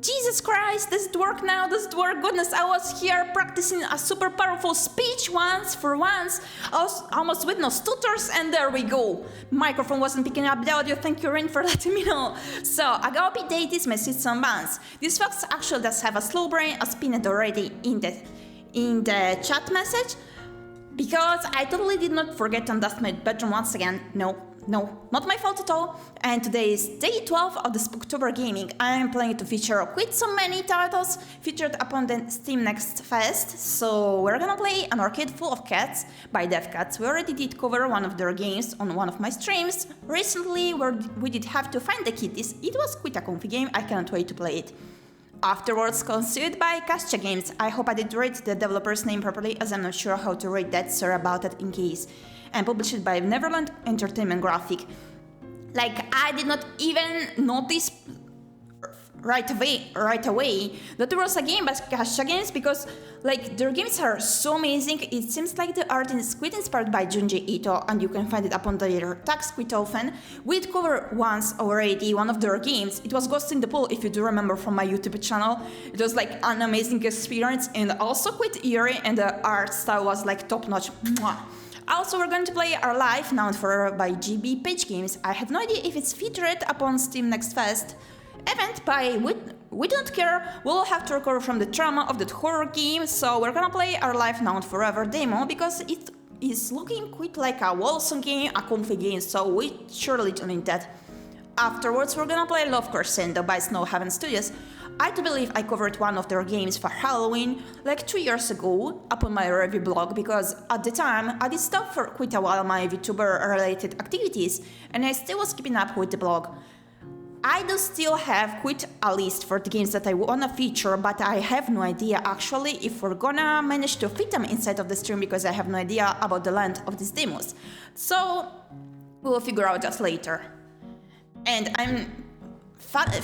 Jesus Christ, does it work now? Does it work? Goodness, I was here practicing a super powerful speech for once. I was almost with no stutters, and there we go. Microphone wasn't picking up the audio. Thank you, Rin, for letting me know. So, ⴰᴏᴍᴜ date this message some bands. This fox actually does have a slow brain. I pinned it already in the chat message. Because I totally did not forget to dust my bedroom once again. No, not my fault at all. And today is day 12 of the Spooktober gaming. I am planning to feature quite so many titles featured upon the Steam Next Fest. So we're gonna play an arcade full of cats by DevCats. We already did cover one of their games on one of my streams recently, where we did have to find the kitties. It was quite a comfy game. I cannot wait to play it. Afterwards, conceived by Kascha Games. I hope I did read the developer's name properly, as I'm not sure how to read that, sorry about it in case. And published by Neverland Entertainment Graphic. Like, I did not even notice right away that there was a game by Kascha Games, because like their games are so amazing. It seems like the art is quite inspired by Junji Ito, and you can find it upon their tags quite often. We did cover once already one of their games. It was Ghost in the Pool, if you do remember from my YouTube channel. It was like an amazing experience and also quite eerie, and the art style was like top notch. Mwah. Also, we're going to play Our Life, Now and Forever by GB Page Games. I have no idea if it's featured upon Steam Next Fest event by We Don't Care. We'll have to recover from the trauma of that horror game, so we're gonna play Our Life Now and Forever demo because it is looking quite like a wholesome game, a comfy game, so we surely don't need that. Afterwards, we're gonna play ⴰᴏᴍᴜᴜ by Snow Heaven Studios. I do believe I covered one of their games for Halloween like 2 years ago upon my review blog, because at the time I did stop for quite a while my VTuber related activities and I still was keeping up with the blog. I do still have quite a list for the games that I wanna feature, but I have no idea actually if we're gonna manage to fit them inside of the stream, because I have no idea about the length of these demos. So we'll figure out that later. And I'm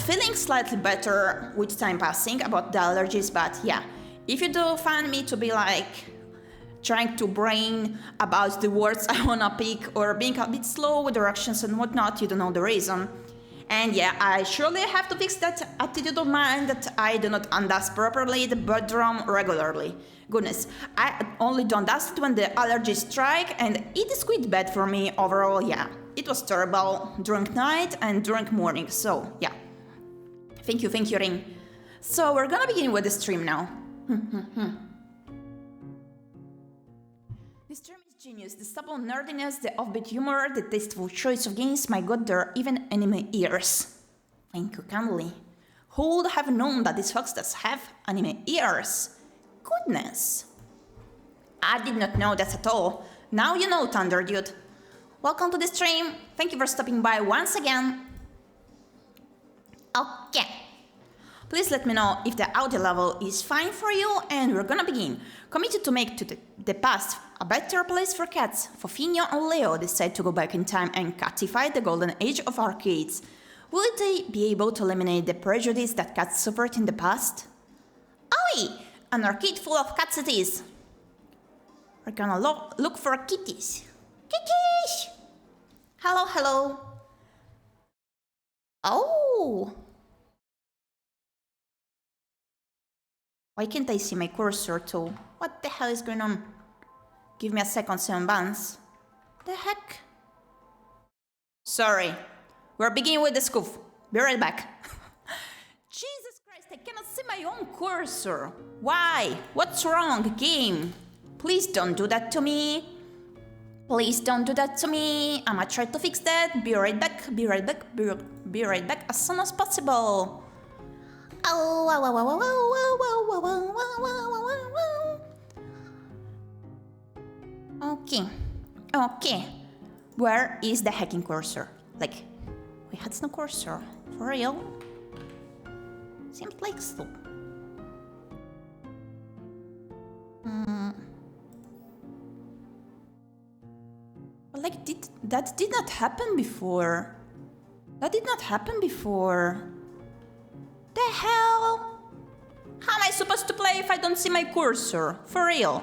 feeling slightly better with time passing about the allergies, but yeah, if you do find me to be like trying to brain about the words I wanna pick or being a bit slow with directions and whatnot, you don't know the reason. And yeah, I surely have to fix that attitude of mine that I do not undust properly the bedroom regularly. Goodness, I only don't dust it when the allergies strike, and it is quite bad for me overall, yeah. It was terrible during night and during morning, so yeah. Thank you, Ring. So we're gonna begin with the stream now. This stream is genius. The subtle nerdiness, the offbeat humor, the tasteful choice of games. My god, there are even anime ears. Thank you kindly. Who would have known that this fox does have anime ears? Goodness. I did not know that at all. Now you know, Thunder Dude. Welcome to the stream. Thank you for stopping by once again. Okay. Please let me know if the audio level is fine for you, and we're gonna begin. Committed to make the past a better place for cats, Fofinho and Leo decide to go back in time and catify the golden age of arcades. Will they be able to eliminate the prejudice that cats suffered in the past? Oi! An arcade full of cats it is. We're gonna look for kitties. Kitties! Hello. Oh! Why can't I see my cursor too? What the hell is going on? Give me a second, Seven Buns. The heck? Sorry. We're beginning with the scoof. Be right back. Jesus Christ, I cannot see my own cursor. Why? What's wrong, game? Please don't do that to me. Please don't do that to me. I'ma try to fix that. Be right back. Be right back as soon as possible. Oh, wow, wow, wow, wow, wow, wow, wow, wow, wow. Okay. Where is the hacking cursor? Like, we had no cursor. For real? Seems like so. But like, that did not happen before. The hell? How am I supposed to play if I don't see my cursor? For real?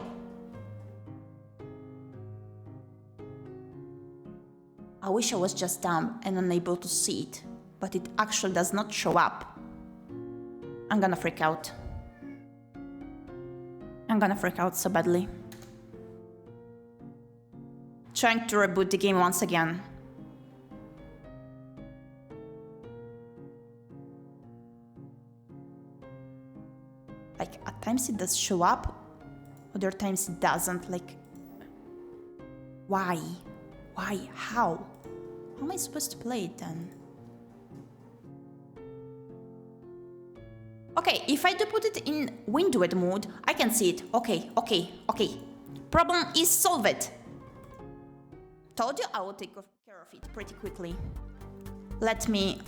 I wish I was just dumb and unable to see it, but it actually does not show up. I'm gonna freak out. I'm gonna freak out so badly. Trying to reboot the game once again. Like, at times it does show up, other times it doesn't. Like, why? Why? How? How am I supposed to play it then? Okay, if I do put it in windowed mode, I can see it. Okay. Problem is solved. Told you I will take care of it pretty quickly. Let me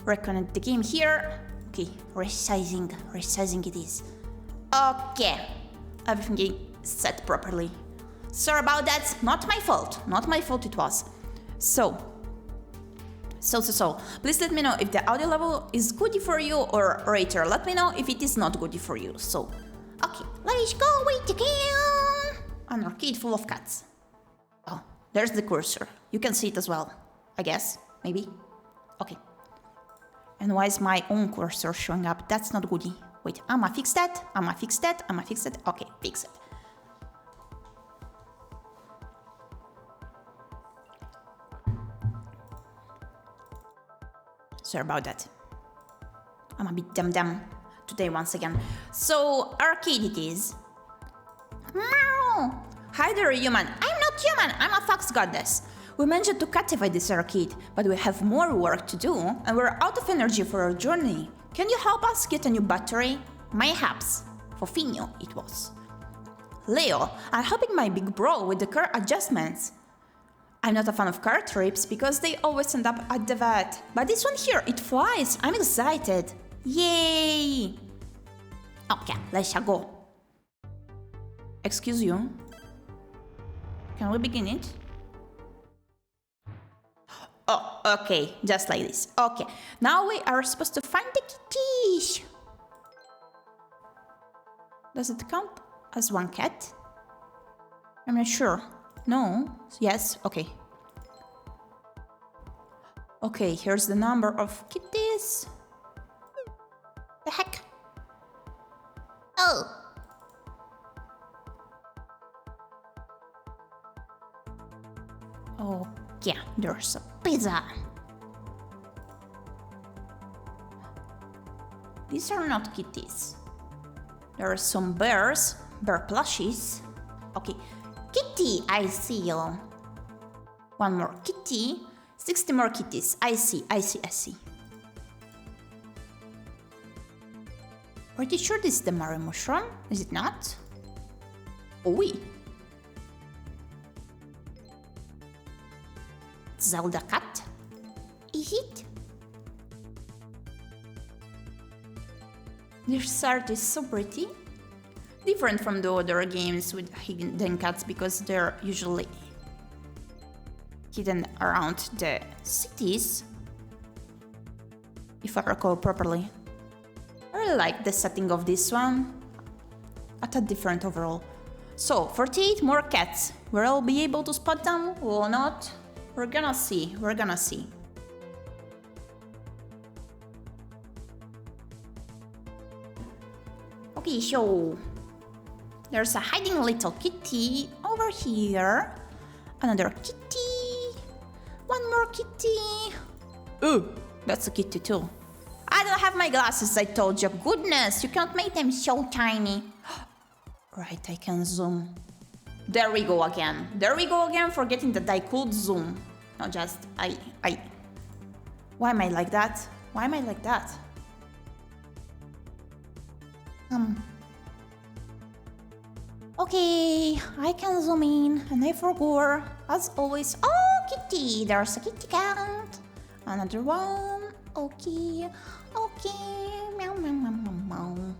reconnect the game here. Okay, resizing it is. Okay, everything is set properly. Sorry about that, not my fault it was. So, please let me know if the audio level is good for you, or later let me know if it is not good for you. So, okay, let's go with the game. An arcade full of cats. Oh, there's the cursor. You can see it as well, I guess, maybe. Okay. And why is my own cursor showing up? That's not goody. Wait, I'ma fix that. Okay, fix it. Sorry about that. I'm a bit dumb today once again. So, arcade it is. Meow! Hi there, human. I'm not human, I'm a fox goddess. We managed to captivate this arcade, but we have more work to do, and we're out of energy for our journey. Can you help us get a new battery? Mayhaps. Fofinho, it was. Leo, I'm helping my big bro with the car adjustments. I'm not a fan of car trips because they always end up at the vet. But this one here, it flies. I'm excited. Yay! Okay, let's go. Excuse you. Can we begin it? Oh, okay, just like this. Okay, now we are supposed to find the kitties. Does it count as one cat? I'm not sure. No? Yes? Okay. Okay, here's the number of kitties. The heck? Oh! Oh, yeah, there's a pizza. These are not kitties. There are some bears, bear plushies. Okay, kitty, I see you. One more kitty, 60 more kitties. I see. Pretty sure this is the Mary mushroom, is it not? Oh, oui. Zelda cat? Is it? This art is so pretty. Different from the other games with hidden cats because they're usually hidden around the cities, if I recall properly. I really like the setting of this one. A tad different overall. So, 48 more cats. Will I be able to spot them or not? We're gonna see. Okay, so there's a hiding little kitty over here. Another kitty. One more kitty. Ooh, that's a kitty too. I don't have my glasses, I told you. Goodness, you can't make them so tiny. Right, I can zoom. There we go again, forgetting that I could zoom. Not just, Why am I like that? Okay, I can zoom in, and I forgot, as always. Oh, kitty, there's a kitty cat. Another one. Okay, meow, meow, meow, meow, meow.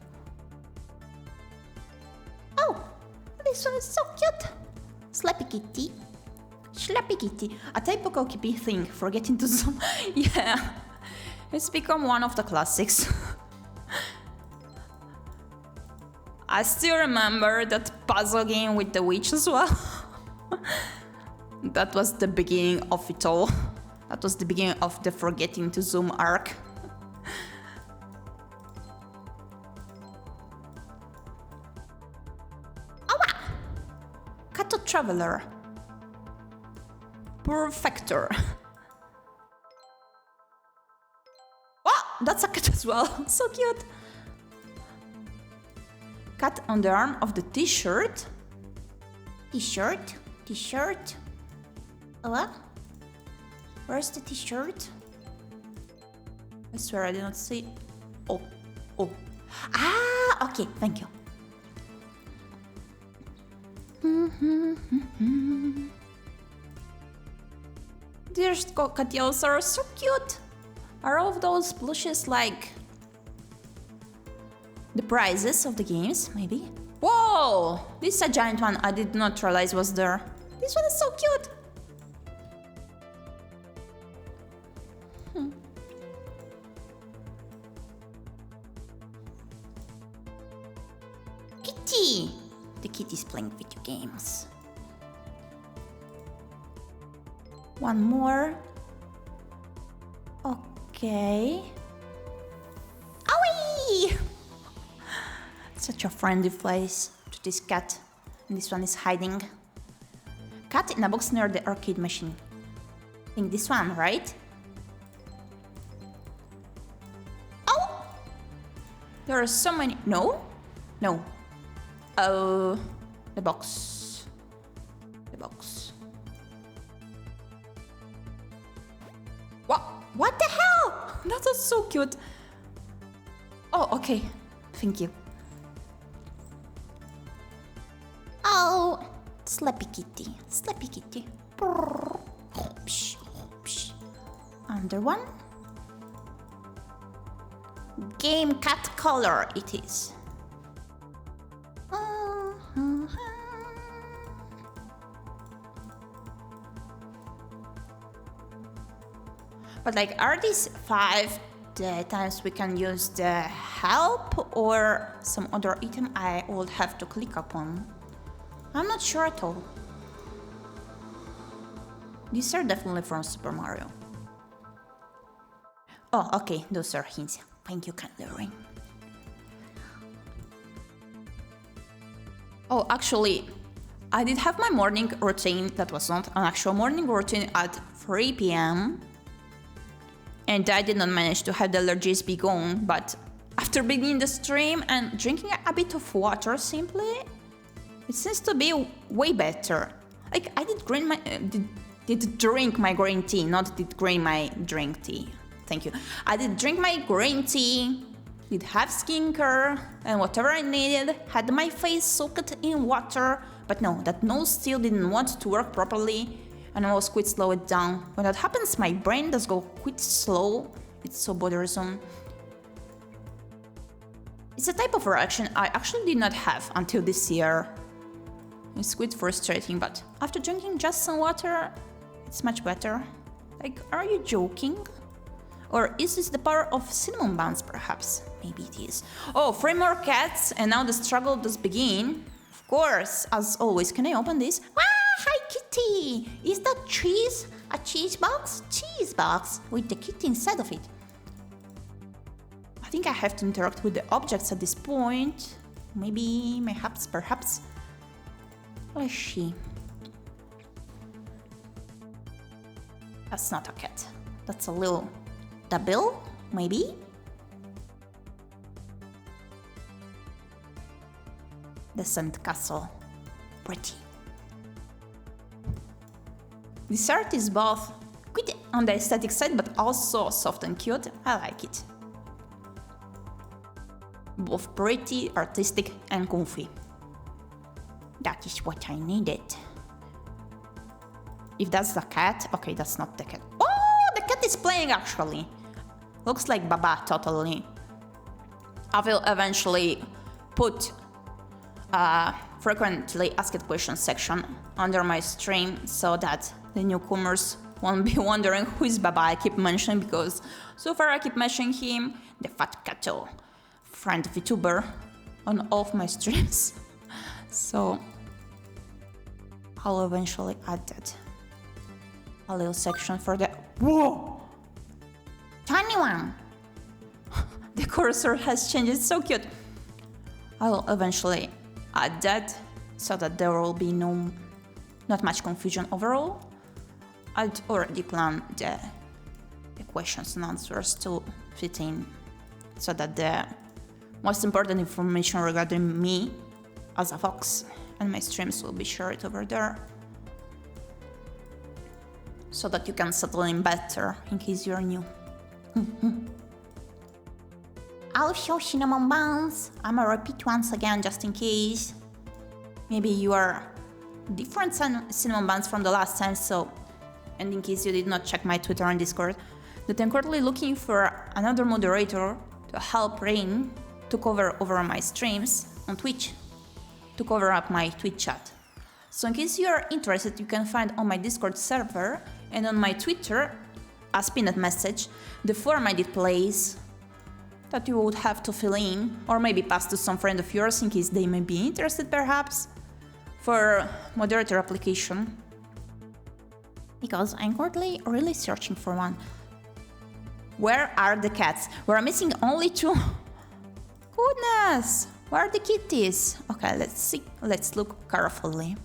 Oh, this one is so cute. Slappy kitty. A typical Gyepi thing, forgetting to zoom. Yeah, it's become one of the classics. I still remember that puzzle game with the witch as well. That was the beginning of it all. That was the beginning of the forgetting to zoom arc. traveler. Perfector. Oh, that's a cat as well. So cute. Cat on the arm of the t-shirt. T-shirt? T-shirt? What? Where's the t-shirt? I swear I did not see. Oh, oh. Ah, okay, thank you. These cockatiels are so cute. Are all of those plushes like the prizes of the games, maybe? Whoa! This is a giant one I did not realize was there. This one is so cute. Kitty! The kitty's playing video games. One more. Okay. Owie! Such a friendly place to this cat. And this one is hiding. Cat in a box near the arcade machine. I think this one, right? Oh! There are so many. No? No. Oh, the box. The box. What? What the hell? That was so cute. Oh, okay. Thank you. Oh, Slappy Kitty. Slappy Kitty. Under one. Game cat color it is. But like, are these 5 the times we can use the help or some other item I would have to click upon? I'm not sure at all. These are definitely from Super Mario. Oh, okay, those are hints. Thank you, Candlering. Oh, actually, I did have my morning routine that was not an actual morning routine at 3 p.m. And I did not manage to have the allergies be gone, but after beginning the stream and drinking a bit of water simply, it seems to be way better. Like, I did drink my green tea, not did green my drink tea. Thank you. I did drink my green tea, did have skincare, and whatever I needed, had my face soaked in water, but no, that nose still didn't want to work properly, and I was quite slow it down. When that happens, my brain does go quite slow. It's so bothersome. It's a type of reaction I actually did not have until this year. It's quite frustrating, but after drinking just some water, it's much better. Like, are you joking? Or is this the power of cinnamon buns, perhaps? Maybe it is. Oh, 3 more cats, and now the struggle does begin. Of course, as always. Can I open this? Ah, hi kitty! Is that cheese? A cheese box? Cheese box with the kitty inside of it. I think I have to interact with the objects at this point. Maybe, mayhaps, perhaps. Let's see. That's not a cat. That's a little double, maybe? The sand castle. Pretty. This art is both quite on the aesthetic side, but also soft and cute. I like it. Both pretty, artistic, and comfy. That is what I needed. If that's the cat, okay, that's not the cat. Oh, the cat is playing actually. Looks like Baba totally. I will eventually put a frequently asked questions section under my stream so that the newcomers won't be wondering who is Baba I keep mentioning, because so far I keep mentioning him, the fat cattle, friend VTuber, on all of my streams. So I'll eventually add that. A little section for the... Whoa! Tiny one! The cursor has changed, it's so cute. I will eventually add that so that there will be no not much confusion overall. I'd already planned the questions and answers to fit in so that the most important information regarding me as a fox and my streams will be shared over there, so that you can settle in better in case you're new. I'll show cinnamon buns. I'ma repeat once again just in case. Maybe you are different cinnamon buns from the last time, so, and in case you did not check my Twitter and Discord, that I'm currently looking for another moderator to help Rain to cover over my streams on Twitch, to cover up my Twitch chat. So in case you are interested, you can find on my Discord server and on my Twitter, as pinned message, the form I did place that you would have to fill in, or maybe pass to some friend of yours in case they may be interested perhaps, for moderator application. Because I'm currently really searching for one. Where are the cats? We're missing only 2. Goodness! Where are the kitties? Okay, let's see. Let's look carefully.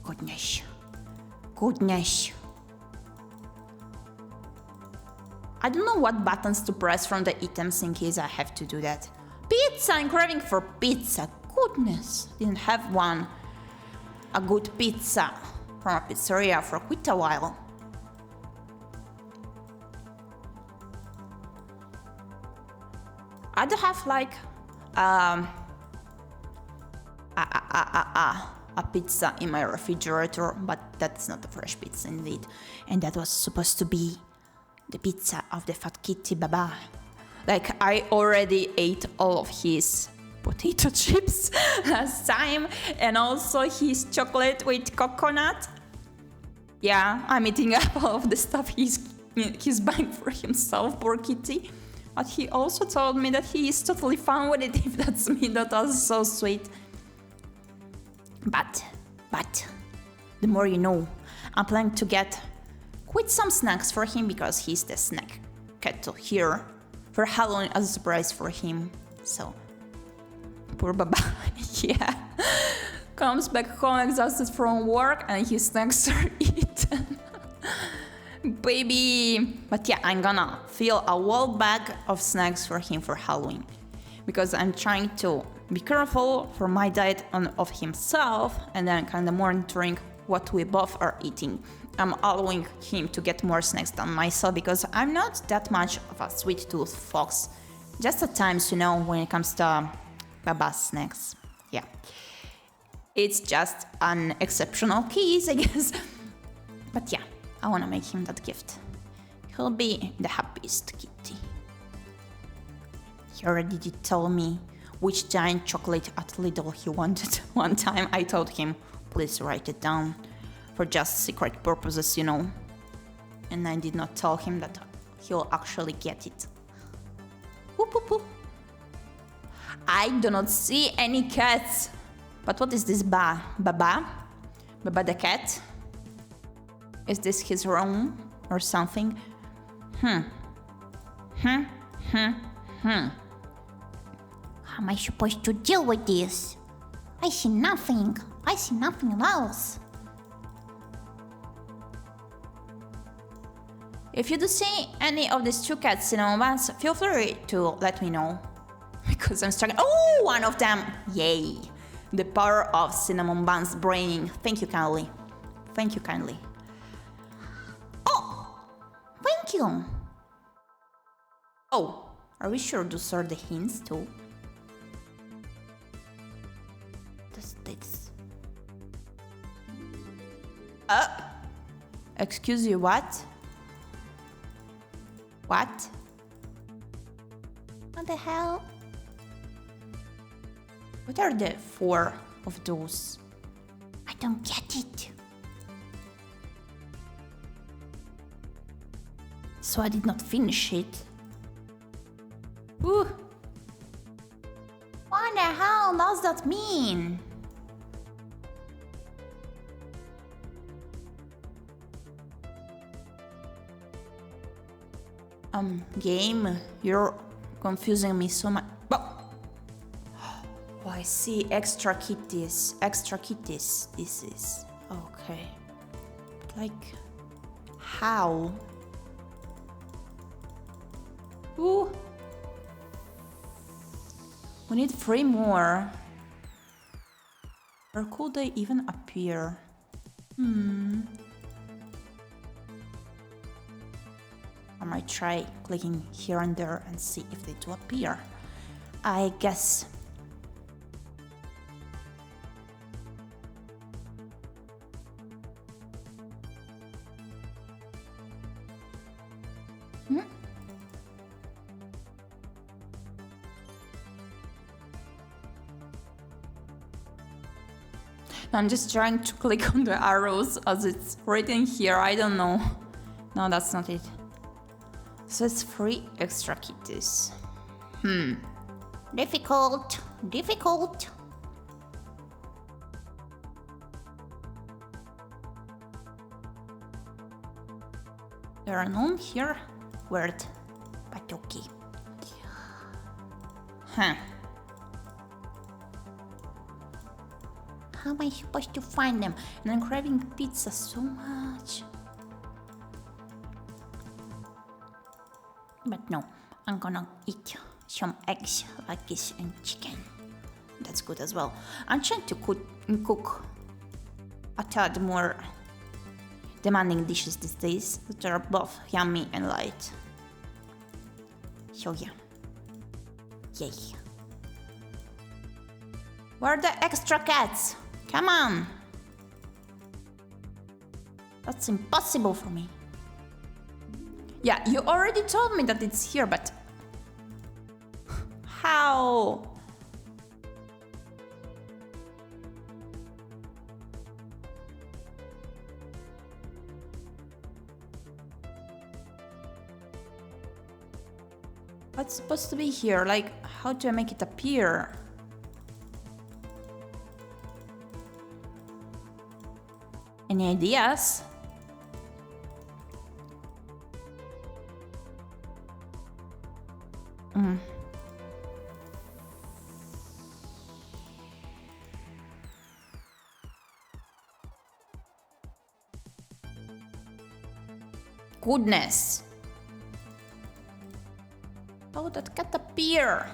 Goodness. Goodness. I don't know what buttons to press from the items in case I have to do that. Pizza! I'm craving for pizza. Goodness. Didn't have one. A good pizza from a pizzeria for quite a while. I do have like a pizza in my refrigerator, but that's not a fresh pizza indeed. And that was supposed to be the pizza of the fat kitty Baba. Like, I already ate all of his potato chips last time, and also his chocolate with coconut. Yeah, I'm eating up all of the stuff he's buying for himself, poor kitty. But he also told me that he is totally fine with it, if that's me. That was so sweet. But, the more you know. I'm planning to get quite some snacks for him, because he's the snack cat here, for Halloween as a surprise for him. So, poor Baba, yeah. Comes back home exhausted from work and his snacks are eaten. Baby! But yeah, I'm gonna fill a whole bag of snacks for him for Halloween, because I'm trying to be careful for my diet and of himself, and then kind of monitoring what we both are eating. I'm allowing him to get more snacks than myself, because I'm not that much of a sweet tooth fox. Just at times, you know, when it comes to Baba's snacks. Yeah. It's just an exceptional case, I guess. But yeah, I wanna make him that gift. He'll be the happiest kitty. He already did tell me which giant chocolate at Lidl he wanted. One time I told him, please write it down, for just secret purposes, you know. And I did not tell him that he'll actually get it. Whoop, whoop, whoop. I do not see any cats. But what is this Baba? Baba the cat? Is this his room or something? How am I supposed to deal with this? I see nothing. I see nothing else. If you do see any of these 2 cats cinnamon buns, feel free to let me know. Because I'm struggling. Oh, one of them! Yay! The power of cinnamon buns braining. Thank you kindly. Thank you kindly. Oh! Thank you! Oh, are we sure those are the hints too? This. Excuse you, what? What? What the hell? What are the 4 of those? I don't get it. So I did not finish it. Ooh. What the hell does that mean? Game, you're confusing me so much. Why I see extra kitties. Extra kitties. This is okay. Like, how? Ooh. We need 3 more. Or could they even appear? I might try clicking here and there and see if they do appear. I guess. I'm just trying to click on the arrows as it's written here. I don't know. No, that's not it. So it's 3 extra kitties. Difficult. Difficult. There are none here. Weird. But okay. How am I supposed to find them? And I'm craving pizza so much. But no, I'm gonna eat some eggs like this and chicken. That's good as well. I'm trying to cook a tad more demanding dishes these days that are both yummy and light. So yeah. Yay. Where are the extra cats? Come on! That's impossible for me. Yeah, you already told me that it's here, but... How? What's supposed to be here? Like, how do I make it appear? Any ideas? Goodness. How would that cat appear?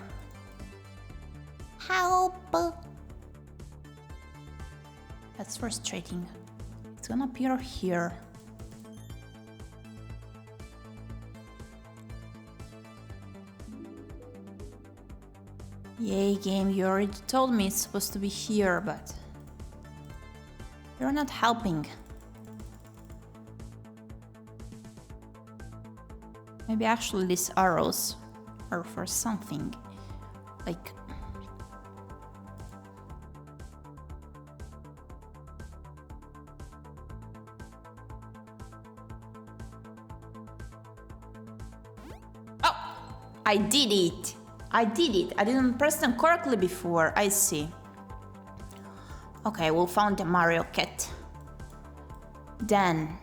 Help. That's frustrating. It's gonna appear here. Yay, game, you already told me it's supposed to be here, but you're not helping. Maybe actually these arrows are for something. Like... I did it! I did it! I didn't press them correctly before, I see. Okay, we found the Mario cat. Then...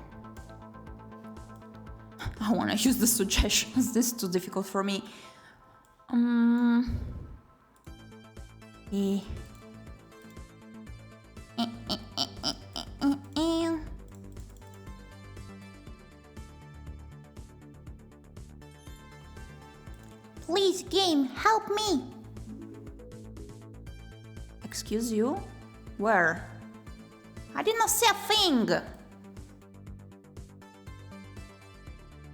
I wanna use the suggestions, this is too difficult for me. Please, game, help me! Excuse you? Where? I did not see a thing!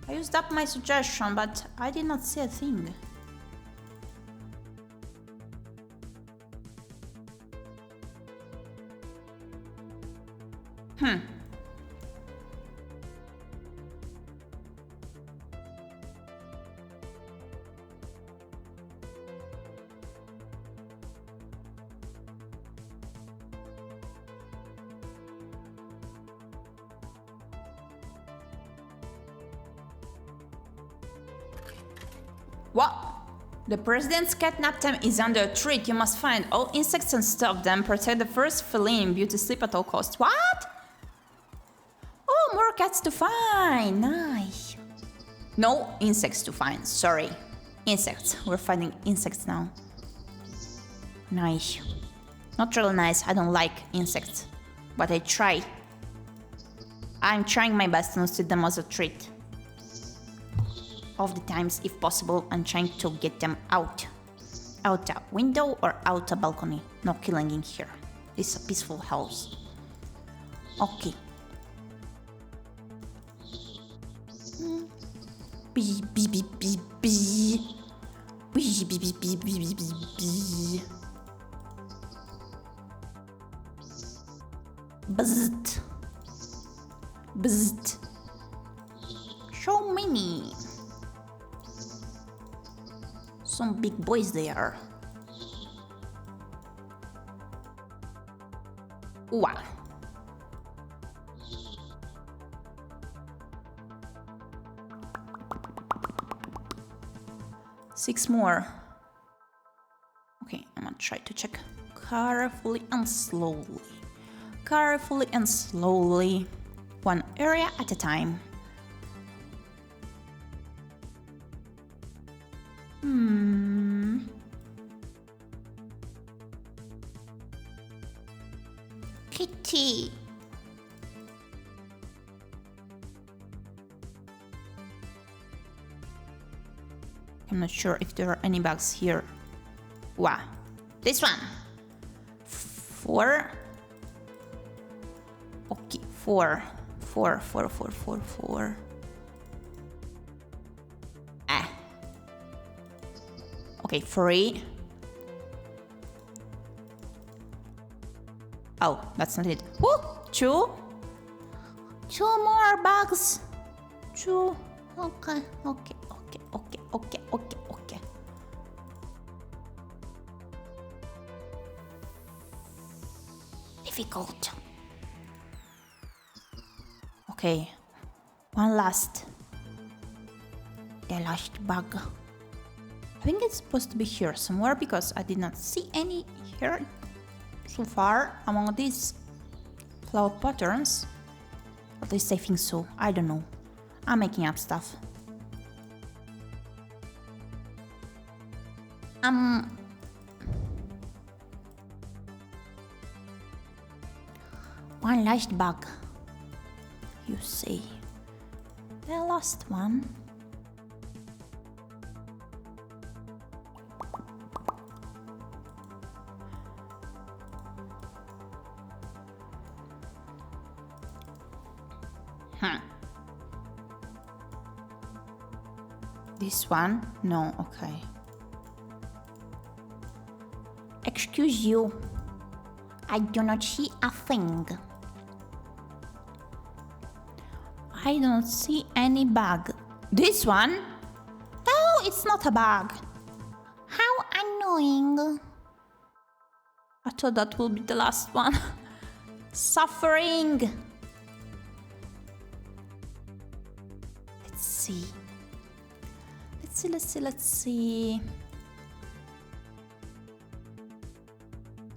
I used up my suggestion, but I did not see a thing. What? The president's catnap time is under a treat. You must find all insects and stop them. Protect the first feline. Beauty sleep at all costs. What? Oh, more cats to find. Nice. No insects to find. Sorry. Insects. We're finding insects now. nice. Not really nice, I don't like insects. But I try. I'm trying my best to not see them as a treat. All the times, if possible, I'm trying to get them out. Out a window or out a balcony. No killing in here. It's a peaceful house. Okay. Bee, bee, bee, bee, bee. Bee, bee, bee, bee, bee, bee, bee, bee. Bzzzt. Bzzzt. So many. Some big boys there. Wow. Six more. Okay, I'm gonna try to check carefully and slowly. Carefully and slowly. One area at a time. Kitty. I'm not sure if there are any bugs here. Wow. This one. 4. Okay, 4. 4, 4, 4, 4, 4. Ah. Okay, 3. Oh, that's not it. Woo! 2. 2 more bugs. 2. Okay, okay, okay, okay, okay, okay, okay. Difficult. Okay, one last. The last bug. I think it's supposed to be here somewhere because I did not see any here so far among these flower patterns. At least I think so. I don't know. I'm making up stuff. One last bug. You say. The last one. This one? No, okay. Excuse you. I do not see a thing. I do not see any bug. This one? No, it's not a bug. How annoying. I thought that will be the last one. Suffering. Let's see. Let's see.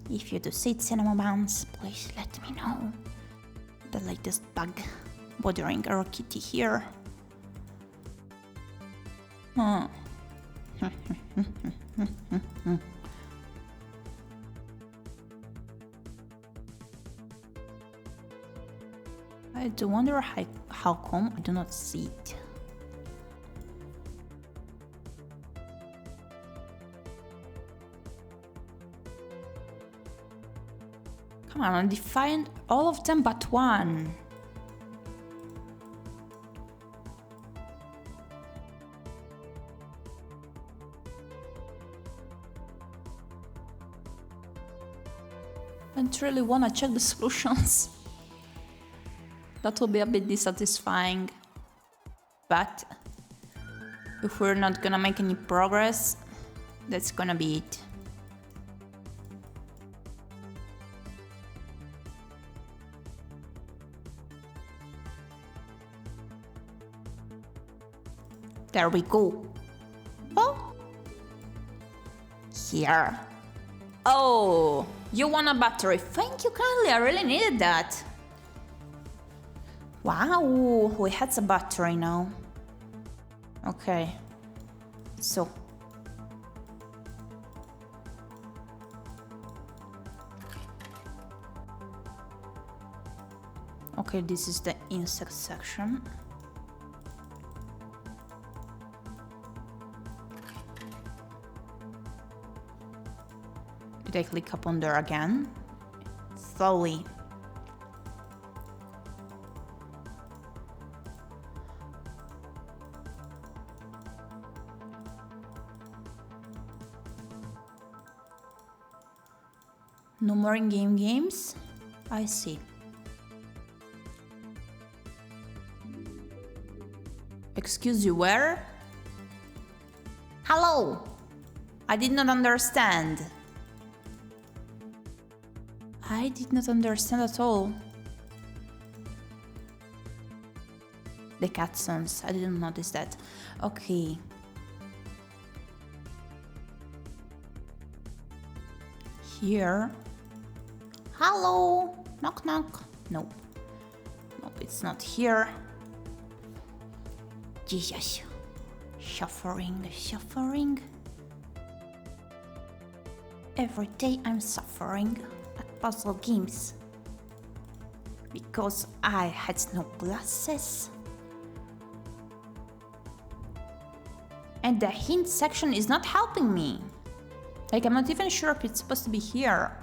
If you do see cinnamon buns, please let me know. The latest bug bothering our kitty here. I do wonder how come I do not see it. Come on, I defined all of them but one. I don't really want to check the solutions. That will be a bit dissatisfying. But if we're not gonna make any progress, that's gonna be it. There we go. Oh, here. Oh, you want a battery? Thank you kindly, I really needed that. Wow, we had a battery now. Okay, so Okay, this is the insect section. Did I click upon there again? Slowly. No more in-game games? I see. Excuse you, where? Hello! I did not understand. I did not understand at all. The cat sounds, I didn't notice that. Okay. Here. Hello! Knock knock. Nope. Nope, it's not here. Jesus. Suffering. Every day I'm suffering at puzzle games. Because I had no glasses. And the hint section is not helping me. Like, I'm not even sure if it's supposed to be here.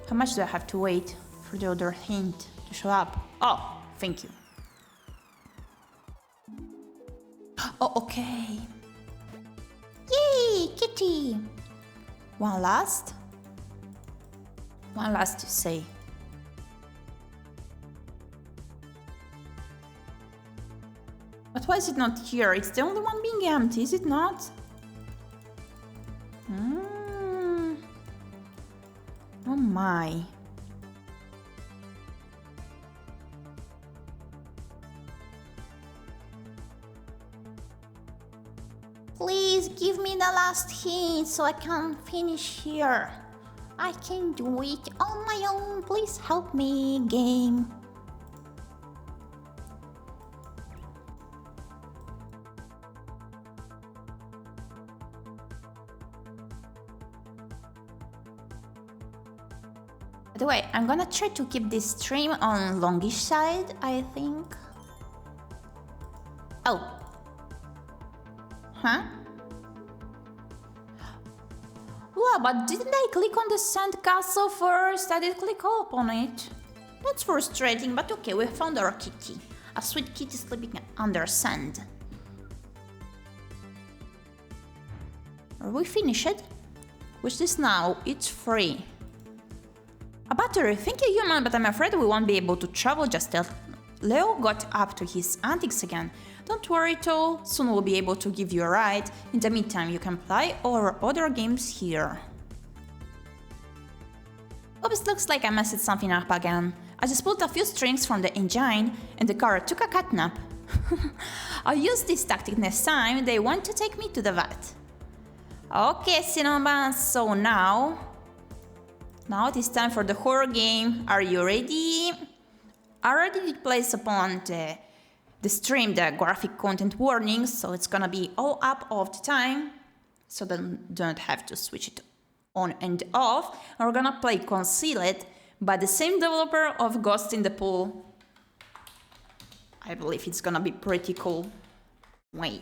How much do I have to wait for the other hint to show up? Oh, thank you. Oh, okay. Yay, kitty! One last to say. But why is it not here? It's the only one being empty, is it not? Oh my. Please give me the last hint so I can finish here. I can do it on my own. Please help me, game. By the way, I'm gonna try to keep this stream on longish side, I think. Oh. Huh? Well, but didn't I click on the sand castle first? I did click upon it. That's frustrating, but okay, we found our kitty. A sweet kitty sleeping under sand. Are we finished? With this now, it's free. A battery, thank you human, but I'm afraid we won't be able to travel just till Leo got up to his antics again. Don't worry Toll, soon we'll be able to give you a ride. In the meantime, you can play our other games here. Oops, looks like I messed something up again. I just pulled a few strings from the engine and the car took a cat nap. I'll use this tactic next time they want to take me to the vet. Okay, Cinnamon, so now it is time for the horror game. Are you ready? I already did place upon the stream the graphic content warnings, so it's gonna be all up all the time, so then don't have to switch it on and off. And we're gonna play Concealed by the same developer of Ghost in the Pool. I believe it's gonna be pretty cool. Wait.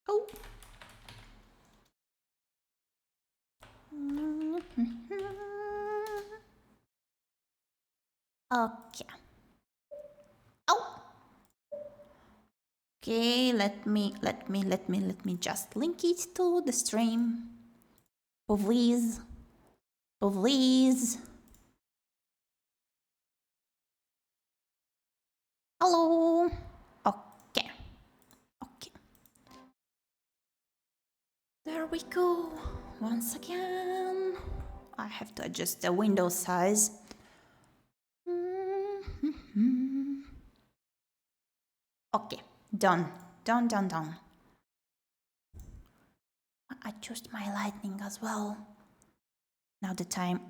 Oh. Okay. Oh. Okay, let me just link it to the stream. Please. Please. Hello. Okay. Okay. There we go. Once again. I have to adjust the window size. Okay, done. Done. I adjust my lighting as well. Now the time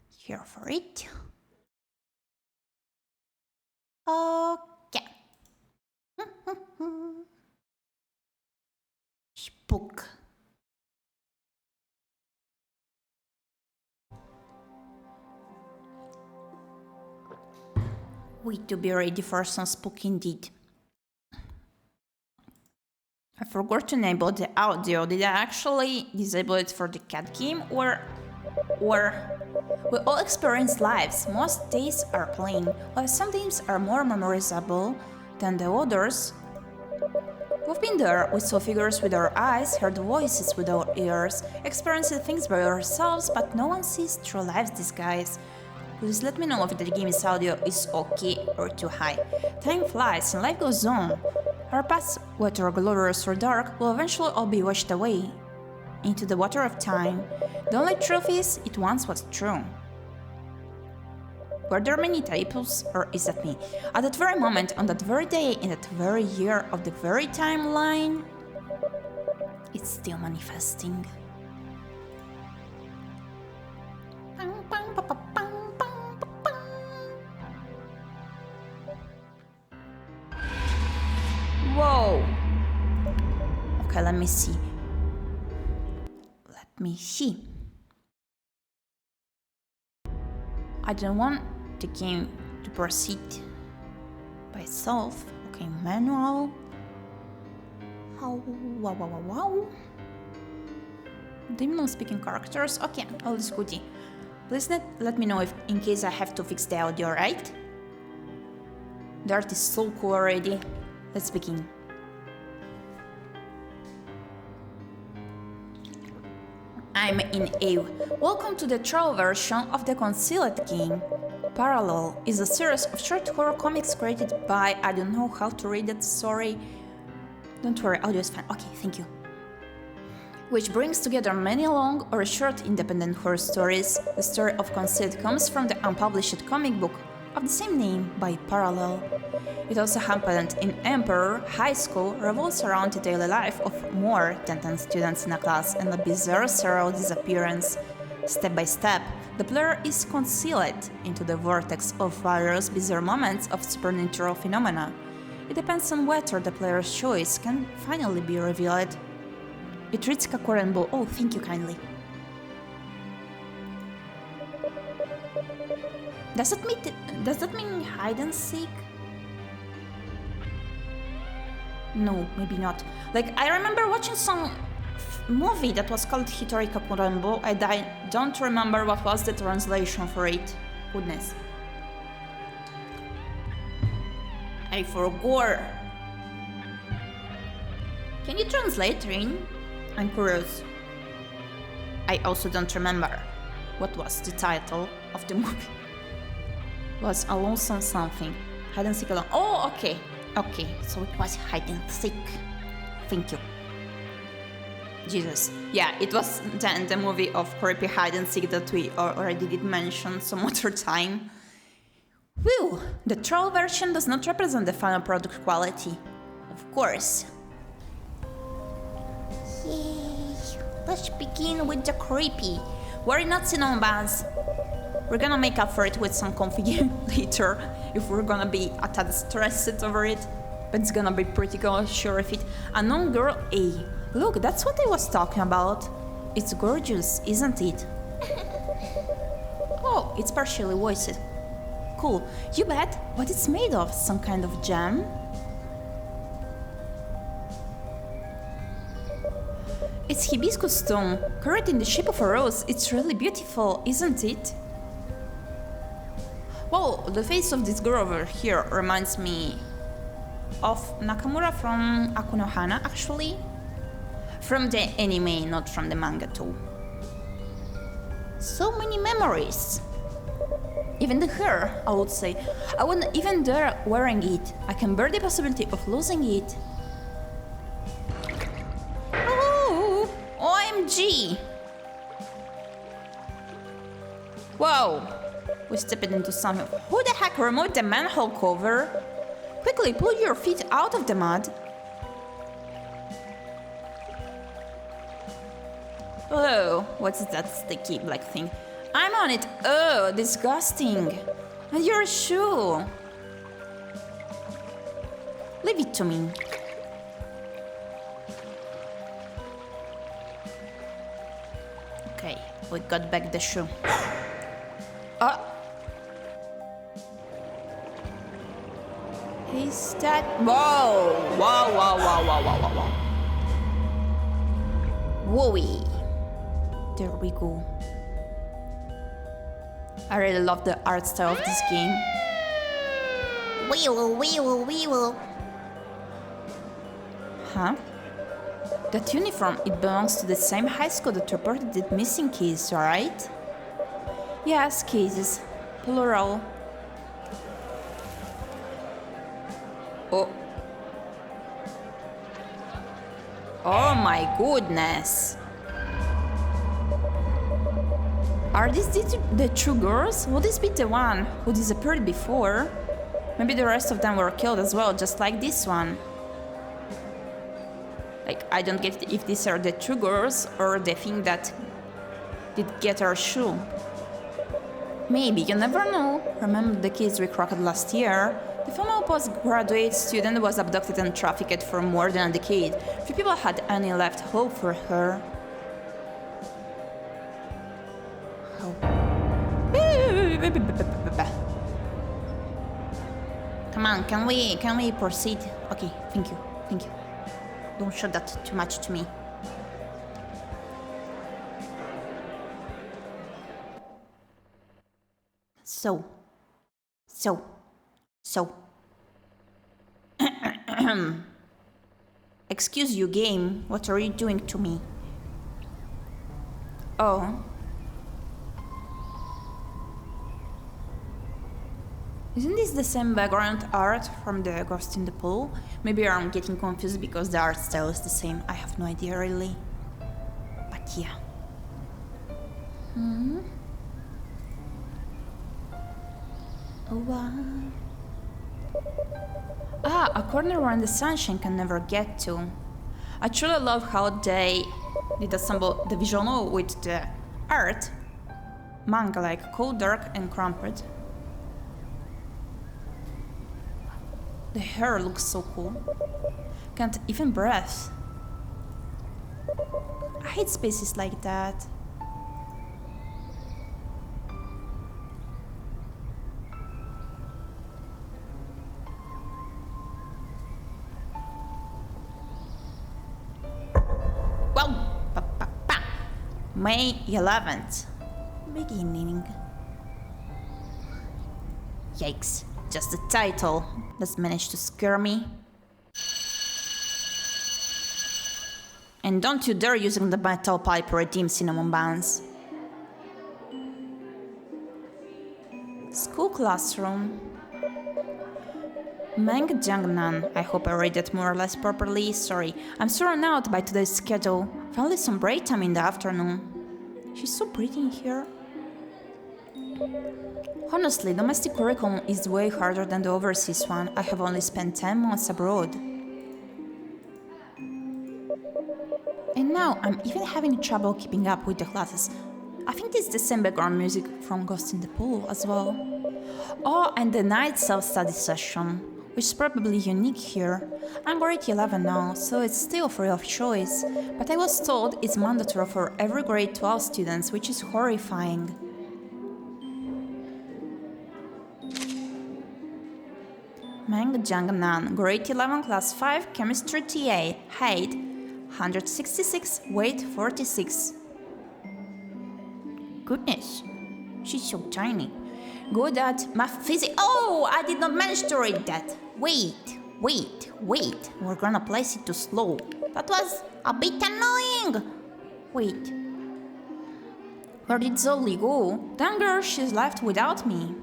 here for it. Okay. Spook. Wait to be ready for some spook indeed. I forgot to enable the audio. Did I actually disable it for the cat game or we all experience lives. Most days are plain, while some days are more memorable than the others. We've been there, we saw figures with our eyes, heard voices with our ears, experienced things by ourselves, but no one sees through life's disguise. Please let me know if the game's audio is okay or too high. Time flies and life goes on. Our paths, whether glorious or dark, will eventually all be washed away into the water of time. The only truth is, it once was true. Were there many typos, or is that me? At that very moment, on that very day, in that very year of the very timeline, it's still manifesting. Whoa! Okay, let me see. I don't want the game to proceed by itself. Okay, manual. Wow. Demon speaking characters. Okay, all is goodie. Please let me know if in case I have to fix the audio, right? The art is so cool already. Let's begin. I'm in A. Welcome to the trial version of the Concealed King. Parallel is a series of short horror comics created by... I don't know how to read it, sorry. Don't worry, audio is fine. Okay, thank you. Which brings together many long or short independent horror stories. The story of Concealed comes from the unpublished comic book of the same name by Parallel. It also happened in Emperor High School, revolves around the daily life of more than 10 students in a class and a bizarre serial disappearance. Step by step, the player is concealed into the vortex of various bizarre moments of supernatural phenomena. It depends on whether the player's choice can finally be revealed. It reads Kakurenbo. Oh, thank you kindly. Does that mean hide and seek? No, maybe not. Like, I remember watching some movie that was called Hitori Kakurenbo, and I don't remember what was the translation for it. Goodness. I forgot. Can you translate, Rin? I'm curious. I also don't remember what was the title of the movie. It was Alone something. Hide and seek alone. Oh, okay. Okay, so it was hide and seek. Thank you. Jesus. Yeah, it was then the movie of creepy hide and seek that we already did mention some other time. Whew, the troll version does not represent the final product quality. Of course. Yay. Let's begin with the creepy. Worry not, cinnamon buns. We're gonna make up for it with some comfy later if we're gonna be a tad stressed over it. But it's gonna be pretty cool, sure of it. Unknown girl A. Look, that's what I was talking about. It's gorgeous, isn't it? Oh, it's partially voiced. Cool. You bet. What it's made of? Some kind of gem? It's hibiscus stone, carved in the shape of a rose. It's really beautiful, isn't it? Well, the face of this girl over here reminds me of Nakamura from Aku no Hana, actually. From the anime, not from the manga too. So many memories. Even the hair, I would say. I wouldn't even dare wearing it. I can bear the possibility of losing it. Oh, OMG! Whoa! We stepped into something. Who the heck removed the manhole cover? Quickly pull your feet out of the mud. Oh, what's that sticky black thing? I'm on it. Oh, disgusting. And your shoe. Leave it to me. Okay, we got back the shoe. Is that... Whoa! Whoa, whoa, whoa, whoa, whoa, whoa, whoa. Whoa-y. There we go. I really love the art style of this game. Wee-woo. Huh? That uniform, it belongs to the same high school that reported the missing kids, right? Yes, cases. Plural. Oh. Oh my goodness. Are these the true girls? Will this be the one who disappeared before? Maybe the rest of them were killed as well, just like this one. Like, I don't get if these are the true girls or the thing that did get her shoe. Maybe, you never know. Remember the kids we cracked last year? The female postgraduate student was abducted and trafficked for more than a decade. Few people had any left hope for her. Come on, can we proceed? Okay, thank you. Don't show that too much to me. So. Excuse you, game. What are you doing to me? Oh. Isn't this the same background art from the Ghost in the Pool? Maybe I'm getting confused because the art style is the same. I have no idea really. But yeah. A corner where the sunshine can never get to. I truly love how they did assemble the visual novel with the art. Manga like cold, dark and cramped. The hair looks so cool. Can't even breathe. I hate spaces like that. May 11th. Beginning. Yikes, just the title has managed to scare me. And don't you dare using the metal pipe to redeem cinnamon buns. School classroom. ᴄᴏᴍᴍᴜ. I hope I read that more or less properly. Sorry, I'm thrown out by today's schedule. Finally some break time in the afternoon. She's so pretty in here. Honestly, domestic curriculum is way harder than the overseas one. I have only spent 10 months abroad. And now I'm even having trouble keeping up with the classes. I think it's the same background music from Ghost in the Pool as well. Oh, and the night self-study session, which is probably unique here. I'm grade 11 now, so it's still free of choice, but I was told it's mandatory for every grade 12 students, which is horrifying. ᴄᴏᴍᴜᴜ, grade 11 class 5, chemistry TA, height 166, weight 46. Goodness, she's so tiny. Good at math, physics. Oh, I did not manage to read that. Wait. We're gonna place it too slow. That was a bit annoying. Wait. Where did Zoli go? Damn girl, she's left without me.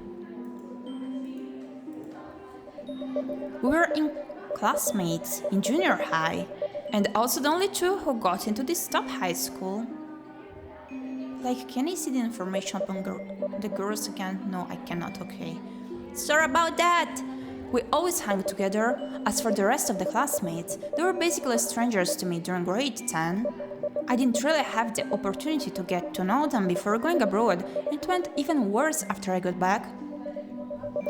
We were in classmates in junior high, and also the only two who got into this top high school. Like, can I see the information upon the girls again? No, I cannot, okay. Sorry about that! We always hung together. As for the rest of the classmates, they were basically strangers to me during grade 10. I didn't really have the opportunity to get to know them before going abroad, and it went even worse after I got back.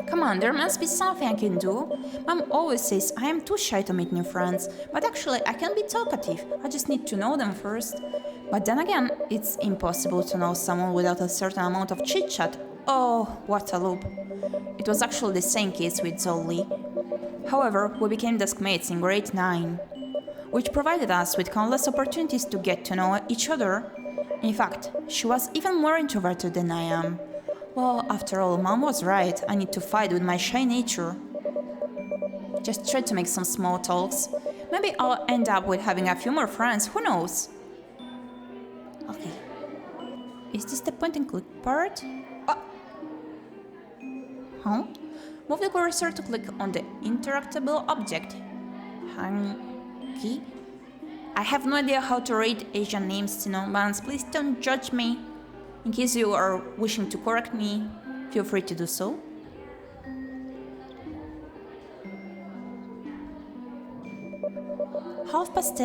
Come on, there must be something I can do. Mom always says I am too shy to meet new friends, but actually I can be talkative, I just need to know them first. But then again, it's impossible to know someone without a certain amount of chit-chat. Oh, what a loop. It It was actually the same case with Zolli. However, we became deskmates in grade 9, which provided us with countless opportunities to get to know each other. In fact, she was even more introverted than I am. Well, after all, Mom was right, I need to fight with my shy nature. Just try to make some small talks. Maybe I'll end up with having a few more friends, who knows? Okay. Is this the point and click part? Oh. Huh? Move the cursor to click on the interactable object. Hanky? I have no idea how to read Asian names, Cinnamons. Please don't judge me. In case you are wishing to correct me, feel free to do so. Half past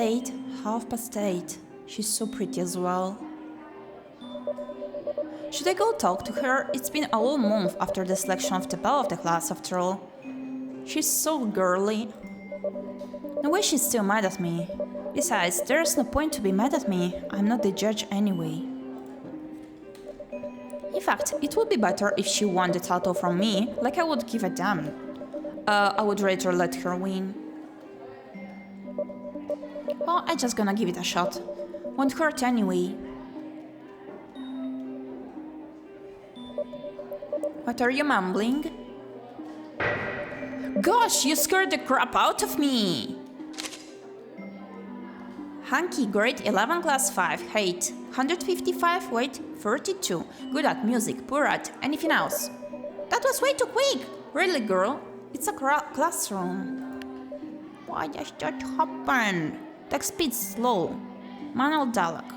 eight. She's so pretty as well. Should I go talk to her? It's been a whole month after the selection of the belle of the class, after all. She's so girly. No way she's still mad at me. Besides, there's no point to be mad at me. I'm not the judge anyway. In fact, it would be better if she won the title from me, like I would give a damn. I would rather let her win. Well, I'm just gonna give it a shot. Won't hurt anyway. What are you mumbling? Gosh, you scared the crap out of me! Hanky, grade 11, class 5, height 155, weight 32, good at music, poor at anything else. That was way too quick! Really, girl? It's a classroom. Why does that happen? Text speed slow. Manual dialogue.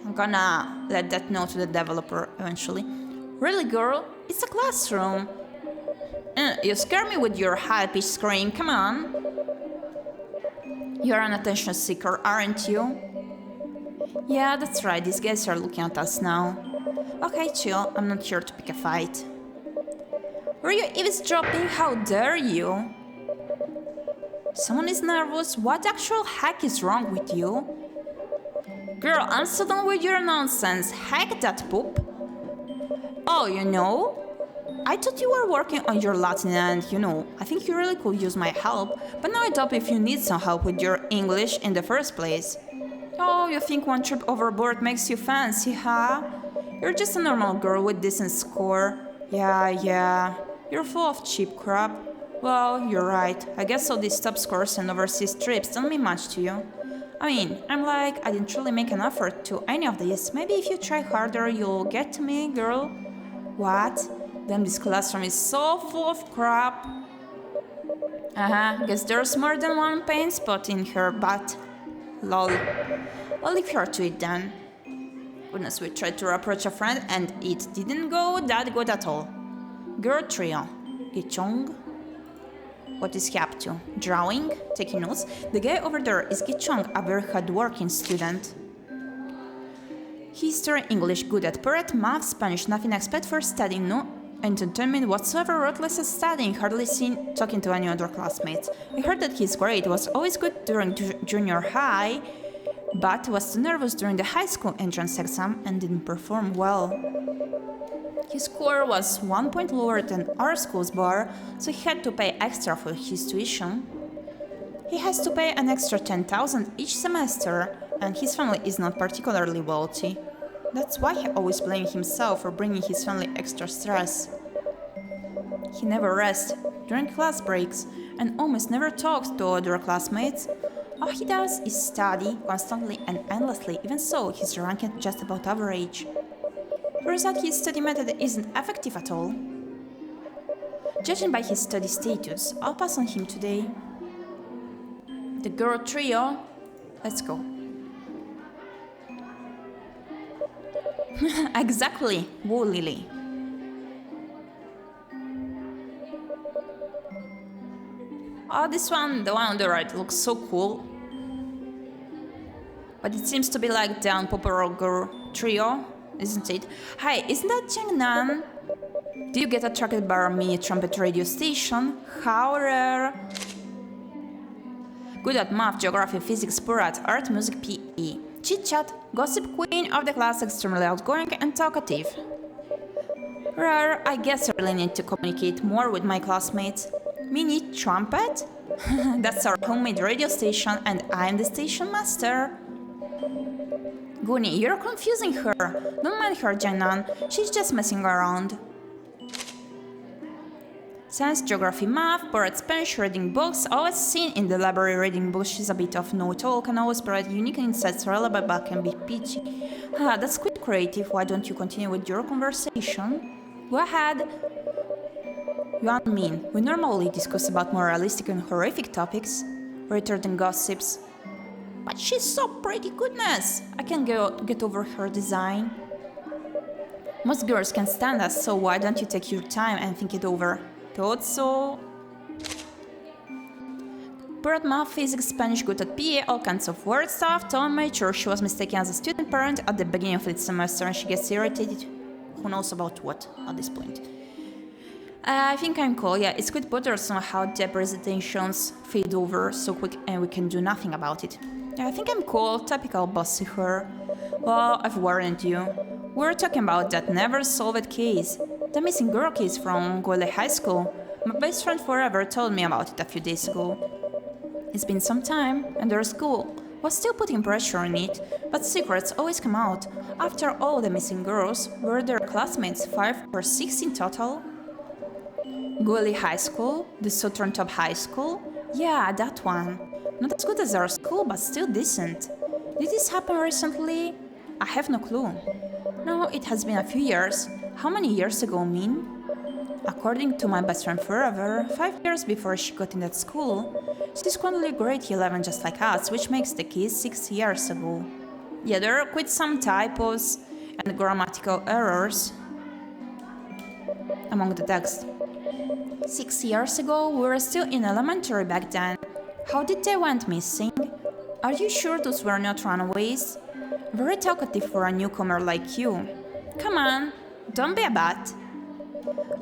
I'm gonna let that know to the developer eventually. Really, girl? It's a classroom. You scare me with your high-pitched scream, come on. You're an attention seeker, aren't you? Yeah, that's right, these guys are looking at us now. Okay, chill, I'm not here to pick a fight. Were you eavesdropping? How dare you? Someone is nervous? What the actual heck is wrong with you? Girl, I'm so done with your nonsense. Heck that poop. Oh, you know? I thought you were working on your Latin and, I think you really could use my help, but now I doubt if you need some help with your English in the first place. Oh, you think one trip overboard makes you fancy, huh? You're just a normal girl with decent score. Yeah, you're full of cheap crap. Well, you're right. I guess all these top scores and overseas trips don't mean much to you. I mean, I didn't really make an effort to any of these. Maybe if you try harder, you'll get to me, girl. What? Damn, this classroom is so full of crap. Guess there's more than one pain spot in her butt. Lol. I'll leave her to it then. Goodness, we tried to approach a friend and it didn't go that good at all. Girl trio. Gichong. What is he up to? Drawing? Taking notes? The guy over there is Gichong, a very hard-working student. History, English, good at Perret, math, Spanish, nothing except for studying, no entertainment whatsoever, ruthless at studying, hardly seen talking to any other classmates. I heard that his grade was always good during junior high, but was too nervous during the high school entrance exam and didn't perform well. His score was 1 point lower than our school's bar, so he had to pay extra for his tuition. He has to pay an extra 10,000 each semester, and his family is not particularly wealthy. That's why he always blames himself for bringing his family extra stress. He never rests during class breaks and almost never talks to other classmates. All he does is study constantly and endlessly, even so he's ranked just about average. Turns out his study method isn't effective at all. Judging by his study status, I'll pass on him today. The girl trio, let's go. Exactly, whoa Lily. Oh, this one, the one on the right, looks so cool. But it seems to be like the unpopular girl trio, isn't it? Hi, isn't that Changnan? Do you get attracted by our mini trumpet radio station? How rare! Good at math, geography, physics, poor at art, music, PE. Chit-chat, gossip queen of the class, extremely outgoing and talkative. Rare, I guess I really need to communicate more with my classmates. Mini trumpet? That's our homemade radio station and I'm the station master. Goonie, you're confusing her. Don't mind her, Jangnan. She's just messing around. Science, geography, math, borrowed Spanish reading books, always seen in the library reading books. She's a bit of know-it-all, can always provide unique insights, relevant but can be peachy. Ah, that's quite creative. Why don't you continue with your conversation? Go ahead. Yuan Min, we normally discuss about more realistic and horrific topics, rather than gossips. But she's so pretty, goodness! I can't get over her design. Most girls can stand us, so why don't you take your time and think it over? Thought so. Bird, math, physics, Spanish, good at PA, all kinds of word stuff. Tom made sure she was mistaken as a student parent at the beginning of the semester and she gets irritated. Who knows about what at this point? I think I'm cool, yeah, it's quite bothersome how the presentations fade over so quick and we can do nothing about it. Yeah, I think I'm cool, typical bossy her. Well, I've warned you. We're talking about that never solved case. The missing girl case from Gyepi High School. My best friend forever told me about it a few days ago. It's been some time, and their school was still putting pressure on it, but secrets always come out. After all, the missing girls were their classmates, 5 or 6 in total. Gyepi High School? The Southern Top High School? Yeah, that one. Not as good as our school, but still decent. Did this happen recently? I have no clue. No, it has been a few years. How many years ago, Min? According to my best friend forever, 5 years before she got in that school, she's currently grade 11 just like us, which makes the case 6 years ago. Yeah, there are quite some typos and grammatical errors among the text. 6 years ago, we were still in elementary back then. How did they went missing? Are you sure those were not runaways? Very talkative for a newcomer like you. Come on, don't be a bat.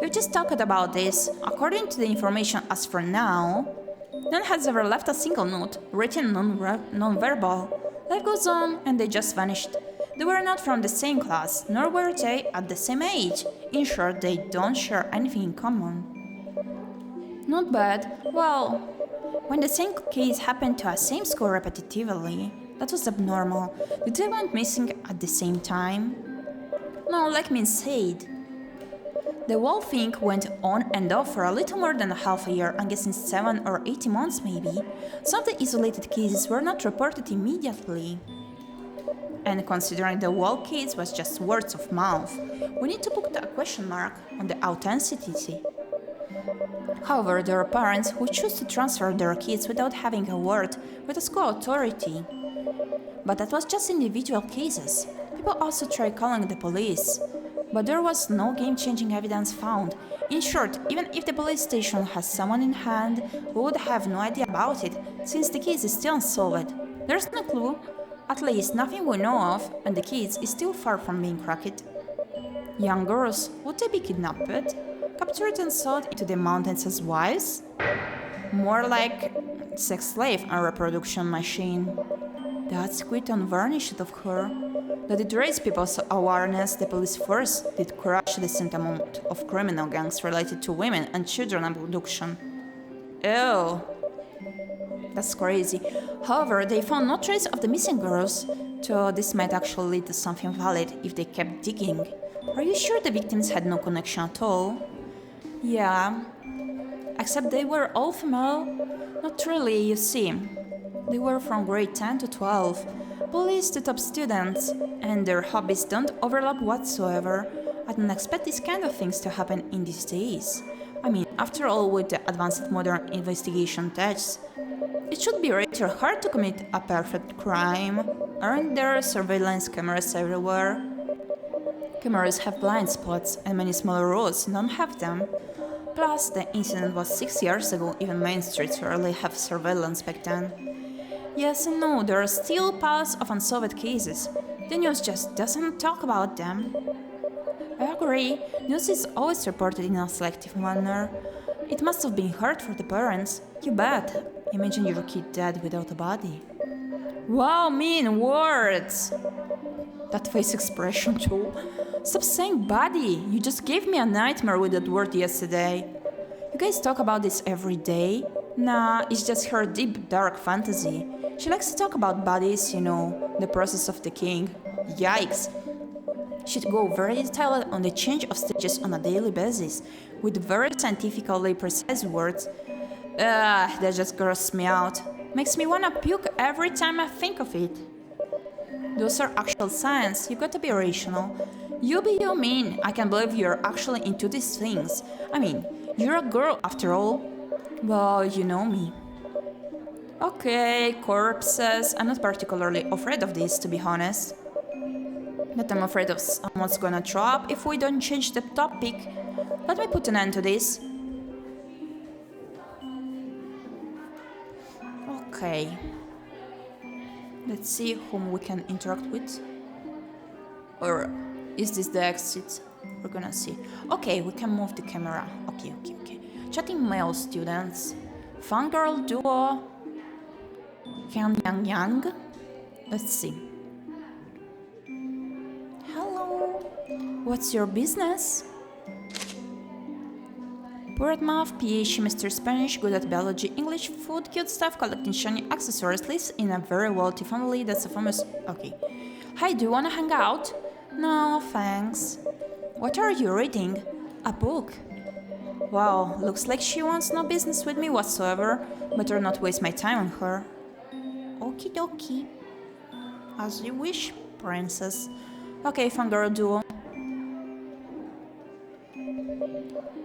We've just talked about this. According to the information as for now, none has ever left a single note, written non-verbal. Life goes on and they just vanished. They were not from the same class, nor were they at the same age. In short, they don't share anything in common. Not bad. Well, when the same case happened to a same school repetitively, that was abnormal. Did they went missing at the same time? No, like Min said. The whole thing went on and off for a little more than half a year, I'm guessing 7 or 8 months maybe. Some of the isolated cases were not reported immediately. And considering the whole case was just words of mouth, we need to put a question mark on the authenticity. However, there are parents who choose to transfer their kids without having a word with a school authority. But that was just individual cases. People also tried calling the police, but there was no game-changing evidence found. In short, even if the police station has someone in hand, we would have no idea about it, since the case is still unsolved. There's no clue, at least nothing we know of, and the case is still far from being cracked. Young girls, would they be kidnapped? Captured and sold into the mountains as wives? More like sex slave and reproduction machine. That's quite unvarnished of her. That it raised people's awareness, the police force did crush the decent amount of criminal gangs related to women and children abduction. Ew. That's crazy. However, they found no trace of the missing girls, so this might actually lead to something valid if they kept digging. Are you sure the victims had no connection at all? Yeah. Except they were all female? Not really, you see. They were from grade 10 to 12. Police to top students, and their hobbies don't overlap whatsoever. I don't expect these kind of things to happen in these days. I mean, after all, with the advanced modern investigation tests, it should be rather hard to commit a perfect crime. Aren't there surveillance cameras everywhere? Cameras have blind spots, and many smaller roads don't have them. Plus, the incident was 6 years ago, even main streets rarely have surveillance back then. Yes and no, there are still piles of unsolved cases. The news just doesn't talk about them. I agree, news is always reported in a selective manner. It must have been hard for the parents. You bet. Imagine your kid dead without a body. Wow, mean words! That face expression too. Stop saying body. You just gave me a nightmare with that word yesterday. You guys talk about this every day? Nah, it's just her deep, dark fantasy. She likes to talk about bodies, you know, the process of the king. Yikes. She'd go very detailed on the change of stages on a daily basis, with very scientifically precise words. That just grosses me out. Makes me wanna puke every time I think of it. Those are actual science, you gotta be rational. You be you mean, I can't believe you're actually into these things. I mean, you're a girl after all. Well, you know me. Okay, corpses. I'm not particularly afraid of this, to be honest. But I'm afraid of someone's gonna throw up if we don't change the topic. Let me put an end to this. Okay. Let's see whom we can interact with. Or is this the exit? We're gonna see. Okay, we can move the camera. Okay. Chatting male students. Fangirl duo. Yang. Let's see. Hello. What's your business? Poor at math, PhD, Mr. Spanish, good at biology, English, food, cute stuff, collecting shiny accessories, lives in a very wealthy family that's a famous... Okay. Hi, do you wanna hang out? No, thanks. What are you reading? A book. Wow, looks like she wants no business with me whatsoever. Better not waste my time on her. Okie dokie. As you wish, princess. Okay, fangirl duo.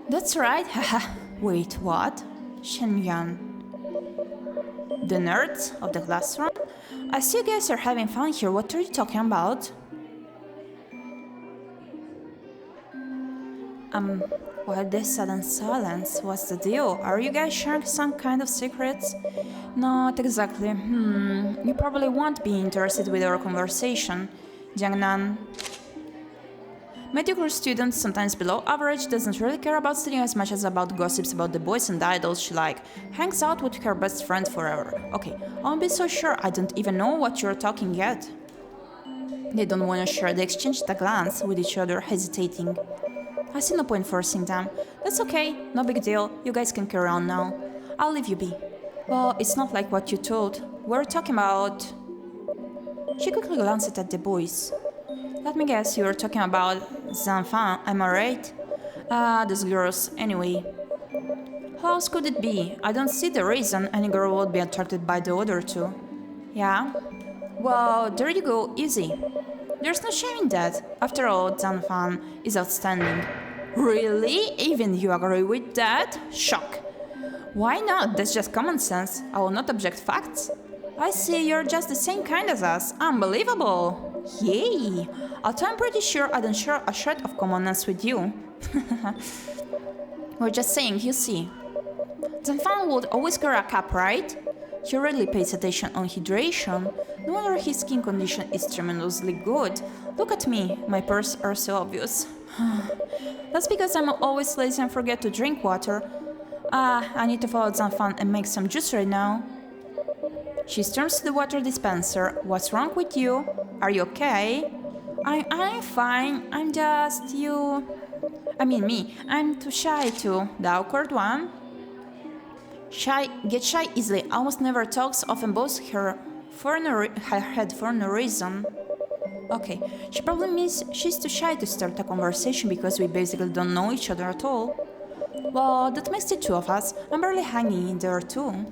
That's right, haha. Wait, what? Shenyan. The nerds of the classroom? I see you guys are having fun here. What are you talking about? Why this sudden silence? What's the deal? Are you guys sharing some kind of secrets? Not exactly. You probably won't be interested with our conversation. Jiangnan. Mediocre student, sometimes below average, doesn't really care about studying as much as about gossips about the boys and idols she like. Hangs out with her best friend forever. Okay, I'll be so sure I don't even know what you're talking yet. They don't want to share. They exchange a glance with each other, hesitating. I see no point forcing them. That's okay, no big deal. You guys can carry on now. I'll leave you be. Well, it's not like what you told. We're talking about... She quickly glanced at the boys. Let me guess, you were talking about Zanfan, am I right? Those girls, anyway. How else could it be? I don't see the reason any girl would be attracted by the other two. Yeah? Well, there you go, easy. There's no shame in that. After all, Zanfan is outstanding. Really? Even you agree with that? Shock. Why not? That's just common sense. I will not object facts. I see, you're just the same kind as us. Unbelievable! Yay! Although I'm pretty sure I don't share a shred of commonness with you. We're just saying, you see. Zanfan would always wear a cap, right? He really pays attention on hydration. No wonder his skin condition is tremendously good. Look at me, my pores are so obvious. That's because I'm always lazy and forget to drink water. I need to follow Zanfan and make some juice right now. She turns to the water dispenser. What's wrong with you? Are you okay? I'm fine. I'm just you. I mean me. I'm too shy too. The awkward one. Gets shy easily. Almost never talks. Often boasts her head for no reason. Okay. She probably means she's too shy to start a conversation because we basically don't know each other at all. Well, that makes the two of us. I'm barely hanging in there too.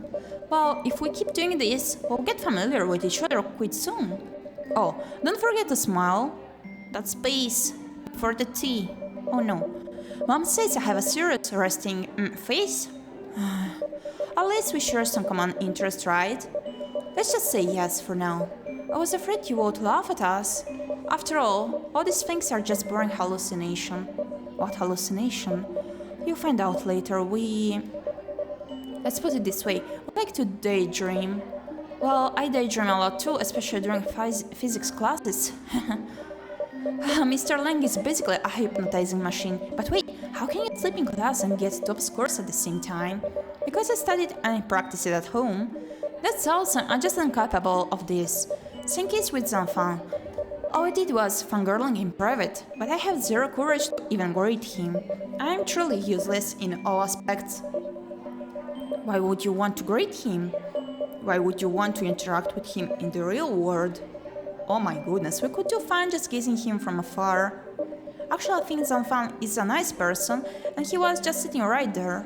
Well, if we keep doing this, we'll get familiar with each other quite soon. Oh, don't forget to smile. That's space for the tea. Oh no. Mom says I have a serious resting face. At least we share some common interest, right? Let's just say yes for now. I was afraid you would laugh at us. After all these things are just boring hallucination. What hallucination? You'll find out later. Let's put it this way. We like to daydream. Well, I daydream a lot too, especially during physics classes. Mr. Lang is basically a hypnotizing machine. But wait, how can you sleep in class and get top scores at the same time? Because I studied and I practiced it at home. That's awesome, I'm just incapable of this. Same case with Zanfan. All I did was fangirling in private, but I have zero courage to even greet him. I'm truly useless in all aspects. Why would you want to greet him? Why would you want to interact with him in the real world? Oh my goodness, we could do fine just gazing him from afar. Actually, I think Zanfan is a nice person, and he was just sitting right there.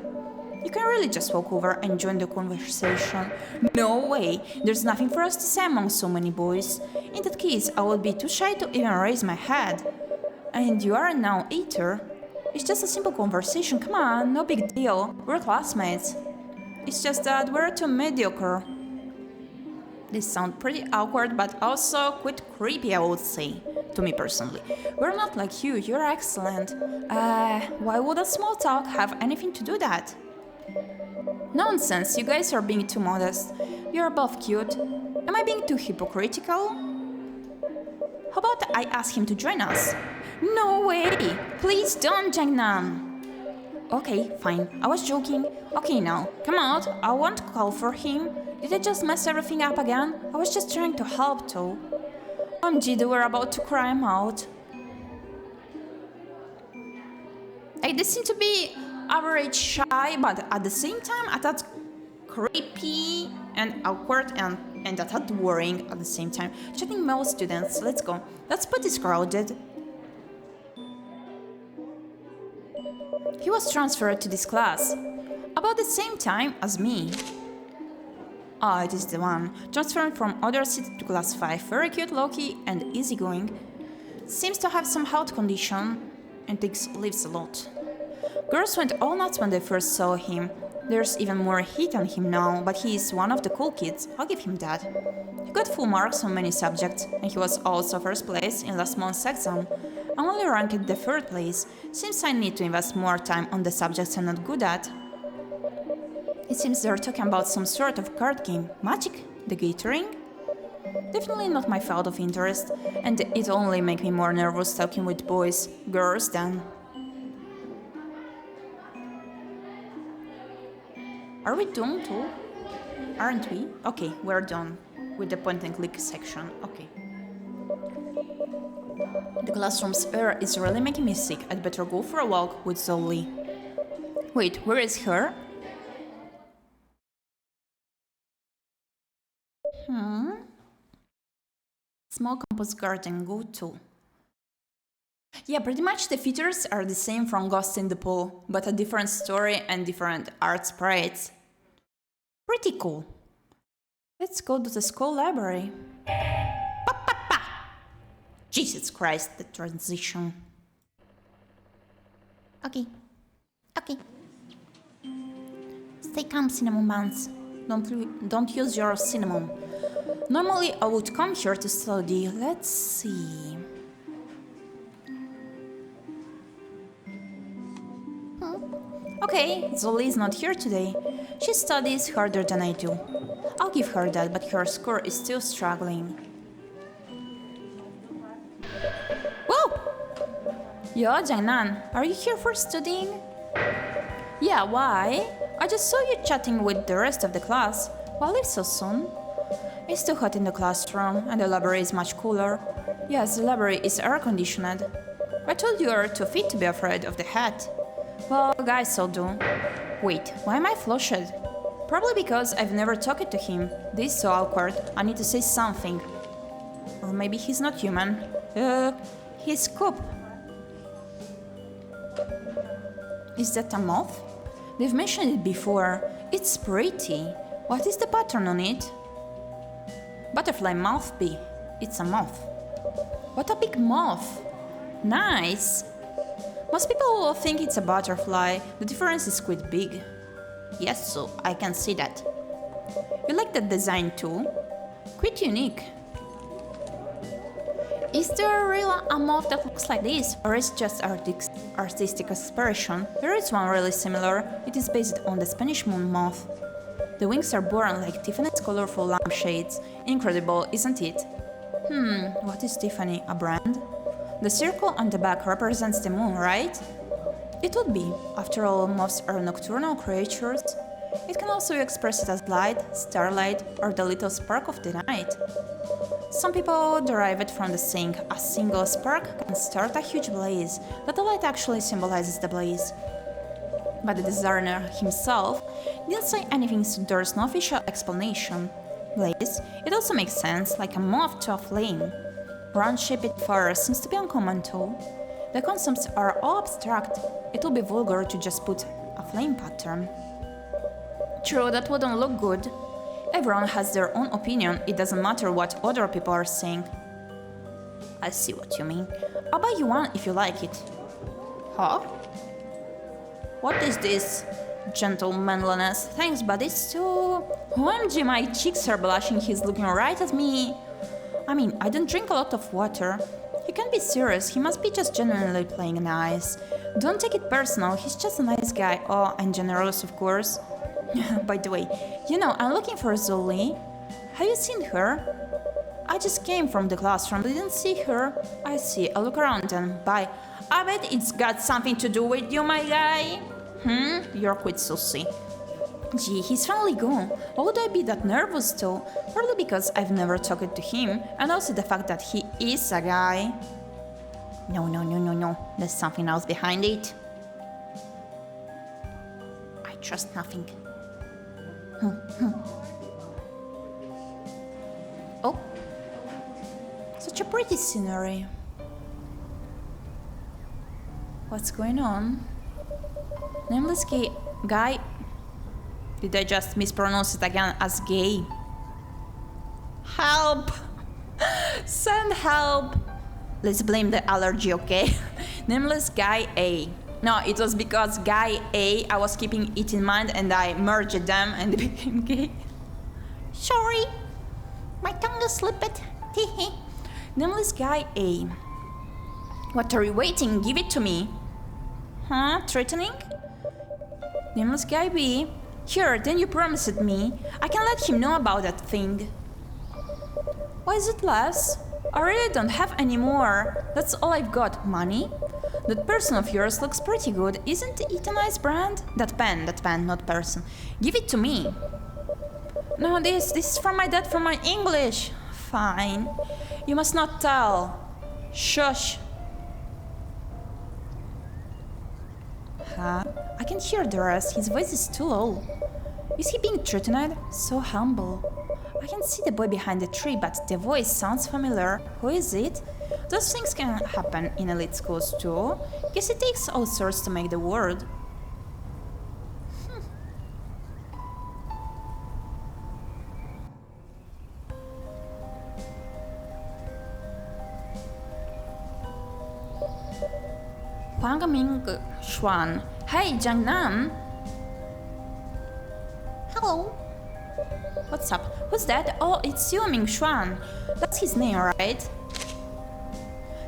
You can really just walk over and join the conversation. No way! There's nothing for us to say among so many boys. In that case, I would be too shy to even raise my head. And you are now eater. It's just a simple conversation, come on, no big deal. We're classmates. It's just that we're too mediocre. This sounds pretty awkward, but also quite creepy, I would say. To me personally. We're not like you, you're excellent. Why would a small talk have anything to do with that? Nonsense, you guys are being too modest. You're both cute. Am I being too hypocritical? How about I ask him to join us? No way! Please don't, Jangnan! Okay, fine, I was joking. Okay now, come out, I won't call for him. Did I just mess everything up again? I was just trying to help too. OMG, they were about to cry him out. Like, they seem to be average shy, but at the same time, I thought creepy and awkward and I thought worrying at the same time. Chatting male students, let's go. That spot is crowded. He was transferred to this class about the same time as me. Ah, it is the one. Transferred from other city to class 5. Very cute, low-key, and easygoing. Seems to have some health condition and takes leaves a lot. Girls went all nuts when they first saw him. There's even more heat on him now, but he is one of the cool kids, I'll give him that. He got full marks on many subjects, and he was also first place in last month's exam. I'm only ranked the third place. Seems I need to invest more time on the subjects I'm not good at. It seems they're talking about some sort of card game. Magic? The gathering? Definitely not my field of interest, and it only makes me more nervous talking with boys. Girls then. Are we done too? Aren't we? Okay, we're done with the point and click section. Okay. The classroom's air is really making me sick. I'd better go for a walk with Zolli. Wait, where is her? Small campus garden, go to. Yeah, pretty much the features are the same from Ghost in the Pool, but a different story and different art sprites. Pretty cool. Let's go to the school library. Pa, pa, pa. Jesus Christ, the transition. Okay. Okay. Stay calm, cinnamon buns. Don't use your cinnamon. Normally I would come here to study. Let's see. Okay, Zolli is not here today. She studies harder than I do. I'll give her that, but her score is still struggling. Whoa! Yo, Jangnan, are you here for studying? Yeah, why? I just saw you chatting with the rest of the class. Why leave so soon? It's too hot in the classroom, and the library is much cooler. Yes, the library is air-conditioned. I told you you're too fit to be afraid of the hat. Well, guys all do. Wait, why am I flushed? Probably because I've never talked to him. This is so awkward. I need to say something. Or maybe he's not human. He's Coop. Is that a moth? They've mentioned it before. It's pretty. What is the pattern on it? Butterfly moth bee. It's a moth. What a big moth! Nice! Most people will think it's a butterfly. The difference is quite big. Yes, so I can see that. You like that design too? Quite unique. Is there really a moth that looks like this, or is it just artistic expression? There is one really similar. It is based on the Spanish moon moth. The wings are born like Tiffany's colorful lampshades. Incredible, isn't it? What is Tiffany, a brand? The circle on the back represents the moon, right? It would be. After all, moths are nocturnal creatures. It can also be expressed as light, starlight, or the little spark of the night. Some people derive it from the saying, a single spark can start a huge blaze, but the light actually symbolizes the blaze. But the designer himself didn't say anything, so there's no official explanation. Blaze, it also makes sense, like a moth to a flame. Round-shaped fire seems to be uncommon too. The concepts are all abstract. It would be vulgar to just put a flame pattern. True, that wouldn't look good. Everyone has their own opinion, it doesn't matter what other people are saying. I see what you mean. I'll buy you one if you like it. Huh? What is this? Gentle manliness. Thanks, but it's too... OMG, my cheeks are blushing, he's looking right at me. I mean, I don't drink a lot of water. You can't be serious, he must be just genuinely playing nice. Don't take it personal, he's just a nice guy. Oh, and generous, of course. By the way, you know, I'm looking for Zully. Have you seen her? I just came from the classroom, didn't see her. I see, I'll look around then, bye. I bet it's got something to do with you, my guy. You're quite sussy. Gee, he's finally gone. Why would I be that nervous though? Probably because I've never talked to him, and also the fact that he is a guy. No. There's something else behind it. I trust nothing. Oh. Such a pretty scenery. What's going on? Nameless guy. Did I just mispronounce it again as gay? Help! Send help! Let's blame the allergy, okay? Nameless guy A. No, it was because guy A, I was keeping it in mind and I merged them and they became gay. Sorry, my tongue slipped. Nameless guy A. What are you waiting? Give it to me. Huh? Threatening? Nameless guy B. Here, then you promised me. I can let him know about that thing. Why is it less? I really don't have any more. That's all I've got. Money? That person of yours looks pretty good. Isn't it a nice brand? That pen, not person. Give it to me. No, this is from my dad for my English. Fine. You must not tell. Shush. Huh? I can hear the rest. His voice is too low. Is he being threatened? So humble. I can see the boy behind the tree, but the voice sounds familiar. Who is it? Those things can happen in elite schools too. Guess it takes all sorts to make the world. ᴄᴏᴍᴍᴜᴜ. Hey, Jiangnan. Hello. What's up? Who's that? Oh, it's ᴄᴏᴍᴍᴜ. That's his name, right?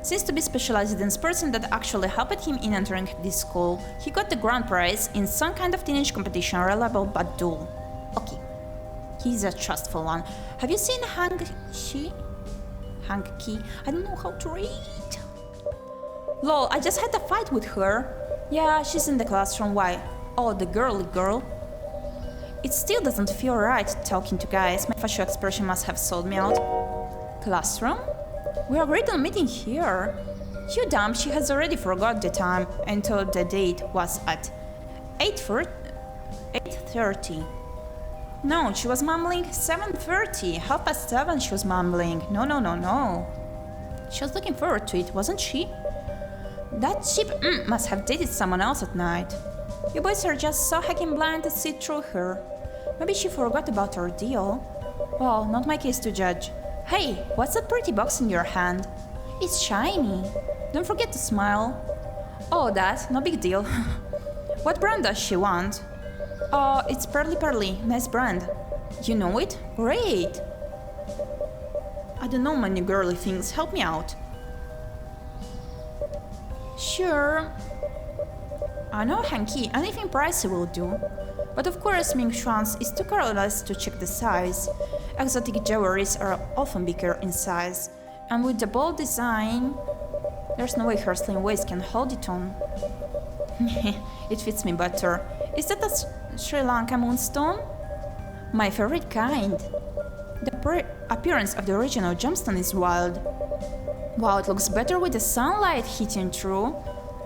Seems to be specialized in sports and that actually helped him in entering this school. He got the grand prize in some kind of teenage competition, reliable but dull. Okay. He's a trustful one. Have you seen Hang-Ki? I don't know how to read. Lol, I just had a fight with her. Yeah, she's in the classroom. Why? Oh, the girly girl. It still doesn't feel right talking to guys. My facial expression must have sold me out. Classroom? We agreed on meeting here. You dumb, she has already forgot the time and thought the date was at 8:30. No, she was mumbling 7:30. 7:30 she was mumbling. No. She was looking forward to it, wasn't she? That sheep must have dated someone else at night. You boys are just so hacking blind to see through her. Maybe she forgot about our deal. Well, not my case to judge. Hey, what's that pretty box in your hand? It's shiny. Don't forget to smile. Oh, that, no big deal. What brand does she want? Oh, it's Pearly. Nice brand. You know it? Great. I don't know many girly things. Help me out. Sure. I know Hanky, anything pricey will do. But of course Ming-Xuan's is too careless to check the size. Exotic jewelries are often bigger in size. And with the bold design, there's no way her slim waist can hold it on. It fits me better. Is that a Sri Lanka moonstone? My favorite kind. The appearance of the original gemstone is wild. Wow, it looks better with the sunlight hitting through.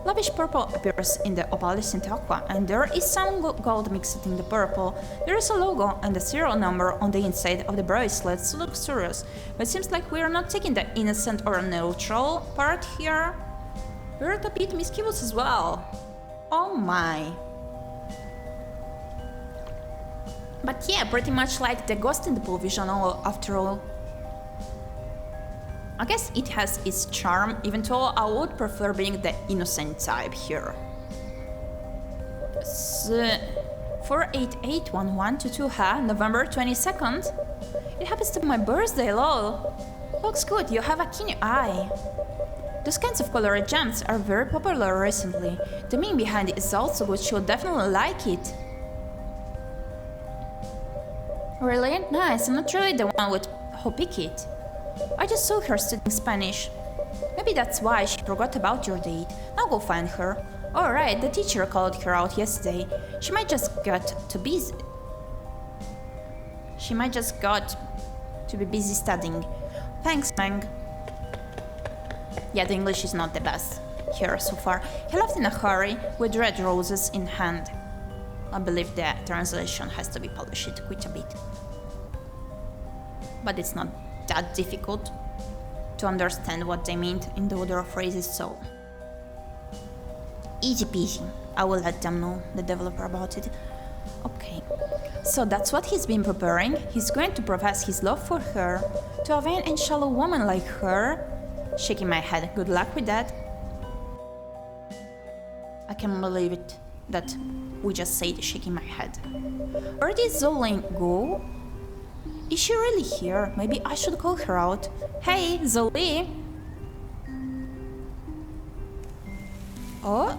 Lavish purple appears in the opalescent aqua, and there is some gold mixed in the purple. There is a logo and a serial number on the inside of the bracelet, so luxurious. But it seems like we are not taking the innocent or neutral part here. We're a bit mischievous as well. Oh my. But yeah, pretty much like the ghost in the pool visual after all. I guess it has its charm, even though I would prefer being the innocent type here. 4881122 November 22nd. It happens to be my birthday, lol. Looks good, you have a keen eye. Those kinds of colored gems are very popular recently. The meaning behind it is also good, she'll definitely like it. Really? Nice, I'm not really the one who pick it. I just saw her studying Spanish. Maybe that's why she forgot about your date. Now go find her. Alright, the teacher called her out yesterday. She might just got to be busy studying. Thanks, Mang. Yeah, the English is not the best here so far. He left in a hurry with red roses in hand. I believe the translation has to be polished quite a bit. But it's not that difficult to understand what they meant in the other phrases, so easy peasy. I will let them know, the developer, about it. Okay, so that's what he's been preparing. He's going to profess his love for her to a vain and shallow woman like her. Shaking my head. Good luck with that. I can't believe it that we just said shaking my head. Where did Zolin go? Is she really here? Maybe I should call her out. Hey, Zoe! Oh?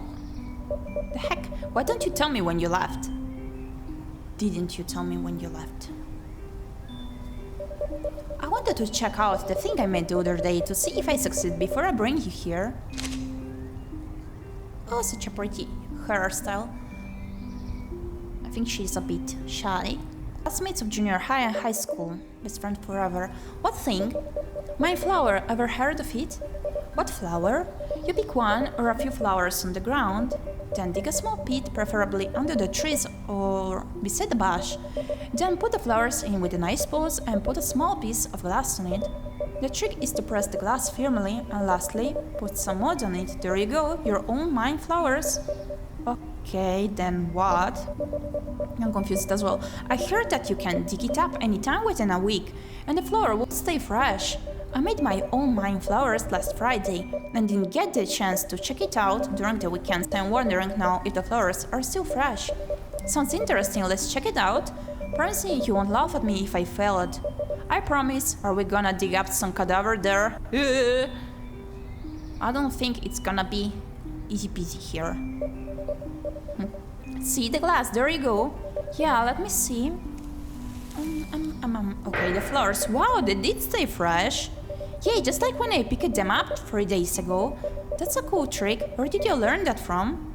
The heck? Why don't you tell me when you left? Didn't you tell me when you left? I wanted to check out the thing I made the other day to see if I succeed before I bring you here. Oh, such a pretty hairstyle. I think she's a bit shy. Classmates of junior high and high school. Best friend forever. What thing? My flower, ever heard of it? What flower? You pick one or a few flowers on the ground, then dig a small pit, preferably under the trees or beside the bush. Then put the flowers in with a nice pose and put a small piece of glass on it. The trick is to press the glass firmly and lastly, put some mud on it. There you go, your own mine flowers. Okay, then what? I'm confused as well. I heard that you can dig it up anytime within a week, and the flower will stay fresh. I made my own mine flowers last Friday, and didn't get the chance to check it out during the weekend. I'm wondering now if the flowers are still fresh. Sounds interesting, let's check it out. Promising you won't laugh at me if I failed. I promise. Are we gonna dig up some cadaver there? I don't think it's gonna be easy peasy here. See the glass, there you go. Yeah, let me see. Okay, the flowers. Wow, they did stay fresh. Yeah, just like when I picked them up 3 days ago. That's a cool trick. Where did you learn that from?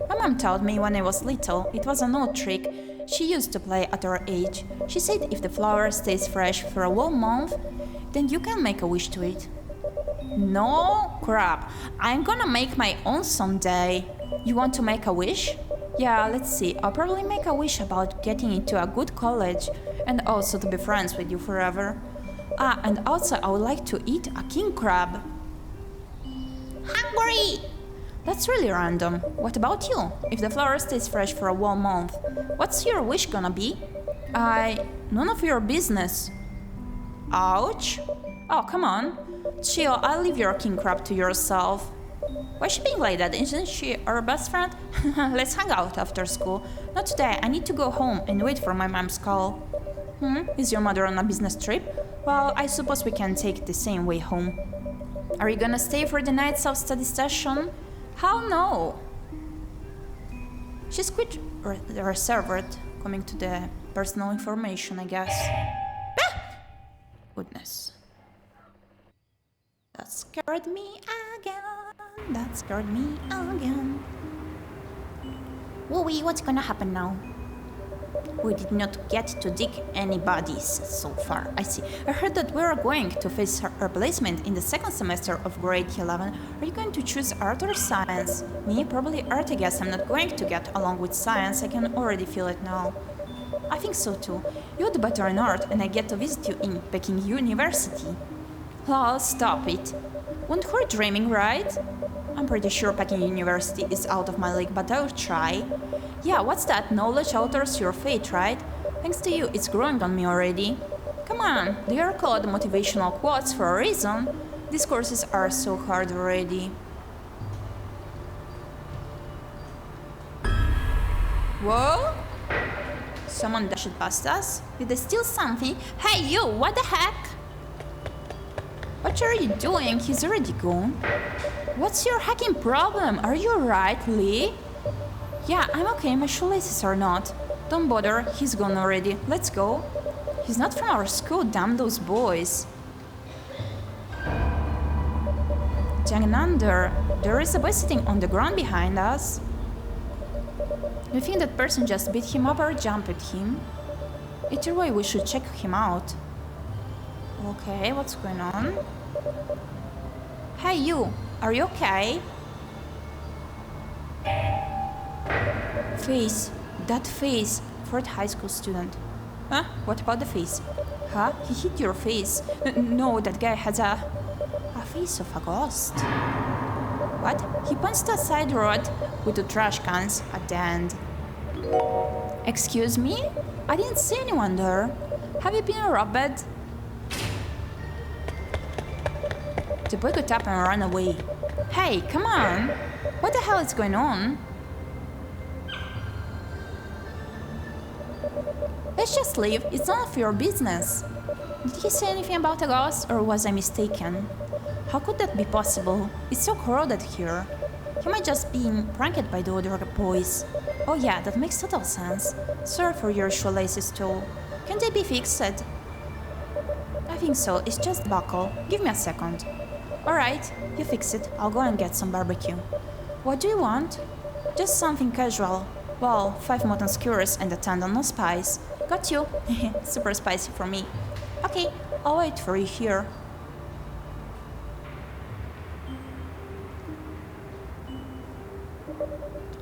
My mom taught me when I was little. It was an old trick she used to play at her age. She said if the flower stays fresh for a whole month, then you can make a wish to it. No crap. I'm gonna make my own someday. You want to make a wish? Yeah, let's see. I'll probably make a wish about getting into a good college and also to be friends with you forever. Ah, and also I would like to eat a king crab. Hungry! That's really random. What about you? If the flower stays fresh for a whole month, what's your wish gonna be? None of your business. Ouch. Oh, come on. Chill, I'll leave your king crab to yourself. Why is she being like that? Isn't she our best friend? Let's hang out after school. Not today, I need to go home and wait for my mom's call. Is your mother on a business trip? Well, I suppose we can take the same way home. Are you gonna stay for the night self-study session? How no? She's quite reserved, coming to the personal information, I guess. Ah! Goodness. That scared me again. That scared me again. Whoa, what's gonna happen now? We did not get to dig any bodies so far. I see. I heard that we are going to face replacement in the second semester of grade 11. Are you going to choose art or science? Me? Probably art, I guess. I'm not going to get along with science. I can already feel it now. I think so too. You do better in art and I get to visit you in Peking University. Oh, stop it. Won't hurt dreaming, right? I'm pretty sure Peking University is out of my league, but I'll try. Yeah, what's that? Knowledge alters your fate, right? Thanks to you, it's growing on me already. Come on, they are called motivational quotes for a reason. These courses are so hard already. Whoa? Someone dashed past us? Did they steal something? Hey you, what the heck? What are you doing? He's already gone. What's your hacking problem? Are you alright, Lee? Yeah, I'm okay, my shoelaces are not. Don't bother, he's gone already. Let's go. He's not from our school, damn those boys. Jangnander, there is a boy sitting on the ground behind us. Do you think that person just beat him up or jumped at him? Either way, we should check him out. Okay, what's going on? Hey you, are you okay? Face, that face, fourth high school student. Huh? What about the face? Huh? He hit your face. No, that guy has a face of a ghost. What? He points to a side road with two trash cans at the end. Excuse me? I didn't see anyone there. Have you been robbed? The boy got up and ran away. Hey, come on! What the hell is going on? Let's just leave, it's none of your business. Did he say anything about a ghost, or was I mistaken? How could that be possible? It's so crowded here. He might just be pranked by the other boys. Oh yeah, that makes total sense. Sorry for your shoelaces too. Can they be fixed? I think so, it's just a buckle. Give me a second. Alright, you fix it. I'll go and get some barbecue. What do you want? Just something casual. Well, 5 mutton skewers and a tendon, no spice. Got you. Super spicy for me. Okay, I'll wait for you here.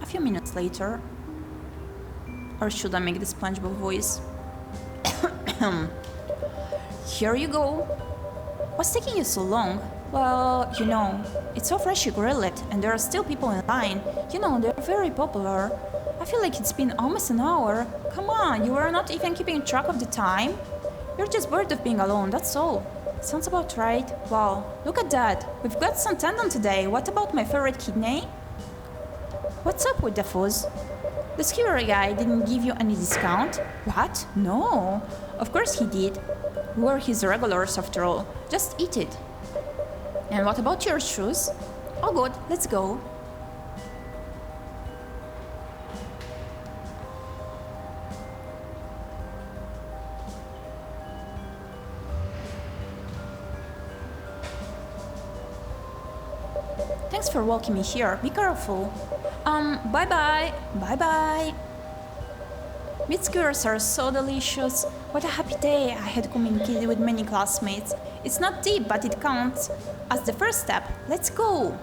A few minutes later. Or should I make the SpongeBob voice? Here you go. What's taking you so long? Well, you know, it's so fresh you grill it, and there are still people in line. You know, they're very popular. I feel like it's been almost an hour. Come on, you are not even keeping track of the time? You're just bored of being alone, that's all. Sounds about right. Wow, look at that. We've got some tendon today. What about my favorite kidney? What's up with the fuzz? The skewer guy didn't give you any discount? What? No. Of course he did. We're his regulars after all. Just eat it. And what about your shoes? Oh good, let's go. Thanks for walking me here. Be careful. Bye-bye. Bye-bye. Meat skewers are so delicious. What a happy day. I had communicated with many classmates. It's not deep, but it counts as the first step. Let's go.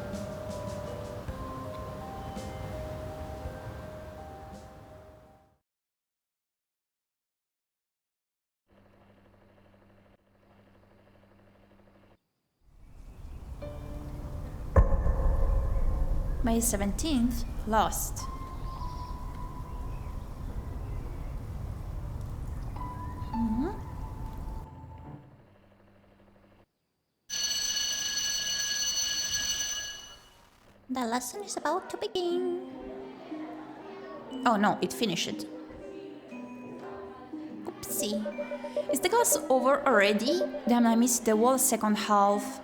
May 17th, lost. The lesson is about to begin. Oh no, it finished. Oopsie. Is the class over already? Damn, I missed the whole second half.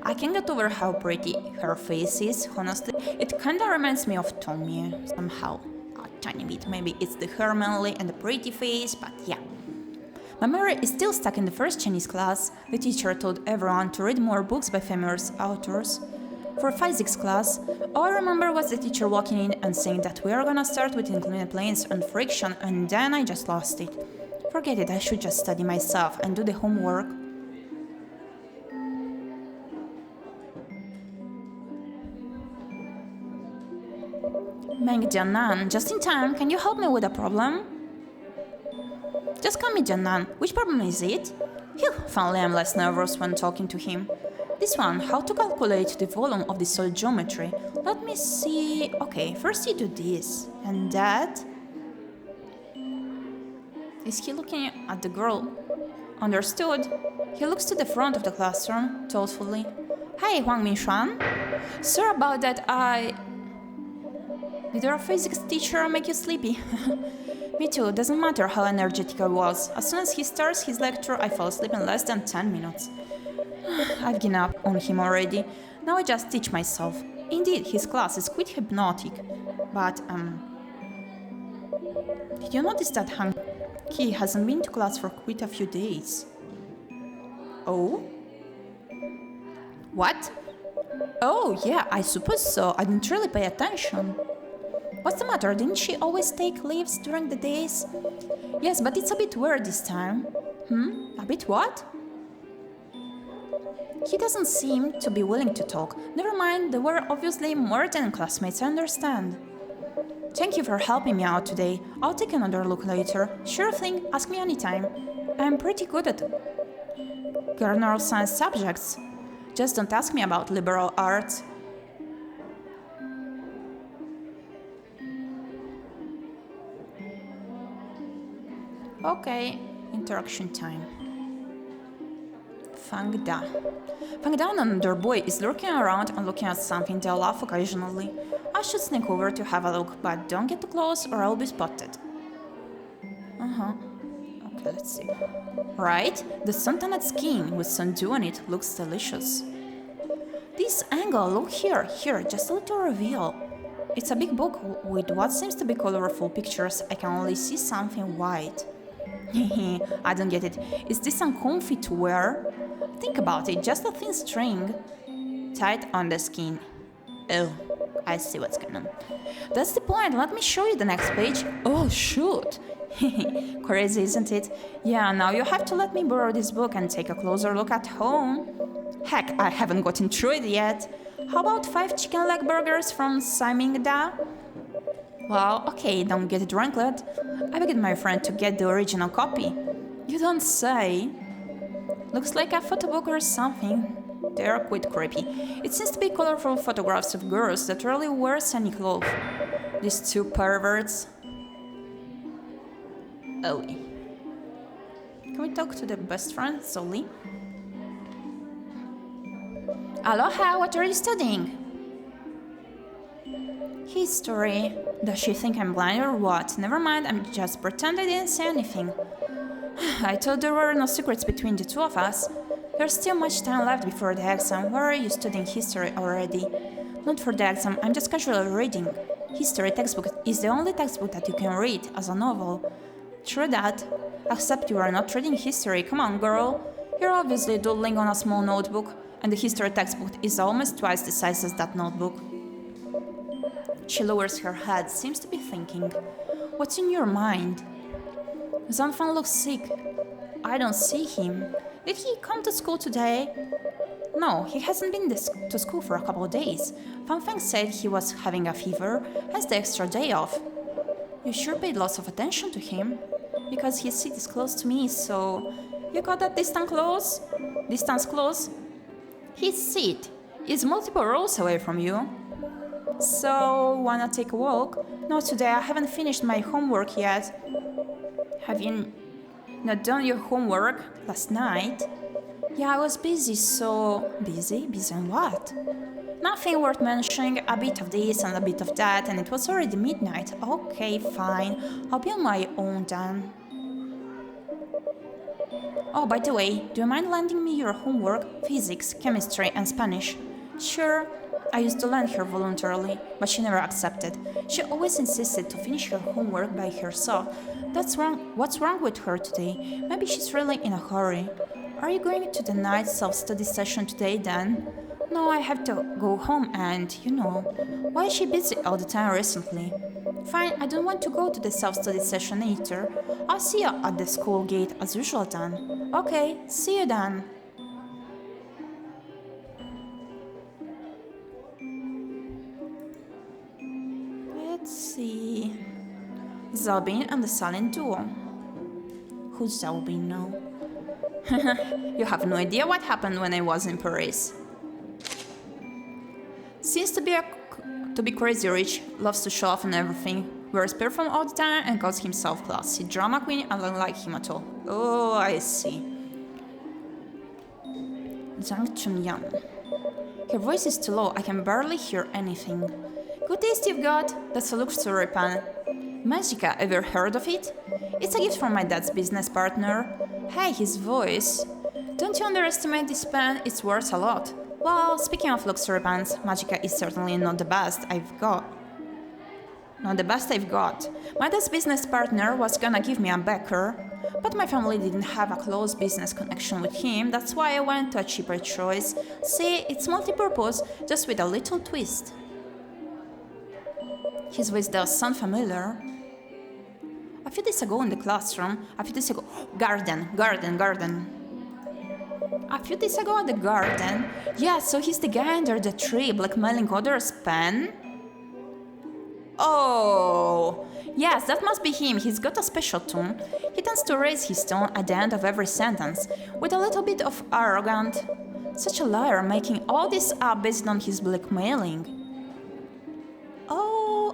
I can get over how pretty her face is, honestly. It kinda reminds me of Tomie, somehow. A tiny bit, maybe it's the hair mainly and the pretty face, but yeah. My memory is still stuck in the first Chinese class. The teacher told everyone to read more books by famous authors. For physics class, all I remember was the teacher walking in and saying that we are gonna start with inclined planes and friction, and then I just lost it. Forget it, I should just study myself and do the homework. Jiannan, just in time, can you help me with a problem? Just call me Jiannan. Which problem is it? Phew, finally I'm less nervous when talking to him. This one, how to calculate the volume of the solid geometry. Let me see. Okay, first you do this. And that. Is he looking at the girl? Understood. He looks to the front of the classroom, thoughtfully. Hey, Huang Mingshuan. Sorry about that, Did your physics teacher make you sleepy? Me too, doesn't matter how energetic I was. As soon as he starts his lecture, I fall asleep in less than 10 minutes. I've given up on him already. Now I just teach myself. Indeed, his class is quite hypnotic. But, did you notice that he hasn't been to class for quite a few days? Oh? What? Oh, yeah, I suppose so. I didn't really pay attention. What's the matter? Didn't she always take leaves during the days? Yes, but it's a bit weird this time. A bit what? He doesn't seem to be willing to talk. Never mind, they were obviously more than classmates, I understand. Thank you for helping me out today. I'll take another look later. Sure thing, ask me anytime. I'm pretty good at general science subjects. Just don't ask me about liberal arts. Okay, interaction time. Fangda. Fangda and another boy is lurking around and looking at something. They'll laugh occasionally. I should sneak over to have a look, but don't get too close or I'll be spotted. Okay, let's see. Right? The sun-tanned skin with some dew on it looks delicious. This angle, look here, just a little reveal. It's a big book with what seems to be colorful pictures. I can only see something white. I don't get it. Is this uncomfy to wear? Think about it, just a thin string tied on the skin. Oh, I see what's going on. That's the point, let me show you the next page. Oh, shoot! Crazy, isn't it? Yeah, now you have to let me borrow this book and take a closer look at home. Heck, I haven't gotten through it yet. How about 5 chicken leg burgers from Saimingda? Well, okay, don't get it wrinkled. I begged my friend to get the original copy. You don't say. Looks like a photo book or something. They're quite creepy. It seems to be colorful photographs of girls that rarely wear any clothes. These two perverts. Ellie. Can we talk to the best friend, Zoli? Aloha, what are you studying? History. Does she think I'm blind or what? Never mind, I'm just pretend I didn't say anything. I thought there were no secrets between the two of us. There's still much time left before the exam. Why are you studying history already? Not for the exam, I'm just casually reading. History textbook is the only textbook that you can read as a novel. True that. Except you are not reading history, come on girl. You're obviously doodling on a small notebook, and the history textbook is almost twice the size as that notebook. She lowers her head, seems to be thinking. What's in your mind? Zanfan looks sick. I don't see him. Did he come to school today? No, he hasn't been to school for a couple of days. Fanfeng said he was having a fever, has the extra day off. You sure paid lots of attention to him. Because his seat is close to me, so... You got that distance close? Distance close? His seat is multiple rows away from you. So, wanna take a walk? No, today I haven't finished my homework yet. Have you not done your homework last night? Yeah, I was busy, so... Busy? Busy on what? Nothing worth mentioning, a bit of this and a bit of that, and it was already midnight. Okay, fine. I'll be on my own then. Oh, by the way, do you mind lending me your homework? Physics, chemistry, and Spanish. Sure. I used to lend her voluntarily, but she never accepted. She always insisted to finish her homework by herself. That's wrong. What's wrong with her today? Maybe she's really in a hurry. Are you going to the night self-study session today then? No, I have to go home and, why is she busy all the time recently? Fine, I don't want to go to the self-study session either. I'll see you at the school gate as usual then. Okay, see you then. Let's see... Zyobin and the silent duo. Who's Zyobin now? You have no idea what happened when I was in Paris. Seems to be crazy rich, loves to show off and everything, wears perfume all the time and calls himself classy. Drama queen, I don't like him at all. Oh, I see. Zhang Chunyan. Her voice is too low, I can barely hear anything. Good taste you've got, that's a luxury pan. Magica, ever heard of it? It's a gift from my dad's business partner. Hey, his voice. Don't you underestimate this pen, it's worth a lot. Well, speaking of luxury pens, Magica is certainly not the best I've got. Not the best I've got. My dad's business partner was gonna give me a Becker, but my family didn't have a close business connection with him, that's why I went to a cheaper choice. See, it's multi-purpose, just with a little twist. His voice does sound familiar. A few days ago in the classroom, garden. A few days ago at the garden, yeah, so he's the guy under the tree blackmailing others' pen? Oh, yes, that must be him, he's got a special tone. He tends to raise his tone at the end of every sentence, with a little bit of arrogant. Such a liar, making all this up based on his blackmailing. Oh.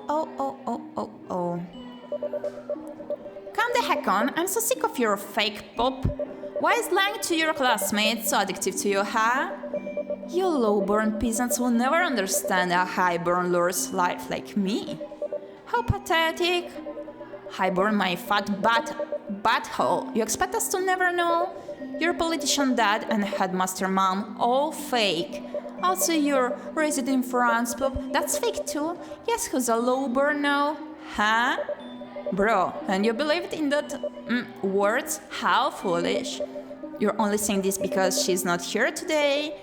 Come the heck on, I'm so sick of your fake pop. Why is lying to your classmates so addictive to you, huh? You low-born peasants will never understand a high-born lord's life like me. How pathetic. High-born my fat butthole. You expect us to never know? Your politician dad and headmaster mom, all fake. Also your raised in France pop, that's fake too. Yes, who's a low-born now? Huh? Bro, and you believed in that words? How foolish. You're only saying this because she's not here today.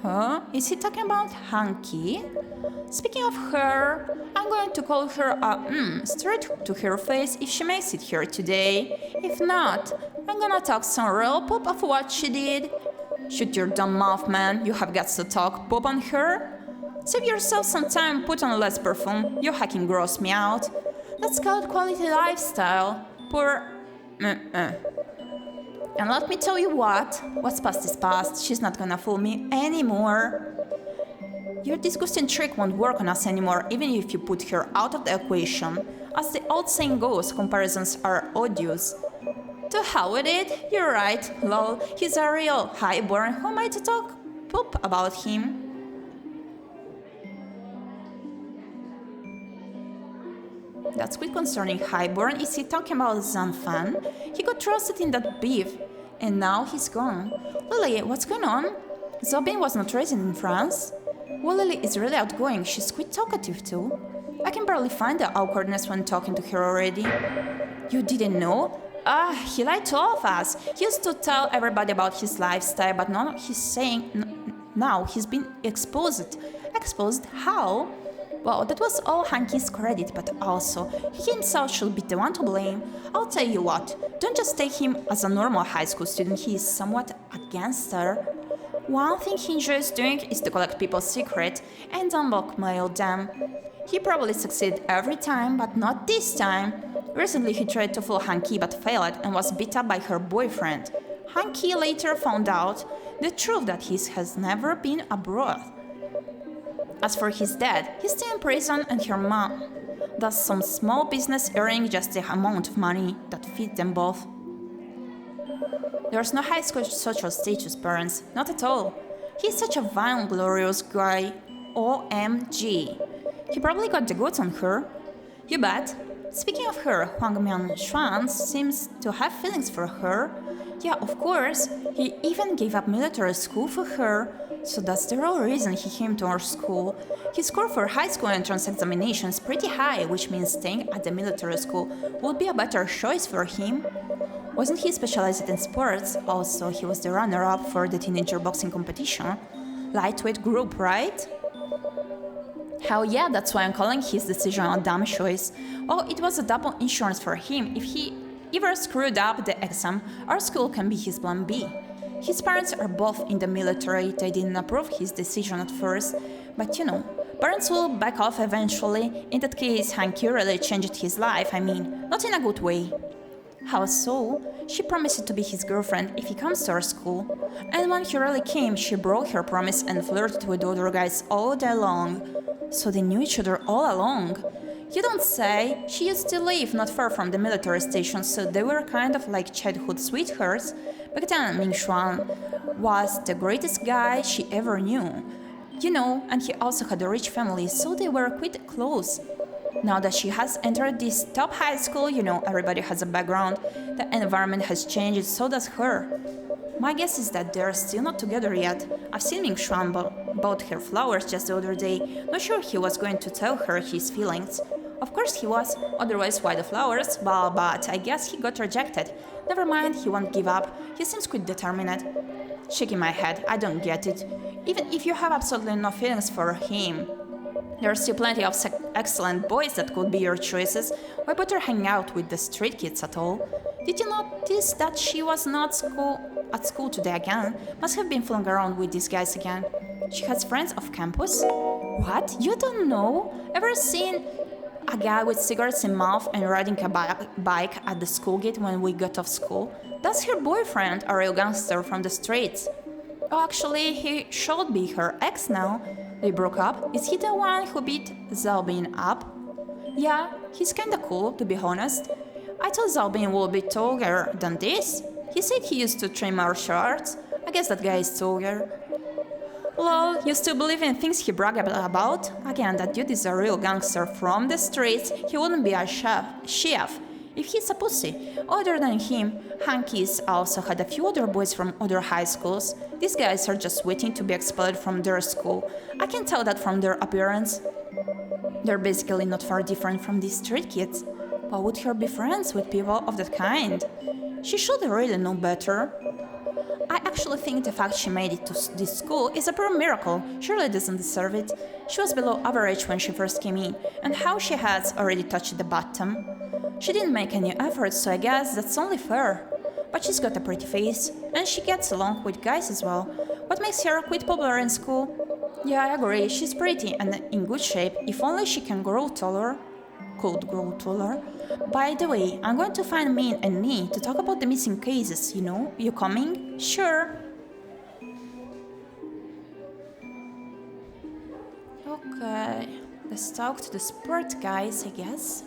Huh? Is he talking about Hanky? Speaking of her, I'm going to call her straight to her face if she makes it here today. If not, I'm gonna talk some real poop of what she did. Shut your dumb mouth, man. You have got to talk poop on her. Save yourself some time, put on less perfume. Your hacking gross me out. Let's call it quality lifestyle. Poor... And let me tell you what's past is past. She's not gonna fool me anymore. Your disgusting trick won't work on us anymore, even if you put her out of the equation. As the old saying goes, comparisons are odious. To hell with it, you're right, lol. He's a real highborn. Who am I to talk poop about him? That's quite concerning, highborn. Is he talking about Zanfan? He got roasted in that beef, and now he's gone. Lily, what's going on? Zyobin was not raised in France? Well, Lily is really outgoing. She's quite talkative too. I can barely find the awkwardness when talking to her already. You didn't know? He lied to all of us. He used to tell everybody about his lifestyle, but now he's saying... now he's been exposed. Exposed? How? Well, that was all Hanky's credit, but also, he himself should be the one to blame. I'll tell you what, don't just take him as a normal high school student, he is somewhat a gangster. One thing he enjoys doing is to collect people's secrets and then blackmail them. He probably succeeded every time, but not this time. Recently he tried to fool Hanky but failed and was beat up by her boyfriend. Hanky later found out the truth that he has never been abroad. As for his dad, he's still in prison and her mom does some small business earning just the amount of money that feeds them both. There's no high school social status, parents, not at all. He's such a vile, glorious guy. OMG. He probably got the goods on her. You bet. Speaking of her, ᴄᴏᴍᴍᴜ seems to have feelings for her. Yeah, of course. He even gave up military school for her. So that's the real reason he came to our school. His score for high school entrance examination is pretty high, which means staying at the military school would be a better choice for him. Wasn't he specialized in sports? Also, he was the runner-up for the teenager boxing competition. Lightweight group, right? Hell yeah, that's why I'm calling his decision a dumb choice. Oh, it was a double insurance for him. If he ever screwed up the exam, our school can be his plan B. His parents are both in the military. They didn't approve his decision at first, but you know, parents will back off eventually. In that case, Hanky really changed his life. I mean, not in a good way. How so? She promised to be his girlfriend if he comes to our school. And when he really came, she broke her promise and flirted with other guys all day long. So they knew each other all along. You don't say. She used to live not far from the military station, so they were kind of like childhood sweethearts. Back then, Ming-Xuan was the greatest guy she ever knew. You know, and he also had a rich family, so they were quite close. Now that she has entered this top high school, you know, everybody has a background, the environment has changed, so does her. My guess is that they're still not together yet. I've seen Ming-Xuan bought her flowers just the other day. Not sure he was going to tell her his feelings. Of course he was, otherwise why the flowers? Well, but I guess he got rejected. Never mind, he won't give up. He seems quite determined. Shaking my head, I don't get it. Even if you have absolutely no feelings for him, there are still plenty of excellent boys that could be your choices. Why bother hanging out with the street kids at all? Did you notice that she was not at school today again? Must have been fooling around with these guys again. She has friends off campus? What? You don't know? Ever seen a guy with cigarettes in mouth and riding a bike at the school gate when we got off school? That's her boyfriend, a real gangster from the streets. Oh, actually, he should be her ex now. They broke up. Is he the one who beat Xiaobin up? Yeah, he's kinda cool, to be honest. I thought Xiaobin would be taller than this. He said he used to train martial arts. I guess that guy is taller. Lol, you still believe in things he bragged about? Again, that dude is a real gangster from the streets. He wouldn't be a chef if he's a pussy. Other than him, Hanky's also had a few other boys from other high schools. These guys are just waiting to be expelled from their school. I can tell that from their appearance. They're basically not far different from these street kids. Why would her be friends with people of that kind? She should really know better. I actually think the fact she made it to this school is a pure miracle. She really doesn't deserve it. She was below average when she first came in, and how she has already touched the bottom. She didn't make any efforts, so I guess that's only fair. But she's got a pretty face, and she gets along with guys as well. What makes her quite popular in school? Yeah, I agree, she's pretty and in good shape. If only she can grow taller. Could grow taller. By the way, I'm going to find Min and Ni to talk about the missing cases, you know? You coming? Sure. Okay, let's talk to the sport guys, I guess.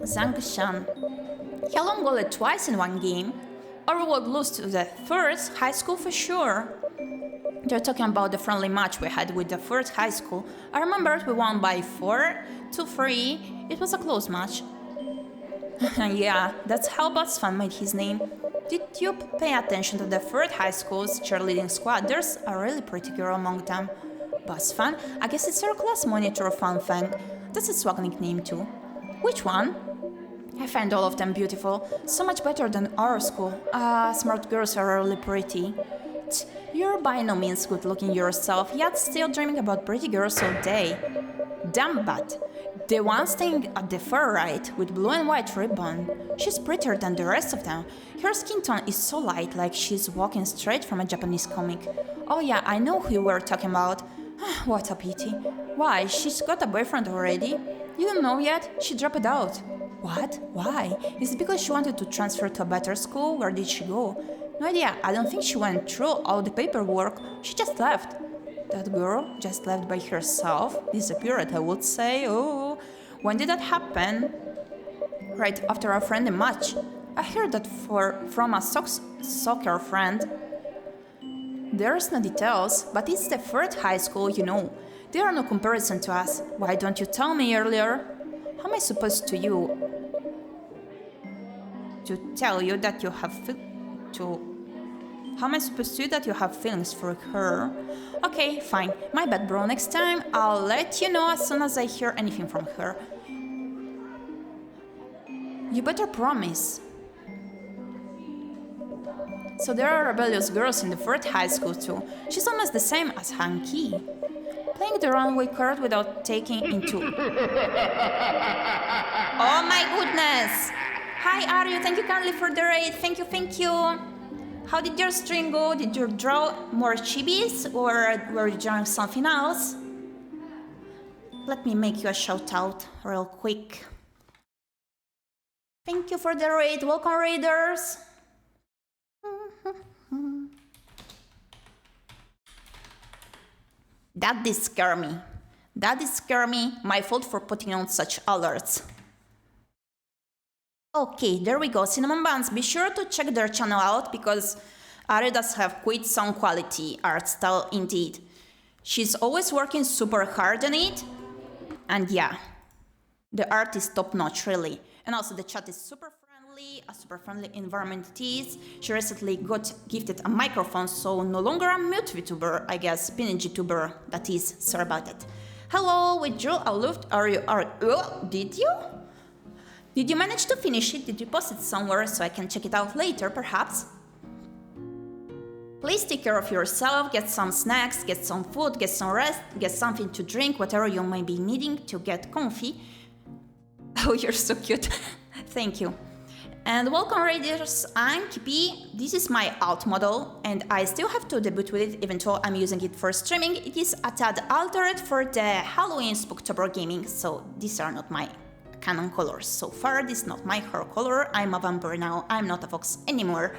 Zhang Shan. Helong goaled twice in one game, or we would lose to the first high school for sure. They're talking about the friendly match we had with the first high school. I remember we won by 4-3. It was a close match. Yeah, that's how Boss Fan made his name. Did you pay attention to the third high school's cheerleading squad? There's a really pretty girl among them. Boss Fan? I guess it's her class monitor Fan Fang. That's a swag nickname too. Which one? I find all of them beautiful. So much better than our school. Smart girls are really pretty. You're by no means good looking yourself, yet still dreaming about pretty girls all day. Damn but the one staying at the far right with blue and white ribbon. She's prettier than the rest of them. Her skin tone is so light, like she's walking straight from a Japanese comic. Oh yeah, I know who you were talking about. What a pity. Why, she's got a boyfriend already? You don't know yet? She dropped out. What? Why? Is it because she wanted to transfer to a better school? Where did she go? No idea, I don't think she went through all the paperwork. She just left. That girl just left by herself? Disappeared, I would say. Oh, when did that happen? Right after a friendly match. I heard that from a soccer friend. There's no details, but it's the third high school, you know. There are no comparison to us. Why don't you tell me earlier? How am I supposed to tell you that you have How am I supposed to do that you have feelings for her? Okay, fine. My bad, bro. Next time, I'll let you know as soon as I hear anything from her. You better promise. So there are rebellious girls in the 4th high school too. She's almost the same as Hanki. Playing the runway card without taking into... Oh my goodness! Hi Aryu, thank you kindly for the raid. Thank you, thank you. How did your stream go? Did you draw more chibis or were you drawing something else? Let me make you a shout out real quick. Thank you for the raid. Welcome raiders. That did scare me. That did scare me. My fault for putting on such alerts. Okay, there we go. Cinnamon Buns. Be sure to check their channel out because Ari does have quite some quality art style indeed. She's always working super hard on it. And yeah, the art is top notch really. And also the chat is super friendly, a super friendly environment it is. She recently got gifted a microphone, so no longer a mute VTuber, I guess, PNG tuber, that is, sorry about it. Hello, we drew a loft, did you? Did you manage to finish it? Did you post it somewhere so I can check it out later, perhaps? Please take care of yourself, get some snacks, get some food, get some rest, get something to drink, whatever you may be needing to get comfy. Oh, you're so cute. Thank you. And welcome raiders, I'm Gyepi. This is my alt model and I still have to debut with it even though I'm using it for streaming. It is a tad altered for the Halloween Spooktober gaming, so these are not my canon colors. So far, this is not my hair color. I'm a vampire now, I'm not a fox anymore.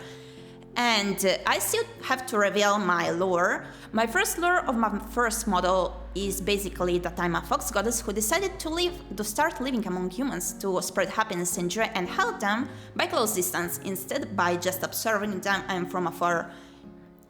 And I still have to reveal my lore. My first lore of my first model is basically that I'm a fox goddess who decided to start living among humans to spread happiness and joy and help them by close distance instead by just observing them and from afar.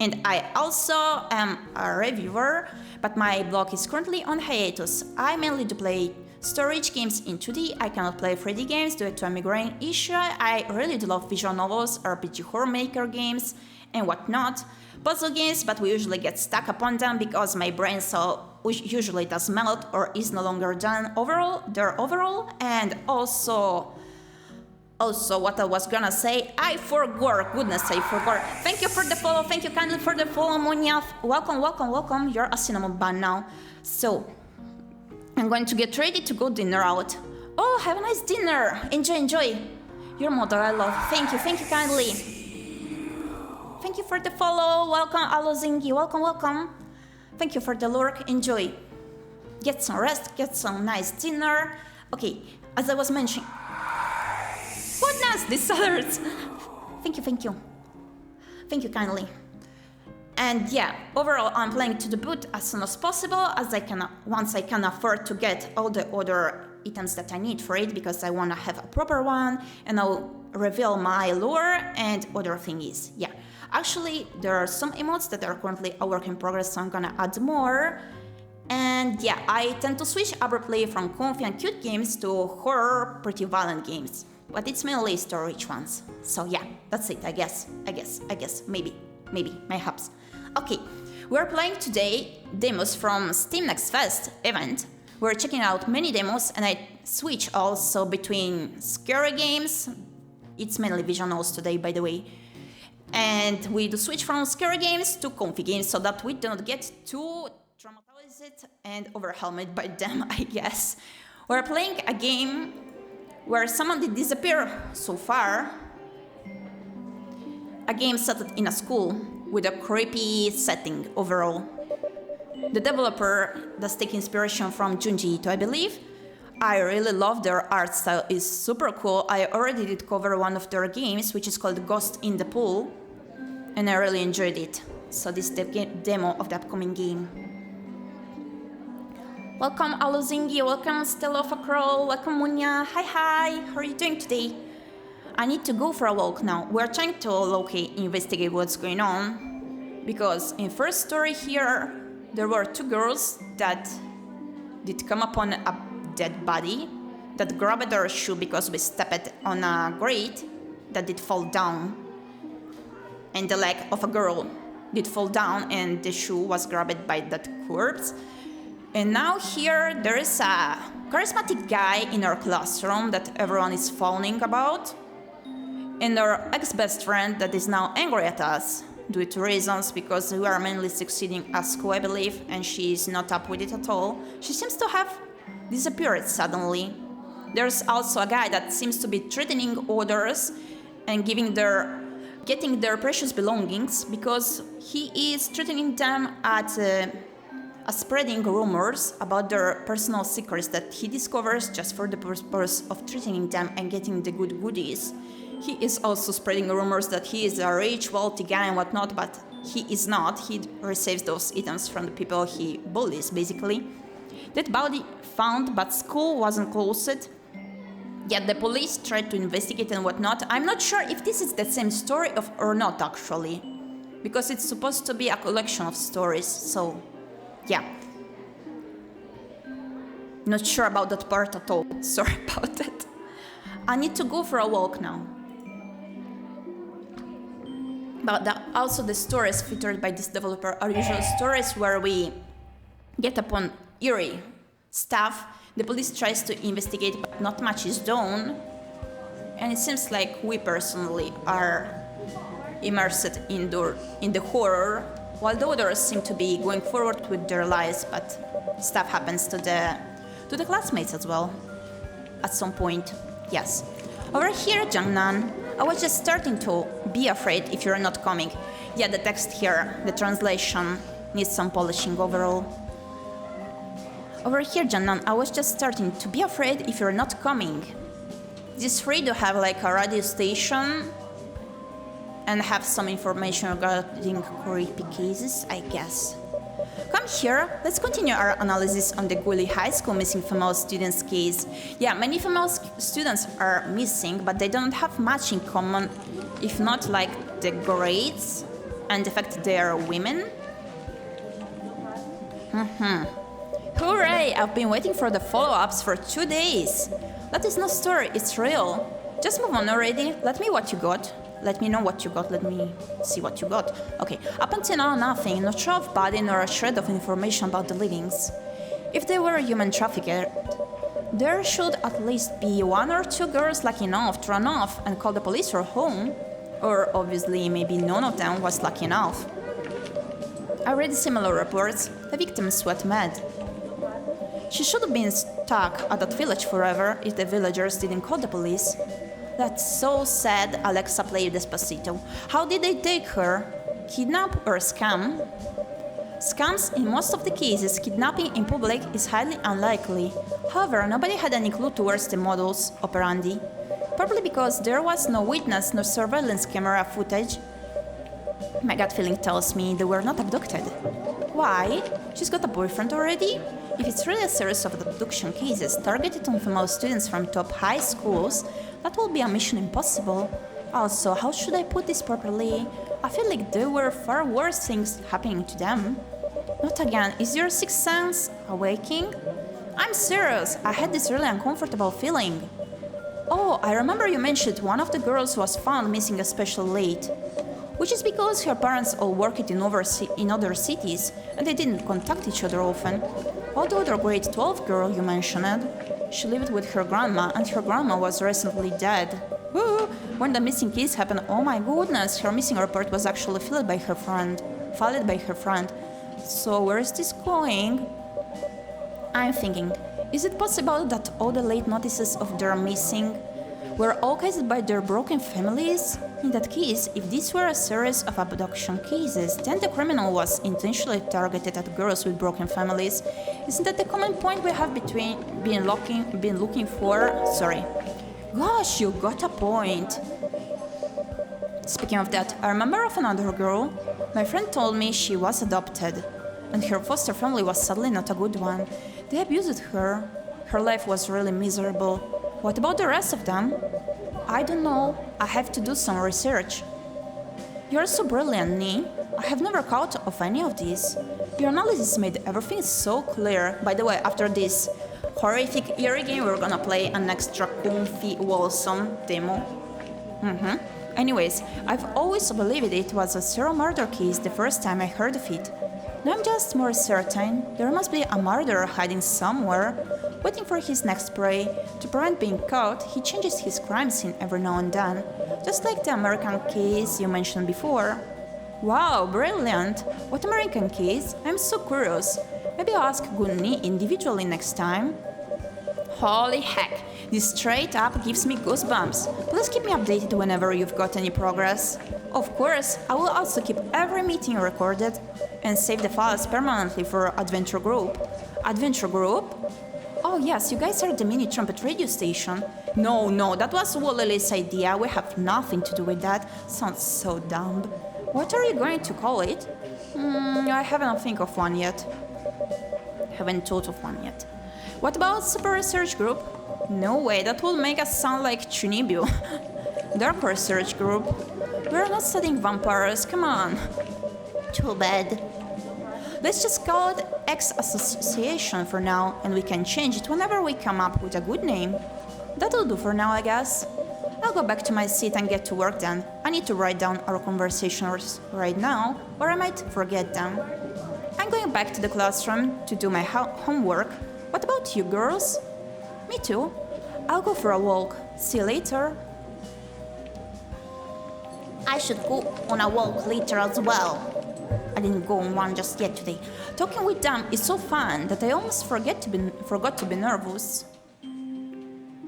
And I also am a reviewer, but my blog is currently on hiatus. I mainly do play storage games in 2D, I cannot play 3D games due to a migraine issue. I really do love visual novels, RPG horror maker games, and whatnot. Puzzle games, but we usually get stuck upon them because my brain cell usually does melt or is no longer done overall, and also what I was gonna say, I forgot, goodness I forgot. Thank you for the follow, thank you kindly for the follow, Munya. Welcome, you're a cinnamon bun now. So, I'm going to get ready to go dinner out. Oh, have a nice dinner. Enjoy. Your mother I love. Thank you kindly. Thank you for the follow. Welcome, Alozingi. Welcome. Thank you for the lurk. Enjoy. Get some rest, get some nice dinner. Okay, as I was mentioning. Goodness, this alerts. Thank you. Thank you kindly. And yeah, overall I'm planning to debut as soon as possible once I can afford to get all the other items that I need for it because I want to have a proper one and I'll reveal my lore and other thingies. Yeah, actually there are some emotes that are currently a work in progress, so I'm gonna add more. And yeah, I tend to switch abruptly from comfy and cute games to horror, pretty violent games, but it's mainly storage ones. So yeah, that's it, I guess, maybe, mayhaps. Okay, we're playing today demos from Steam Next Fest event. We're checking out many demos and I switch also between scary games. It's mainly visual novels today, by the way. And we do switch from scary games to comfy games so that we don't get too traumatized and overwhelmed by them, I guess. We're playing a game where someone did disappear so far. A game set in a school with a creepy setting overall. The developer does take inspiration from Junji Ito, I believe. I really love their art style, it's super cool. I already did cover one of their games, which is called Ghost in the Pool, and I really enjoyed it. So this is the demo of the upcoming game. Welcome Alozingi, welcome Stella of a Crow, welcome Munya, hi, how are you doing today? I need to go for a walk now. We're trying to low-key investigate what's going on. Because in first story here, there were two girls that did come upon a dead body that grabbed their shoe because we stepped on a grate that did fall down. And the leg of a girl did fall down and the shoe was grabbed by that corpse. And now here there is a charismatic guy in our classroom that everyone is phoning about. and our ex-best friend that is now angry at us due to reasons because we are mainly succeeding as I believe, and she is not up with it at all. She seems to have disappeared suddenly. There's also a guy that seems to be threatening others and getting their precious belongings because he is threatening them at spreading rumors about their personal secrets that he discovers just for the purpose of threatening them and getting the good goodies. He is also spreading rumors that he is a rich, wealthy guy and whatnot, but he is not. He receives those items from the people he bullies, basically. Dead body found, but school wasn't closed. Yet the police tried to investigate and whatnot. I'm not sure if this is the same story or not, actually, because it's supposed to be a collection of stories, so yeah. Not sure about that part at all. Sorry about that. I need to go for a walk now. But also the stories featured by this developer are usual stories where we get upon eerie stuff. The police tries to investigate, but not much is done. And it seems like we personally are immersed in the horror, while the others seem to be going forward with their lives, but stuff happens to the classmates as well. At some point, yes. Over here, Jungnan, I was just starting to be afraid if you're not coming. Yeah, the text here, the translation, needs some polishing overall. Over here, Jungnan, I was just starting to be afraid if you're not coming. This radio have like a radio station and have some information regarding creepy cases, I guess. Come here, let's continue our analysis on the Gyepi High School missing female students case. Yeah, many female students are missing, but they don't have much in common, if not like the grades and the fact they are women. Hooray! I've been waiting for the follow-ups for 2 days. That is no story, it's real. Just move on already, let me what you got. Let me know what you got, let me see what you got. Okay, up until now nothing, no trail of body nor a shred of information about the leavings. If they were human trafficked, there should at least be 1 or 2 girls lucky enough to run off and call the police or home. Or obviously maybe none of them was lucky enough. I read similar reports, the victim sweat mad. She should have been stuck at that village forever if the villagers didn't call the police. That's so sad, Alexa played Despacito. How did they take her? Kidnap or scam? Scams, in most of the cases, kidnapping in public is highly unlikely. However, nobody had any clue towards the modus operandi. Probably because there was no witness nor surveillance camera footage. My gut feeling tells me they were not abducted. Why? She's got a boyfriend already? If it's really a series of abduction cases targeted on female students from top high schools, that will be a mission impossible. Also, how should I put this properly? I feel like there were far worse things happening to them. Not again, is your sixth sense awaking? I'm serious, I had this really uncomfortable feeling. Oh, I remember you mentioned one of the girls was found missing especially late. Which is because her parents all worked in other cities and they didn't contact each other often. While the other grade 12 girl you mentioned, she lived with her grandma and her grandma was recently dead. Woo! When the missing case happened, oh my goodness, her missing report was actually filed by her friend. So where is this going? I'm thinking, is it possible that all the late notices of their missing were all caused by their broken families? In that case, if this were a series of abduction cases, then the criminal was intentionally targeted at girls with broken families. Isn't that the common point we have been looking for? Sorry. Gosh, you got a point. Speaking of that, I remember of another girl. My friend told me she was adopted, and her foster family was sadly not a good one. They abused her. Her life was really miserable. What about the rest of them? I don't know. I have to do some research. You're so brilliant, Ni. I have never caught of any of these. Your analysis made everything so clear. By the way, after this horrific eerie game, we're gonna play an extra comfy, wholesome demo. Anyways, I've always believed it was a serial murder case the first time I heard of it. Now I'm just more certain there must be a murderer hiding somewhere, waiting for his next prey. To prevent being caught, he changes his crime scene every now and then, just like the American case you mentioned before. Wow, brilliant! What American case? I'm so curious. Maybe I'll ask Gunni individually next time. Holy heck, this straight up gives me goosebumps. Please keep me updated whenever you've got any progress. Of course, I will also keep every meeting recorded and save the files permanently for Adventure Group. Adventure Group? Oh yes, you guys are the mini trumpet radio station. No, that was Wally's idea. We have nothing to do with that. Sounds so dumb. What are you going to call it? I haven't think of one yet. Haven't thought of one yet. What about Super Research Group? No way, that would make us sound like Chunibu. Dark Research Group. We're not studying vampires, come on. Too bad. Let's just call it X Association for now, and we can change it whenever we come up with a good name. That'll do for now, I guess. I'll go back to my seat and get to work then. I need to write down our conversations right now, or I might forget them. I'm going back to the classroom to do my homework. What about you, girls? Me too. I'll go for a walk. See you later. I should go on a walk later as well. I didn't go on one just yet today. Talking with them is so fun that I almost forgot to be nervous.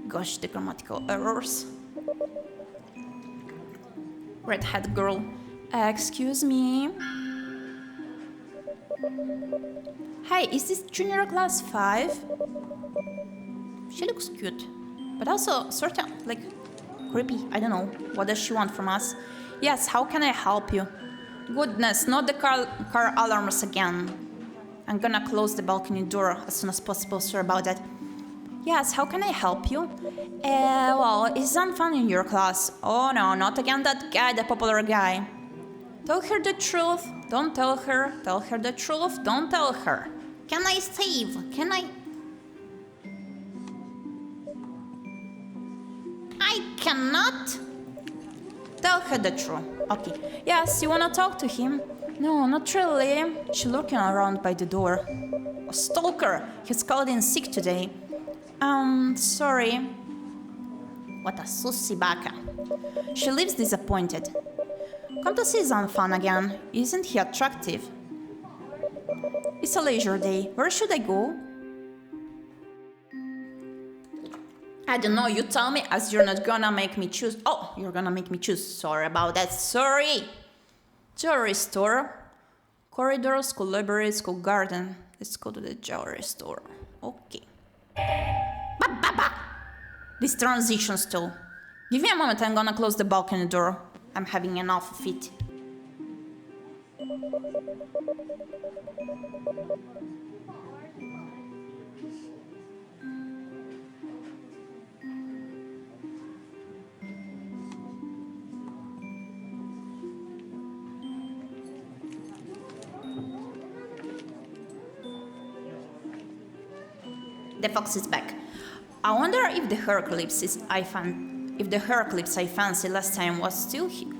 Gosh, the grammatical errors. Redhead girl. Excuse me. Hey, is this junior class 5? She looks cute, but also sort of like creepy. I don't know. What does she want from us? Yes, how can I help you? Goodness, not the car alarms again. I'm gonna close the balcony door as soon as possible. Sorry about that. Yes, how can I help you? Well, is Zanfan in your class? Oh no, not again that guy, the popular guy. Tell her the truth, don't tell her. Tell her the truth, don't tell her. Can I save? Can I? I cannot. Tell her the truth. Okay. Yes, you wanna talk to him? No, not really. She's looking around by the door. A stalker. He's called in sick today. Sorry. What a sussy baka. She leaves disappointed. Come to see Zanfan again. Isn't he attractive? It's a leisure day. Where should I go? I don't know, you tell me, as you're not gonna make me choose. Oh, you're gonna make me choose. Sorry about that, sorry. Jewelry store. Corridor, school library, school garden. Let's go to the jewelry store. Okay. Ba. This transitions too. Give me a moment, I'm gonna close the balcony door. I'm having enough of it. The fox is back. I wonder if the hair clips I fancy last time are still here.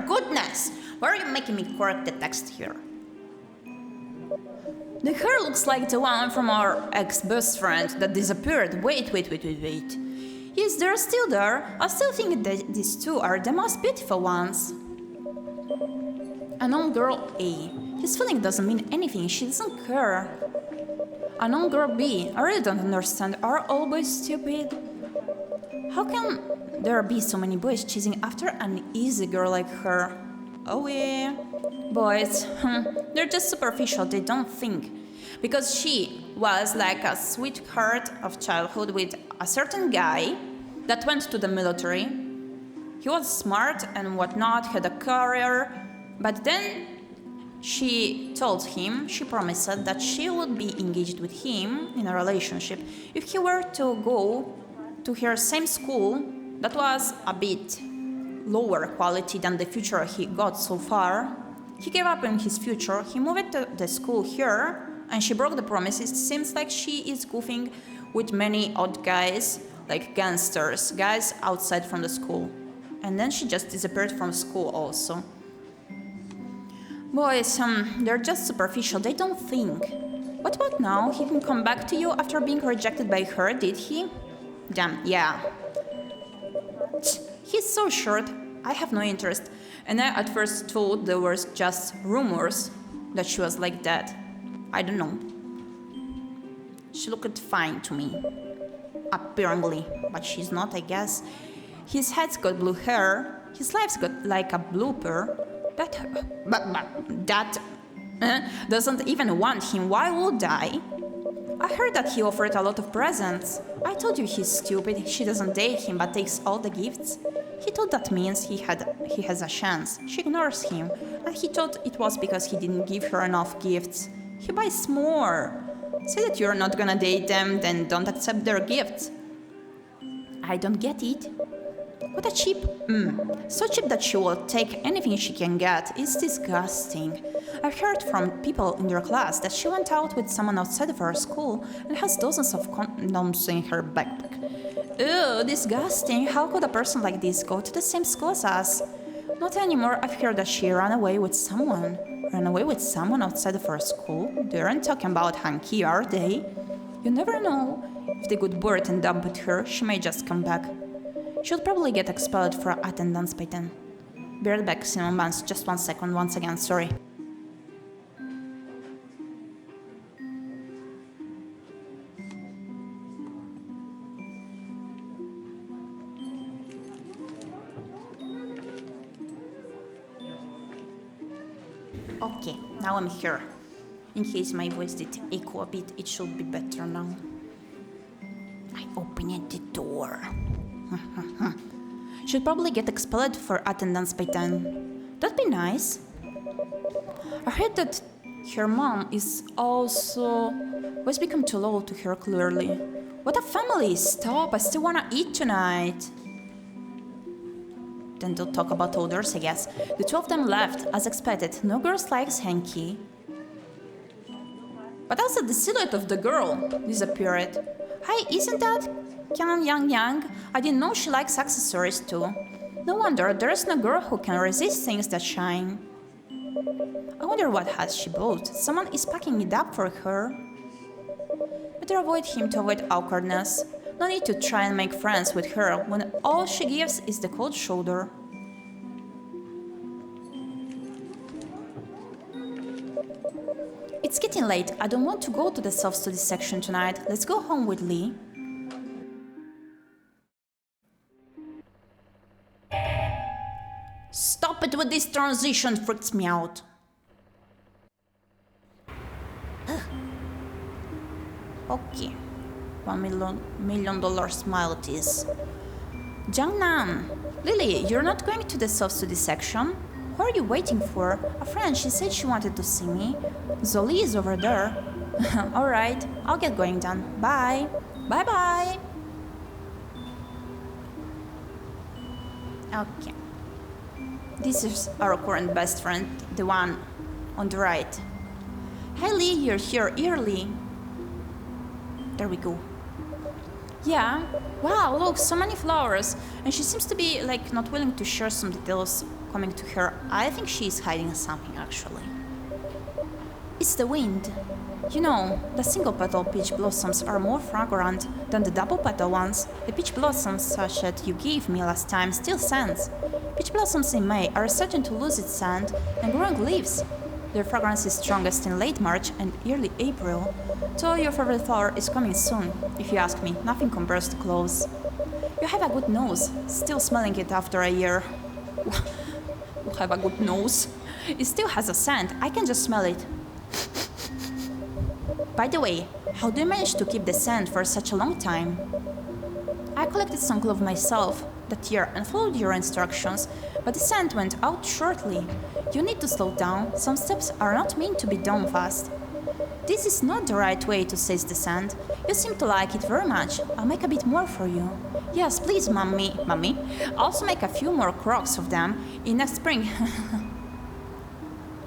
Goodness! Why are you making me correct the text here? The hair looks like the one from our ex-best friend that disappeared. Wait. Yes, they're still there. I still think that these two are the most beautiful ones. Unknown girl A. His feeling doesn't mean anything, she doesn't care. Unknown girl B. I really don't understand. Are all boys stupid? How can there be so many boys chasing after an easy girl like her? Oh yeah. Boys, they're just superficial, they don't think. Because she was like a sweetheart of childhood with a certain guy that went to the military. He was smart and whatnot, had a career, but then she told him, she promised that she would be engaged with him in a relationship if he were to go to her same school that was a bit lower quality than the future he got so far. He gave up on his future, he moved to the school here, and she broke the promise. It seems like she is goofing with many odd guys, like gangsters, guys outside from the school. And then she just disappeared from school also. Boys, they're just superficial, they don't think. What about now? He didn't come back to you after being rejected by her, did he? Damn, yeah. He's so short, I have no interest. And I at first thought there was just rumors that she was like that. I don't know. She looked fine to me. Apparently, but she's not, I guess. His head's got blue hair, his life's got like a blooper. That doesn't even want him, why would I? I heard that he offered a lot of presents. I told you he's stupid, she doesn't date him but takes all the gifts. He thought that means he has a chance. She ignores him, and he thought it was because he didn't give her enough gifts. He buys more. Say that you're not gonna date them, then don't accept their gifts. I don't get it. What a cheap... So cheap that she will take anything she can get. It's disgusting. I've heard from people in your class that she went out with someone outside of her school and has dozens of condoms in her backpack. Ew, disgusting. How could a person like this go to the same school as us? Not anymore. I've heard that she ran away with someone. Ran away with someone outside of her school? They aren't talking about Hanky, are they? You never know. If they got bored and dumped her, she may just come back. She'll probably get expelled for attendance by then. Be right back, Cinnamon Buns. Just 1 second, once again, sorry. Okay, now I'm here. In case my voice did echo a bit, it should be better now. I opened the door. She'll probably get expelled for attendance by then. That'd be nice. I heard that her mom is also... What's become too low to her clearly. What a family! Stop, I still wanna eat tonight. Then don't talk about odors, I guess. The two of them left, as expected. No girls likes Hanky. But also the silhouette of the girl disappeared. Hi, isn't that Canon Yang? I didn't know she likes accessories too. No wonder, there's no girl who can resist things that shine. I wonder what has she bought. Someone is packing it up for her. Better avoid him to avoid awkwardness. No need to try and make friends with her when all she gives is the cold shoulder. It's getting late. I don't want to go to the self-study section tonight. Let's go home with Lee. Stop it with this transition, freaks me out. Okay. $1 million smile it is. Jiangnan! Lily, you're not going to the self-study section? Who are you waiting for? A friend, she said she wanted to see me. Zoli is over there. Alright, I'll get going then. Bye! Bye-bye! Okay. This is our current best friend, the one on the right. Hey Lee, you're here early. There we go. Yeah, wow, look, so many flowers. And she seems to be, like, not willing to share some details coming to her. I think she's hiding something, actually. It's the wind. You know, the single-petal peach blossoms are more fragrant than the double-petal ones. The peach blossoms sachet you gave me last time still scents. Peach blossoms in May are starting to lose its scent and growing leaves. Their fragrance is strongest in late March and early April. So your favorite flower is coming soon. If you ask me, nothing compares to clothes. You have a good nose, still smelling it after a year. You have a good nose? It still has a scent, I can just smell it. By the way, how do you manage to keep the scent for such a long time? I collected some clove myself that year and followed your instructions, but the scent went out shortly. You need to slow down, some steps are not meant to be done fast. This is not the right way to seize the scent. You seem to like it very much. I'll make a bit more for you. Yes, please, Mummy. I'll also make a few more crocks of them in next spring.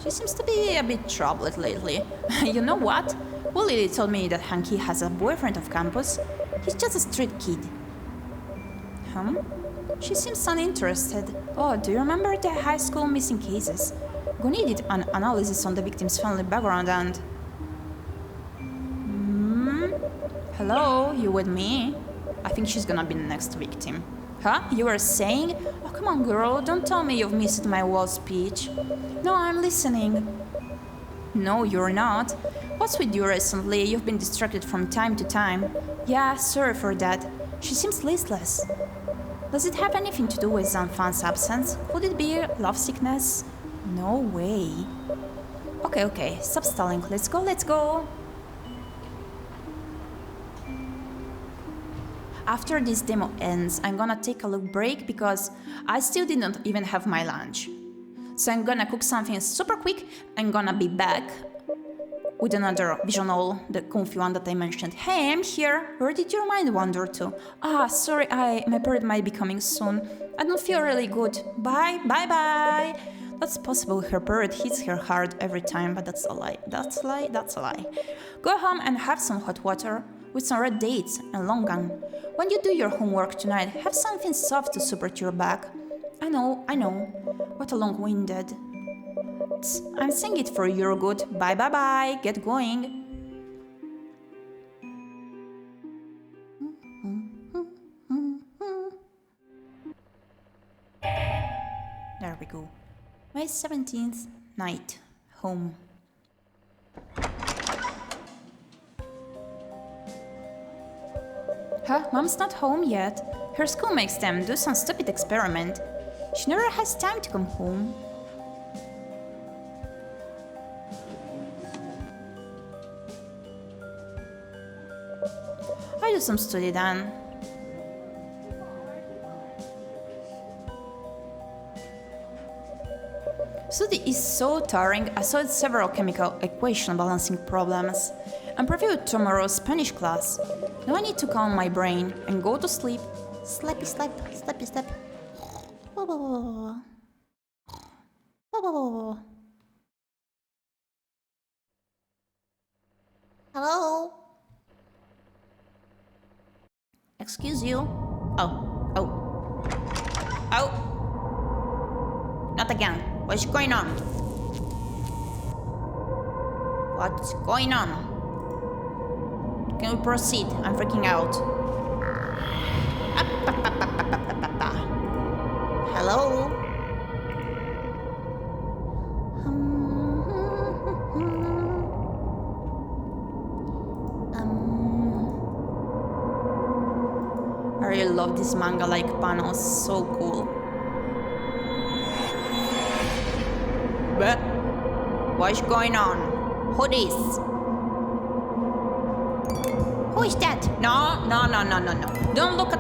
She seems to be a bit troubled lately. You know what? Well, Lily told me that Hanky has a boyfriend off campus. He's just a street kid. She seems uninterested. Oh, do you remember the high school missing cases? Goni did an analysis on the victim's family background and... Hello, you with me? I think she's gonna be the next victim. Huh? You were saying? Oh, come on, girl, don't tell me you've missed my whole speech. No, I'm listening. No, you're not. What's with you recently? You've been distracted from time to time. Yeah, sorry for that. She seems listless. Does it have anything to do with Zanfan's absence? Could it be love sickness? No way. Okay, stop stalling. Let's go, let's go. After this demo ends, I'm gonna take a little break because I still didn't even have my lunch. So I'm gonna cook something super quick. I'm gonna be back with another visual, the comfy one that I mentioned. Hey, I'm here. Where did your mind wander to? Sorry, my period might be coming soon. I don't feel really good. Bye. That's possible. Her period hits her hard every time, but that's a lie. That's a lie. Go home and have some hot water with some red dates and longan. When you do your homework tonight, have something soft to support your back. I know. What a long-winded. I'm saying it for your good. Bye. Get going. There we go. May 17th, night. Home. Huh? Mom's not home yet. Her school makes them do some stupid experiment. She never has time to come home. I do some study then. Study is so tiring. I solved several chemical equation balancing problems and previewed tomorrow's Spanish class. Now I need to calm my brain and go to sleep. Slappy slap. Hello? Excuse you? Oh. Not again. What's going on? What's going on? Can we proceed? I'm freaking out. Hello? I really love this manga-like panels. So cool. But what's going on? Who this? Who is that? No. Don't look at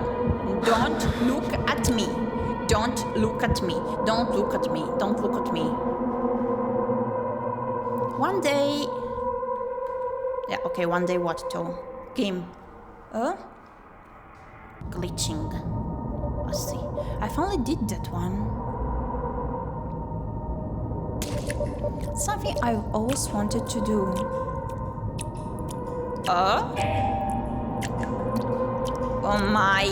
me. Don't look at me. One day... Yeah, okay, one day what though? Game. Glitching. Let's see. I finally did that one. Something I've always wanted to do. Oh my.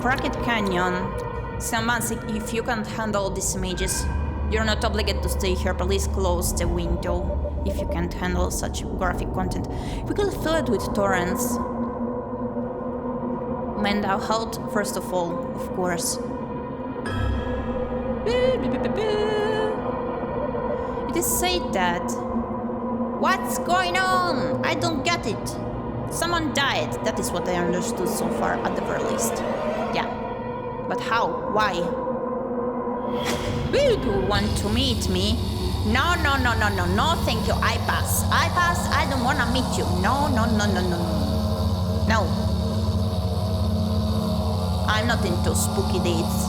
Crooked Canyon. Someone said if you can't handle these images, you're not obligated to stay here. Please close the window if you can't handle such graphic content. We could fill it with torrents. Mental health, first of all, of course. It is said that... What's going on? I don't get it. Someone died. That is what I understood so far, at the very least. Yeah. But how? Why? Will you want to meet me? No, thank you. I pass. I don't wanna meet you. No. No. I'm not into spooky dates.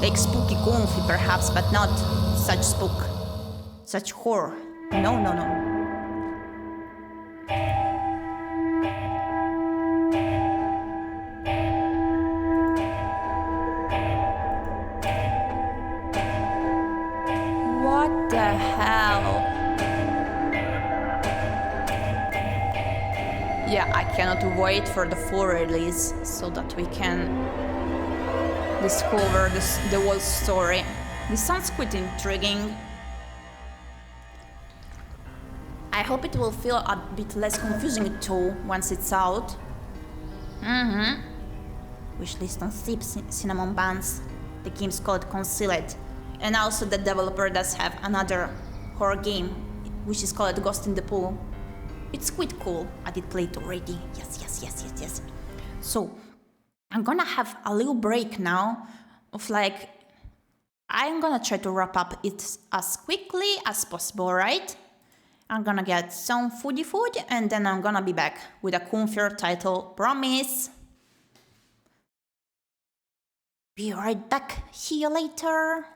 Like spooky comfy perhaps, but not such spook. Such horror. No. What the hell? Yeah, I cannot wait for the full release so that we can discover the whole story. This sounds quite intriguing. I hope it will feel a bit less confusing too once it's out. Wishlist on cinnamon buns. The game's called Concealed. And also the developer does have another horror game, which is called Ghost in the Pool. It's quite cool. I did play it already. Yes. So, I'm gonna have a little break now of like, I'm gonna try to wrap up it as quickly as possible, right? I'm gonna get some food and then I'm gonna be back with a comfier title, promise. Be right back. See you later.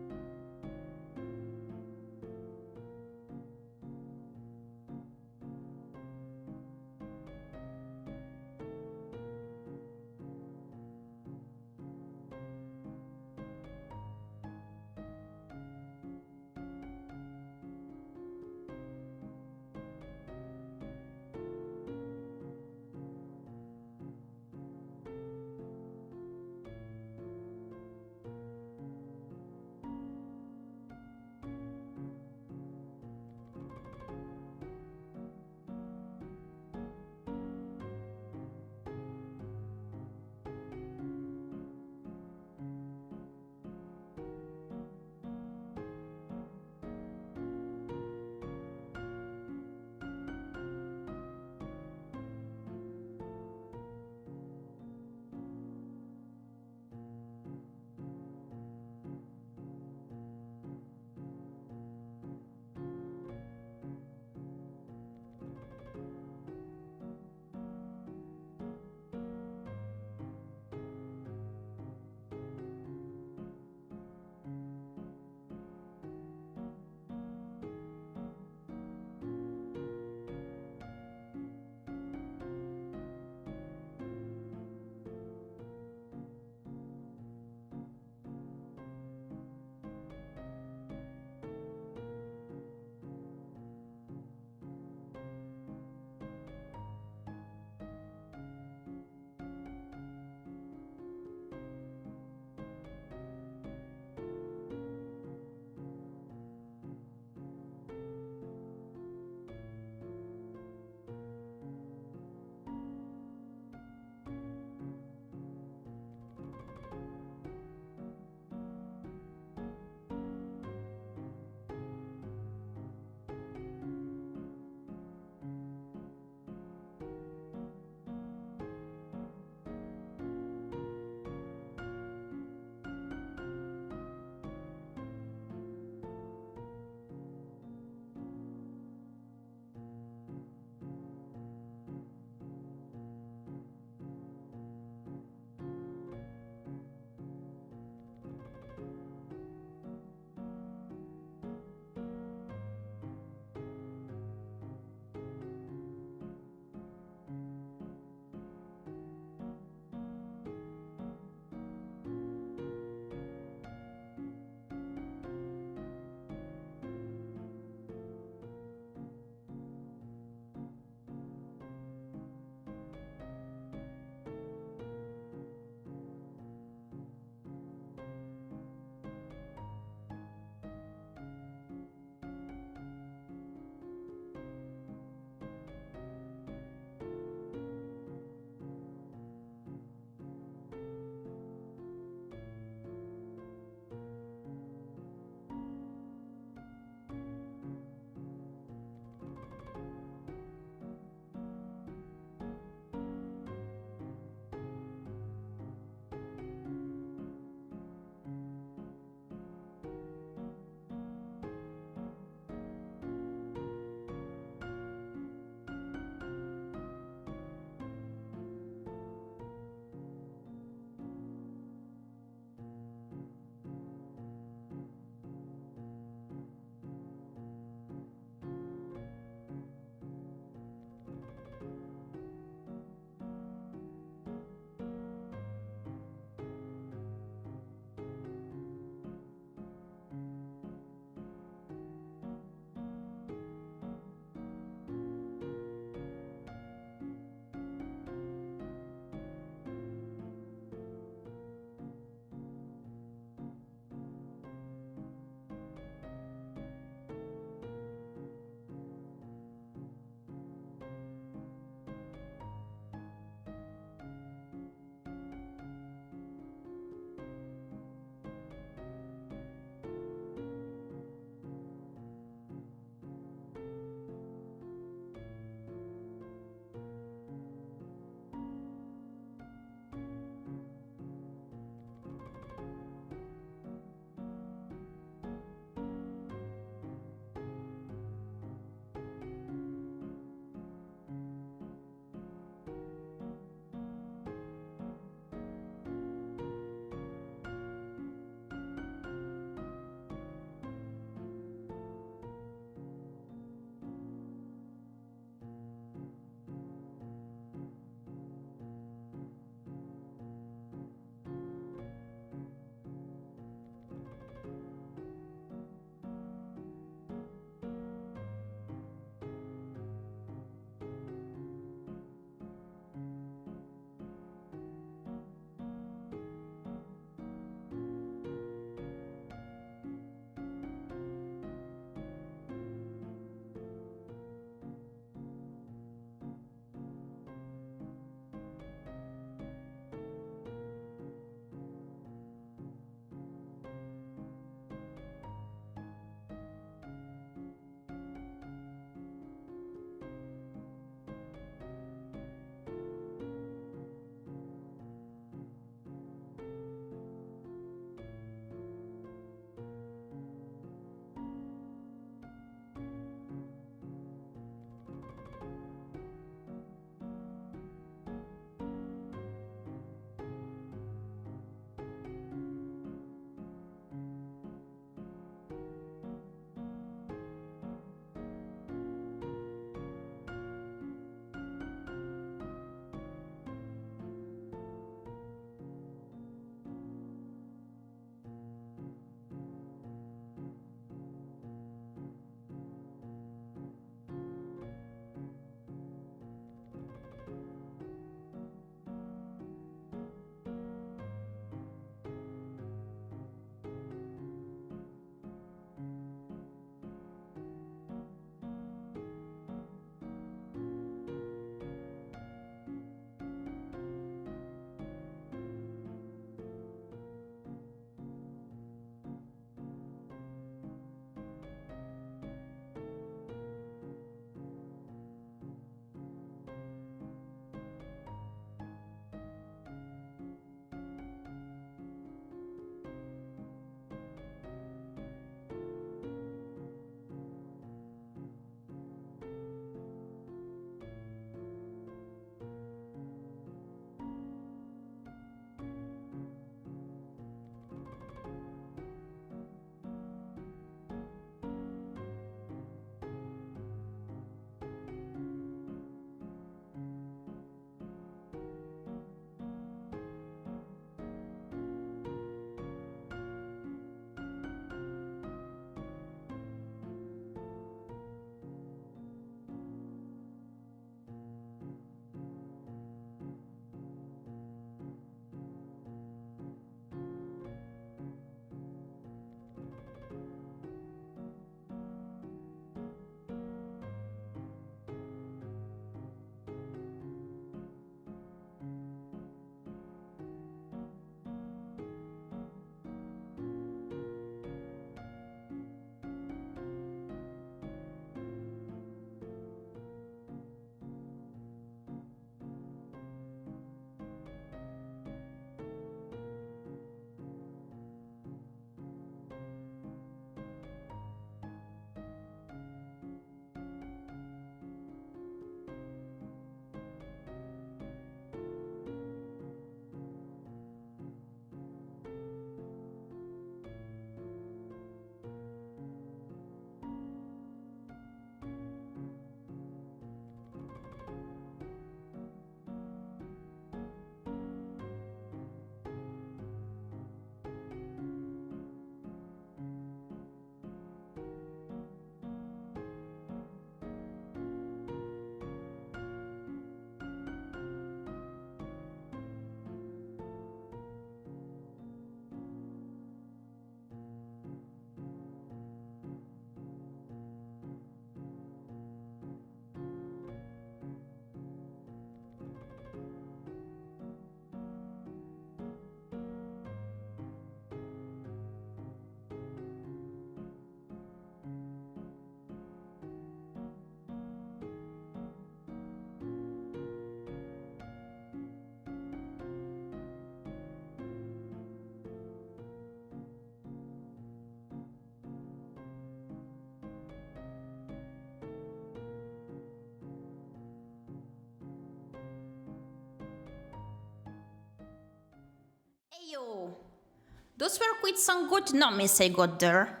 Those were quite some good nummies I got there.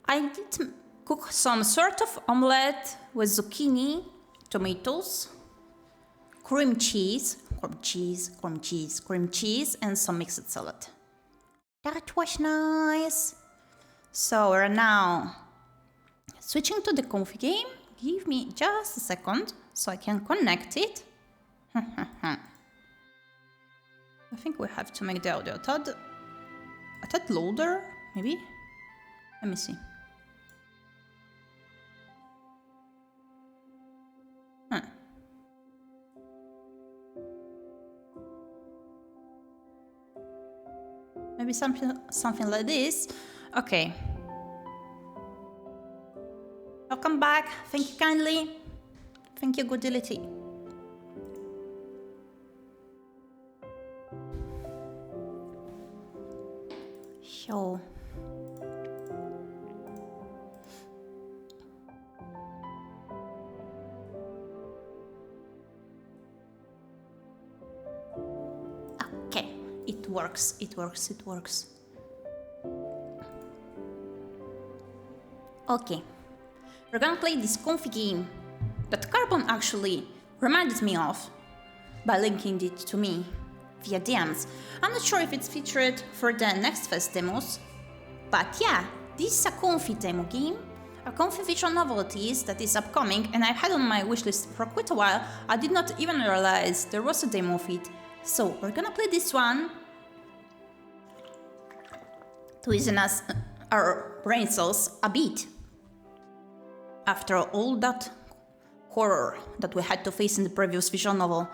I did cook some sort of omelette with zucchini, tomatoes, cream cheese, and some mixed salad. That was nice. So we're now switching to the comfy game. Give me just a second so I can connect it. I think we have to make the audio a tad louder, maybe? Let me see. Maybe something like this. Okay. Welcome back. Thank you kindly. Thank you, Goodility. So. Okay, it works. Okay. We're gonna play this comfy game that Carbon actually reminded me of by linking it to me via DMs. I'm not sure if it's featured for the next fest demos, but yeah, this is a comfy demo game, a comfy visual novelty that is upcoming, and I've had on my wishlist for quite a while. I did not even realize there was a demo of it. So we're gonna play this one to ease us our brain cells a bit. After all that horror that we had to face in the previous visual novel.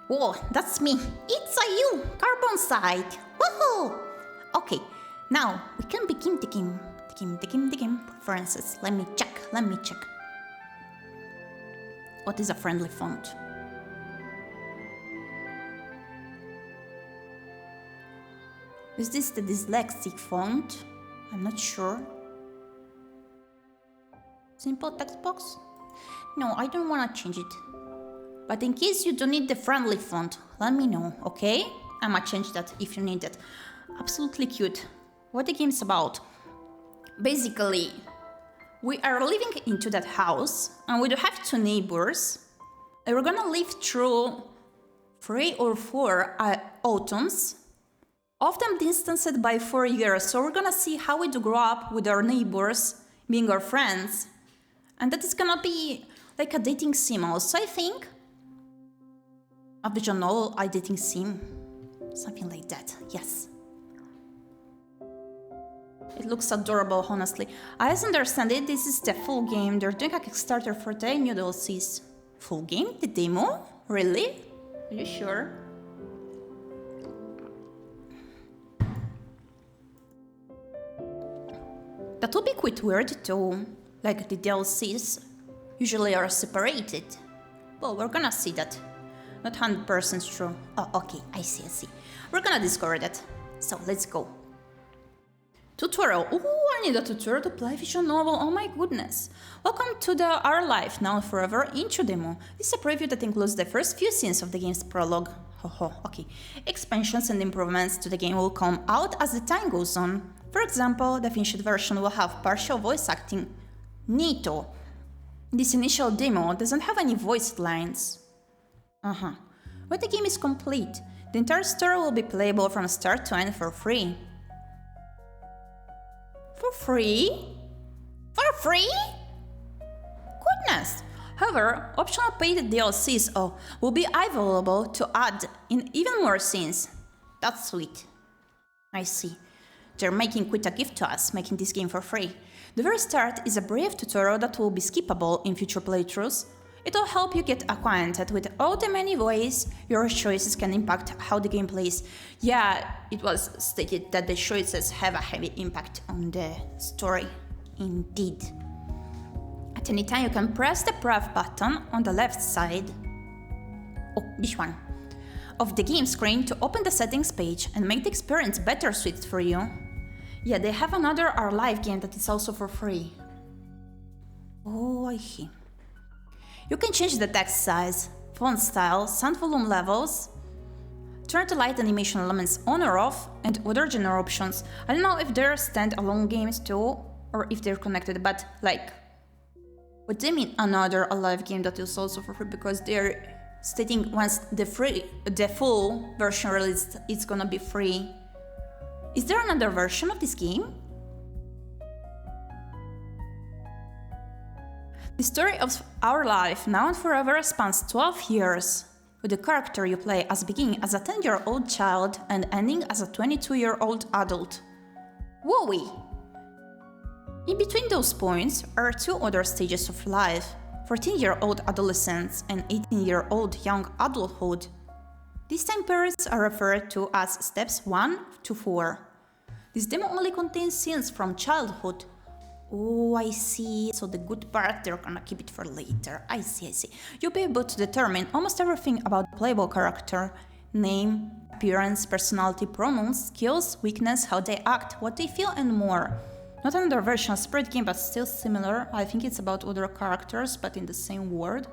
Whoa, that's me. It's a you, Carbon side. Woohoo! Okay, now we can begin the game. The game preferences. Let me check. What is a friendly font? Is this the dyslexic font? I'm not sure. Simple text box? No, I don't want to change it. But in case you don't need the friendly font, let me know, okay? I'ma change that if you need it. Absolutely cute. What the game's about? Basically, we are living into that house and we do have 2 neighbors. And we're gonna live through 3 or 4 autumns, often distanced by 4 years. So we're gonna see how we do grow up with our neighbors, being our friends. And that is gonna be like a dating sim also, I think. A visual novel, a dating sim. Something like that, yes. It looks adorable, honestly. As I understand it, this is the full game. They're doing a Kickstarter for the new DLCs. Full game? The demo? Really? Are you sure? That would be quite weird too. Like the DLCs usually are separated. Well, we're gonna see that. Not 100% true. Oh, okay, I see. We're gonna discover that. So, let's go. Tutorial. Ooh, I need a tutorial to play visual novel. Oh my goodness. Welcome to the Our Life Now and Forever intro demo. This is a preview that includes the first few scenes of the game's prologue. Okay. Expansions and improvements to the game will come out as the time goes on. For example, the finished version will have partial voice acting. Neato. This initial demo doesn't have any voiced lines. When the game is complete, the entire story will be playable from start to end for free. For free? For free? Goodness! However, optional paid DLCs will be available to add in even more scenes. That's sweet. I see. They're making quite a gift to us, making this game for free. The very start is a brief tutorial that will be skippable in future playthroughs. It will help you get acquainted with all the many ways your choices can impact how the game plays. Yeah, it was stated that the choices have a heavy impact on the story. Indeed. At any time you can press the pref button on the left side, this one, of the game screen to open the settings page and make the experience better suited for you. Yeah, they have another Our Life game that is also for free. Oh, I see. You can change the text size, font style, sound volume levels, Turn the light animation elements on or off, and other general options. I don't know if they're standalone games too, or if they're connected, but like, what do you mean another Alive game that is also for free? Because they're stating once the full version released, it's gonna be free. Is there another version of this game? The story of our life, now and forever, spans 12 years, with the character you play as beginning as a 10-year-old child and ending as a 22-year-old adult. Whoa! In between those points are two other stages of life, 14-year-old adolescence and 18-year-old young adulthood. These time periods are referred to as steps 1 to 4. This demo only contains scenes from childhood. Oh, I see. So the good part, they're gonna keep it for later. I see. You'll be able to determine almost everything about the playable character. Name, appearance, personality, pronouns, skills, weakness, how they act, what they feel, and more. Not another version of spread game, but still similar. I think it's about other characters, but in the same world.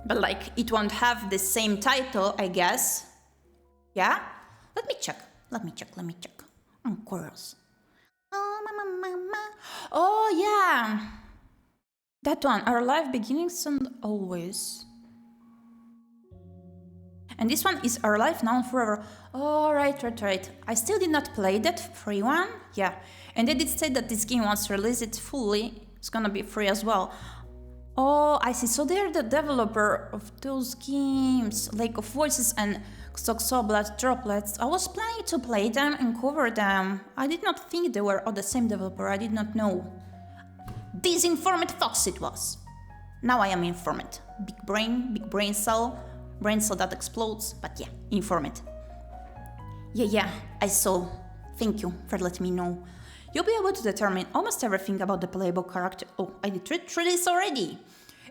But like, it won't have the same title, I guess. Yeah? Let me check. I'm curious. Oh, yeah. That one, Our Life Beginnings and Always. And this one is Our Life Now and Forever. Oh, right. I still did not play that free one. Yeah. And they did say that this game, once released fully, it's gonna be free as well. Oh, I see. So they're the developer of those games, Lake of Voices and ⴰᴍᴜ Droplets. I was planning to play them and cover them. I did not think they were all the same developer. I did not know. Disinformed fox it was. Now I am informed. Big brain cell that explodes. But yeah, informed. Yeah, I saw. Thank you for letting me know. You'll be able to determine almost everything about the playable character. Oh, I did read through this already.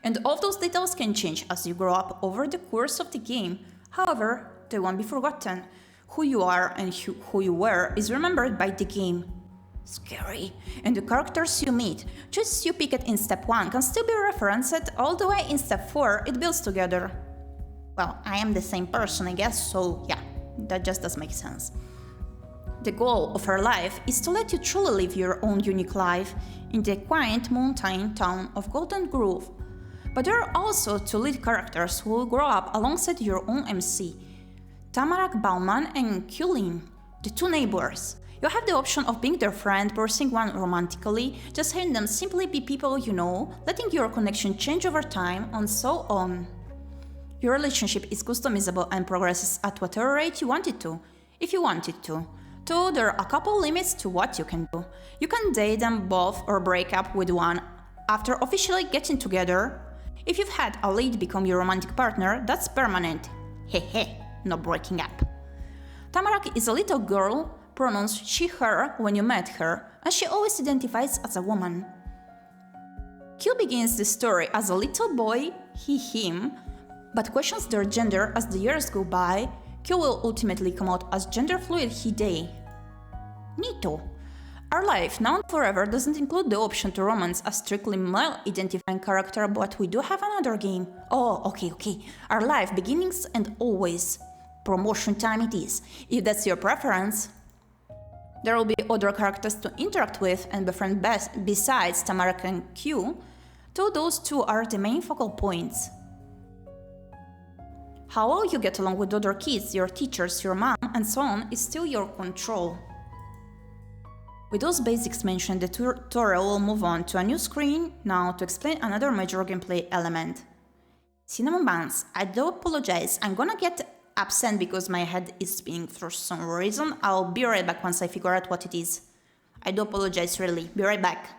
And all those details can change as you grow up over the course of the game. However, they won't be forgotten. Who you are and who you were is remembered by the game. Scary. And the characters you meet, choices you picked in step 1 can still be referenced all the way in step 4. It builds together. Well, I am the same person, I guess, so yeah, that just does make sense. The goal of her life is to let you truly live your own unique life in the quiet mountain town of Golden Grove. But there are also two lead characters who will grow up alongside your own MC, Tamarak Bauman and Kulin, the two neighbors. You have the option of being their friend, pursuing one romantically, just having them simply be people you know, letting your connection change over time, and so on. Your relationship is customizable and progresses at whatever rate you want it to, if you want it to. Though there are a couple limits to what you can do. You can date them both or break up with one after officially getting together. If you've had a lead become your romantic partner, that's permanent. Hehe, no breaking up. Tamarak is a little girl, pronouns she, her when you met her, and she always identifies as a woman. Q begins the story as a little boy, he, him, but questions their gender as the years go by. Q will ultimately come out as gender fluid he, they. Neato. Our Life Now and Forever doesn't include the option to romance a strictly male-identifying character, but we do have another game. Oh, okay. Our Life Beginnings and Always. Promotion time it is, if that's your preference. There will be other characters to interact with and befriend besides Tamarak and Q, though those two are the main focal points. How well you get along with other kids, your teachers, your mom, and so on is still your control. With those basics mentioned, the tutorial will move on to a new screen now to explain another major gameplay element. Cinnamon buns, I do apologize, I'm gonna get absent because my head is spinning for some reason. I'll be right back once I figure out what it is. I do apologize, really. Be right back.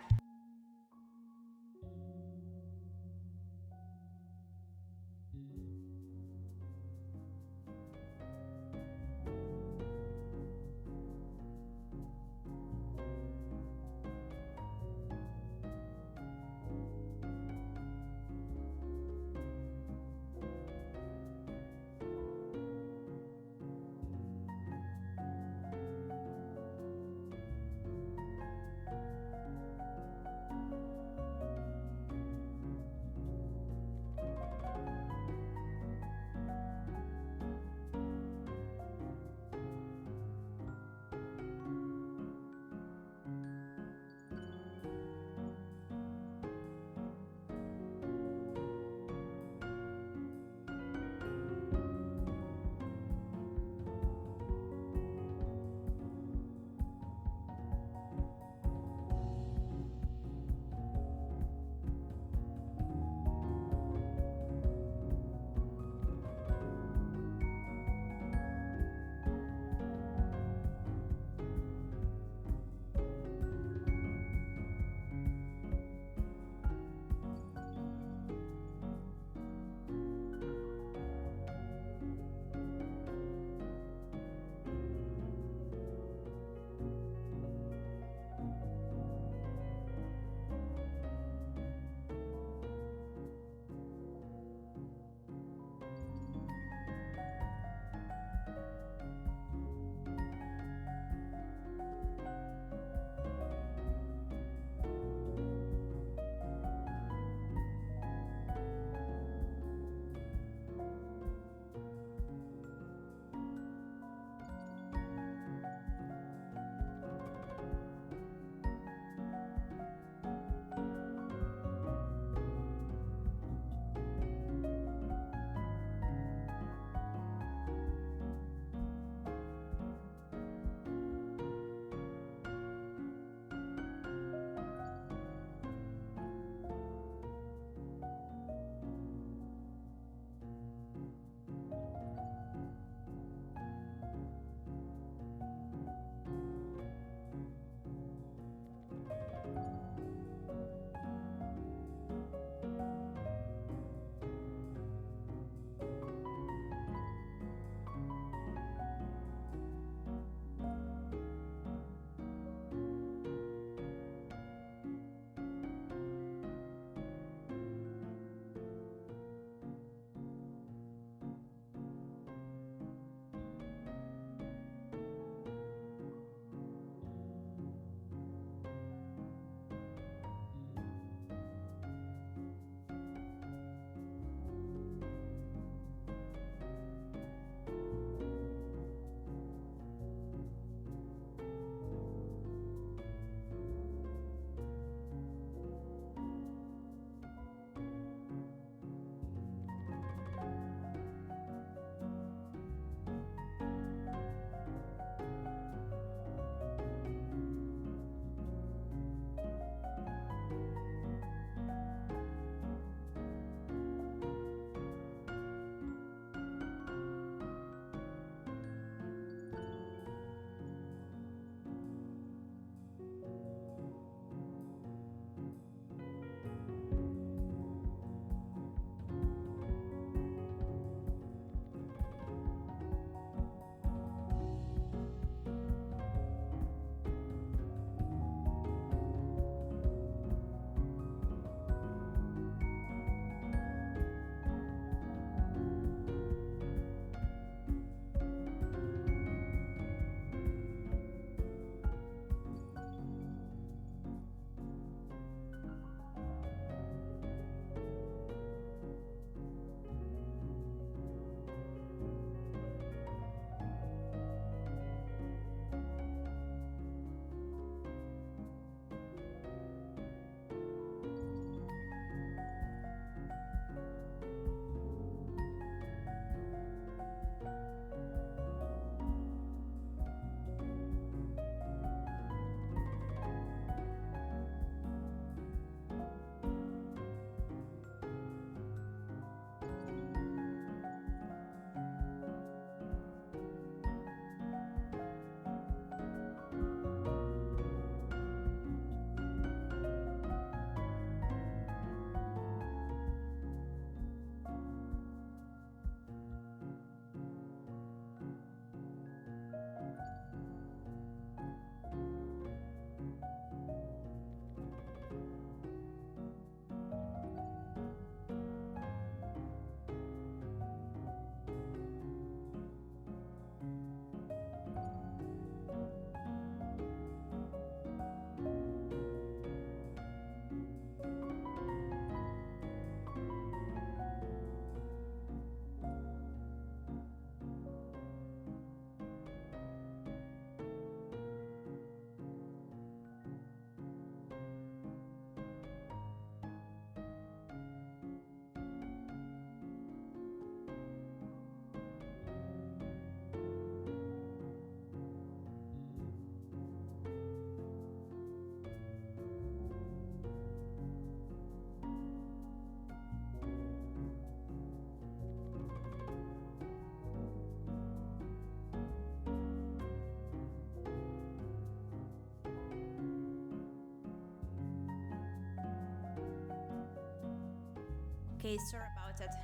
Okay, sorry about it.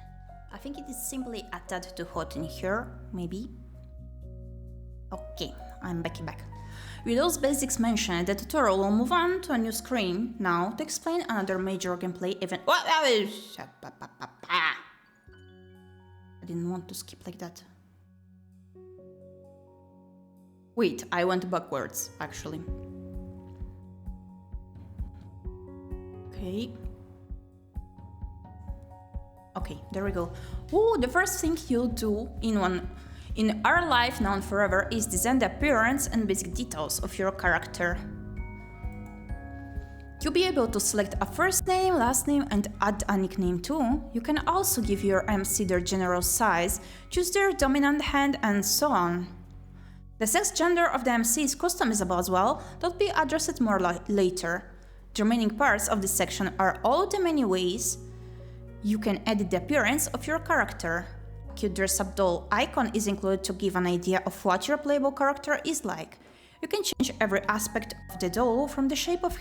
I think it is simply a tad too hot in here, maybe. Okay, I'm back. With those basics mentioned, the tutorial will move on to a new screen now to explain another major gameplay event. I didn't want to skip like that. Wait, I went backwards, actually. Okay, there we go. Ooh, the first thing you'll do in our life now and forever is design the appearance and basic details of your character. You'll be able to select a first name, last name, and add a nickname too. You can also give your MC their general size, choose their dominant hand, and so on. The sex gender of the MC is customizable as well, that'll be addressed more later. The remaining parts of this section are all the many ways you can edit the appearance of your character. A cute dress-up doll icon is included to give an idea of what your playable character is like. You can change every aspect of the doll, from the shape of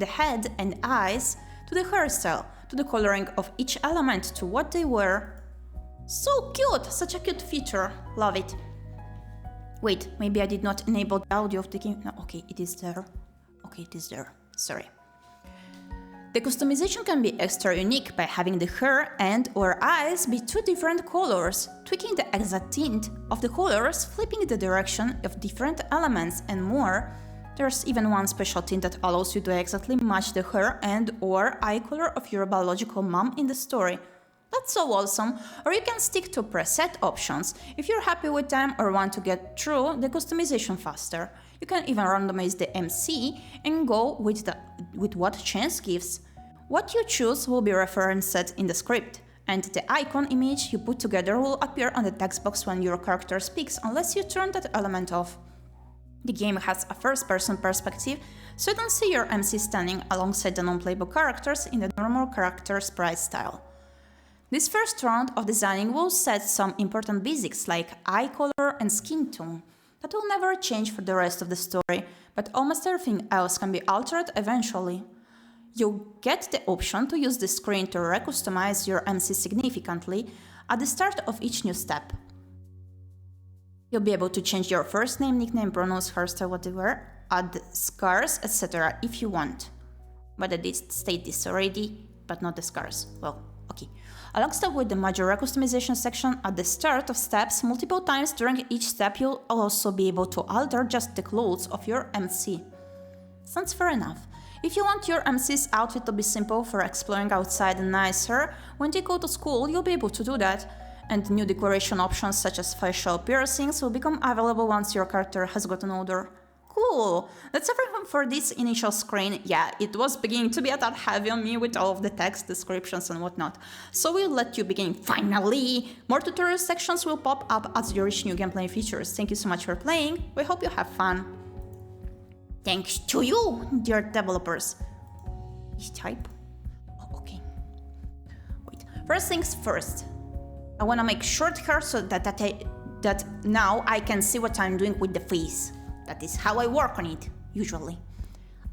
the head and eyes, to the hairstyle, to the coloring of each element, to what they wear. So cute! Such a cute feature. Love it. Wait, maybe I did not enable the audio of the game. No, okay, it is there. Okay, it is there. Sorry. The customization can be extra unique by having the hair and/or eyes be two different colors, tweaking the exact tint of the colors, flipping the direction of different elements, and more. There's even one special tint that allows you to exactly match the hair and/or eye color of your biological mom in the story. That's so awesome. Or you can stick to preset options if you're happy with them or want to get through the customization faster. You can even randomize the MC and go with what chance gives. What you choose will be referenced in the script, and the icon image you put together will appear on the text box when your character speaks, unless you turn that element off. The game has a first-person perspective, so you don't see your MC standing alongside the non-playable characters in the normal character sprite style. This first round of designing will set some important basics like eye color and skin tone. That will never change for the rest of the story, but almost everything else can be altered eventually. You'll get the option to use the screen to recustomize your MC significantly at the start of each new step. You'll be able to change your first name, nickname, pronouns, hairstyle, whatever, add scars, etc. if you want. But I did state this already, but not the scars. Well, okay. Alongside with the major customization section at the start of steps, multiple times during each step you'll also be able to alter just the clothes of your MC. Sounds fair enough. If you want your MC's outfit to be simple for exploring outside and nicer, when they go to school you'll be able to do that, and new decoration options such as facial piercings will become available once your character has gotten older. Cool! That's everything for this initial screen. Yeah, it was beginning to be a tad heavy on me with all of the text descriptions and whatnot, so we'll let you begin finally! More tutorial sections will pop up as you reach new gameplay features. Thank you so much for playing, we hope you have fun. Thanks to you, dear developers. This type? Oh, okay. Wait, first things first. I wanna make short hair so that now I can see what I'm doing with the face. That is how I work on it, usually.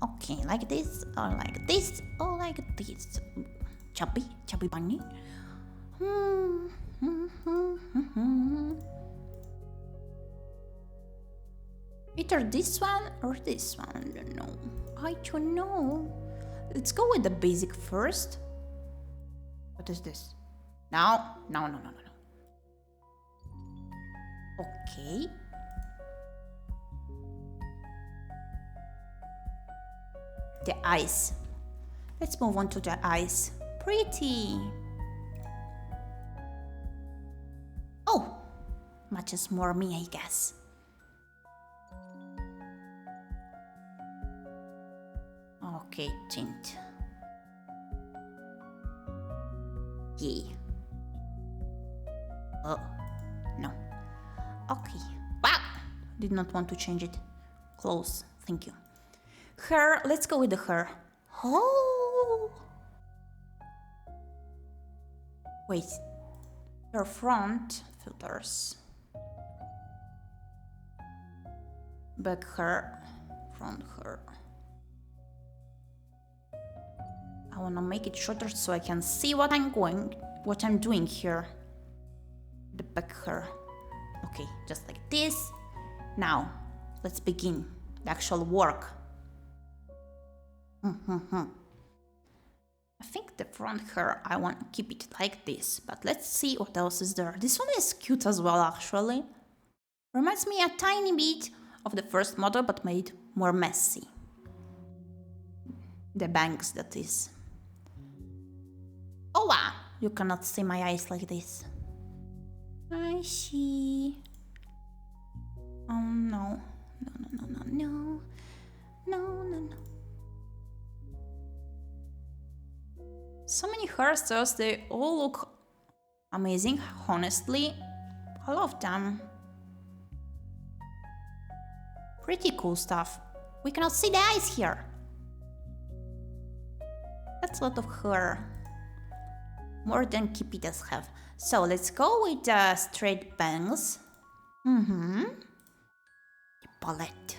Okay, like this, or like this, or like this. Chubby bunny. Either this one or this one, I don't know. Let's go with the basic first. What is this? No. Okay. The eyes. Let's move on to the eyes. Pretty. Oh, matches more me, I guess. Okay, tint. Yeah. Oh, no. Okay. Wow! Did not want to change it. Close. Thank you. Hair. Let's go with the hair. Oh! Wait. Your front filters. Back hair. Front hair. I wanna make it shorter so I can see what I'm doing here. The back hair. Okay, just like this. Now, let's begin the actual work. I think the front hair, I want to keep it like this, but let's see what else is there. This one is cute as well, actually. Reminds me a tiny bit of the first model, but made more messy. The bangs, that is. Oh wow! You cannot see my eyes like this. I see. Oh no. No. So many hairstyles, they all look amazing, honestly. I love them. Pretty cool stuff. We cannot see the eyes here. That's a lot of hair. More than Gyepi does have. So let's go with the straight bangs. The palette.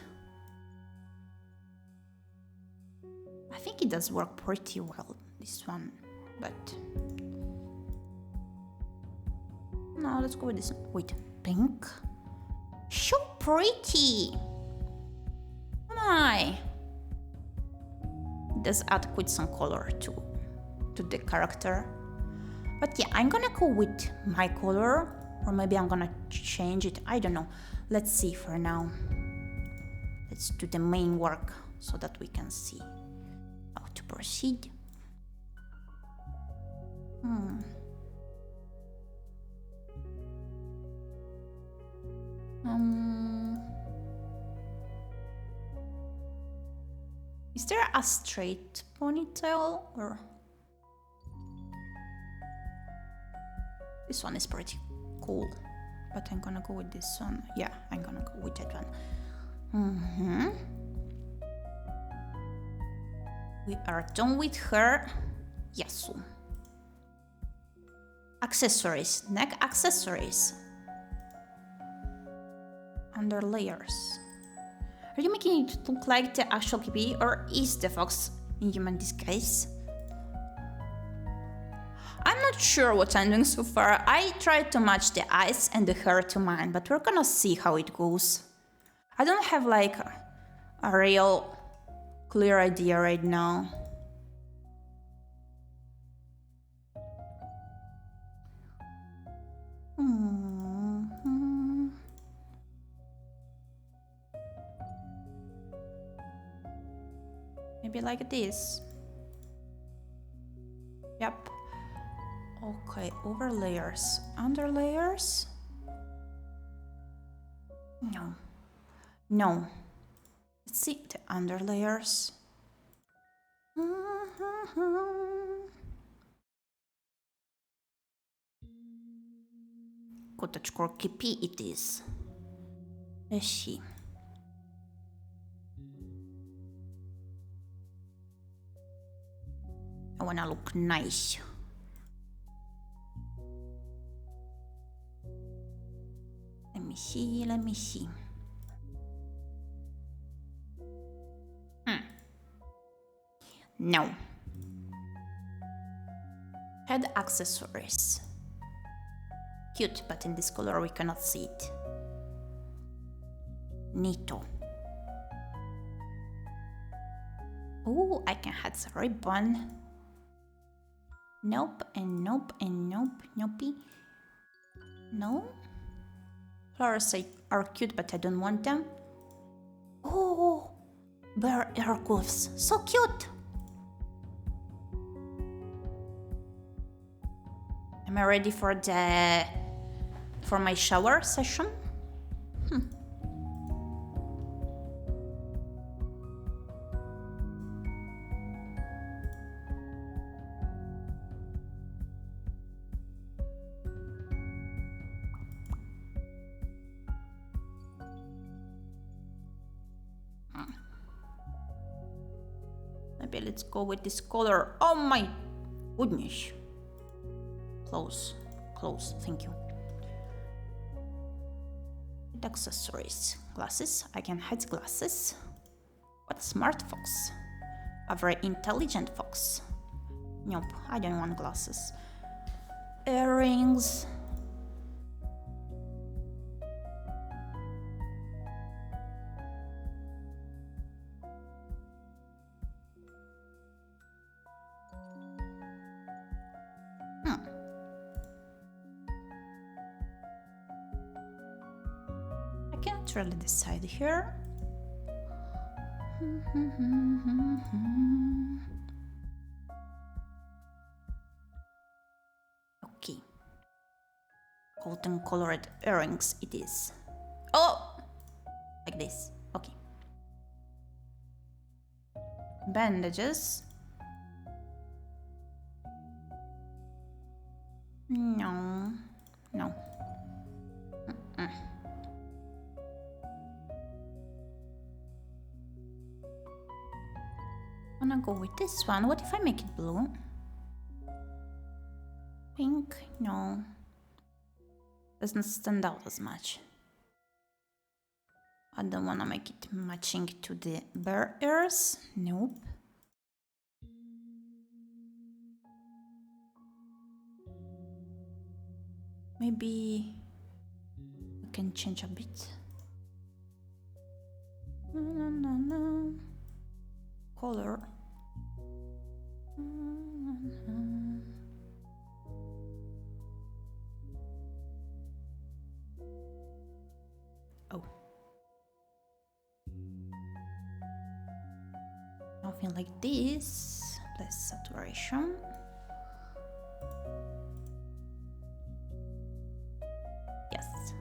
I think it does work pretty well, this one, but no, let's go with this one. Wait, pink? So pretty! My! It does add quite some color to the character. But yeah, I'm gonna go with my color, or maybe I'm gonna change it, I don't know. Let's see for now. Let's do the main work so that we can see how to proceed. Is there a straight ponytail or? This one is pretty cool, but I'm gonna go with this one. Yeah, I'm gonna go with that one. We are done with her. Yasu. Accessories, neck accessories. Under layers. Are you making it look like the actual Gyepi, or is the fox in human disguise? I'm not sure what I'm doing so far. I tried to match the eyes and the hair to mine, but we're gonna see how it goes. I don't have like a real clear idea right now. Maybe like this. Yep. Okay, over layers. Under layers? No. Let's see the under layers. Cottagecore Gyepi it is. Let's see. I wanna look nice. Let me see. No. Head accessories. Cute, but in this color we cannot see it. Neato. Oh, I can add a ribbon. Nope, and nope, and nope, nopey. No? Flowers are cute, but I don't want them. Oh, bear ear gloves, so cute. Am I ready for my shower session? Maybe let's go with this color. Oh my goodness. Close, thank you. With accessories. Glasses, I can hide glasses. What a smart fox. A very intelligent fox. Nope, I don't want glasses. Earrings. I can't really decide here. Okay. Golden colored earrings it is. Oh! Like this. Okay. Bandages. No. No. I'm gonna go with this one. What if I make it blue? Pink? No. Doesn't stand out as much. I don't wanna make it matching to the bear ears. Nope. Maybe we can change a bit. Color. Oh. Something like this. Less saturation. Yes.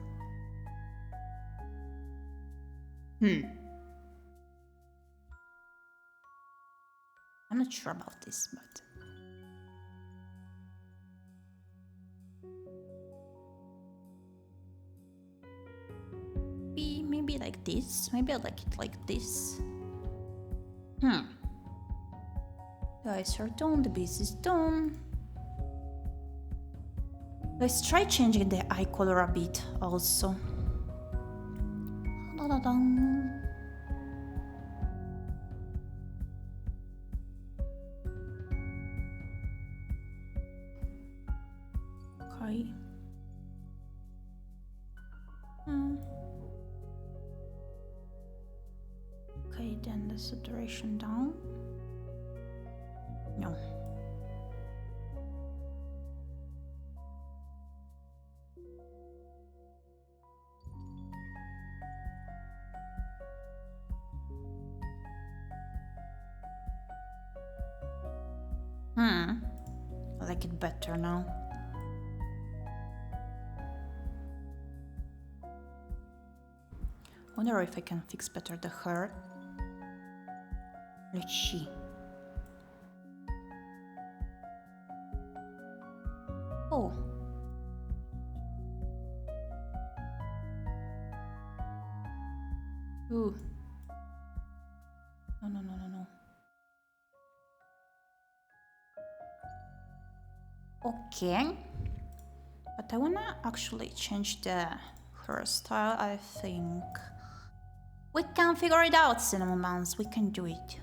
I'm not sure about this, but maybe like this. Maybe I like it like this. The eyes are done, the base is done. Let's try changing the eye color a bit also. Okay. Okay, then the saturation down. No. I like it better now. Wonder if I can fix better the hair. Let's see. Oh. Ooh. No. Okay. But I wanna actually change the hairstyle, I think. We can figure it out, Cinnamon Buns. We can do it.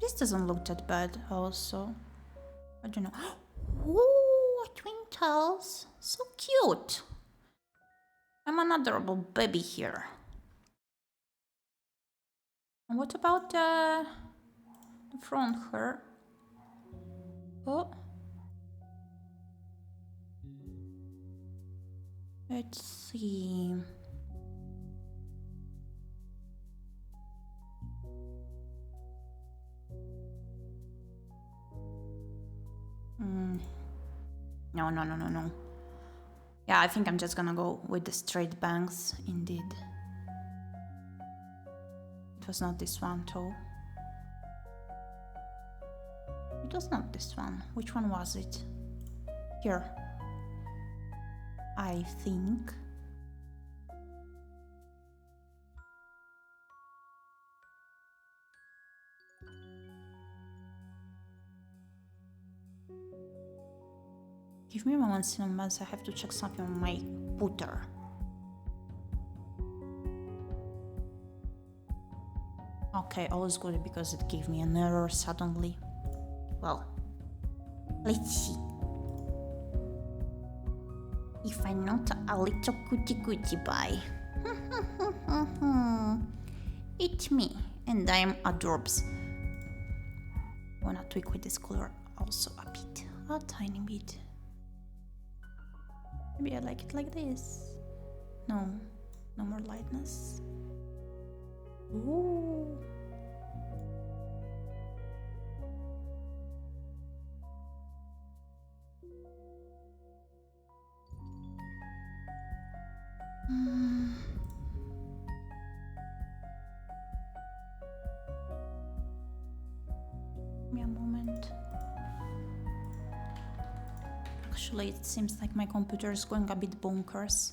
This doesn't look that bad also. I don't know. Ooh, twin tails. So cute. I'm an adorable baby here. And what about the front hair? Oh. Let's see. No. Yeah, I think I'm just gonna go with the straight bangs, indeed. It was not this one, though. It was not this one. Which one was it? Here. I think. Give me a moment, cinemas. I have to check something on my computer. Okay, all is good because it gave me an error suddenly. Well, let's see. If I'm not a little cutie pie. It's me, and I'm adorbs. Wanna tweak with this color also a bit, a tiny bit. Maybe I like it like this. No, no more lightness. Ooh. Give me a moment. Actually, it seems like my computer is going a bit bonkers.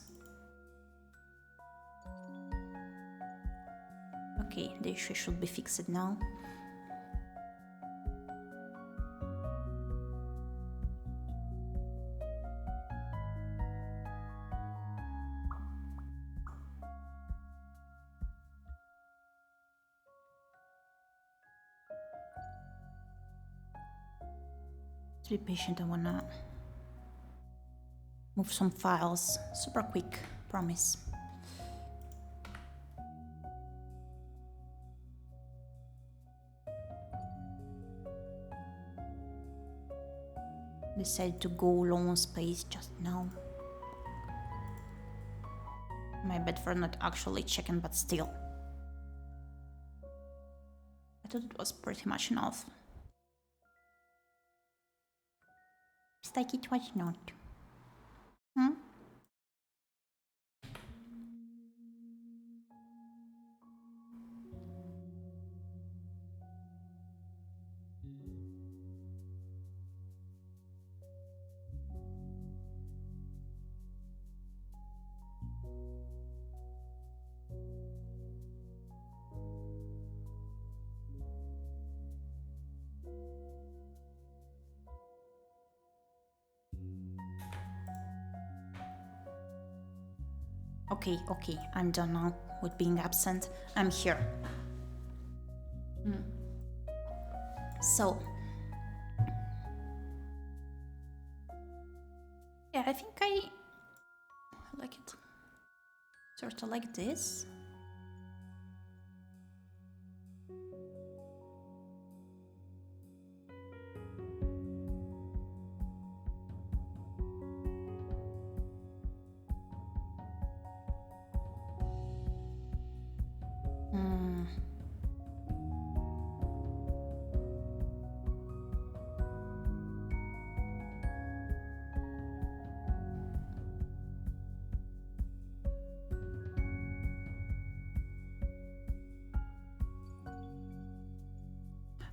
Okay, the issue should be fixed now. Be patient, I wanna move some files super quick, promise. Decided to go low on space just now. My bad for not actually checking, but still. I thought it was pretty much enough. It's like it was not. Okay, I'm done now with being absent. I'm here. So, yeah, I think I like it sort of like this.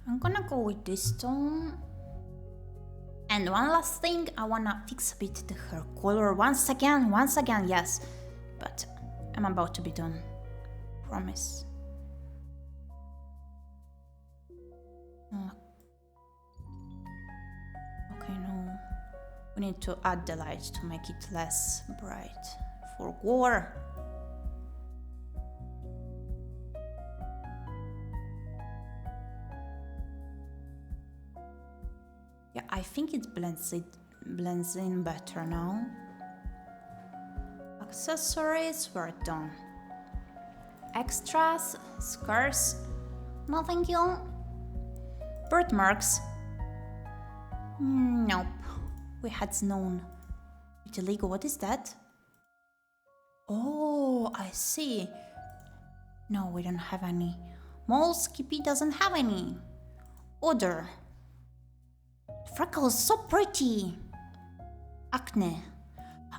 I'm gonna go with this tone. And one last thing, I wanna fix a bit the hair color once again, yes. But I'm about to be done. Promise. Okay, no. We need to add the light to make it less bright. For war. Yeah, I think it blends in better now. Accessories were done. Extras, scarves, nothing new. Birthmarks. Nope. We had known. Vitiligo, what is that? Oh, I see. No, we don't have any. Moles, Gyepi doesn't have any. Odor. Freckles, so pretty. Acne.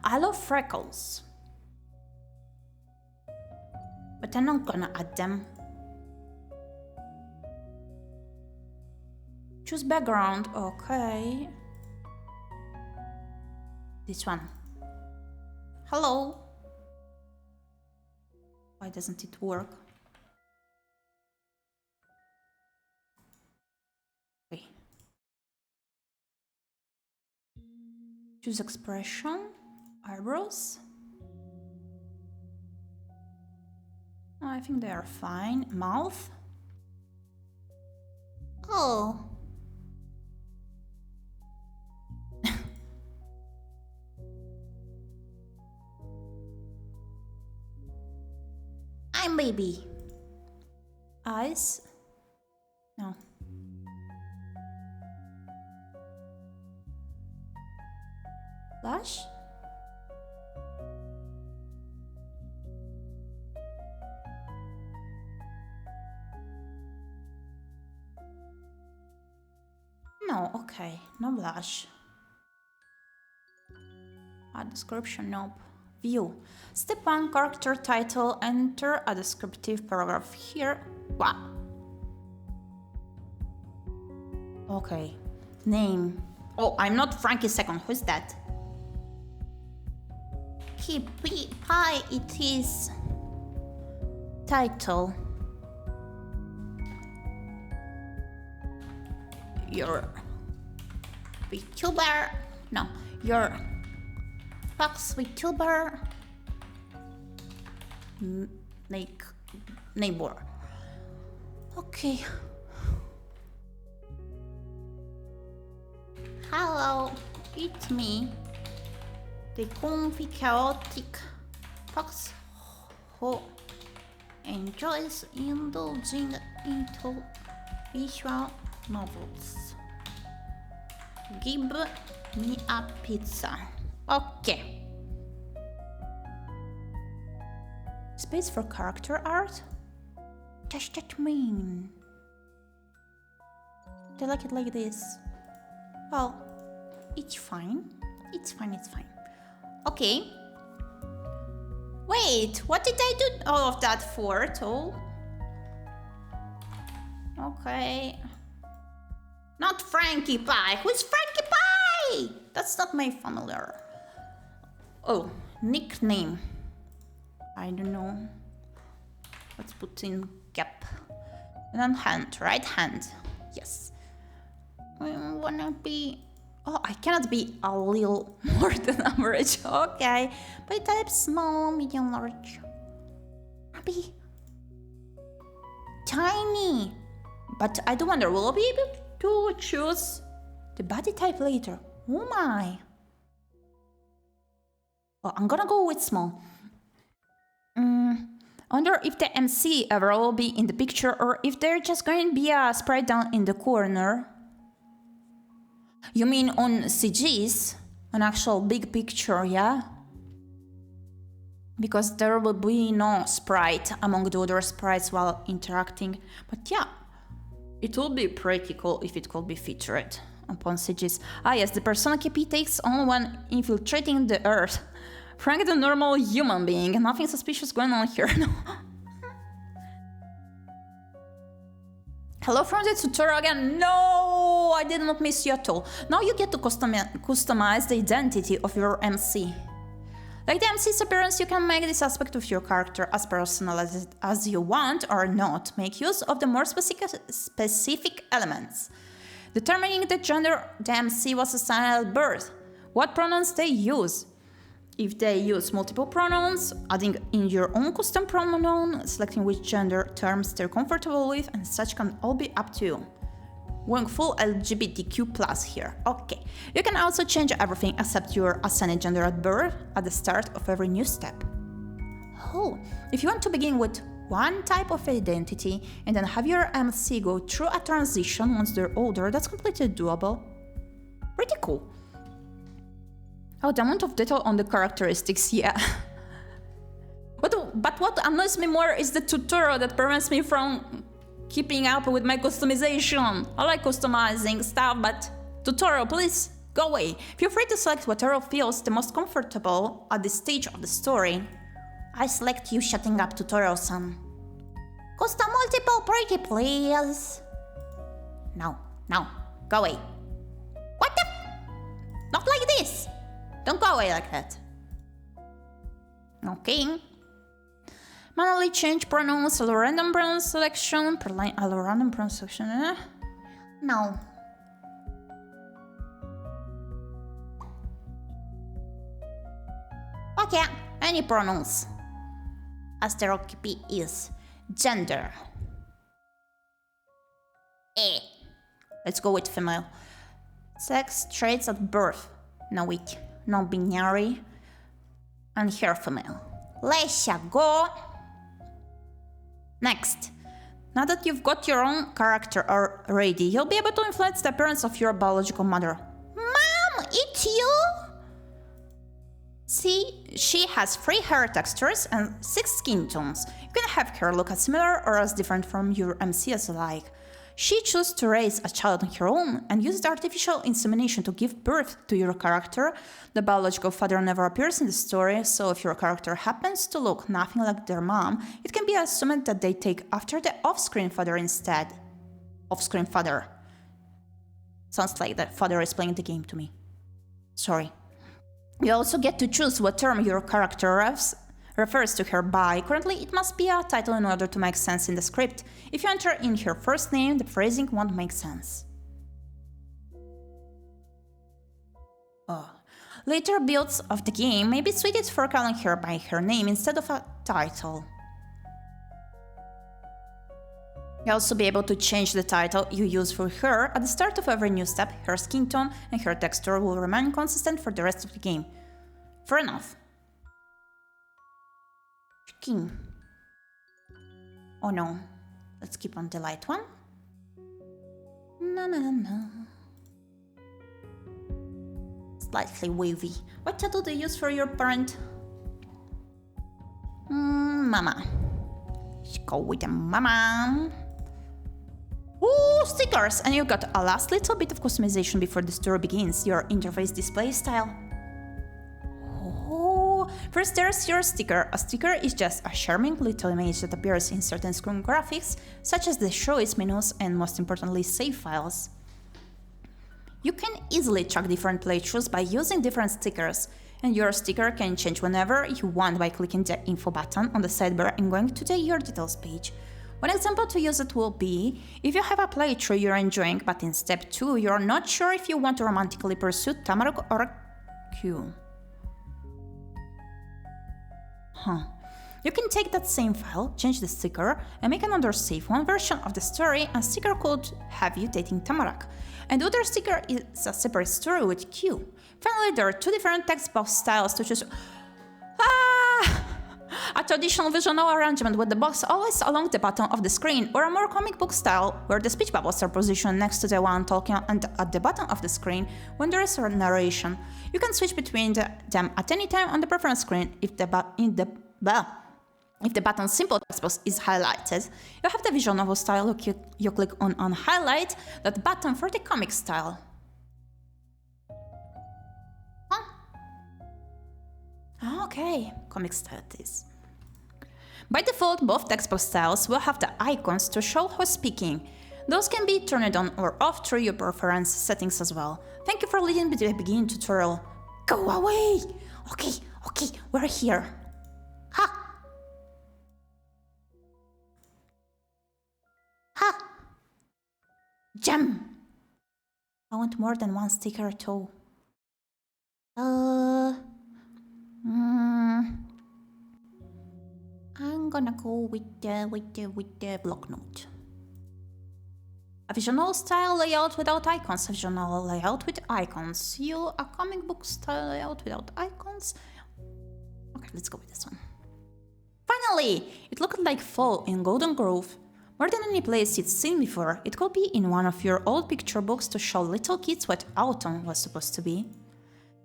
I love freckles. But I'm not gonna add them. Choose background, okay. This one. Hello. Why doesn't it work? Okay. Choose expression. Eyebrows. I think they are fine. Mouth. Oh. I'm baby. Eyes. No. Blush. No, okay, no blush. A description, nope. View. Step 1, character title. Enter a descriptive paragraph here. Wow. Okay. Name. Oh, I'm not Frankie second. Who's that? Gyepi. Hi, it is. Title. Your VTuber. No, your Fox VTuber. Like neighbor. Okay. Hello, it's me, the comfy chaotic fox who enjoys indulging into visual novels. Give me a pizza. Okay. Space for character art? Does that mean? They like it like this. Well, it's fine. It's fine, it's fine. Okay. Wait, what did I do all of that for, too? Okay. Not Frankie Pie. Who's Frankie Pie? That's not my familiar. Oh, nickname. I don't know. Let's put in gap. And then hand, right hand. Yes. I wanna be... Oh, I cannot be a little more than average. Okay. But type small, medium, large. I'll be tiny. But I do wonder, will I be able to choose the body type later? Oh my. Oh, I'm gonna go with small. I wonder if the MC ever will be in the picture or if they're just going to be a sprite down in the corner. You mean on CGs? An actual big picture, yeah? Because there will be no sprite among the other sprites while interacting. But yeah, it would be pretty cool if it could be featured upon CGs. Ah yes, the persona Gyepi takes on when infiltrating the earth. Frank the normal human being. Nothing suspicious going on here. No. Hello from the tutorial again. No, I did not miss you at all. Now you get to customize the identity of your MC. Like the MC's appearance, you can make this aspect of your character as personalized as you want or not. Make use of the more specific elements. Determining the gender the MC was assigned at birth. What pronouns they use. If they use multiple pronouns, adding in your own custom pronoun, selecting which gender terms they're comfortable with, and such can all be up to you. Going full LGBTQ+ here. Okay. You can also change everything except your assigned gender at birth at the start of every new step. Oh, if you want to begin with one type of identity and then have your MC go through a transition once they're older, that's completely doable. Pretty cool. Oh, the amount of detail on the characteristics, yeah. But what annoys me more is the tutorial that prevents me from keeping up with my customization. I like customizing stuff, but tutorial, please go away. Feel free to select whatever feels the most comfortable at this stage of the story. I select you shutting up, tutorial-san. Custom multiple pretty, please. No, go away. What the? Not like this. Don't go away like that. Okay. Manually change pronouns, allow random pronoun selection, per line, allow random pronoun selection. No. Okay, any pronouns. As the Gyepi is gender. Let's go with female. Sex, traits at birth. No wait, non-binary. And here female. Let's go. Next. Now that you've got your own character already, you'll be able to influence the appearance of your biological mother. Mom, it's you? See, she has 3 hair textures and 6 skin tones. You can have her look as similar or as different from your MC as alike. She chose to raise a child on her own and used artificial insemination to give birth to your character. The biological father never appears in the story, so if your character happens to look nothing like their mom, it can be assumed that they take after the off-screen father instead. Off-screen father. Sounds like the father is playing the game to me. Sorry. You also get to choose what term your character refers to her by. Currently, it must be a title in order to make sense in the script. If you enter in her first name, the phrasing won't make sense. Later builds of the game may be suited for calling her by her name instead of a title. You'll also be able to change the title you use for her at the start of every new step. Her skin tone and her texture will remain consistent for the rest of the game. Fair enough. Skin. Oh no. Let's keep on the light one. No. Slightly wavy. What tattoo do you use for your parent? Mama. Let's go with the mama. Ooh, stickers! And you got a last little bit of customization before the story begins. Your interface display style. Oh, first there's your sticker. A sticker is just a charming little image that appears in certain screen graphics, such as the choice menus and most importantly save files. You can easily track different playthroughs by using different stickers, and your sticker can change whenever you want by clicking the info button on the sidebar and going to the your details page. One example to use it will be if you have a playthrough you're enjoying, but in step 2 you're not sure if you want to romantically pursue Tamarok or Q. You can take that same file, change the sticker, and make another save one version of the story, and sticker could have you dating Tamarak. And the other sticker is a separate story with Q. Finally, there are 2 different text box styles to choose. A traditional visual arrangement with the box always along the bottom of the screen, or a more comic book style where the speech bubbles are positioned next to the one talking and at the bottom of the screen when there is a narration. You can switch between them at any time on the preference screen if the button's simple text box is highlighted. You have the visual novel style. You click on highlight that button for the comic style. Okay, comic style it is. By default, both text box styles will have the icons to show who's speaking. Those can be turned on or off through your preference settings as well. Thank you for leading me to the beginning tutorial. Go away! Okay, we're here. Gem! I want more than one sticker too. I'm gonna go with the block note. A visual style layout without icons. A visual layout with icons. A comic book style layout without icons. Okay, let's go with this one. Finally! It looked like fall in Golden Grove. More than any place you'd seen before, it could be in one of your old picture books to show little kids what autumn was supposed to be.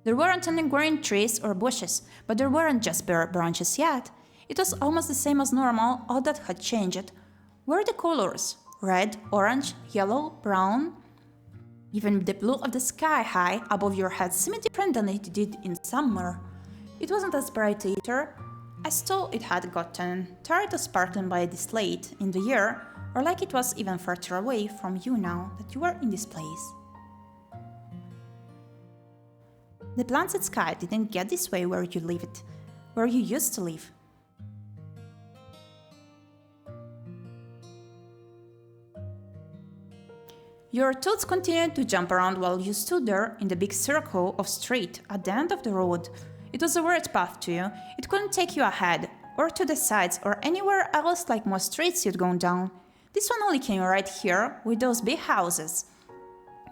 There weren't any green trees or bushes, but there weren't just bare branches yet. It was almost the same as normal. All that had changed were the colors. Red, orange, yellow, brown. Even the blue of the sky high above your head seemed different than it did in summer. It wasn't as bright either, as though it had gotten tired of sparkling by this late in the year, or like it was even further away from you now that you were in this place. The planted sky didn't get this way where you used to live. Your thoughts continued to jump around while you stood there in the big circle of street at the end of the road. It was a weird path to you. It couldn't take you ahead, or to the sides, or anywhere else like most streets you'd gone down. This one only came right here, with those big houses.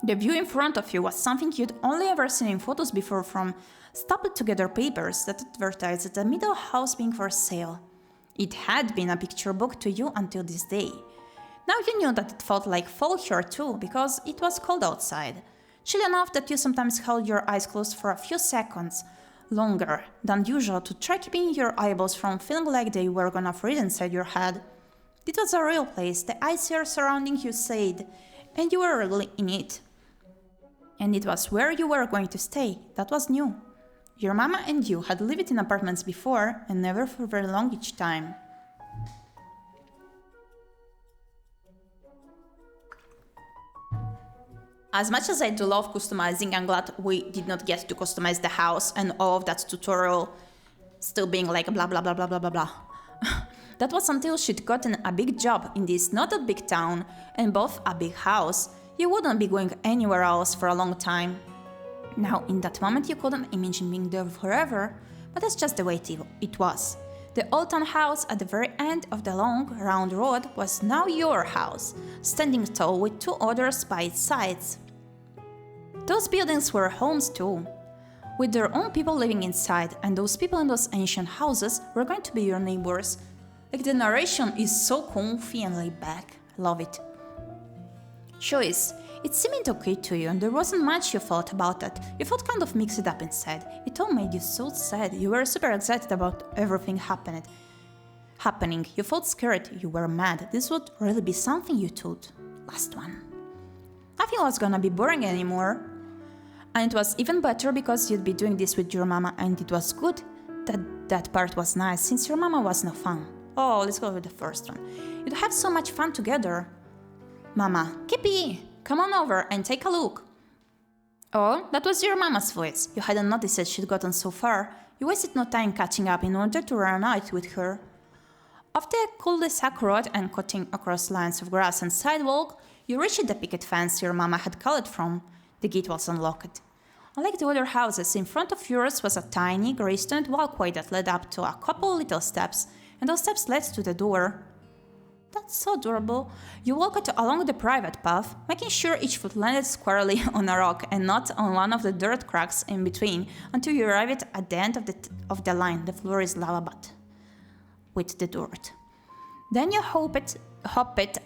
The view in front of you was something you'd only ever seen in photos before from stapled-together papers that advertised the middle house being for sale. It had been a picture book to you until this day. Now you knew that it felt like fall here too, because it was cold outside. Chill enough that you sometimes held your eyes closed for a few seconds, longer than usual, to try keeping your eyeballs from feeling like they were gonna freeze inside your head. It was a real place, the ice here surrounding you said, and you were really in it. And it was where you were going to stay. That was new. Your mama and you had lived in apartments before, and never for very long each time. As much as I do love customizing, I'm glad we did not get to customize the house and all of that tutorial still being like blah blah blah blah blah blah blah. That was until she'd gotten a big job in this not that big town and both a big house. You wouldn't be going anywhere else for a long time. Now, in that moment you couldn't imagine being there forever, but that's just the way it was. The old town house at the very end of the long, round road was now your house, standing tall with two others by its sides. Those buildings were homes too, with their own people living inside, and those people in those ancient houses were going to be your neighbors. Like, the narration is so comfy and laid back. I love it. Choice. It seemed okay to you, and there wasn't much you thought about it. You felt kind of mixed up inside. It all made you so sad. You were super excited about everything happening. You felt scared. You were mad. This would really be something you thought. Last one. Nothing was gonna be boring anymore. And it was even better because you'd be doing this with your mama, and it was good that part was nice, since your mama was no fun. Oh, let's go with the first one. You'd have so much fun together. Mama, Gyepi, come on over and take a look. Oh, that was your mama's voice. You hadn't noticed that she'd gotten so far. You wasted no time catching up in order to run out with her. Off the cul-de-sac road and cutting across lines of grass and sidewalk, you reached the picket fence your mama had called from. The gate was unlocked. Unlike the other houses, in front of yours was a tiny, grey-stoned walkway that led up to a couple little steps, and those steps led to the door. That's so adorable. You walked along the private path, making sure each foot landed squarely on a rock and not on one of the dirt cracks in between, until you arrived at the end of the line. The floor is lava but with the dirt. Then you hopped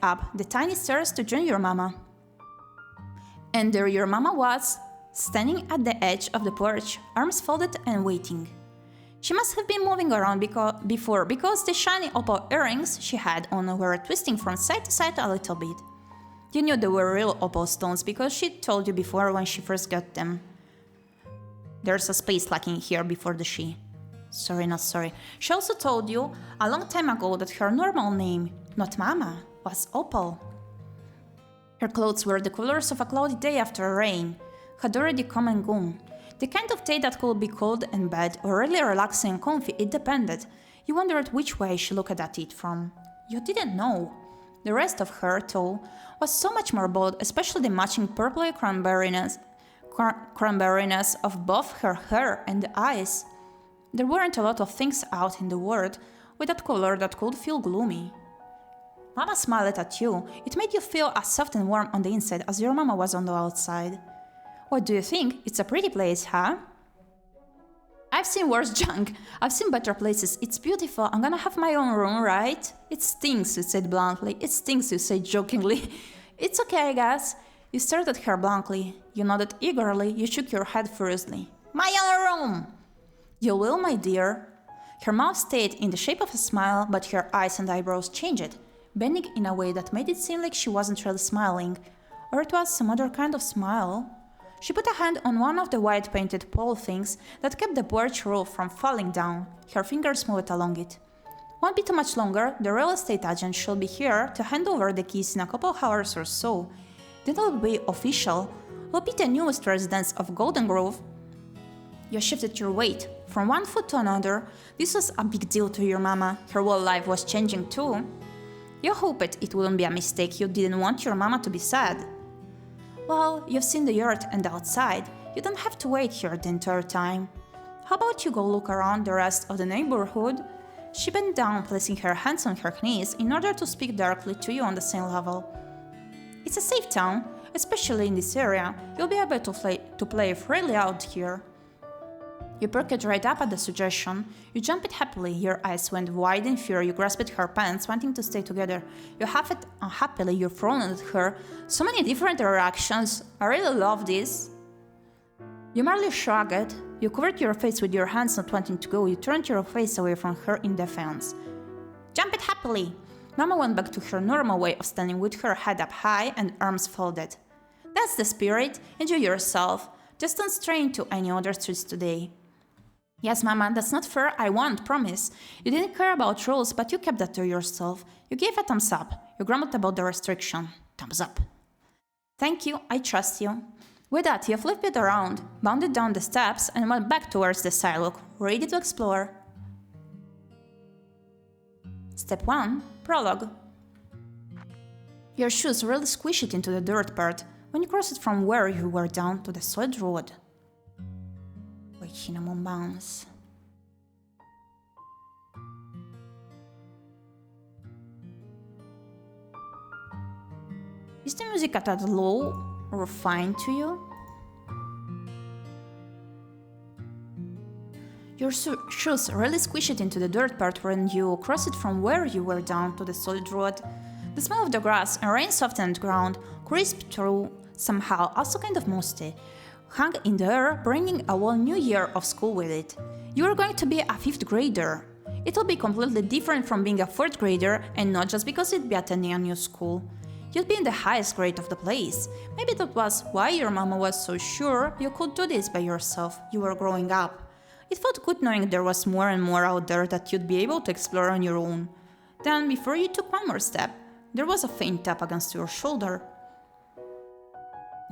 up the tiny stairs to join your mama. And there your mama was, standing at the edge of the porch, arms folded and waiting. She must have been moving around before, because the shiny opal earrings she had on were twisting from side to side a little bit. You knew they were real opal stones because she told you before when she first got them. There's a space lacking here before the she. Sorry, not sorry. She also told you a long time ago that her normal name, not Mama, was Opal. Her clothes were the colors of a cloudy day after rain, had already come and gone. The kind of day that could be cold and bad, or really relaxing and comfy, it depended. You wondered which way she looked at it from. You didn't know. The rest of her, though, was so much more bold, especially the matching purpley cranberryness of both her hair and the eyes. There weren't a lot of things out in the world with that color that could feel gloomy. Mama smiled at you. It made you feel as soft and warm on the inside as your mama was on the outside. What do you think? It's a pretty place, huh? I've seen worse junk. I've seen better places. It's beautiful. I'm gonna have my own room, right? It stinks, you said bluntly. It stinks, you said jokingly. It's okay, I guess. You stared at her blankly. You nodded eagerly. You shook your head furiously. My own room! You will, my dear. Her mouth stayed in the shape of a smile, but her eyes and eyebrows changed, bending in a way that made it seem like she wasn't really smiling. Or it was some other kind of smile. She put a hand on one of the white-painted pole things that kept the porch roof from falling down. Her fingers moved along it. Won't be too much longer. The real estate agent should be here to hand over the keys in a couple hours or so. Then it will be official. We'll be the newest residents of Golden Grove. You shifted your weight from one foot to another. This was a big deal to your mama. Her whole life was changing too. You hoped it wouldn't be a mistake. You didn't want your mama to be sad. Well, you've seen the yard and the outside. You don't have to wait here the entire time. How about you go look around the rest of the neighborhood? She bent down, placing her hands on her knees in order to speak directly to you on the same level. It's a safe town, especially in this area. You'll be able to play freely out here. You perked right up at the suggestion. You jumped happily, your eyes went wide in fear, you grasped her pants, wanting to stay together. You huffed unhappily, you frowned at her. So many different reactions. I really love this. You merely shrugged. You covered your face with your hands, not wanting to go. You turned your face away from her in defiance. Jumped happily. Mama went back to her normal way of standing with her head up high and arms folded. That's the spirit. Enjoy yourself. Just don't stray into any other streets today. Yes, Mama, that's not fair. I won't, promise. You didn't care about rules, but you kept that to yourself. You gave a thumbs up. You grumbled about the restriction. Thumbs up. Thank you, I trust you. With that, you flipped it around, bounded down the steps, and went back towards the sidewalk, ready to explore. Step 1. Prologue. Your shoes really squish it into the dirt part when you cross it from where you were down to the solid road. Cinnamon buns. Is the music at all low or fine to you? Your shoes really squish it into the dirt part when you cross it from where you were down to the solid road. The smell of the grass and rain-softened ground, crisp through, somehow also kind of musty, hung in the air, bringing a whole new year of school with it. You are going to be a 5th grader. It will be completely different from being a 4th grader, and not just because you'd be attending a new school. You'd be in the highest grade of the place. Maybe that was why your mama was so sure you could do this by yourself. You were growing up. It felt good knowing there was more and more out there that you'd be able to explore on your own. Then, before you took one more step, there was a faint tap against your shoulder.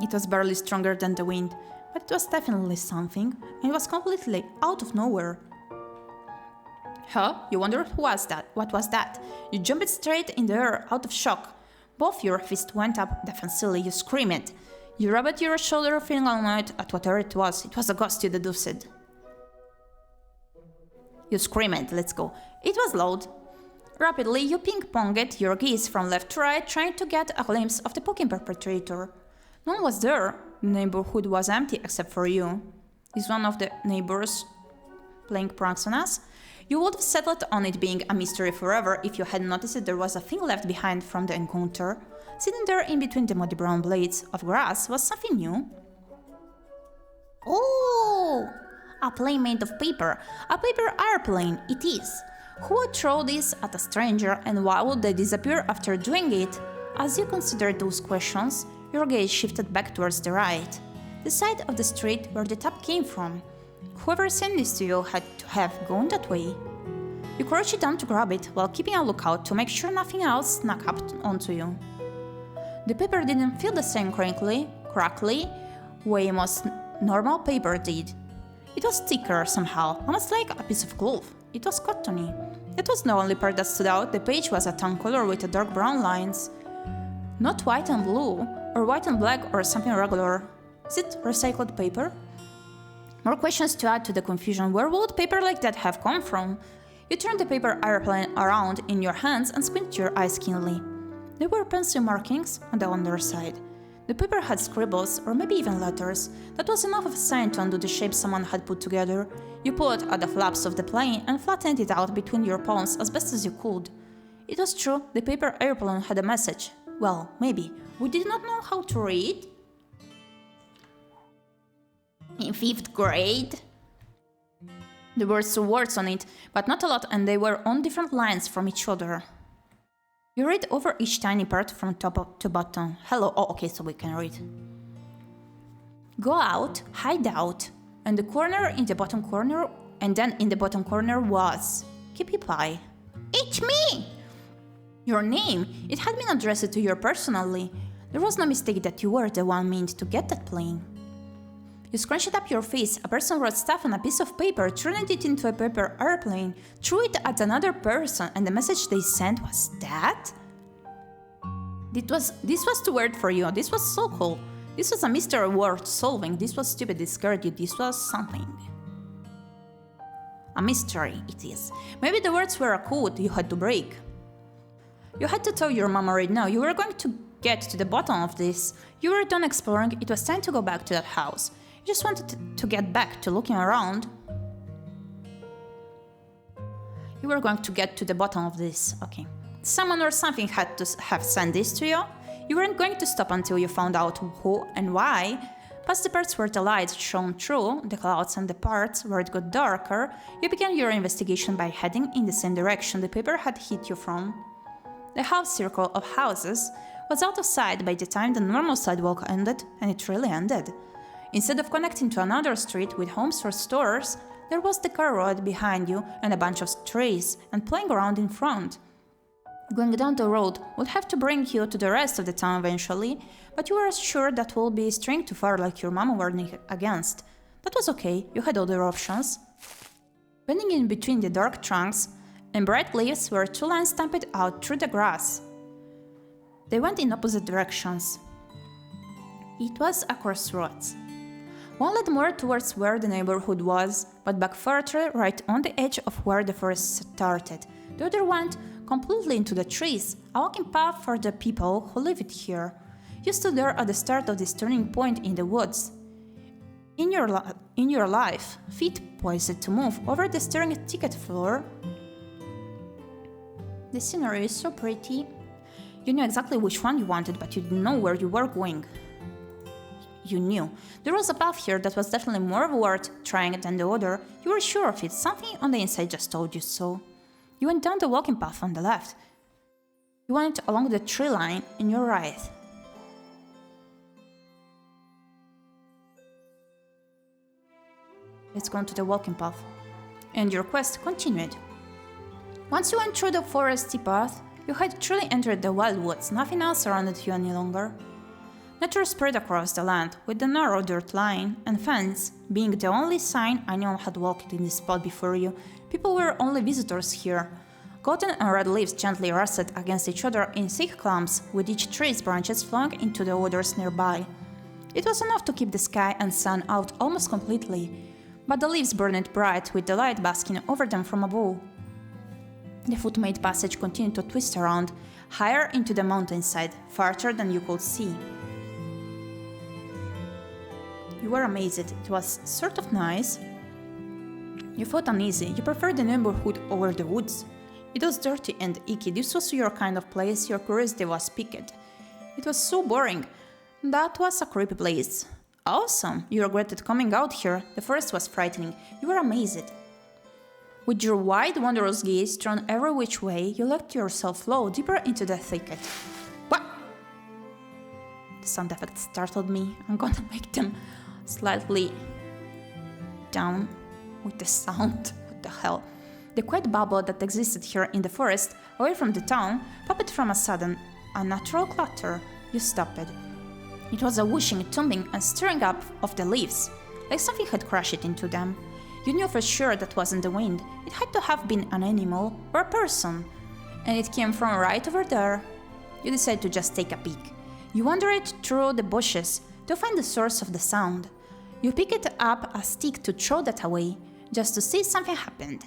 It was barely stronger than the wind, but it was definitely something, and it was completely out of nowhere. Huh? You wondered who was that? What was that? You jumped straight in the air, out of shock. Both your fists went up defensively, you screamed. You rubbed your shoulder, feeling annoyed at whatever it was. It was a ghost, you deduced. You screamed, let's go. It was loud. Rapidly, you ping-ponged your gaze from left to right, trying to get a glimpse of the poking perpetrator. No one was there. The neighborhood was empty except for you. Is one of the neighbors playing pranks on us? You would have settled on it being a mystery forever if you had noticed there was a thing left behind from the encounter. Sitting there in between the muddy brown blades of grass was something new. Oh! A plane made of paper. A paper airplane, it is. Who would throw this at a stranger, and why would they disappear after doing it? As you considered those questions, your gaze shifted back towards the right, the side of the street where the tap came from. Whoever sent this to you had to have gone that way. You crouched down to grab it while keeping a lookout to make sure nothing else snuck up onto you. The paper didn't feel the same crackly way most normal paper did. It was thicker somehow, almost like a piece of cloth. It was cottony. That was the only part that stood out. The page was a tan color with dark brown lines. Not white and blue, or white and black, or something regular. Is it recycled paper? More questions to add to the confusion. Where would paper like that have come from? You turned the paper airplane around in your hands and squinted your eyes keenly. There were pencil markings on the underside. The paper had scribbles, or maybe even letters. That was enough of a sign to undo the shape someone had put together. You pulled at the flaps of the plane and flattened it out between your palms as best as you could. It was true, the paper airplane had a message. Well, maybe. We did not know how to read? In 5th grade? There were some words on it, but not a lot, and they were on different lines from each other. You read over each tiny part from top to bottom. Hello, oh okay, so we can read. Go out, hide out, and the corner in the bottom corner, and then in the bottom corner was Gyepi. It's me! Your name, it had been addressed to you personally. There was no mistake that you were the one meant to get that plane. You scrunched up your face, a person wrote stuff on a piece of paper, turned it into a paper airplane, threw it at another person, and the message they sent was that? This was too weird for you, this was so cool. This was a mystery worth solving, this was stupid, this scared you, this was something. A mystery, it is. Maybe the words were a code you had to break. You had to tell your mama right now you were going to get to the bottom of this. You were done exploring, it was time to go back to that house. You just wanted to get back to looking around. You were going to get to the bottom of this, okay. Someone or something had to have sent this to you. You weren't going to stop until you found out who and why. Past the parts where the light shone through, the clouds, and the parts where it got darker, you began your investigation by heading in the same direction the paper had hit you from. The half circle of houses was out of sight by the time the normal sidewalk ended, and it really ended. Instead of connecting to another street with homes or stores, there was the car road behind you and a bunch of trees and playing around in front. Going down the road would have to bring you to the rest of the town eventually, but you were sure that will be straying too far like your mama warned against. That was okay, you had other options. Bending in between the dark trunks and bright leaves were two lines stamped out through the grass. They went in opposite directions. It was a crossroads. One led more towards where the neighborhood was, but back further right on the edge of where the forest started. The other went completely into the trees, a walking path for the people who lived here. You stood there at the start of this turning point in the woods. In your life, feet poised to move over the staring ticket floor. The scenery is so pretty. You knew exactly which one you wanted, but you didn't know where you were going. You knew. There was a path here that was definitely more worth trying than the other. You were sure of it. Something on the inside just told you so. You went down the walking path on the left. You went along the tree line in your right. Let's go to the walking path. And your quest continued. Once you went through the foresty path, you had truly entered the wild woods. Nothing else surrounded you any longer. Nature spread across the land, with the narrow dirt line and fence being the only sign anyone had walked in this spot before you. People were only visitors here. Golden and red leaves gently rustled against each other in thick clumps, with each tree's branches flowing into the others nearby. It was enough to keep the sky and sun out almost completely, but the leaves burned bright with the light basking over them from above. The foot-made passage continued to twist around, higher into the mountainside, farther than you could see. You were amazed. It was sort of nice. You felt uneasy. You preferred the neighborhood over the woods. It was dirty and icky. This was your kind of place. Your curiosity was piqued. It was so boring. That was a creepy place. Awesome. You regretted coming out here. The forest was frightening. You were amazed. With your wide, wondrous gaze thrown every which way, you let yourself flow deeper into the thicket. What? The sound effects startled me. I'm gonna make them slightly down with the sound. What the hell? The quiet bubble that existed here in the forest, away from the town, popped from a sudden, unnatural clatter. You stopped. It was a whooshing, tumbling, and stirring up of the leaves, like something had crashed into them. You knew for sure that wasn't the wind. It had to have been an animal or a person, and it came from right over there. You decided to just take a peek. You wandered through the bushes to find the source of the sound. You picked up a stick to throw that away, just to see something happened.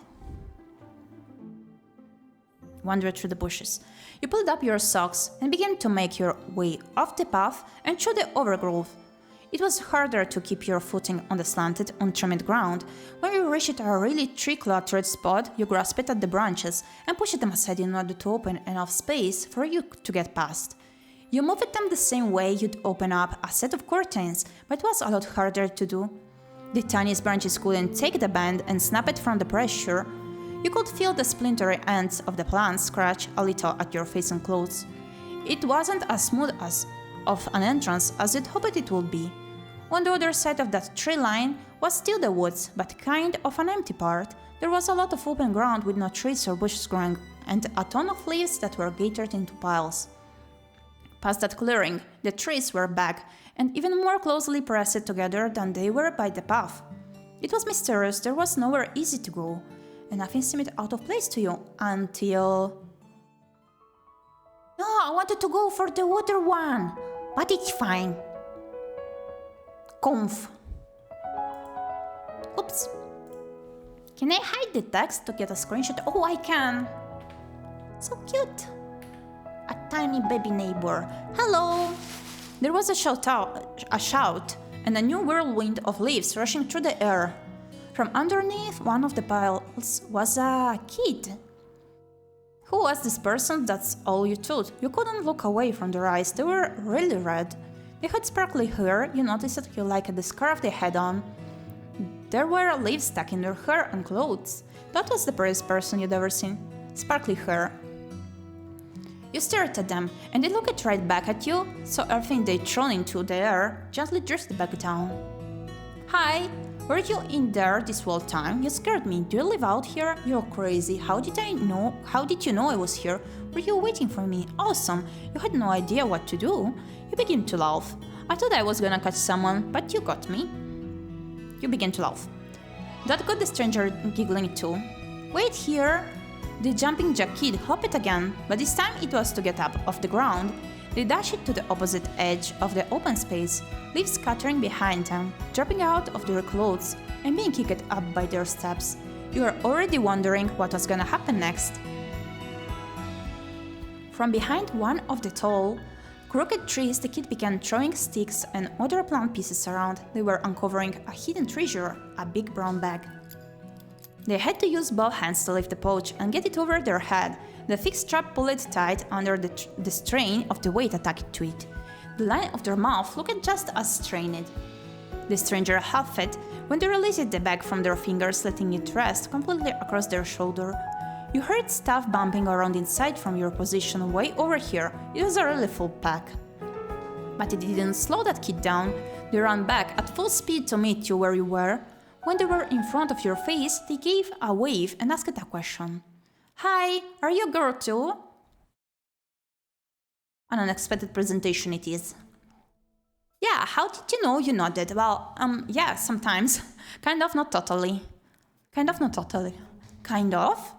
Wandered through the bushes. You pulled up your socks and began to make your way off the path and through the overgrowth. It was harder to keep your footing on the slanted, untrimmed ground. When you reached a really tree-cluttered spot, you grasped at the branches and pushed them aside in order to open enough space for you to get past. You moved them the same way you'd open up a set of curtains, but it was a lot harder to do. The tiniest branches couldn't take the bend and snap it from the pressure. You could feel the splintery ends of the plants scratch a little at your face and clothes. It wasn't as smooth of an entrance as you'd hoped it would be. On the other side of that tree line was still the woods, but kind of an empty part. There was a lot of open ground with no trees or bushes growing, and a ton of leaves that were gathered into piles. Past that clearing, the trees were back, and even more closely pressed together than they were by the path. It was mysterious, there was nowhere easy to go, and nothing seemed out of place to you until... No, I wanted to go for the water one, but it's fine. Conf. Oops. Can I hide the text to get a screenshot? Oh, I can. So cute. A tiny baby neighbor. Hello. There was a shout, and a new whirlwind of leaves rushing through the air. From underneath one of the piles was a kid. Who was this person? That's all you thought. You couldn't look away from their eyes. They were really red. They had sparkly hair. You noticed that you liked the scarf they had on. There were leaves stuck in their hair and clothes. That was the prettiest person you'd ever seen. Sparkly hair. You stared at them, and they looked right back at you, so everything they'd thrown into the air gently drifted back down. Hi, were you in there this whole time? You scared me. Do you live out here? You're crazy. How did you know I was here? Were you waiting for me? Awesome. You had no idea what to do. You began to laugh. I thought I was gonna catch someone, but you got me. You began to laugh. That got the stranger giggling too. Wait here. The jumping jack kid hopped again, but this time it was to get up off the ground. They dashed to the opposite edge of the open space, leaves scattering behind them, dropping out of their clothes and being kicked up by their steps. You were already wondering what was gonna happen next. From behind one of the tall, crooked trees, the kid began throwing sticks and other plant pieces around. They were uncovering a hidden treasure, a big brown bag. They had to use both hands to lift the pouch and get it over their head. The thick strap pulled tight under the strain of the weight attached to it. The line of their mouth looked just as strained. The stranger huffed when they released the bag from their fingers, letting it rest completely across their shoulder. You heard stuff bumping around inside from your position way over here. It was a really full pack. But it didn't slow that kid down. They ran back at full speed to meet you where you were. When they were in front of your face, they gave a wave and asked a question. Hi, are you a girl too? An unexpected presentation it is. Yeah, how did you know? You nodded. Well, yeah, sometimes. Kind of, not totally. Kind of, not totally. Kind of?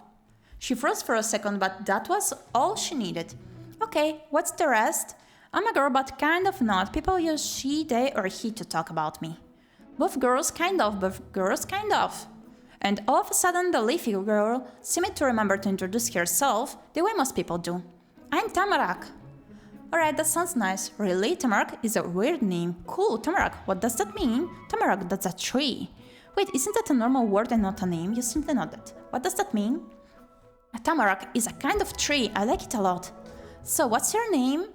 She froze for a second, but that was all she needed. Okay, what's the rest? I'm a girl, but kind of not. People use she, they, or he to talk about me. Both girls, kind of, both girls, kind of. And all of a sudden, the leafy girl seemed to remember to introduce herself the way most people do. I'm Tamarak. Alright, that sounds nice. Really? Tamarak is a weird name. Cool, Tamarak. What does that mean? Tamarak, that's a tree. Wait, isn't that a normal word and not a name? You simply nodded. What does that mean? A tamarak is a kind of tree. I like it a lot. So, what's your name?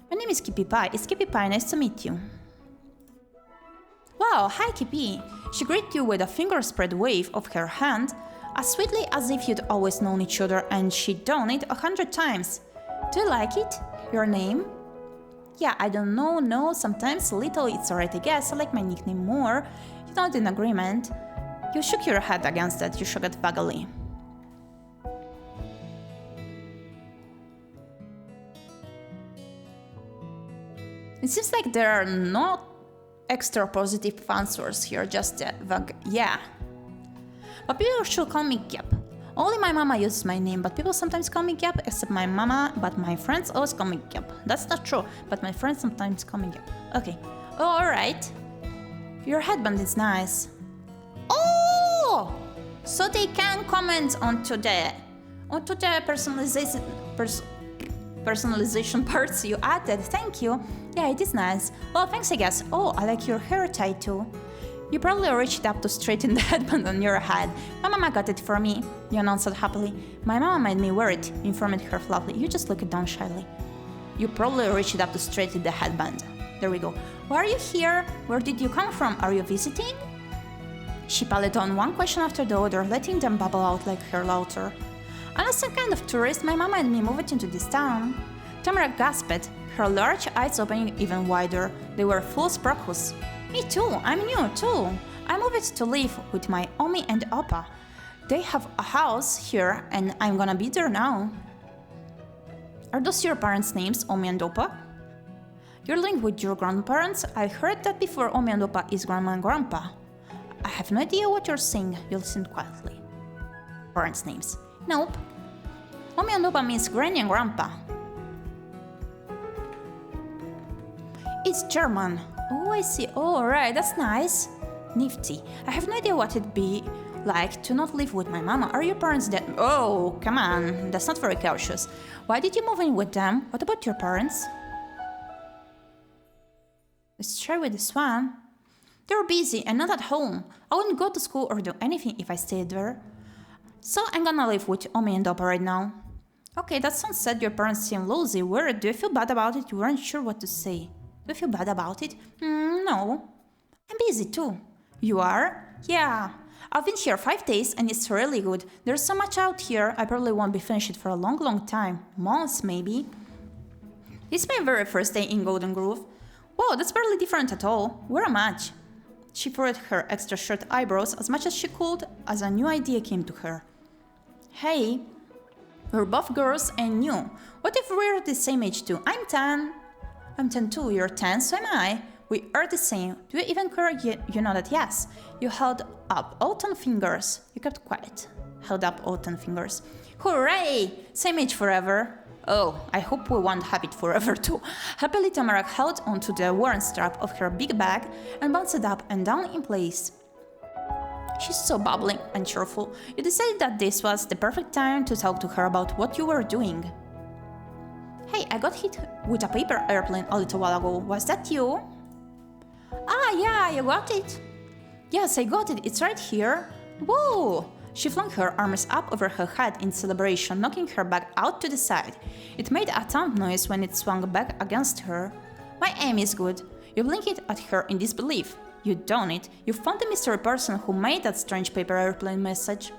My name is Gyepi. It's Gyepi. Nice to meet you. Wow, hi Gyepi. She greeted you with a finger-spread wave of her hand, as sweetly as if you'd always known each other and she'd done it 100 times. Do you like it? Your name? Yeah, I don't know, no, sometimes little, it's alright I guess. I like my nickname more. You nodded in agreement. You shook your head against that. You shook it vaguely. It seems like there are no extra positive answers here, just vague, yeah. But people should call me Gyep. Only my mama uses my name, but people sometimes call me Gyep, except my mama, but my friends always call me Gyep. That's not true, but my friends sometimes call me Gyep. Okay. Oh, alright. Your headband is nice. Oh! So they can comment onto the personalization parts you added. Thank you. Yeah, it is nice. Well, thanks I guess. Oh, I like your hair tie too. You probably reached up to straighten the headband on your head. My mama got it for me, you announced happily. My mama made me wear it, informed her fluffily. You just look it down shyly. You probably reached up to straighten the headband. There we go. Why are you here? Where did you come from? Are you visiting? She piled on one question after the other, letting them bubble out like her laughter. I'm not some kind of tourist. My mama and me moved into this town. Tamara gasped, her large eyes opening even wider. They were full of sparkles. Me too, I'm new too. I moved to live with my Omi and Oppa. They have a house here and I'm gonna be there now. Are those your parents' names, Omi and Oppa? You're linked with your grandparents? I heard that before Omi and Oppa is grandma and grandpa. I have no idea what you're saying. You listened quietly. Parents' names. Nope. Omi and Oppa means granny and grandpa. It's German. Oh, I see. Oh, alright, that's nice. Nifty. I have no idea what it'd be Like, to not live with my mama. Are your parents dead? Oh, come on, that's not very cautious. Why did you move in with them? What about your parents? Let's try with this one. They're busy and not at home. I wouldn't go to school or do anything if I stayed there. So I'm gonna live with Omi and Dopa right now. Okay, that sounds sad. Your parents seem lousy. Weird. Do you feel bad about it? You weren't sure what to say. Do you feel bad about it? No. I'm busy too. You are? Yeah. I've been here 5 days and it's really good. There's so much out here, I probably won't be finished for a long time. Months, maybe. This is my very first day in Golden Grove. Whoa, that's barely different at all. We're a match. She furrowed her extra short eyebrows as much as she could as a new idea came to her. Hey, we're both girls and new. What if we're the same age too? I'm 10. I'm 10 too, you're 10, so am I. We are the same. Do you even care? You know that, yes. You held up all 10 fingers. You kept quiet. Held up all 10 fingers. Hooray! Same age forever. Oh, I hope we won't have it forever too. Happily, Tamara held onto the worn strap of her big bag and bounced it up and down in place. She's so bubbly and cheerful. You decided that this was the perfect time to talk to her about what you were doing. Hey, I got hit with a paper airplane a little while ago. Was that you? Ah, yeah, you got it. Yes, I got it. It's right here. Whoa! She flung her arms up over her head in celebration, knocking her bag out to the side. It made a thump noise when it swung back against her. My aim is good. You blinked at her in disbelief. You done it. You found the mystery person who made that strange paper airplane message.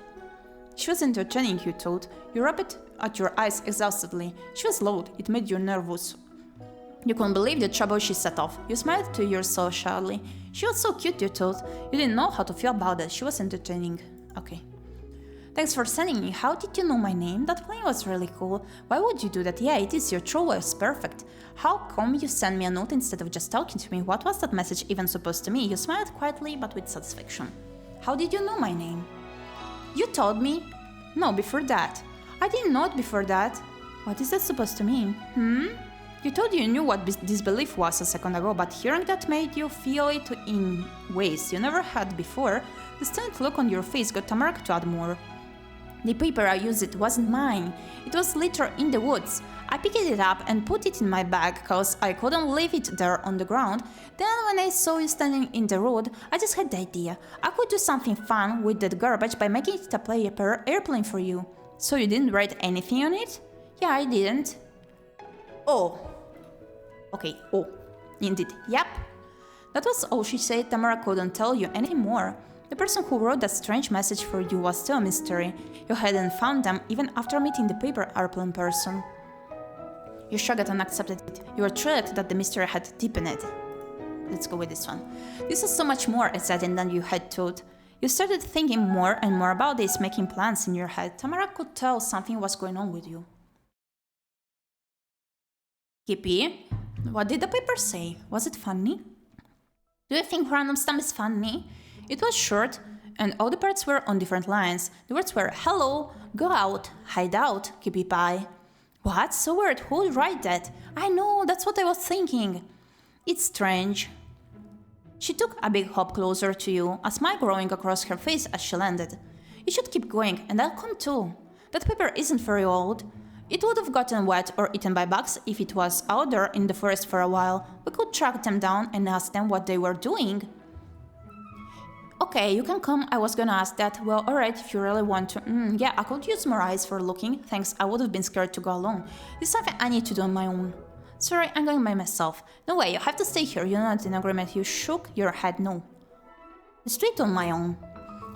She was entertaining, you thought. You rubbed at your eyes exhaustedly. She was loud. It made you nervous. You couldn't believe the trouble she set off. You smiled to yourself shyly. She was so cute, you thought. You didn't know how to feel about that. She was entertaining. Okay. Thanks for sending me. How did you know my name? That plane was really cool. Why would you do that? Yeah, it is. Your throw was perfect. How come you sent me a note instead of just talking to me? What was that message even supposed to mean? You smiled quietly but with satisfaction. How did you know my name? You told me. No, before that. I didn't know it before that. What is that supposed to mean? You told you knew what disbelief was a second ago, but hearing that made you feel it in ways you never had before. The stunned look on your face got Tamara to add more. The paper I used wasn't mine. It was litter in the woods. I picked it up and put it in my bag cause I couldn't leave it there on the ground. Then when I saw you standing in the road, I just had the idea. I could do something fun with that garbage by making it a paper airplane for you. So you didn't write anything on it? Yeah, I didn't. Oh. Okay, oh. Indeed, yep. That was all she said. Tamara couldn't tell you anything more. The person who wrote that strange message for you was still a mystery. You hadn't found them even after meeting the paper airplane person. You shrugged and accepted it. You were thrilled that the mystery had deepened. Let's go with this one. This was so much more exciting than you had thought. You started thinking more and more about this, making plans in your head. Tamara could tell something was going on with you. Gyepi, what did the paper say? Was it funny? Do you think random stuff is funny? It was short, and all the parts were on different lines. The words were hello, go out, hide out, Gyepi pie. What? So weird, who would write that? I know, that's what I was thinking. It's strange. She took a big hop closer to you, a smile growing across her face as she landed. You should keep going, and I'll come too. That paper isn't very old. It would have gotten wet or eaten by bugs if it was out there in the forest for a while. We could track them down and ask them what they were doing. Okay, you can come. I was gonna ask that. Well, alright, if you really want to. Yeah, I could use more eyes for looking. Thanks, I would have been scared to go alone. This is something I need to do on my own. Sorry, I'm going by myself. No way, you have to stay here. You're not in agreement. You shook your head no. Straight on my own.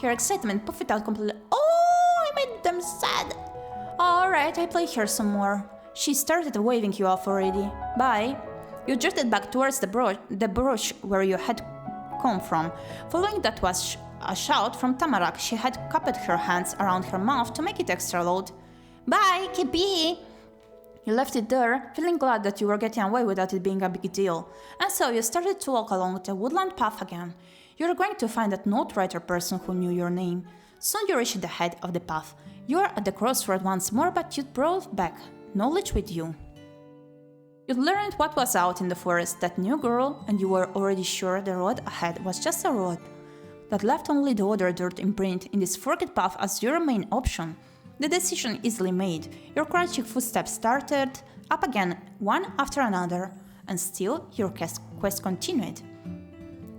Your excitement puffed out completely. Oh, I made them sad. Alright, I play here some more. She started waving you off already. Bye. You drifted back towards the brush where you had come from. Following that was a shout from Tamarak. She had cupped her hands around her mouth to make it extra loud. Bye, Gyepi! You left it there, feeling glad that you were getting away without it being a big deal. And so you started to walk along the woodland path again. You were going to find that note writer person who knew your name. Soon you reached the head of the path. You were at the crossroad once more, but you brought back knowledge with you. You'd learned what was out in the forest, that new girl, and you were already sure the road ahead was just a road. that left only the other dirt imprint in this forked path as your main option. The decision easily made. Your crouching footsteps started up again, one after another, and still your quest continued.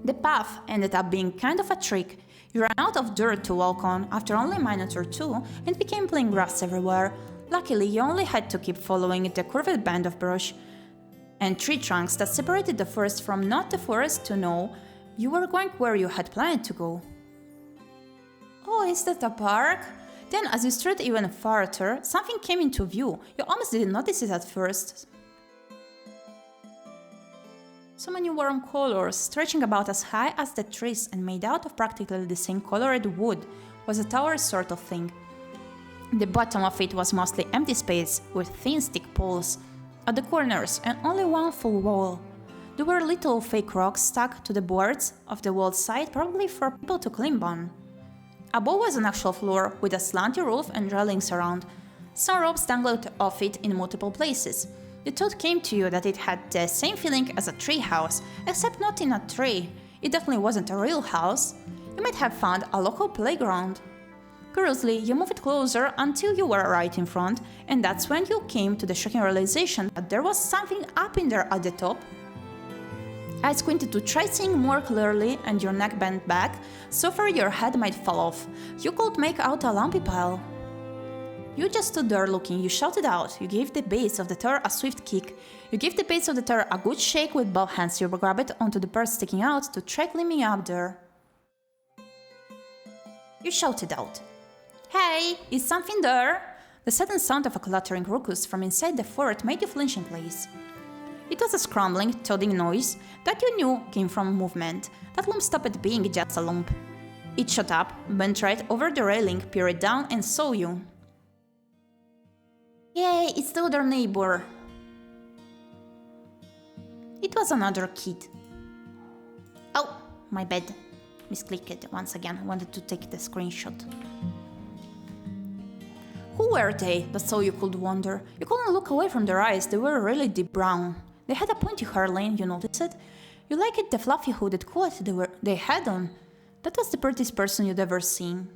The path ended up being kind of a trick. You ran out of dirt to walk on after only a minute or two and became plain grass everywhere. Luckily, you only had to keep following the curved band of brush and tree trunks that separated the forest from not the forest to know you were going where you had planned to go. Oh, is that a park? Then, as you strayed even farther, something came into view. You almost didn't notice it at first. So many warm colors, stretching about as high as the trees and made out of practically the same colored wood, was a tower sort of thing. The bottom of it was mostly empty space, with thin stick poles at the corners and only one full wall. There were little fake rocks stuck to the boards of the wall side, probably for people to climb on. Above was an actual floor with a slanty roof and railings around. Some ropes dangled off it in multiple places. The thought came to you that it had the same feeling as a tree house, except not in a tree. It definitely wasn't a real house. You might have found a local playground. Curiously, you moved closer until you were right in front, and that's when you came to the shocking realization that there was something up in there at the top. I squinted to try seeing more clearly, and your neck bent back, so far your head might fall off. You could make out a lumpy pile. You just stood there looking, you shouted out, you gave the base of the tower a swift kick. You gave the base of the tower a good shake with both hands, you grabbed onto the part sticking out to try climbing up there. You shouted out, "Hey, is something there?" The sudden sound of a clattering ruckus from inside the fort made you flinch in place. It was a scrambling, thudding noise that you knew came from movement. That lump stopped being just a lump. It shot up, bent right over the railing, peered down, and saw you. Yay, it's the other neighbor. It was another kid. Oh, my bad. Misclicked once again, wanted to take the screenshot. Who were they? That's all you could wonder. You couldn't look away from their eyes, they were really deep brown. They had a pointy hairline, you noticed it? You liked the fluffy hooded coat they had on. That was the prettiest person you'd ever seen.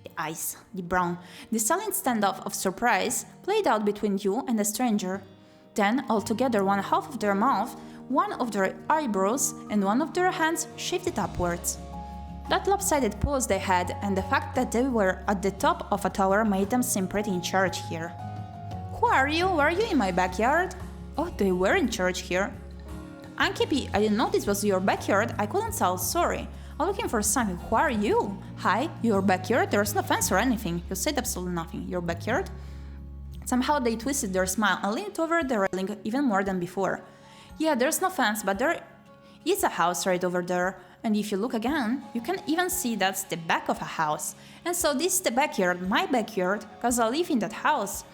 The eyes, the brown, the silent standoff of surprise played out between you and the stranger. Then, altogether, one half of their mouth, one of their eyebrows, and one of their hands shifted upwards. That lopsided pose they had, and the fact that they were at the top of a tower made them seem pretty in charge here. Who are you? Were you in my backyard? Oh, they were in charge here. I'm Gyepi, I didn't know this was your backyard, I couldn't tell, sorry. I'm looking for something. Who are you? Hi, your backyard? There's no fence or anything. You said absolutely nothing. Your backyard? Somehow they twisted their smile and leaned over the railing even more than before. Yeah, there's no fence, but there is a house right over there. And if you look again, you can even see that's the back of a house. And so this is the backyard, my backyard, because I live in that house.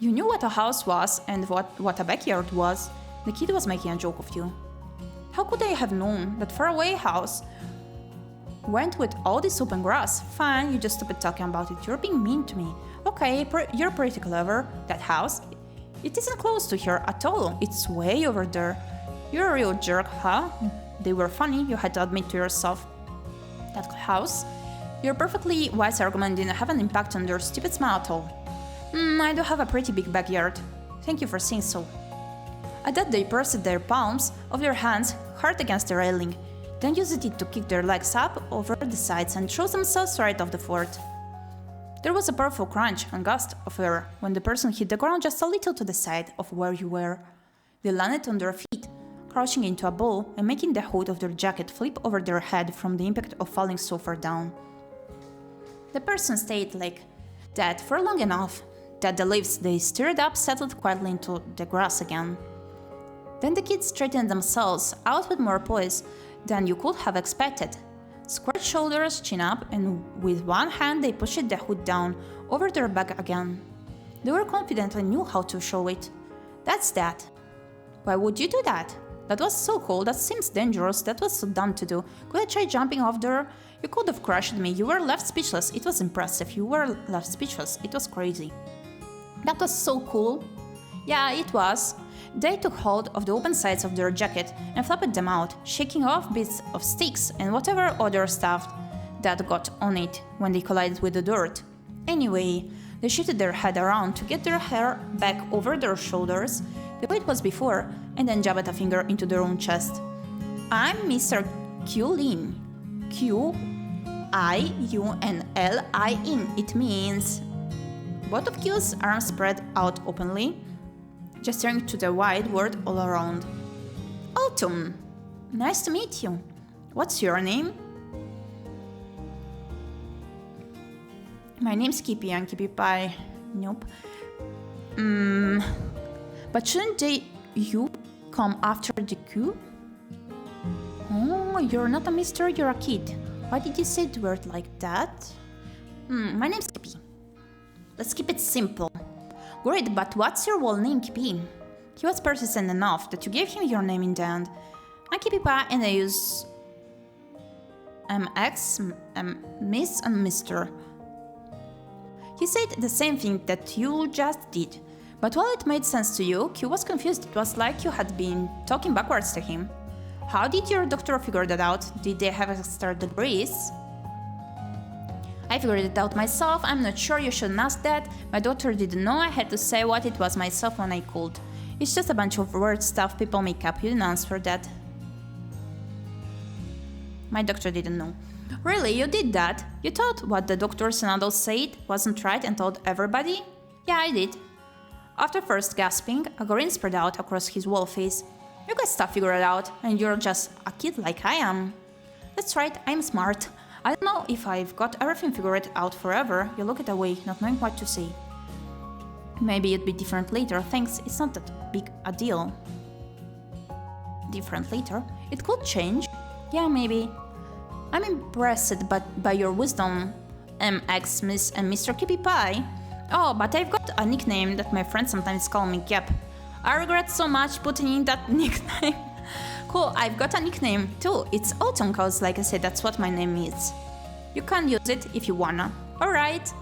You knew what a house was and what a backyard was. The kid was making a joke of you. How could they have known that faraway house went with all this open grass? Fine, you just stopped talking about it. You're being mean to me. Okay, you're pretty clever. That house, it isn't close to here at all. It's way over there. You're a real jerk, huh? They were funny, you had to admit to yourself. That house? Your perfectly wise argument didn't have an impact on their stupid smile at all. I do have a pretty big backyard. Thank you for saying so. At that they pressed their palms of their hands hard against the railing, then used it to kick their legs up over the sides and throw themselves right off the fort. There was a powerful crunch and gust of air when the person hit the ground just a little to the side of where you were. They landed on their feet, crouching into a ball and making the hood of their jacket flip over their head from the impact of falling so far down. The person stayed like that for long enough that the leaves they stirred up settled quietly into the grass again. Then the kids straightened themselves out with more poise than you could have expected. Squared shoulders, chin up, and with one hand they pushed the hood down over their back again. They were confident and knew how to show it. That's that. Why would you do that? That was so cool, that seems dangerous, that was so dumb to do. Could I try jumping off there? You could have crushed me, you were left speechless, it was impressive, you were left speechless, it was crazy. That was so cool. Yeah, it was. They took hold of the open sides of their jacket and flapped them out, shaking off bits of sticks and whatever other stuff that got on it when they collided with the dirt. Anyway, they shifted their head around to get their hair back over their shoulders, the way it was before, and then jabbed a finger into their own chest. I'm Mr. Q-Lin. Q-I-U-N-L-I-N. It means... Both of Q's arms spread out openly, gesturing to the wide world all around. Autumn! Nice to meet you. What's your name? My name's Gyepi and Gyepi. Nope. But shouldn't they you come after the Q? Oh, you're not a mister, you're a kid. Why did you say the word like that? My name's Gyepi. Let's keep it simple. Great, but what's your whole name, Gyepi? He was persistent enough that you gave him your name in the end. I'm Gyepi and I use MX, Miss and Mister. He said the same thing that you just did. But while it made sense to you, Q was confused. It was like you had been talking backwards to him. How did your doctor figure that out? Did they have extra degrees? I figured it out myself. I'm not sure you shouldn't ask that. My doctor didn't know I had to say what it was myself when I could. It's just a bunch of weird stuff people make up. You didn't answer that. My doctor didn't know. Really, you did that? You thought what the doctors and adults said wasn't right and told everybody? Yeah, I did. After first gasping, a grin spread out across his whole face. You got stuff figured out, and you're just a kid like I am. That's right, I'm smart. I don't know if I've got everything figured out forever. You looked away, not knowing what to say. Maybe it'd be different later, thanks, it's not that big a deal. Different later? It could change. Yeah, maybe. I'm impressed by your wisdom, MX, Miss and Mr. Gyepi. Oh, but I've got a nickname that my friends sometimes call me Gep. I regret so much putting in that nickname. Cool, I've got a nickname too. It's Autumn cause, like I said, that's what my name is. You can use it if you wanna. Alright.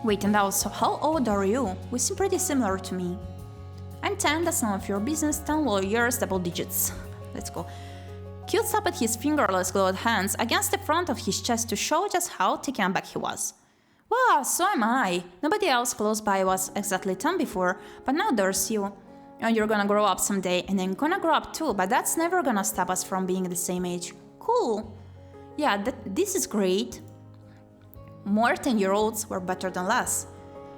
Wait, and also, how old are you? We seem pretty similar to me. I'm 10, that's none of your business. 10 whole years, double digits. Let's go. Q slapped his fingerless gloved hands against the front of his chest to show just how taken aback he was. Wow, so am I. Nobody else close by was exactly 10 before, but now there's you. And you're gonna grow up someday, and I'm gonna grow up too, but that's never gonna stop us from being the same age. Cool. Yeah, this is great. More 10-year-olds were better than less.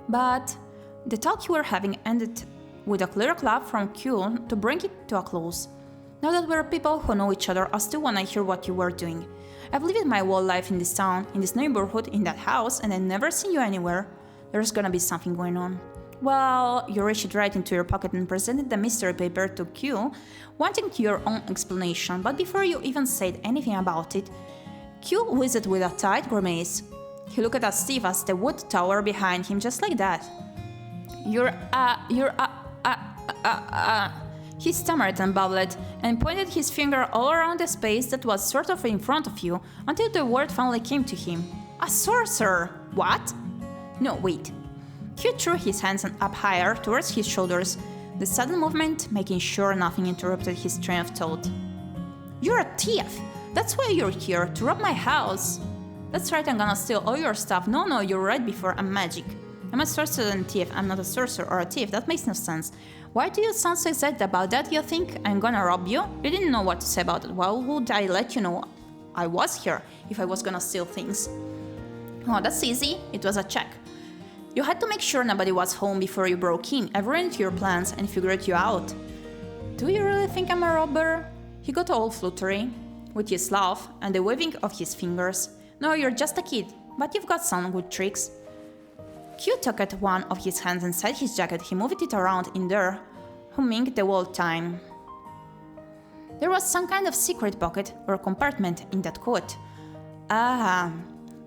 But the talk you were having ended with a clear clap from Q to bring it to a close. Now that we're people who know each other, I still wanna hear what you were doing. I've lived my whole life in this town, in this neighborhood, in that house, and I've never seen you anywhere. There's gonna be something going on. Well, you reached it right into your pocket and presented the mystery paper to Q, wanting your own explanation, but before you even said anything about it, Q whizzed with a tight grimace. He looked as stiff as the wood tower behind him, just like that. He stammered and babbled, and pointed his finger all around the space that was sort of in front of you, until the word finally came to him. A sorcerer! What? No, wait. Q threw his hands up higher towards his shoulders, the sudden movement making sure nothing interrupted his train of thought. You're a thief! That's why you're here, to rob my house! That's right, I'm gonna steal all your stuff. No, you're right before, I'm magic. I'm a sorcerer and thief, I'm not a sorcerer or a thief, that makes no sense. Why do you sound so excited about that? You think I'm gonna rob you? You didn't know what to say about it. Why would I let you know I was here if I was gonna steal things? Oh, that's easy. It was a check. You had to make sure nobody was home before you broke in. I ran into your plans and figured you out. Do you really think I'm a robber? He got all fluttery, with his laugh and the waving of his fingers. No, you're just a kid, but you've got some good tricks. Q took at one of his hands inside his jacket. He moved it around in there, humming the whole time. There was some kind of secret pocket or compartment in that coat. Ah,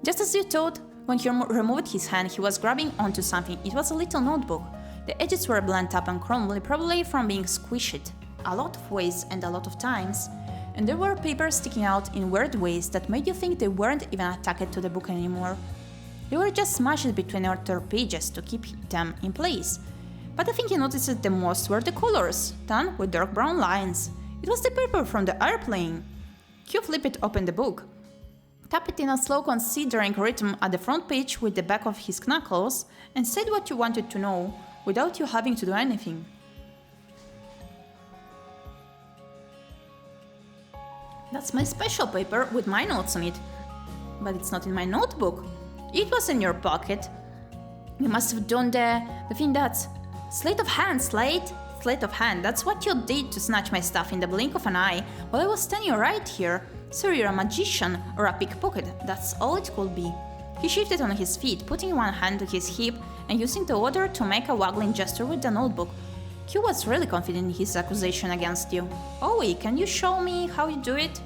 just as you thought. When he removed his hand, he was grabbing onto something. It was a little notebook. The edges were bent up and crumbly, probably from being squished a lot of ways and a lot of times. And there were papers sticking out in weird ways that made you think they weren't even attached to the book anymore. They were just smashed between other pages to keep them in place. But the thing he noticed the most were the colors, done with dark brown lines. It was the paper from the airplane. Q flipped open the book, tapped it in a slow considering rhythm at the front page with the back of his knuckles, and said what you wanted to know, without you having to do anything. That's my special paper with my notes on it. But it's not in my notebook. It was in your pocket. You must have done the thing that's... Sleight of hand, Sleight of hand, that's what you did to snatch my stuff in the blink of an eye while I was standing right here. So you're a magician or a pickpocket, that's all it could be. He shifted on his feet, putting one hand to his hip and using the other to make a waggling gesture with the notebook. Q was really confident in his accusation against you. Owie, can you show me how you do it?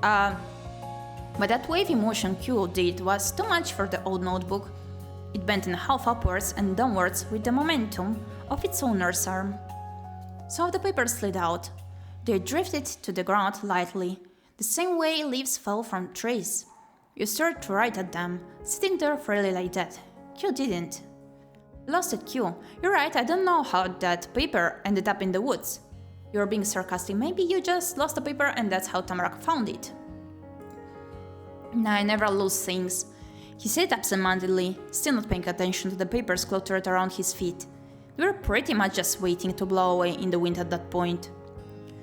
But that wavy motion Q did was too much for the old notebook. It bent in half upwards and downwards with the momentum of its owner's arm. So the papers slid out. They drifted to the ground lightly, the same way leaves fell from trees. You started to write at them, sitting there freely like that. Q didn't. Lost at Q. You're right, I don't know how that paper ended up in the woods. You're being sarcastic, maybe you just lost the paper and that's how Tamarak found it. Nah, I never lose things. He said absent-mindedly, still not paying attention to the papers cluttered around his feet. They were pretty much just waiting to blow away in the wind at that point.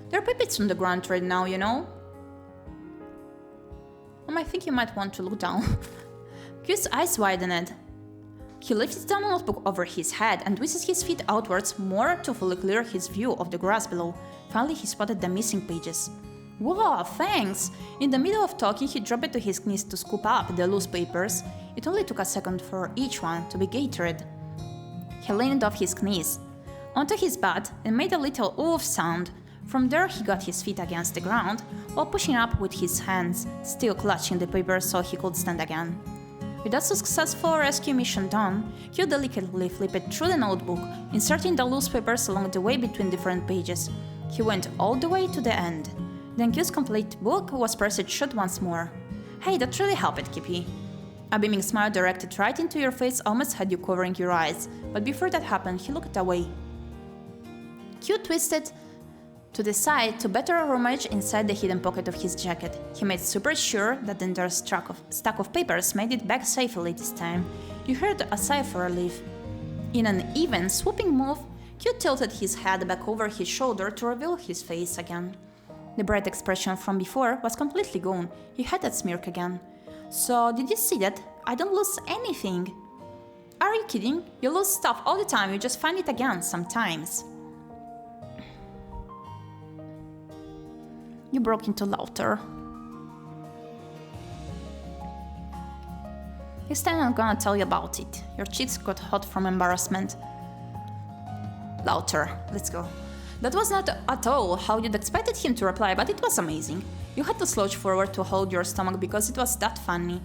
There are papers on the ground right now, you know? I think you might want to look down. Q's eyes widened. He lifted the notebook over his head and twisted his feet outwards more to fully clear his view of the grass below. Finally, he spotted the missing pages. Whoa, thanks! In the middle of talking, he dropped to his knees to scoop up the loose papers. It only took a second for each one to be gathered. He leaned off his knees onto his butt and made a little oof sound. From there, he got his feet against the ground while pushing up with his hands, still clutching the paper so he could stand again. With that successful rescue mission done, Q delicately flipped through the notebook, inserting the loose papers along the way between different pages. He went all the way to the end. Then Q's complete book was pressed shut once more. Hey, that really helped, Gyepi. A beaming smile directed right into your face almost had you covering your eyes, but before that happened, he looked away. Q twisted to the side to better rummage inside the hidden pocket of his jacket. He made super sure that the entire stack of papers made it back safely this time. You heard a sigh for relief. In an even, swooping move, Q tilted his head back over his shoulder to reveal his face again. The bright expression from before was completely gone. He had that smirk again. So, did you see that? I don't lose anything. Are you kidding? You lose stuff all the time, you just find it again sometimes. You broke into laughter. This time I'm gonna tell you about it. Your cheeks got hot from embarrassment. Laughter. Let's go. That was not at all how you'd expected him to reply, but it was amazing. You had to slouch forward to hold your stomach because it was that funny.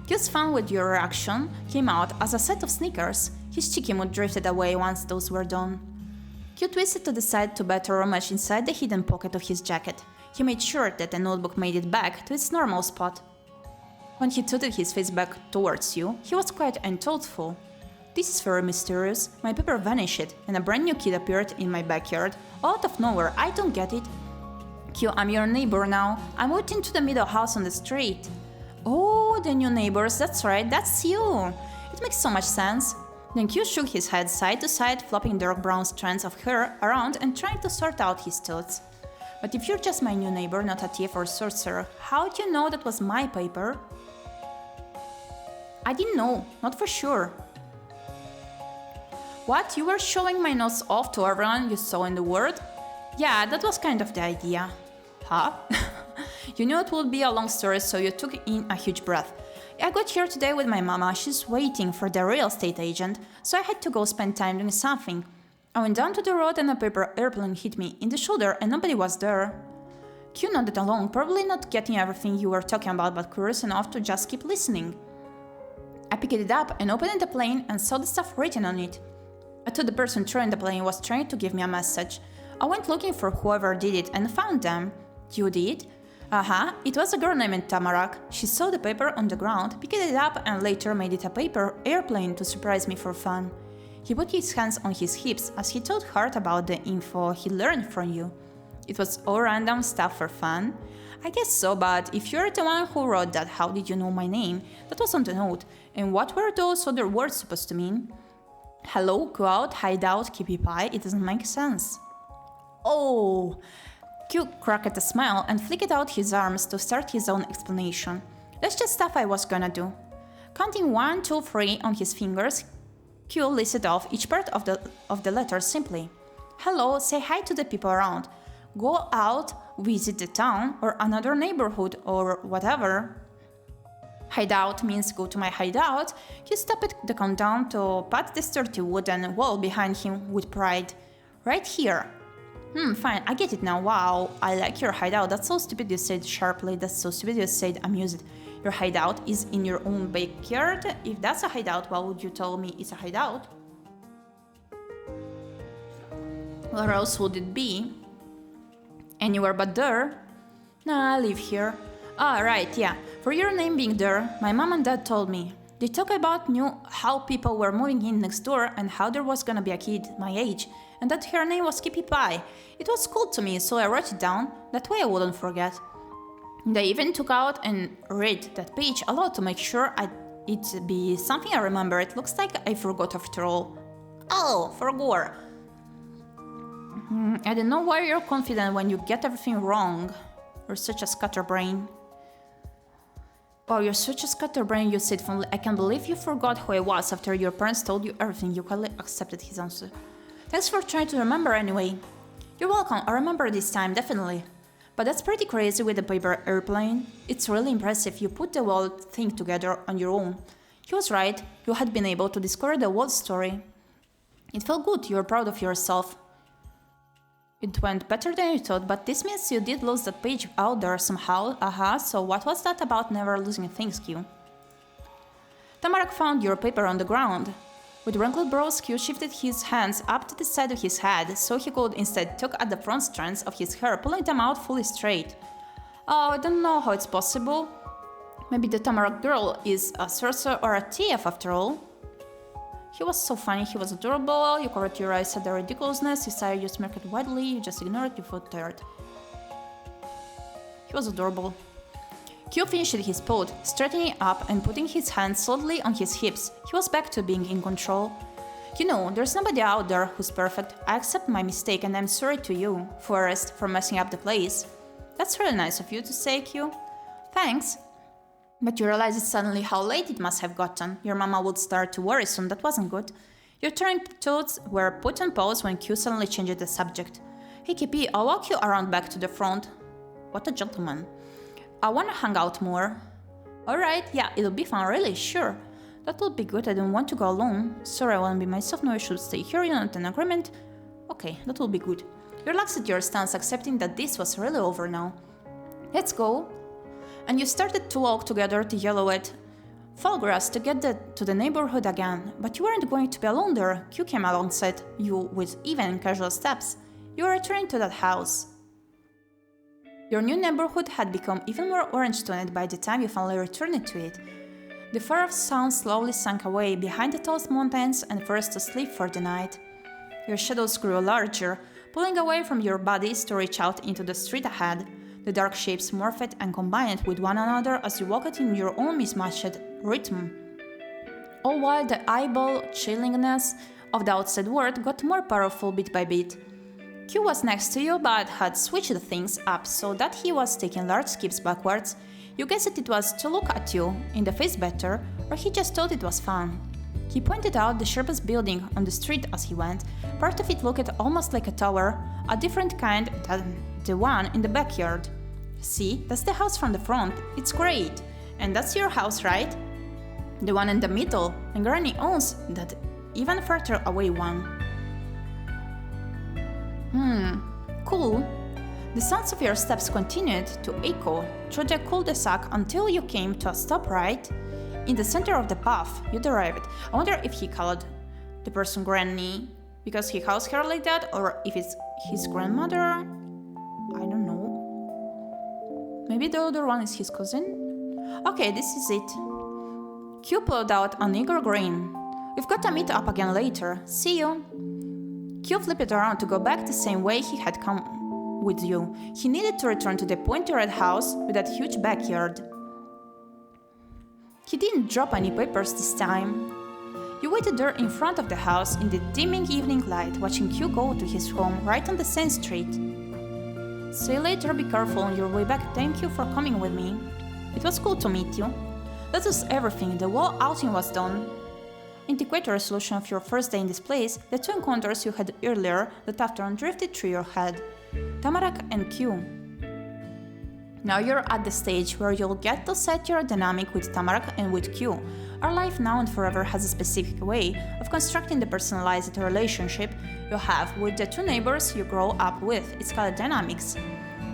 Q's fun with your reaction came out as a set of sneakers. His cheeky mood drifted away once those were done. Q twisted to the side to better rummage inside the hidden pocket of his jacket. He made sure that the notebook made it back to its normal spot. When he tilted his face back towards you, he was quiet and thoughtful. This is very mysterious. My paper vanished, and a brand new kid appeared in my backyard, out of nowhere. I don't get it. Q, I'm your neighbor now. I moved into the middle house on the street. Oh, the new neighbors, that's right, that's you. It makes so much sense. Then Q shook his head side to side, flopping dark brown strands of hair around and trying to sort out his thoughts. But if you're just my new neighbor, not a thief or sorcerer, how'd you know that was my paper? I didn't know, not for sure. What, you were showing my notes off to everyone you saw in the world? Yeah, that was kind of the idea. Huh? You knew it would be a long story, so you took in a huge breath. I got here today with my mama, she's waiting for the real estate agent, so I had to go spend time doing something. I went down to the road and a paper airplane hit me in the shoulder and nobody was there. Q nodded along, probably not getting everything you were talking about, but curious enough to just keep listening. I picked it up and opened the plane and saw the stuff written on it. I thought the person throwing the plane was trying to give me a message. I went looking for whoever did it and found them. You did? It was a girl named Tamarak. She saw the paper on the ground, picked it up and later made it a paper airplane to surprise me for fun. He put his hands on his hips as he told her about the info he learned from you. It was all random stuff for fun? I guess so, but if you're the one who wrote that, how did you know my name? That was on the note. And what were those other words supposed to mean? Hello, go out, hide out, Gyepi pie? It doesn't make sense. Oh! Q cracked a smile and flicked out his arms to start his own explanation. That's just stuff I was gonna do. Counting 1, 2, 3 on his fingers, Q listed off each part of the letter simply. Hello, say hi to the people around. Go out, visit the town or another neighborhood or whatever. Hideout means go to my hideout. He stopped the countdown to pat the sturdy wooden wall behind him with pride. Right here. Fine, I get it now. Wow, I like your hideout. That's so stupid you said sharply. That's so stupid you said amused. Your hideout is in your own backyard. If that's a hideout, why would you tell me it's a hideout? Where else would it be? Anywhere but there? Nah, I live here. Ah, right, yeah. For your name being there, my mom and dad told me. They talked about how people were moving in next door and how there was gonna be a kid my age, and that her name was Gyepi Pie. It was cool to me, so I wrote it down. That way I wouldn't forget. They even took out and read that page aloud to make sure it'd be something I remember. It looks like I forgot after all. Oh, forgot. I don't know why you're confident when you get everything wrong. You're such a scatterbrain. Oh, you're such a scatterbrain, you said fondly. I can't believe you forgot who I was after your parents told you everything. You quietly accepted his answer. Thanks for trying to remember anyway. You're welcome, I remember this time, definitely. But that's pretty crazy with the paper airplane. It's really impressive you put the whole thing together on your own. He was right, you had been able to discover the whole story. It felt good, you were proud of yourself. It went better than you thought, but this means you did lose that page out there somehow. So what was that about never losing things, Q? Tamarak found your paper on the ground. With wrinkled brows, Q shifted his hands up to the side of his head, so he could instead tug at the front strands of his hair, pulling them out fully straight. Oh, I don't know how it's possible. Maybe the Tamarak girl is a sorcerer or a thief after all. He was so funny, he was adorable, you covered your eyes at the ridiculousness, you sighed, you smirked widely, you just ignored it, you felt tired. He was adorable. Q finished his pose, straightening up and putting his hands solidly on his hips. He was back to being in control. You know, there's nobody out there who's perfect. I accept my mistake and I'm sorry to you, Forrest, for messing up the place. That's really nice of you to say, Q. Thanks. But you realized suddenly how late it must have gotten. Your mama would start to worry soon, that wasn't good. Your turning thoughts were put on pause when Q suddenly changed the subject. Hey Gyepi, I'll walk you around back to the front. What a gentleman. I wanna hang out more. Alright, yeah, it'll be fun, really, sure. That'll be good, I don't want to go alone. Sorry, I wanna be myself, no, I should stay here, you're not in agreement. Okay, that will be good. You relaxed your stance, accepting that this was really over now. Let's go. And you started to walk together to yellow-wet fall grass to get to the neighborhood again. But you weren't going to be alone there. Q came alongside you with even casual steps. You were returning to that house. Your new neighborhood had become even more orange-toned by the time you finally returned to it. The far-off sound slowly sank away behind the tallest mountains and forced to sleep for the night. Your shadows grew larger, pulling away from your bodies to reach out into the street ahead. The dark shapes morphed and combined with one another as you walked in your own mismatched rhythm. All while the eyeball chillingness of the outside world got more powerful bit by bit. Q was next to you but had switched things up so that he was taking large skips backwards. You guessed it was to look at you in the face better, or he just thought it was fun. He pointed out the sharpest building on the street as he went. Part of it looked almost like a tower, a different kind than the one in the backyard. See, that's the house from the front. It's great. And that's your house, right? The one in the middle. And Granny owns that even further away one. Cool. The sounds of your steps continued to echo through the cul-de-sac until you came to a stop right in the center of the path. You arrived. I wonder if he called the person Granny because he calls her like that, or if it's his grandmother. I don't know. Maybe the other one is his cousin? Okay, this is it. Q pulled out an eager grin. We've got to meet up again later. See you. Q flipped around to go back the same way he had come with you. He needed to return to the pointy red house with that huge backyard. He didn't drop any papers this time. You waited there in front of the house in the dimming evening light, watching Q go to his home right on the same street. See you later, be careful on your way back, thank you for coming with me. It was cool to meet you. That was everything, the whole outing was done. In the quiet resolution of your first day in this place, the two encounters you had earlier that afternoon drifted through your head. Tamarak and Q. Now you're at the stage where you'll get to set your dynamic with Tamarak and with Q. Our life now and forever has a specific way of constructing the personalized relationship you have with the two neighbors you grow up with. It's called dynamics.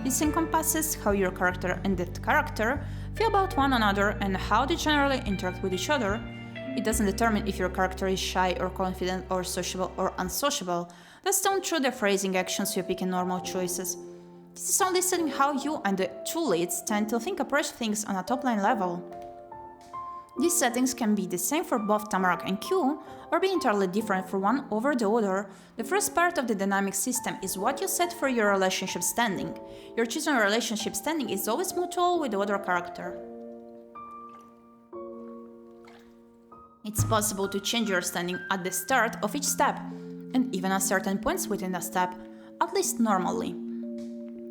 This encompasses how your character and that character feel about one another and how they generally interact with each other. It doesn't determine if your character is shy or confident or sociable or unsociable. That's done through the phrasing actions you pick in normal choices. This is only setting how you and the two leads tend to think approach things on a top-line level. These settings can be the same for both Tamarak and Q, or be entirely different for one over the other. The first part of the dynamic system is what you set for your relationship standing. Your chosen relationship standing is always mutual with the other character. It's possible to change your standing at the start of each step, and even at certain points within a step, at least normally.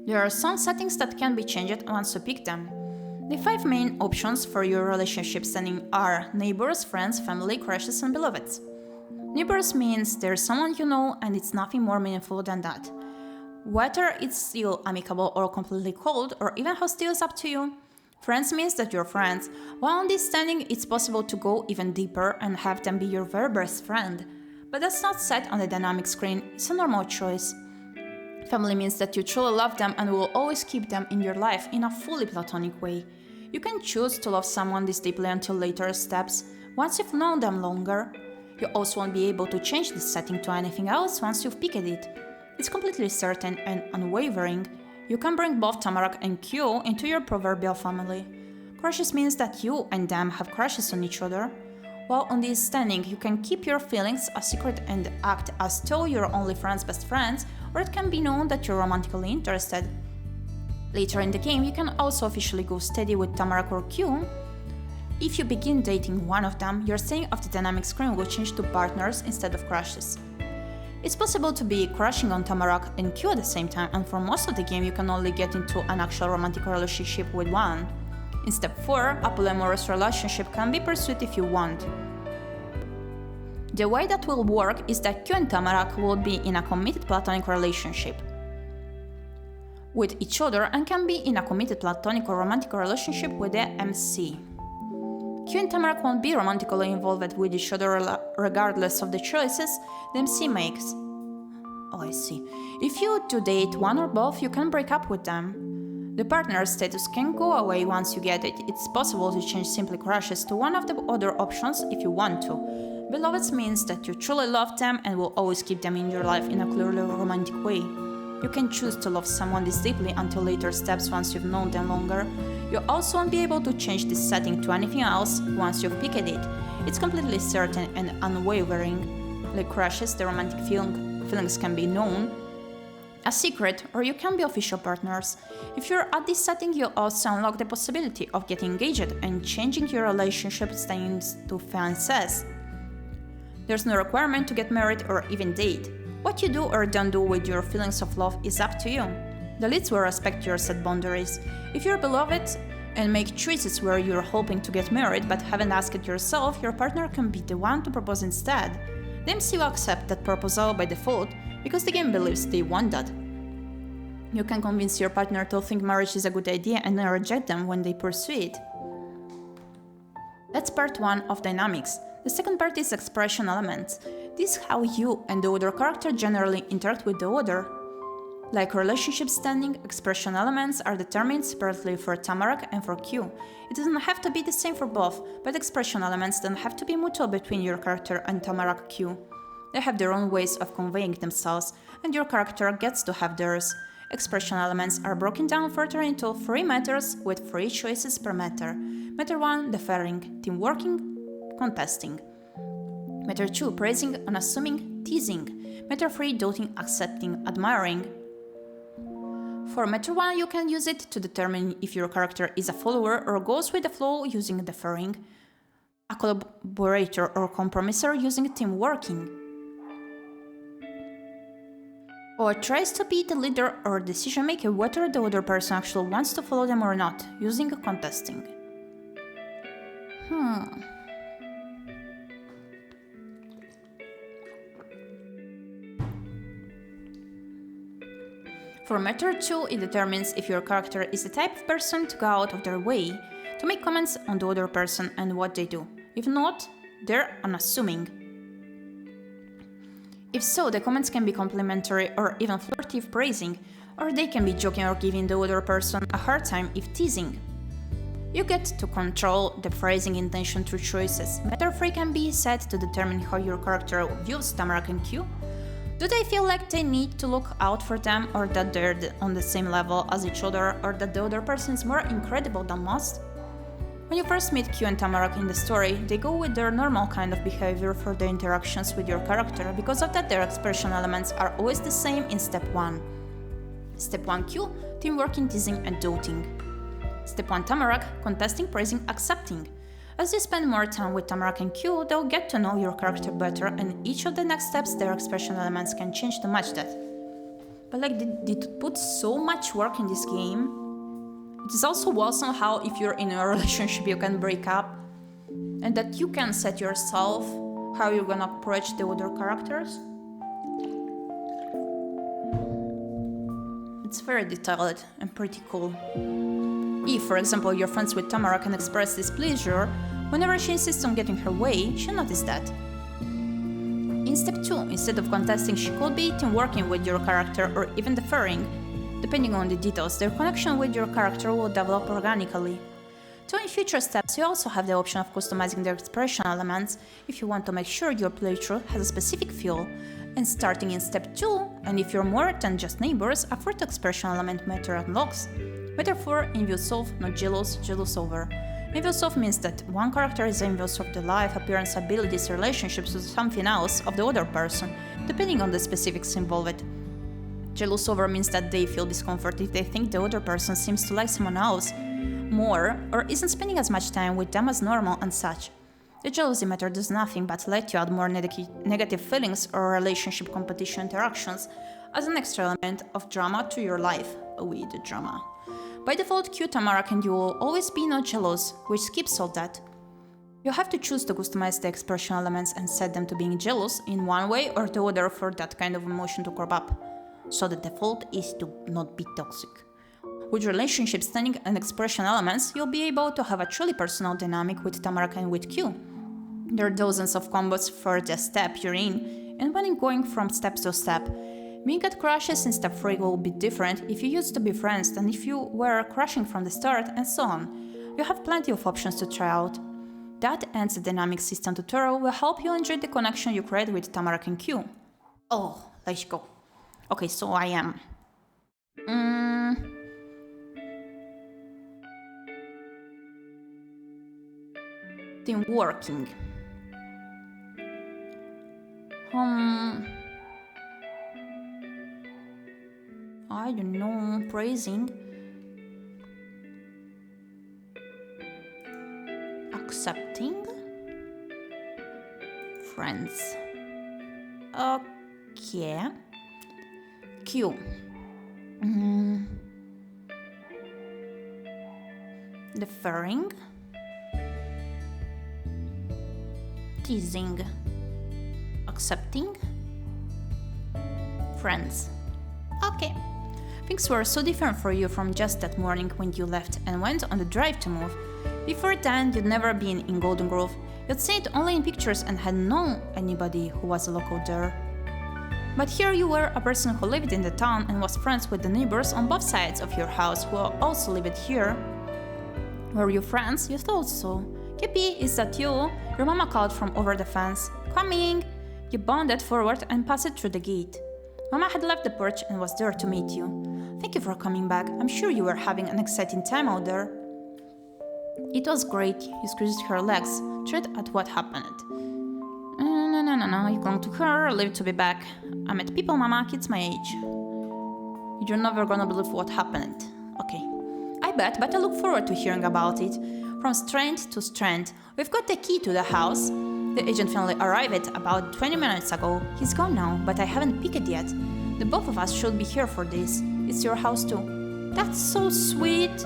There are some settings that can be changed once you pick them. The 5 main options for your relationship standing are neighbors, friends, family, crushes, and beloveds. Neighbors means there's someone you know and it's nothing more meaningful than that. Whether it's still amicable or completely cold or even hostile is up to you. Friends means that you're friends. While on this standing, it's possible to go even deeper and have them be your very best friend. But that's not set on the dynamic screen, it's a normal choice. Family means that you truly love them and will always keep them in your life in a fully platonic way. You can choose to love someone this deeply until later steps, once you've known them longer. You also won't be able to change this setting to anything else once you've picked it. It's completely certain and unwavering. You can bring both Tamarak and Q into your proverbial family. Crushes means that you and them have crushes on each other. While on this standing, you can keep your feelings a secret and act as though you're only friends' best friends, or it can be known that you're romantically interested. Later in the game, you can also officially go steady with Tamarak or Q. If you begin dating one of them, your setting of the dynamic screen will change to partners instead of crushes. It's possible to be crushing on Tamarak and Q at the same time, and for most of the game you can only get into an actual romantic relationship with one. In step 4, a polyamorous relationship can be pursued if you want. The way that will work is that Q and Tamarak will be in a committed platonic relationship with each other and can be in a committed platonic or romantic relationship with the MC. Q and Tamarak won't be romantically involved with each other regardless of the choices the MC makes. Oh, I see. If you do date one or both, you can break up with them. The partner status can go away once you get it. It's possible to change simply crushes to one of the other options if you want to. Beloveds means that you truly love them and will always keep them in your life in a clearly romantic way. You can choose to love someone this deeply until later steps once you've known them longer. You also won't be able to change this setting to anything else once you've picked it. It's completely certain and unwavering. Like crushes, the romantic feelings can be known a secret, or you can be official partners. If you're at this setting, you also unlock the possibility of getting engaged and changing your relationship status to fiancés. There's no requirement to get married or even date. What you do or don't do with your feelings of love is up to you. The leads will respect your set boundaries. If you're beloved and make choices where you're hoping to get married but haven't asked it yourself, your partner can be the one to propose instead. The MC will accept that proposal by default because the game believes they want that. You can convince your partner to think marriage is a good idea and then reject them when they pursue it. That's part 1 of dynamics. The second part is expression elements. This is how you and the other character generally interact with the other. Like relationship standing, expression elements are determined separately for Tamarak and for Q. It doesn't have to be the same for both, but expression elements don't have to be mutual between your character and Tamarak Q. They have their own ways of conveying themselves, and your character gets to have theirs. Expression elements are broken down further into 3 matters with 3 choices per matter. Matter 1, deferring, team working, contesting. Matter 2, praising, unassuming, teasing. Matter 3, doting, accepting, admiring. For matter 1, you can use it to determine if your character is a follower or goes with the flow using deferring, a collaborator or compromiser using team working, or tries to be the leader or decision maker whether the other person actually wants to follow them or not, using contesting. For matter 2, it determines if your character is the type of person to go out of their way to make comments on the other person and what they do. If not, they're unassuming. If so, the comments can be complimentary or even flirty if praising, or they can be joking or giving the other person a hard time if teasing. You get to control the phrasing intention through choices. Matter 3 can be set to determine how your character views Tamarack and Q. Do they feel like they need to look out for them, or that they're on the same level as each other, or that the other person is more incredible than most? When you first meet Q and Tamarack in the story, they go with their normal kind of behavior for their interactions with your character. Because of that, their expression elements are always the same in Step 1. Step 1 Q, teamworking, teasing, and doting. Step 1 Tamarack, contesting, praising, accepting. As you spend more time with Tamarack and Q, they'll get to know your character better, and each of the next steps, their expression elements can change to match that. But they put so much work in this game. It is also awesome how if you're in a relationship you can break up, and that you can set yourself how you're gonna approach the other characters. It's very detailed and pretty cool. If, for example, you're friends with Tamarack and express displeasure, whenever she insists on getting her way, she'll notice that. In Step 2, instead of contesting, she could be teamworking with your character or even deferring. Depending on the details, their connection with your character will develop organically. So in future steps, you also have the option of customizing their expression elements if you want to make sure your playthrough has a specific feel. And starting in Step 2, and if you're more than just neighbors, a fourth expression element matter unlocks. Matter 4, envious of, not jealous, jealous over. Envious of means that one character is envious of the life, appearance, abilities, relationships with something else of the other person, depending on the specifics involved. Jealous over means that they feel discomfort if they think the other person seems to like someone else more or isn't spending as much time with them as normal and such. The jealousy matter does nothing but let you add more negative feelings or relationship competition interactions as an extra element of drama to your life. Oui, the drama. By default, Q, Tamarack, and you will always be not jealous, which skips all that. You have to choose to customize the expression elements and set them to being jealous in one way or the other for that kind of emotion to crop up. So the default is to not be toxic. With relationship standing and expression elements, you'll be able to have a truly personal dynamic with Tamarack and with Q. There are dozens of combos for the step you're in, and when going from step to step, being at crushes in Step 3 will be different if you used to be friends than if you were crushing from the start, and so on. You have plenty of options to try out. That ends the dynamic system tutorial will help you enjoy the connection you create with Tamarack and Q. Oh, let's go. Okay, so I am. Team working. I don't know, praising, accepting, friends. Okay. Q. Deferring, teasing, accepting, friends. Okay. Things were so different for you from just that morning when you left and went on the drive to move. Before then, you'd never been in Golden Grove. You'd seen it only in pictures and hadn't known anybody who was a local there. But here you were, a person who lived in the town and was friends with the neighbors on both sides of your house who also lived here. Were you friends? You thought so. Gyepi, is that you? Your mama called from over the fence. Coming! You bounded forward and passed through the gate. Mama had left the porch and was there to meet you. Thank you for coming back. I'm sure you were having an exciting time out there. It was great. You squeezed her legs, tread at what happened. No, you belong to her, live to be back. I met people, mama, kids my age. You're never gonna believe what happened. Okay. I bet, but I look forward to hearing about it. From strand to strand. We've got the key to the house. The agent finally arrived about 20 minutes ago. He's gone now, but I haven't picked it yet. The both of us should be here for this. It's your house too. That's so sweet.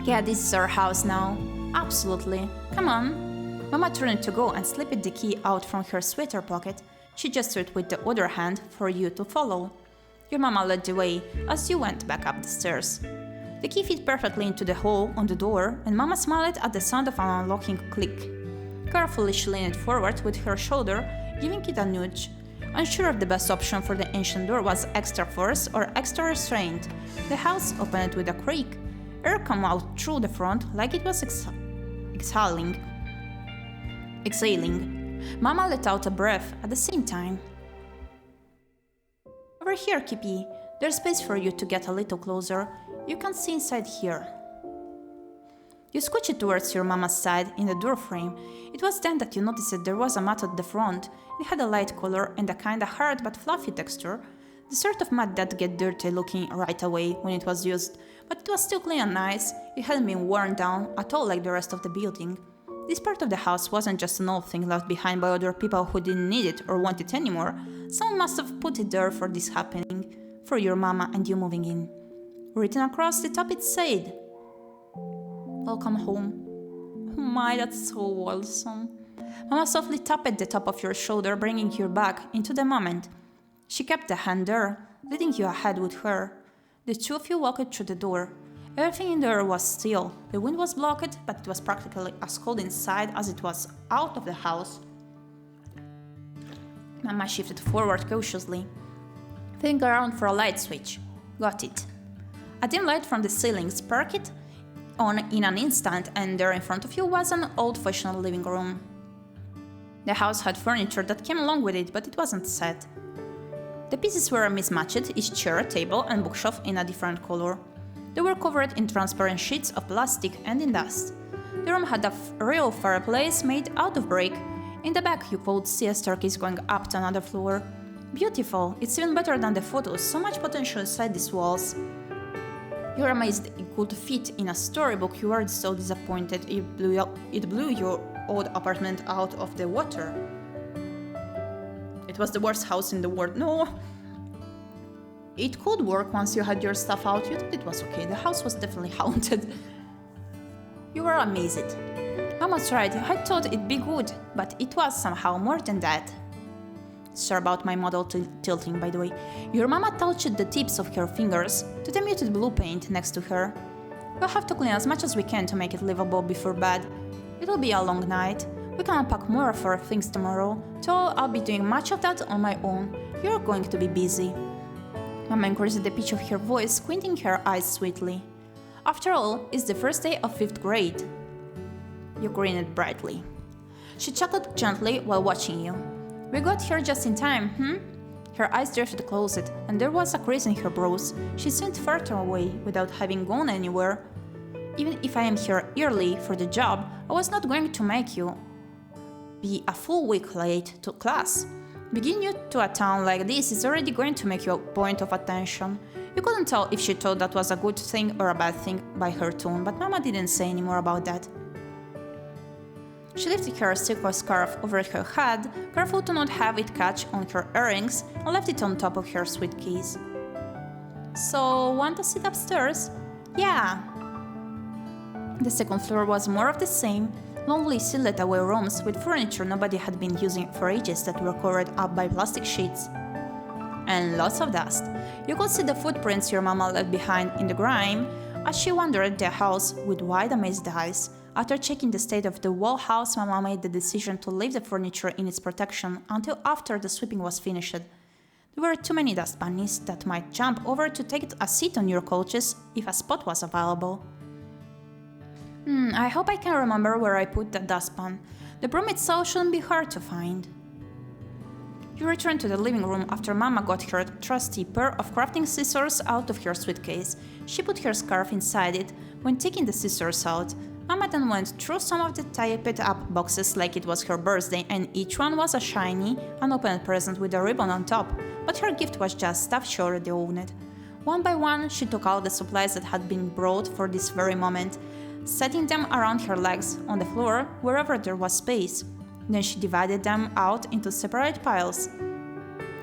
Yeah, this is our house now. Absolutely. Come on. Mama turned to go and slipped the key out from her sweater pocket. She gestured with the other hand for you to follow. Your mama led the way as you went back up the stairs. The key fit perfectly into the hole on the door, and Mama smiled at the sound of an unlocking click. Carefully, she leaned forward with her shoulder, giving it a nudge. Unsure if the best option for the ancient door was extra force or extra restraint, the house opened with a creak. Air came out through the front like it was exhaling. Mama let out a breath at the same time. Over here, Gyepi. There's space for you to get a little closer. You can see inside here. You scooched towards your mama's side in the doorframe. It was then that you noticed that there was a mat at the front. It had a light color and a kinda hard but fluffy texture. The sort of mat that get dirty looking right away when it was used, but it was still clean and nice. It hadn't been worn down at all like the rest of the building. This part of the house wasn't just an old thing left behind by other people who didn't need it or want it anymore. Someone must have put it there for this happening, for your mama and you moving in. Written across the top it said, "Welcome home." Oh my, that's so wholesome. Mama softly tapped the top of your shoulder, bringing you back into the moment. She kept the hand there, leading you ahead with her. The two of you walked through the door. Everything in there was still. The wind was blocked, but it was practically as cold inside as it was out of the house. Mama shifted forward cautiously, feeling around for a light switch. Got it. A dim light from the ceiling sparkled on in an instant, and there in front of you was an old-fashioned living room. The house had furniture that came along with it, but it wasn't set. The pieces were mismatched, each chair, table, and bookshelf in a different color. They were covered in transparent sheets of plastic and in dust. The room had a real fireplace made out of brick. In the back you could see a staircase going up to another floor. Beautiful, it's even better than the photos, so much potential inside these walls. You're amazed it could fit in a storybook. You were so disappointed it blew your old apartment out of the water. It was the worst house in the world. No! It could work once you had your stuff out. You thought it was okay. The house was definitely haunted. You were amazed. Mama's right. I thought it'd be good, but it was somehow more than that. Sorry about my model tilting, by the way. Your mama touched the tips of her fingers to the muted blue paint next to her. We'll have to clean as much as we can to make it livable before bed. It'll be a long night. We can unpack more of our things tomorrow, so I'll be doing much of that on my own. You're going to be busy. Mama increased the pitch of her voice, squinting her eyes sweetly. After all, it's the first day of 5th grade. You grinned brightly. She chuckled gently while watching you. We got here just in time, Her eyes drifted closed, and there was a crease in her brows. She seemed further away without having gone anywhere. Even if I am here early for the job, I was not going to make you be a full week late to class. Being new to a town like this is already going to make you a point of attention. You couldn't tell if she thought that was a good thing or a bad thing by her tone, but Mama didn't say any more about that. She lifted her silk scarf over her head, careful to not have it catch on her earrings, and left it on top of her suitcase. So, want to sit upstairs? Yeah. The second floor was more of the same, lonely silhouette-away rooms with furniture nobody had been using for ages that were covered up by plastic sheets. And lots of dust. You could see the footprints your mama left behind in the grime as she wandered the house with wide amazed eyes. After checking the state of the whole house, Mama made the decision to leave the furniture in its protection until after the sweeping was finished. There were too many dust bunnies that might jump over to take a seat on your couches if a spot was available. I hope I can remember where I put the dustpan. The broom itself shouldn't be hard to find. You returned to the living room after Mama got her trusty pair of crafting scissors out of her suitcase. She put her scarf inside it. When taking the scissors out, Mama then went through some of the typed up boxes like it was her birthday, and each one was a shiny, unopened present with a ribbon on top, but her gift was just stuff she already owned. One by one, she took out the supplies that had been brought for this very moment, setting them around her legs, on the floor, wherever there was space. Then she divided them out into separate piles.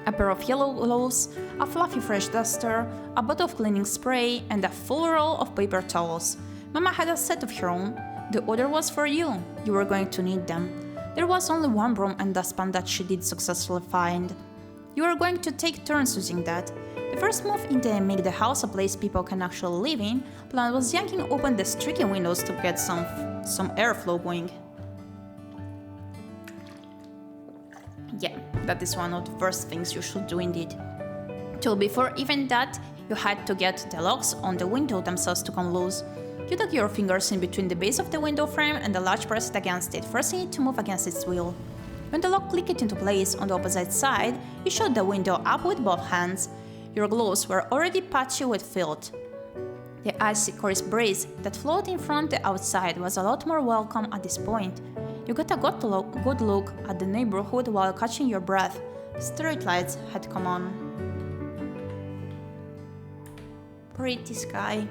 A pair of yellow gloves, a fluffy fresh duster, a bottle of cleaning spray, and a full roll of paper towels. Mama had a set of her own. The other was for you. You were going to need them. There was only one broom and dustpan that she did successfully find. You are going to take turns using that. The first move in the make the house a place people can actually live in plan was yanking open the streaky windows to get some airflow going. Yeah, that is one of the first things you should do indeed. Till before even that, you had to get the locks on the window themselves to come loose. You dug your fingers in between the base of the window frame and the latch pressed against it, forcing it to move against its will. When the lock clicked into place on the opposite side, you shut the window up with both hands. Your gloves were already patchy with filth. The icy crisp breeze that flowed in from the outside was a lot more welcome at this point. You got a good look at the neighborhood while catching your breath. Streetlights had come on. Pretty sky.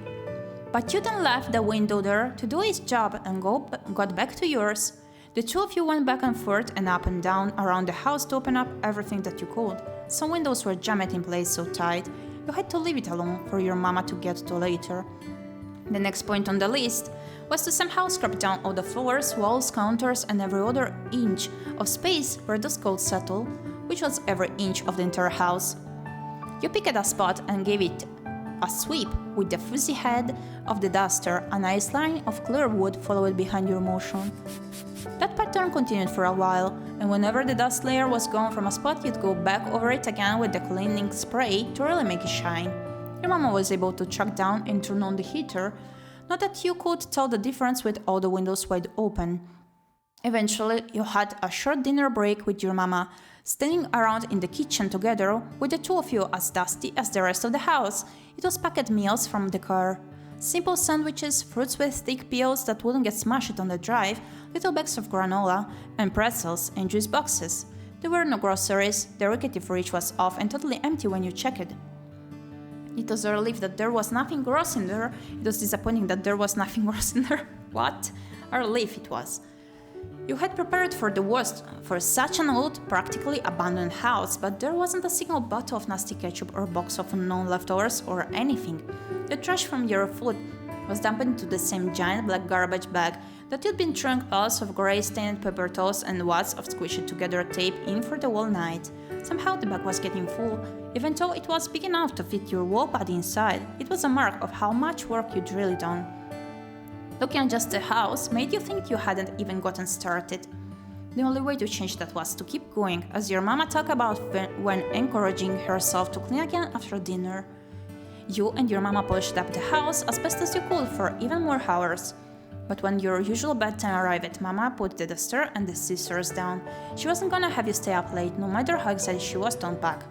But you then left the window there to do its job and got back to yours. The two of you went back and forth and up and down around the house to open up everything that you could. Some windows were jammed in place so tight, you had to leave it alone for your mama to get to later. The next point on the list was to somehow scrap down all the floors, walls, counters, and every other inch of space where those could settle, which was every inch of the entire house. You picked a spot and gave it a sweep with the fuzzy head of the duster, a nice line of clear wood followed behind your motion. That pattern continued for a while, and whenever the dust layer was gone from a spot, you'd go back over it again with the cleaning spray to really make it shine. Your mama was able to track down and turn on the heater, not that you could tell the difference with all the windows wide open. Eventually, you had a short dinner break with your mama, standing around in the kitchen together, with the two of you as dusty as the rest of the house. It was packed meals from the car. Simple sandwiches, fruits with thick peels that wouldn't get smashed on the drive, little bags of granola, and pretzels and juice boxes. There were no groceries, the rickety fridge was off and totally empty when you checked. It was a relief that there was nothing gross in there. It was disappointing that there was nothing gross in there. What? A relief it was. You had prepared for the worst for such an old, practically abandoned house, but there wasn't a single bottle of nasty ketchup or box of unknown leftovers or anything. The trash from your food was dumped into the same giant black garbage bag that you'd been throwing piles of grey-stained paper towels and wads of squished-together tape in for the whole night. Somehow the bag was getting full, even though it was big enough to fit your whole body inside. It was a mark of how much work you'd really done. Looking at just the house made you think you hadn't even gotten started. The only way to change that was to keep going, as your mama talked about when encouraging herself to clean again after dinner. You and your mama polished up the house as best as you could for even more hours. But when your usual bedtime arrived, mama put the duster and the scissors down. She wasn't gonna have you stay up late, no matter how excited she was to unpack.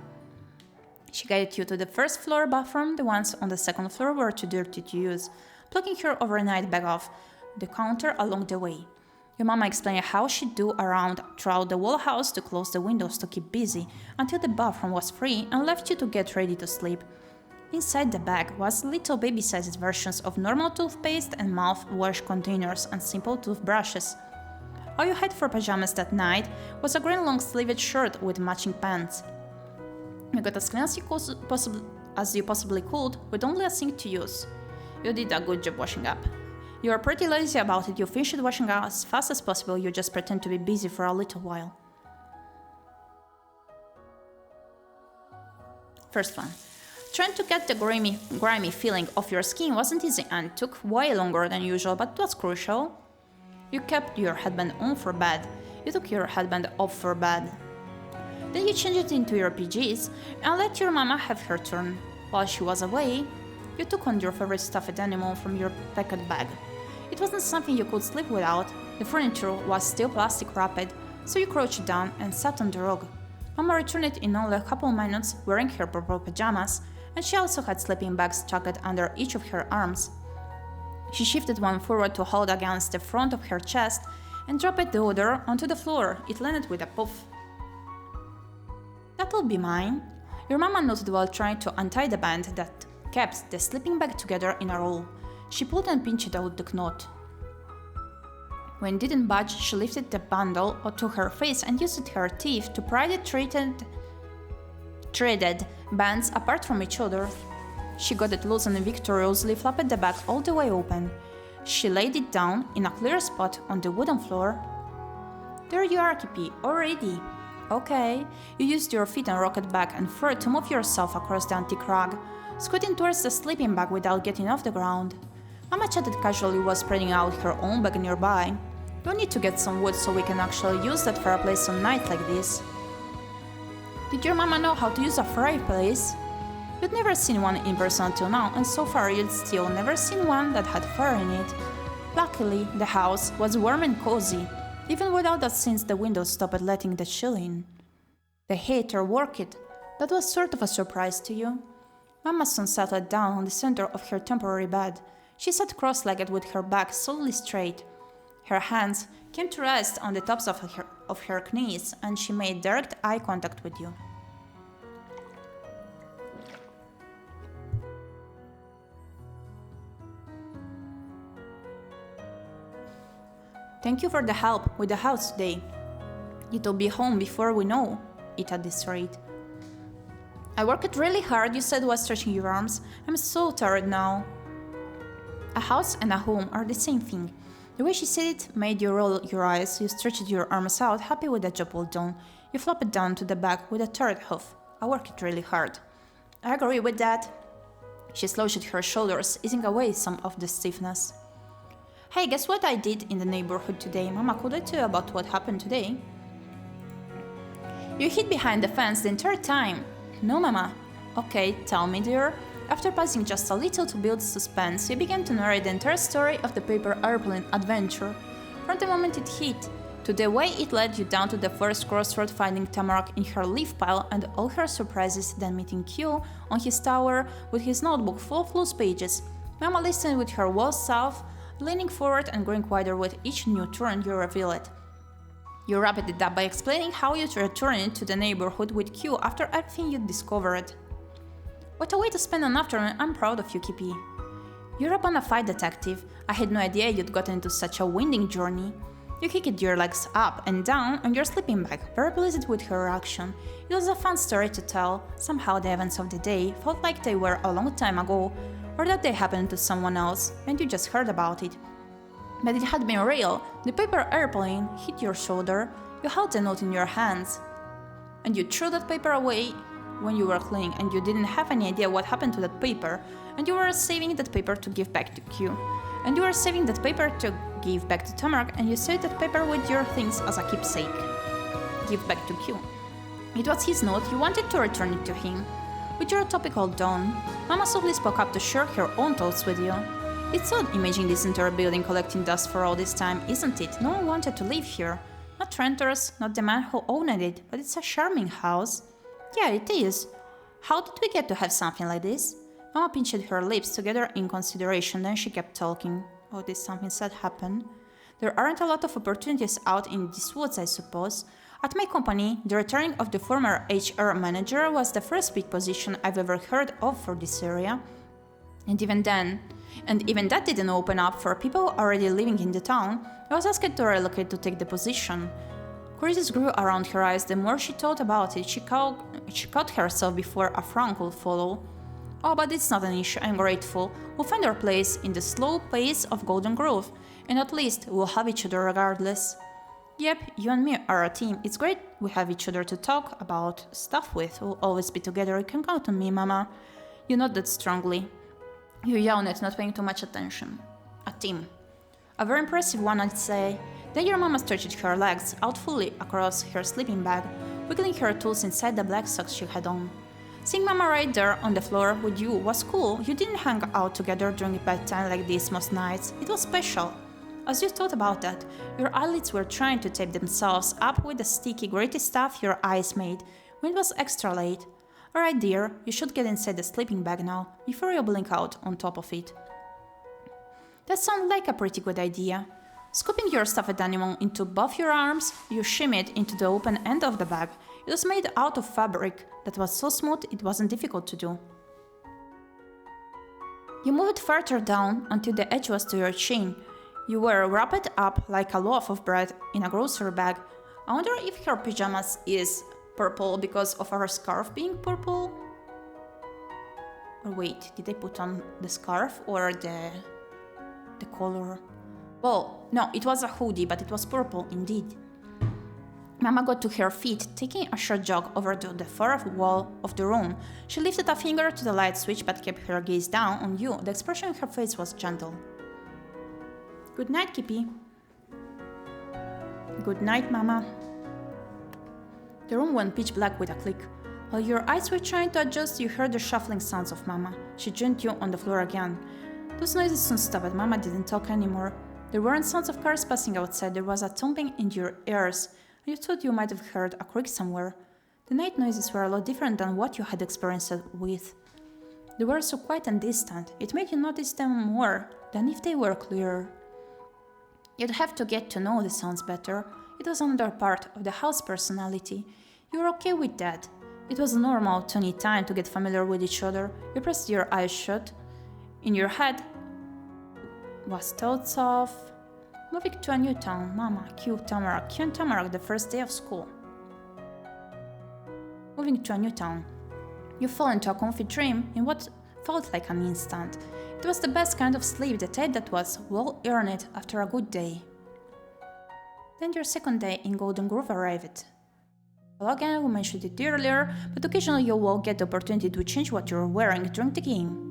She guided you to the first floor bathroom, the ones on the second floor were too dirty to use, plucking her overnight bag off the counter along the way. Your mama explained how she'd do around throughout the whole house to close the windows to keep busy until the bathroom was free and left you to get ready to sleep. Inside the bag was little baby-sized versions of normal toothpaste and mouthwash containers and simple toothbrushes. All you had for pajamas that night was a green long-sleeved shirt with matching pants. You got as clean as you possibly could with only a sink to use. You did a good job washing up. You were pretty lazy about it, you finished washing up as fast as possible, you just pretend to be busy for a little while. First one. Trying to get the grimy feeling off your skin wasn't easy and took way longer than usual, but it was crucial. You kept your headband on for bed. You took your headband off for bed. Then you changed it into your PJs and let your mama have her turn. While she was away, you took on your favorite stuffed animal from your packed bag. It wasn't something you could sleep without. The furniture was still plastic wrapped, so you crouched down and sat on the rug. Mama returned in only a couple minutes wearing her purple pajamas, and she also had sleeping bags tucked under each of her arms. She shifted one forward to hold against the front of her chest and dropped the other onto the floor. It landed with a poof. "That'll be mine," your mama noted while trying to untie the band that kept the sleeping bag together in a roll. She pulled and pinched out the knot. When it didn't budge, she lifted the bundle to her face and used her teeth to pry the threaded bands apart from each other. She got it loose and victoriously flapped the bag all the way open. She laid it down in a clear spot on the wooden floor. "There you are, Gyepi, already." "Okay." You used your feet and rocked back and forth to move yourself across the antique rug, scooting towards the sleeping bag without getting off the ground. Mama chatted casually while spreading out her own bag nearby. "You'll need to get some wood so we can actually use that fireplace on nights like this." Did your mama know how to use a fireplace? You'd never seen one in person until now, and so far you'd still never seen one that had fire in it. Luckily, the house was warm and cozy, even without that since the windows stopped letting the chill in. The heater worked. That was sort of a surprise to you. Mama soon settled down on the center of her temporary bed. She sat cross-legged with her back solidly straight. Her hands came to rest on the tops of her knees, and she made direct eye contact with you. "Thank you for the help with the house today. It'll be home before we know it at this rate." "I worked really hard," you said while stretching your arms. "I'm so tired now." A house and a home are the same thing. The way she said it made you roll your eyes. You stretched your arms out, happy with the job well done. You flopped down to the back with a third hoof. "I worked really hard." "I agree with that." She slouched her shoulders, easing away some of the stiffness. "Hey, guess what I did in the neighborhood today? Mama, could I tell you about what happened today?" You hid behind the fence the entire time. "No, Mama." "Okay, tell me, dear." After pausing just a little to build suspense, you began to narrate the entire story of the paper airplane adventure, from the moment it hit, to the way it led you down to the first crossroad, finding Tamarack in her leaf pile and all her surprises, then meeting Q on his tower with his notebook full of loose pages. Mama listened with her whole self, leaning forward and growing wider with each new turn you revealed. You wrapped it up by explaining how you returned to the neighborhood with Q after everything you discovered. What a way to spend an afternoon. I'm proud of you, Gyepi. You're a bona fide detective. I had no idea you'd gotten into such a winding journey. You kicked your legs up and down on your sleeping bag, very pleased with her reaction. It was a fun story to tell. Somehow the events of the day felt like they were a long time ago, or that they happened to someone else, and you just heard about it. But it had been real. The paper airplane hit your shoulder. You held the note in your hands, and you threw that paper away when you were cleaning, and you didn't have any idea what happened to that paper, and you were saving that paper to give back to Q. And you were saving that paper to give back to Tamarack, and you saved that paper with your things as a keepsake. Give back to Q. It was his note, you wanted to return it to him. With your topic all done, Mama softly spoke up to share her own thoughts with you. It's odd imagining this entire building collecting dust for all this time, isn't it? No one wanted to live here. Not renters, not the man who owned it, but it's a charming house. Yeah, it is. How did we get to have something like this? Mama pinched her lips together in consideration, then she kept talking. Oh, did something sad happen? There aren't a lot of opportunities out in these woods, I suppose. At my company, the returning of the former HR manager was the first big position I've ever heard of for this area. And even that didn't open up for people already living in the town. I was asked to relocate to take the position. Curiosity grew around her eyes. The more she thought about it, she caught herself before a frown could follow. Oh, but it's not an issue, I'm grateful. We'll find our place in the slow pace of Golden Grove, and at least we'll have each other regardless. Yep, you and me are a team. It's great we have each other to talk about stuff with. We'll always be together. You can count on me, Mama. You nodded strongly. You yawned, not paying too much attention. A team. A very impressive one, I'd say. Then your mama stretched her legs out fully across her sleeping bag, wiggling her tools inside the black socks she had on. Seeing Mama right there on the floor with you was cool. You didn't hang out together during bedtime like this most nights. It was special. As you thought about that, your eyelids were trying to tape themselves up with the sticky, gritty stuff your eyes made when it was extra late. Alright, dear, you should get inside the sleeping bag now, before you blink out on top of it. That sounds like a pretty good idea. Scooping your stuffed animal into both your arms, you shim it into the open end of the bag. It was made out of fabric that was so smooth it wasn't difficult to do. You move it further down until the edge was to your chin. You were wrapped up like a loaf of bread in a grocery bag. I wonder if her pajamas is purple because of her scarf being purple? Or wait, did I put on the scarf or the color? Well, no, it was a hoodie, but it was purple indeed. Mama got to her feet, taking a short jog over to the far wall of the room. She lifted a finger to the light switch but kept her gaze down on you. The expression in her face was gentle. Good night, Gyepi. Good night, Mama. The room went pitch black with a click. While your eyes were trying to adjust, you heard the shuffling sounds of Mama. She joined you on the floor again. Those noises soon stopped. Mama didn't talk anymore. There weren't sounds of cars passing outside. There was a thumping in your ears. You thought you might have heard a creak somewhere. The night noises were a lot different than what you had experienced with. They were so quiet and distant, it made you notice them more than if they were clearer. You'd have to get to know the sounds better. It was another part of the house personality. You were okay with that. It was normal to need time to get familiar with each other. You pressed your eyes shut. In your head was thoughts of moving to a new town, Mama, 괊ᴜᴜ the first day of school. Moving to a new town. You fell into a comfy dream in what felt like an instant. It was the best kind of sleep, the type that was well earned after a good day. Then your second day in Golden Grove arrived. Well, again, we mentioned it earlier, but occasionally you will get the opportunity to change what you're wearing during the game.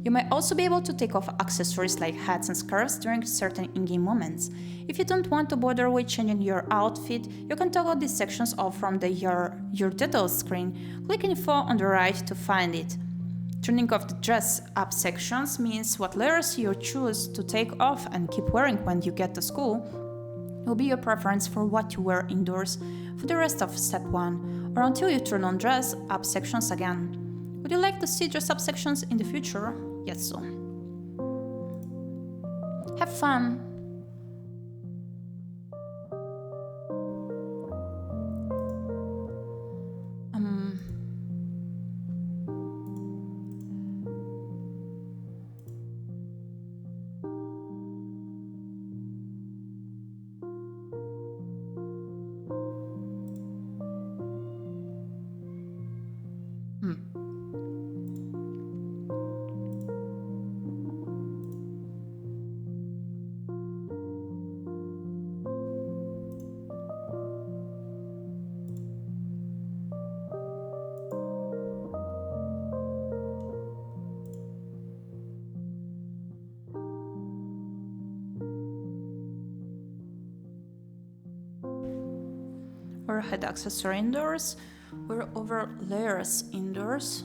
You might also be able to take off accessories like hats and scarves during certain in-game moments. If you don't want to bother with changing your outfit, you can toggle these sections off from the Your Details screen. Click Info on the right to find it. Turning off the Dress Up sections means what layers you choose to take off and keep wearing when you get to school will be your preference for what you wear indoors for the rest of Step 1, or until you turn on Dress Up sections again. Would you like to see Dress Up sections in the future? Yes, so. Have fun! Or head accessory indoors. We're over layers indoors.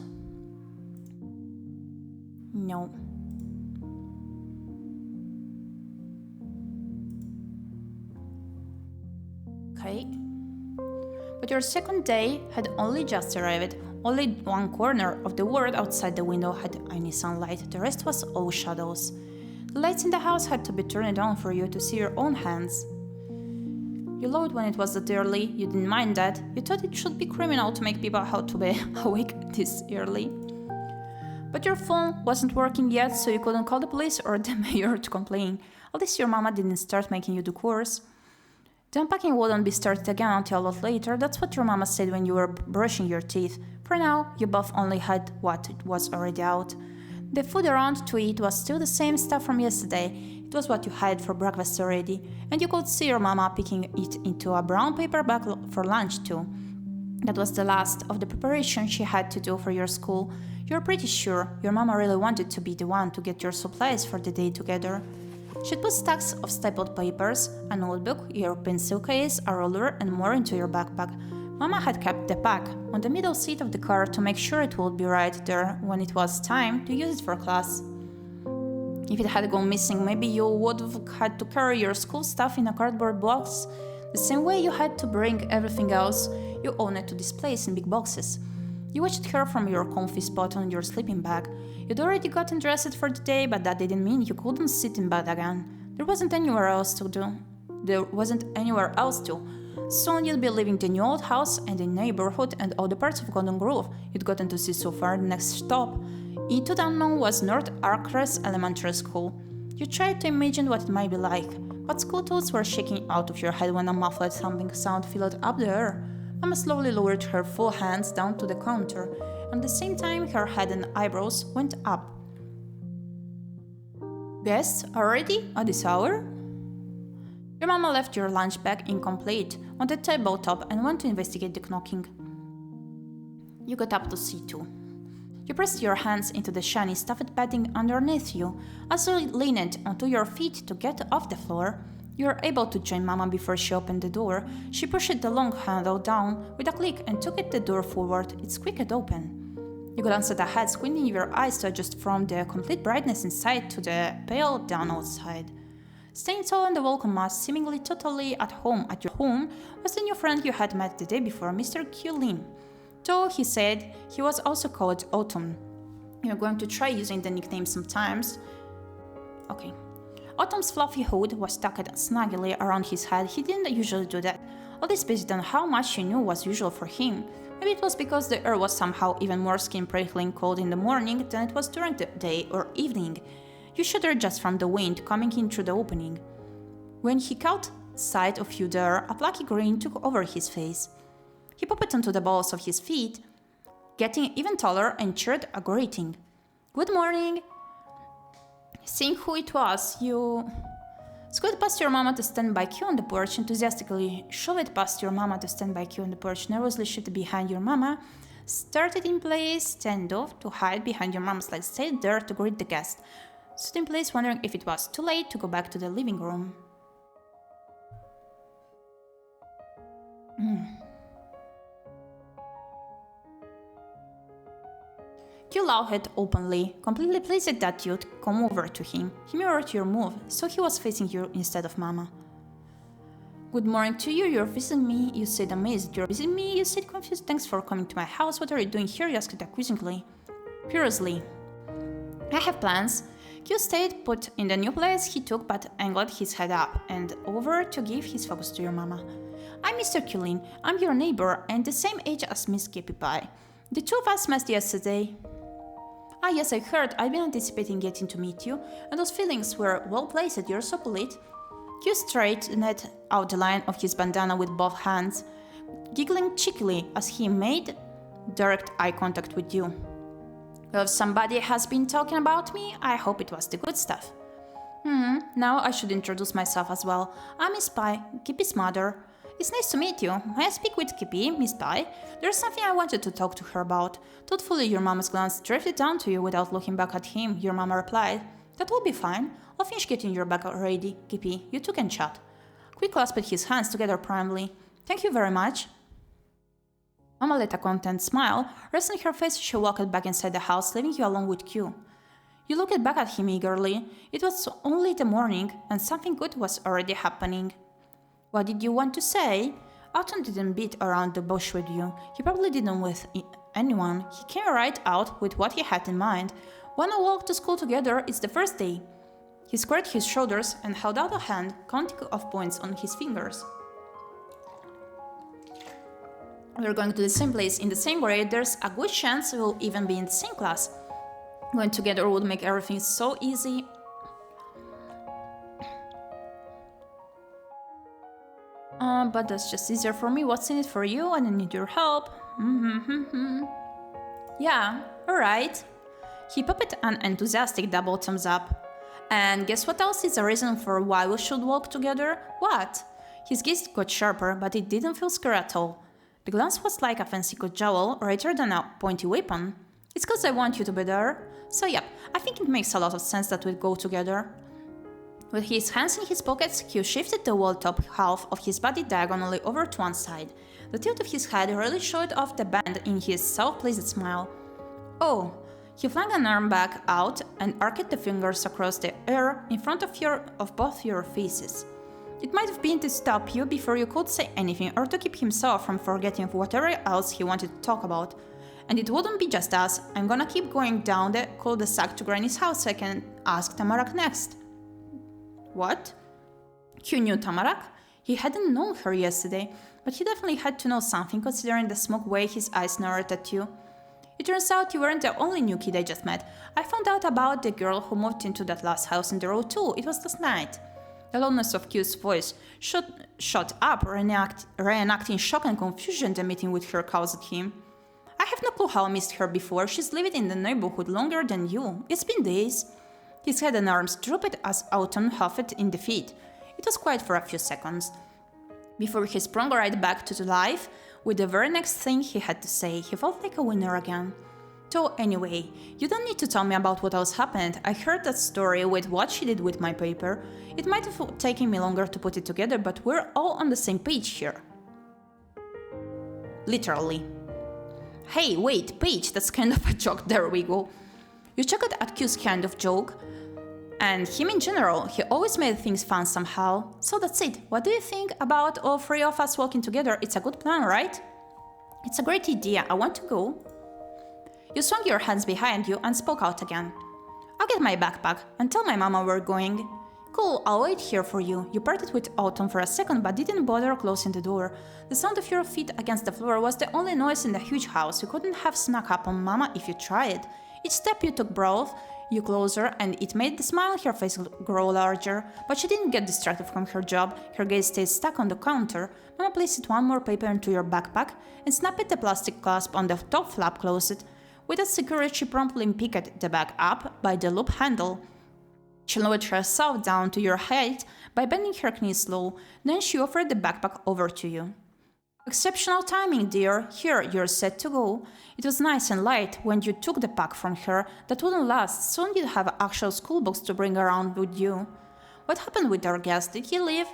No. Okay. But your second day had only just arrived. Only one corner of the world outside the window had any sunlight. The rest was all shadows. The lights in the house had to be turned on for you to see your own hands. You loved when it was that early, you didn't mind that. You thought it should be criminal to make people out to be awake this early. But your phone wasn't working yet, so you couldn't call the police or the mayor to complain. At least your mama didn't start making you do chores. The unpacking wouldn't be started again until a lot later. That's what your mama said when you were brushing your teeth. For now, you both only had what was already out. The food around to eat was still the same stuff from yesterday. It was what you had for breakfast already, and you could see your mama picking it into a brown paper bag for lunch too. That was the last of the preparation she had to do for your school. You're pretty sure your mama really wanted to be the one to get your supplies for the day together. She'd put stacks of stapled papers, a notebook, your pencil case, a ruler, and more into your backpack. Mama had kept the pack on the middle seat of the car to make sure it would be right there when it was time to use it for class. If it had gone missing, maybe you would have had to carry your school stuff in a cardboard box, the same way you had to bring everything else you owned to this place in big boxes. You watched her from your comfy spot on your sleeping bag. You'd already gotten dressed for the day, but that didn't mean you couldn't sit in bed again. There wasn't anywhere else to. Soon you'd be leaving the new old house and the neighborhood and all the parts of Golden Grove you'd gotten to see so far. The next stop into the unknown was North Arcres Elementary School. You tried to imagine what it might be like, but school thoughts were shaking out of your head when a muffled thumping sound filled up the air. Mama slowly lowered her full hands down to the counter, and at the same time her head and eyebrows went up. Guests already at this hour? Your mama left your lunch bag incomplete on the tabletop and went to investigate the knocking. You got up to see too. You pressed your hands into the shiny stuffed bedding underneath you. As you leaned onto your feet to get off the floor, you were able to join Mama before she opened the door. She pushed the long handle down with a click and took the door forward. It squeaked open. You glanced ahead, squinting your eyes to adjust from the complete brightness inside to the pale dawn outside. Staying tall on the welcome mat, seemingly totally at home at your home, was the new friend you had met the day before, Mr. Q-Lin. Though he said he was also called Autumn. You're going to try using the nickname sometimes. Okay. Autumn's fluffy hood was tucked snugly around his head. He didn't usually do that. All this based on how much he knew was usual for him. Maybe it was because the air was somehow even more skin-prickling cold in the morning than it was during the day or evening. You shuddered just from the wind coming in through the opening. When he caught sight of you there, a plucky grin took over his face. He popped onto the balls of his feet, getting even taller, and chirped a greeting. "Good morning." Seeing who it was, you scooted past your mama to stand by you on the porch, enthusiastically shoved past your mama to stand by you on the porch, nervously shifted behind your mama, started in place, stand off to hide behind your mama's legs, stayed there to greet the guest, stood in place wondering if it was too late to go back to the living room. You laughed openly, completely pleased that you'd come over to him. He mirrored your move, so he was facing you instead of Mama. "Good morning to you, you're visiting me," you said, amazed. "You're visiting me?" you said, confused. "Thanks for coming to my house. What are you doing here?" you asked accusingly. Curiously. "I have plans." Q stayed put in the new place he took, but angled his head up and over to give his focus to your mama. "I'm Mr. Q-Lin. I'm your neighbor and the same age as Miss Gyepi. The two of us met yesterday." "Ah, yes, I heard. I've been anticipating getting to meet you, and those feelings were well placed. You're so polite." Q straightened out the line of his bandana with both hands, giggling cheekily as he made direct eye contact with you. "Well, if somebody has been talking about me, I hope it was the good stuff." Now I should introduce myself as well. I'm Miss Pai, Gyepi's mother. "It's nice to meet you. May I speak with Gyepi, Miss Pai? There's something I wanted to talk to her about." Thoughtfully, your mama's glance drifted down to you without looking back at him. Your mama replied, "That will be fine. I'll finish getting your bag ready, Gyepi. You two can chat." Quick clasped his hands together primly. "Thank you very much." Mama let a content smile rest on her face as she walked back inside the house, leaving you alone with Q. You looked back at him eagerly. It was only the morning, and something good was already happening. "What did you want to say?" Autumn didn't beat around the bush with you. He probably didn't with anyone. He came right out with what he had in mind. "Wanna walk to school together? It's the first day." He squared his shoulders and held out a hand, counting off points on his fingers. "We're going to the same place in the same grade. There's a good chance we'll even be in the same class. Going together would make everything so easy." But that's just easier for me. What's in it for you? I don't need your help." "Yeah, alright." He popped an enthusiastic double thumbs up. "And guess what else is a reason for why we should walk together?" "What?" His gaze got sharper, but it didn't feel scary at all. The glance was like a fancy cudgel rather than a pointy weapon. "It's 'cause I want you to be there. So yep, I think it makes a lot of sense that we'd go together." With his hands in his pockets, Q shifted the wall-top half of his body diagonally over to one side. The tilt of his head really showed off the bend in his self-pleased smile. "Oh." He flung an arm back out and arced the fingers across the air in front of both your faces. It might have been to stop you before you could say anything or to keep himself from forgetting whatever else he wanted to talk about. And it wouldn't be just us. I'm gonna keep going down the cul-de-sac to Granny's house so I can ask Tamarak next. What? Q knew Tamarak? He hadn't known her yesterday, but he definitely had to know something considering the smug way his eyes narrowed at you. It turns out you weren't the only new kid I just met. I found out about the girl who moved into that last house in the row too. It was last night. The loudness of Q's voice shot up, reenacting shock and confusion the meeting with her caused him. I have no clue how I missed her before. She's lived in the neighborhood longer than you. It's been days. His head and arms drooped as Autumn huffed in defeat. It was quiet for a few seconds, before he sprung right back to life with the very next thing he had to say. He felt like a winner again. So anyway, you don't need to tell me about what else happened. I heard that story with what she did with my paper. It might have taken me longer to put it together, but we're all on the same page here. Literally. Hey, wait, Paige, that's kind of a joke. There we go. You chuckled at Q's kind of joke. And him in general, he always made things fun somehow. So that's it. What do you think about all three of us working together? It's a good plan, right? It's a great idea. I want to go. You swung your hands behind you and spoke out again. I'll get my backpack and tell my mama we're going. Cool, I'll wait here for you. You parted with Autumn for a second but didn't bother closing the door. The sound of your feet against the floor was the only noise in the huge house. You couldn't have snuck up on mama if you tried. Each step you took brought you closer, and it made the smile on her face grow larger. But she didn't get distracted from her job. Her gaze stayed stuck on the counter. Mama placed one more paper into your backpack and snapped the plastic clasp on the top flap closed. With that security, she promptly picked the bag up by the loop handle. She lowered herself down to your height by bending her knees low. Then she offered the backpack over to you. Exceptional timing, dear. Here, you're set to go. It was nice and light when you took the pack from her. That wouldn't last. Soon you'd have actual school books to bring around with you. What happened with our guest? Did he leave?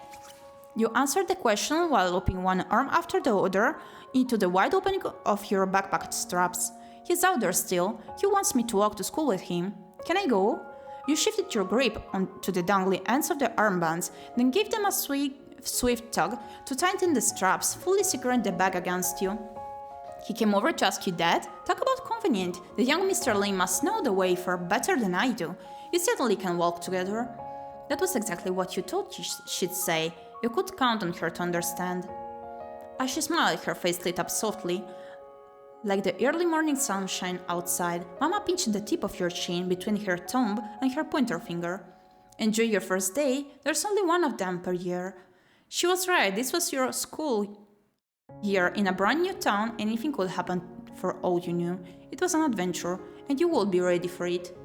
You answered the question while looping one arm after the other into the wide opening of your backpack straps. He's out there still. He wants me to walk to school with him. Can I go? You shifted your grip onto the dangly ends of the armbands, then gave them a swift tug to tighten the straps, fully securing the bag against you. He came over to ask you that? Talk about convenient. The young Mr. Lee must know the way far better than I do. You certainly can walk together. That was exactly what you thought she'd say. You could count on her to understand. As she smiled, her face lit up softly, like the early morning sunshine outside. Mama pinched the tip of your chin between her thumb and her pointer finger. Enjoy your first day. There's only one of them per year. She was right. This was your school year in a brand new town. Anything could happen for all you knew. It was an adventure, and you would be ready for it.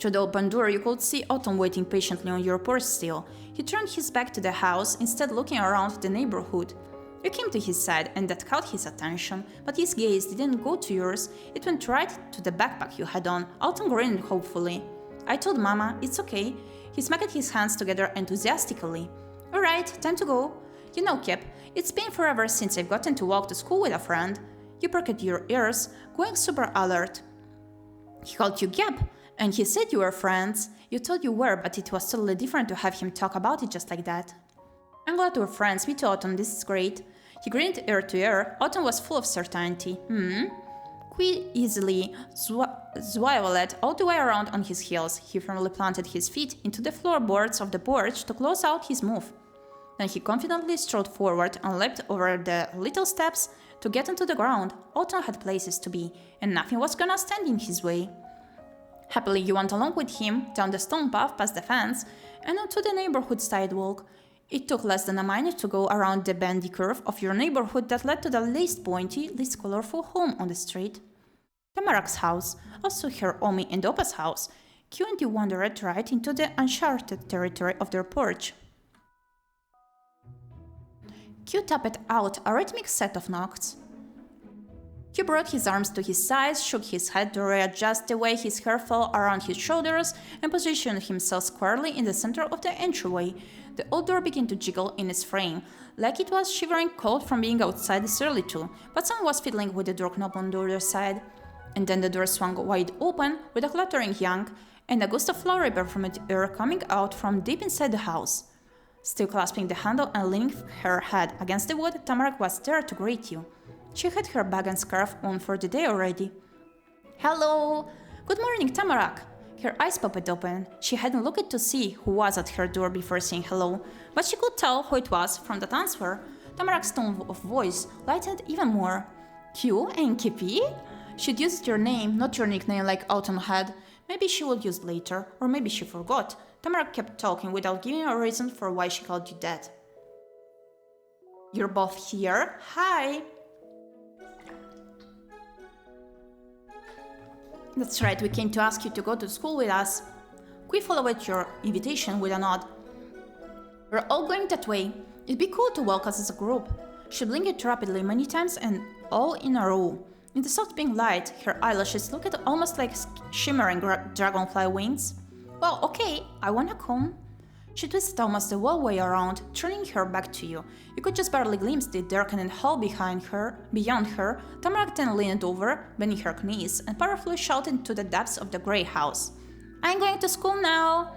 Through the open door, you could see Autumn waiting patiently on your porch still. He turned his back to the house, instead looking around the neighborhood. You came to his side, and that caught his attention, but his gaze didn't go to yours. It went right to the backpack you had on. Autumn grinned hopefully. I told Mama, it's okay. He smacked his hands together enthusiastically. Alright, time to go. You know, Kep, it's been forever since I've gotten to walk to school with a friend. You perked your ears, going super alert. He called you Gep, and he said you were friends. You thought you were, but it was totally different to have him talk about it just like that. I'm glad we're friends. Me too, Autumn. This is great. He grinned ear to ear. Autumn was full of certainty. Qui easily swiveled all the way around on his heels. He firmly planted his feet into the floorboards of the porch to close out his move. Then he confidently strode forward and leapt over the little steps to get onto the ground. Autumn had places to be, and nothing was gonna stand in his way. Happily, you went along with him down the stone path past the fence and onto the neighborhood sidewalk. It took less than a minute to go around the bendy curve of your neighborhood that led to the least pointy, least colorful home on the street. Tamarak's house, also her Omi and Opa's house. Q and you wandered right into the uncharted territory of their porch. Q tapped out a rhythmic set of knocks. Q brought his arms to his sides, shook his head to readjust the way his hair fell around his shoulders, and positioned himself squarely in the center of the entryway. The old door began to jiggle in its frame, like it was shivering cold from being outside this early too, but someone was fiddling with the door knob on the other side. And then the door swung wide open with a clattering yank, and a gust of flowery perfumed air coming out from deep inside the house. Still clasping the handle and leaning her head against the wood, Tamarak was there to greet you. She had her bag and scarf on for the day already. Hello! Good morning, Tamarak! Her eyes popped open. She hadn't looked to see who was at her door before saying hello, but she could tell who it was from that answer. Tamarak's tone of voice lightened even more. You and Gyepi? She'd used your name, not your nickname like Autumn had. Maybe she would use later, or maybe she forgot. Tamarak kept talking without giving a reason for why she called you that. You're both here? Hi! That's right, we came to ask you to go to school with us. We followed your invitation with a nod. We're all going that way. It'd be cool to walk us as a group. She blinked rapidly many times and all in a row. In the soft pink light, her eyelashes looked almost like shimmering dragonfly wings. Well, okay, I wanna come. She twisted almost the whole way around, turning her back to you. You could just barely glimpse the darkening hall beyond her. Tamarak then leaned over, bending her knees, and powerfully shouted to the depths of the grey house. I'm going to school now!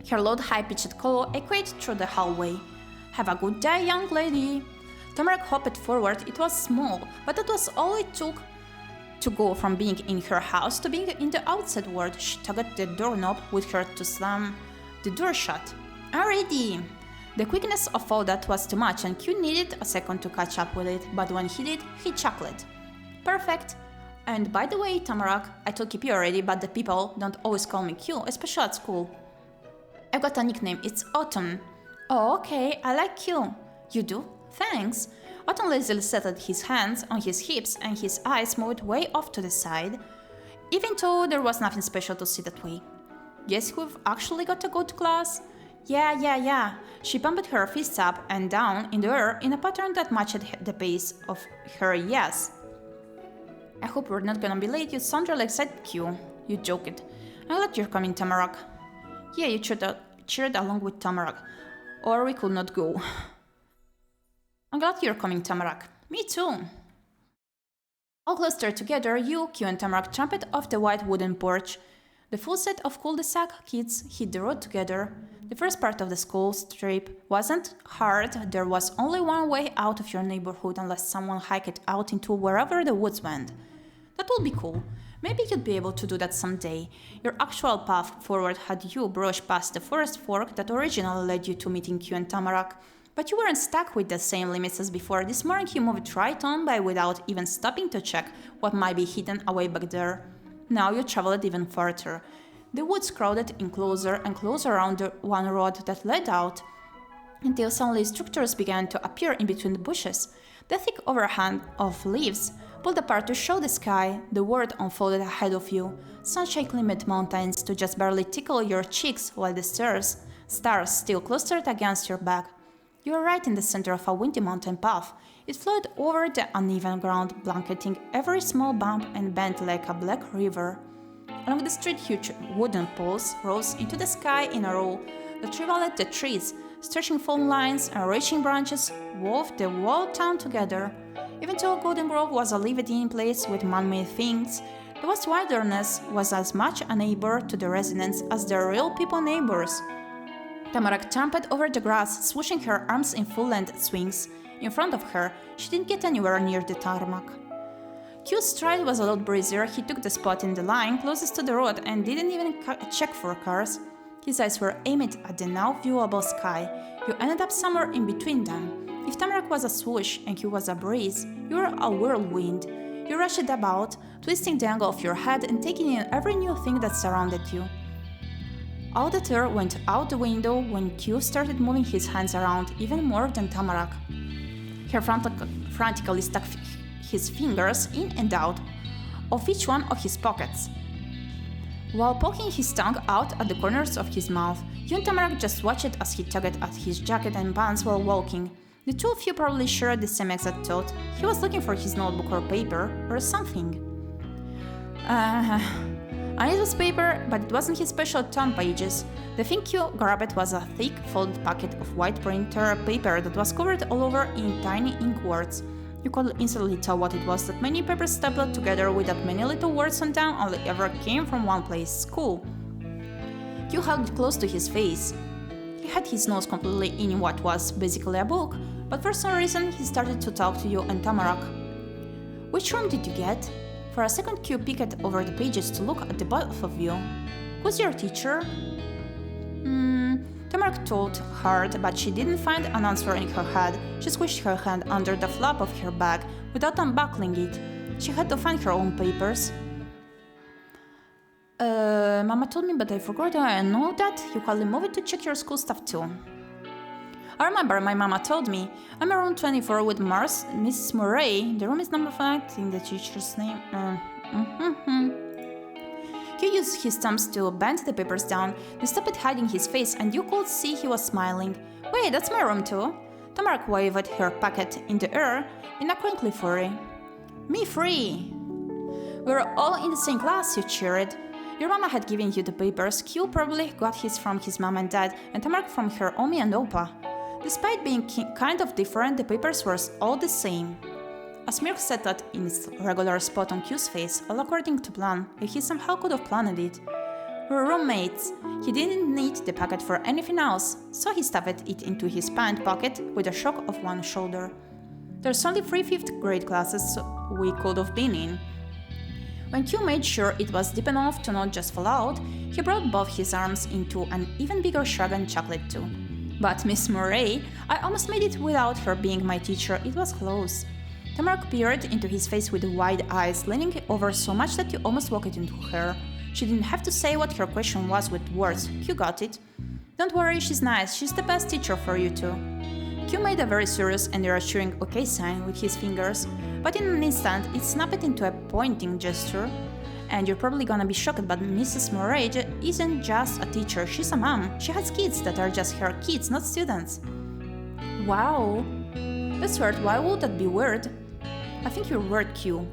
Her loud, high-pitched call echoed through the hallway. Have a good day, young lady! Tamarak hopped forward. It was small, but that was all it took to go from being in her house to being in the outside world. She tugged the doorknob with her to slam the door shut. Already! The quickness of all that was too much, and Q needed a second to catch up with it, but when he did, he chuckled. Perfect! And by the way, Tamarak, I told Gyepi already, but the people don't always call me Q, especially at school. I've got a nickname, it's Autumn. Oh, okay, I like Q. You do? Thanks. Autumn lazily settled his hands on his hips and his eyes moved way off to the side, even though there was nothing special to see that way. Guess we've actually got to go to class? Yeah. She pumped her fists up and down in the air in a pattern that matched the pace of her yes. I hope we're not gonna be late, you sounded like said Q. You joked. I'm glad you're coming, Tamarak. Yeah, you cheered along with Tamarak. Or we could not go. I'm glad you're coming, Tamarak. Me too. All clustered together, you, Q, and Tamarak tramped off the white wooden porch. The full set of cul-de-sac kids hit the road together. The first part of the school trip wasn't hard. There was only one way out of your neighborhood unless someone hiked out into wherever the woods went. That would be cool. Maybe you'd be able to do that someday. Your actual path forward had you brush past the forest fork that originally led you to meeting Q and Tamarak. But you weren't stuck with the same limits as before. This morning you moved right on by without even stopping to check what might be hidden away back there. Now you traveled even further. The woods crowded in closer and closer around the one road that led out, until suddenly structures began to appear in between the bushes. The thick overhang of leaves pulled apart to show the sky. The world unfolded ahead of you. Sunshine climbed mountains to just barely tickle your cheeks, while the stars still clustered against your back. You were right in the center of a windy mountain path. It flowed over the uneven ground, blanketing every small bump and bent like a black river. Along the street, huge wooden poles rose into the sky in a row that rivaled the trees. Stretching phone lines and reaching branches wove the whole town together. Even though Golden Grove was a lived-in place with man-made things, the vast wilderness was as much a neighbor to the residents as their real people neighbors. Tamarak tramped over the grass, swooshing her arms in full-length swings. In front of her, she didn't get anywhere near the tarmac. Q's stride was a lot breezier. He took the spot in the line closest to the road and didn't even check for cars. His eyes were aimed at the now viewable sky. You ended up somewhere in between them. If Tamarak was a swoosh and Q was a breeze, you were a whirlwind. You rushed about, twisting the angle of your head and taking in every new thing that surrounded you. All the air went out the window when Q started moving his hands around even more than Tamarak. He frantically stuck his fingers in and out of each one of his pockets, while poking his tongue out at the corners of his mouth. You and Tamarak just watched as he tugged at his jacket and pants while walking. The two of you probably shared the same exact thought. He was looking for his notebook or paper or something. And it was paper, but it wasn't his special tone pages. The thing you grabbed was a thick, folded packet of white printer paper that was covered all over in tiny ink words. You could instantly tell what it was. That many papers stapled together with that many little words on them only ever came from one place, school. You hugged close to his face. He had his nose completely in what was basically a book, but for some reason he started to talk to you and Tamarak. Which room did you get? For a second, Q peeked over the pages to look at the both of you. Who's your teacher? Tamark thought hard, but she didn't find an answer in her head. She squished her hand under the flap of her bag without unbuckling it. She had to find her own papers. Mama told me, but I forgot. I know that. You call move it to check your school stuff too. I remember my mama told me. I'm around 24 with Mrs. Murray. The room is number 5, in the teacher's name. He used his thumbs to bend the papers down, then stopped hiding his face, and you could see he was smiling. Wait, that's my room too. Tamark waved her packet in the air in a crinkly fury. Me free! We're all in the same class, you cheered. Your mama had given you the papers. Q probably got his from his mom and dad, and Tamark from her Omi and Opa. Despite being kind of different, the papers were all the same. A smirk sat that in its regular spot on Q's face, all according to plan, if he somehow could have planned it. We're roommates. He didn't need the packet for anything else, so he stuffed it into his pant pocket with a shrug of one shoulder. There's only 3 5th grade classes we could have been in. When Q made sure it was deep enough to not just fall out, he brought both his arms into an even bigger shrug and chuckled too. But Miss Murray, I almost made it without her being my teacher. It was close. Tamark peered into his face with wide eyes, leaning over so much that you almost walked into her. She didn't have to say what her question was with words. Q got it. Don't worry, she's nice. She's the best teacher for you too. Q made a very serious and reassuring OK sign with his fingers, but in an instant it snapped into a pointing gesture. And you're probably gonna be shocked, but Mrs. Murray isn't just a teacher, she's a mom. She has kids that are just her kids, not students. Wow. That's weird. Why would that be weird? I think you're weird, Q.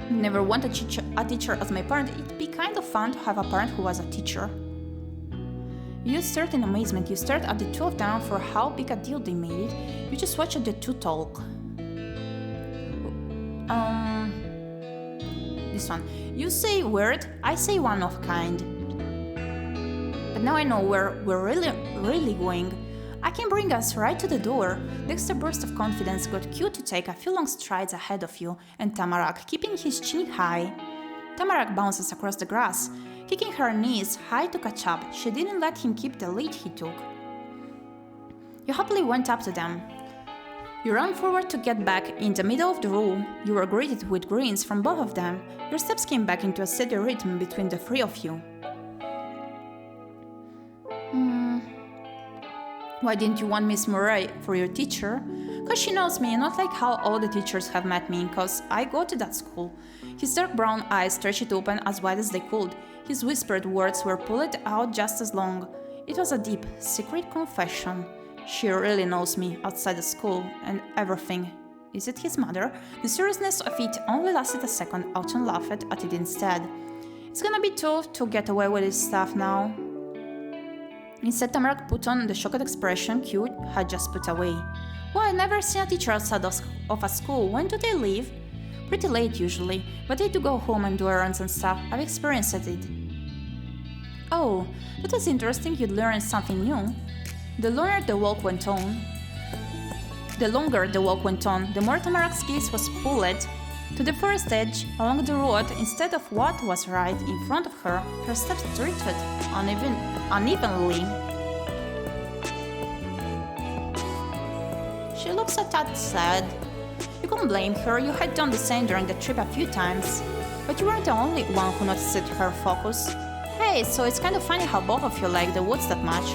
Never wanted a teacher as my parent. It'd be kind of fun to have a parent who was a teacher. You stared in amazement. You stared at the two of them for how big a deal they made it. You just watched the two talk. This one. You say weird, I say one of kind. But now I know where we're really going. I can bring us right to the door. Dexter's burst of confidence got Q to take a few long strides ahead of you, and Tamark keeping his chin high. Tamark bounces across the grass, kicking her knees high to catch up. She didn't let him keep the lead he took. You happily went up to them. You ran forward to get back in the middle of the room. You were greeted with grins from both of them. Your steps came back into a steady rhythm between the three of you. Why didn't you want Miss Murray for your teacher? Cause she knows me, not like how all the teachers have met me, cause I go to that school. His dark brown eyes stretched open as wide as they could. His whispered words were pulled out just as long. It was a deep, secret confession. She really knows me outside the school and everything. Is it his mother? The seriousness of it only lasted a second. Autumn laughed at it instead. It's gonna be tough to get away with his stuff now. Instead, Tamark put on the shocked expression Q had just put away. Well, I've never seen a teacher outside of a school. When do they leave? Pretty late usually, but they do go home and do errands and stuff. I've experienced it. Oh, that was interesting. You'd learn something new. The longer the walk went on, the more Tamark's gaze was pulled to the forest edge along the road instead of what was right in front of her. Her steps drifted unevenly. She looks a tad sad. You couldn't blame her. You had done the same during the trip a few times, but you weren't the only one who noticed her focus. Hey, so it's kind of funny how both of you like the woods that much.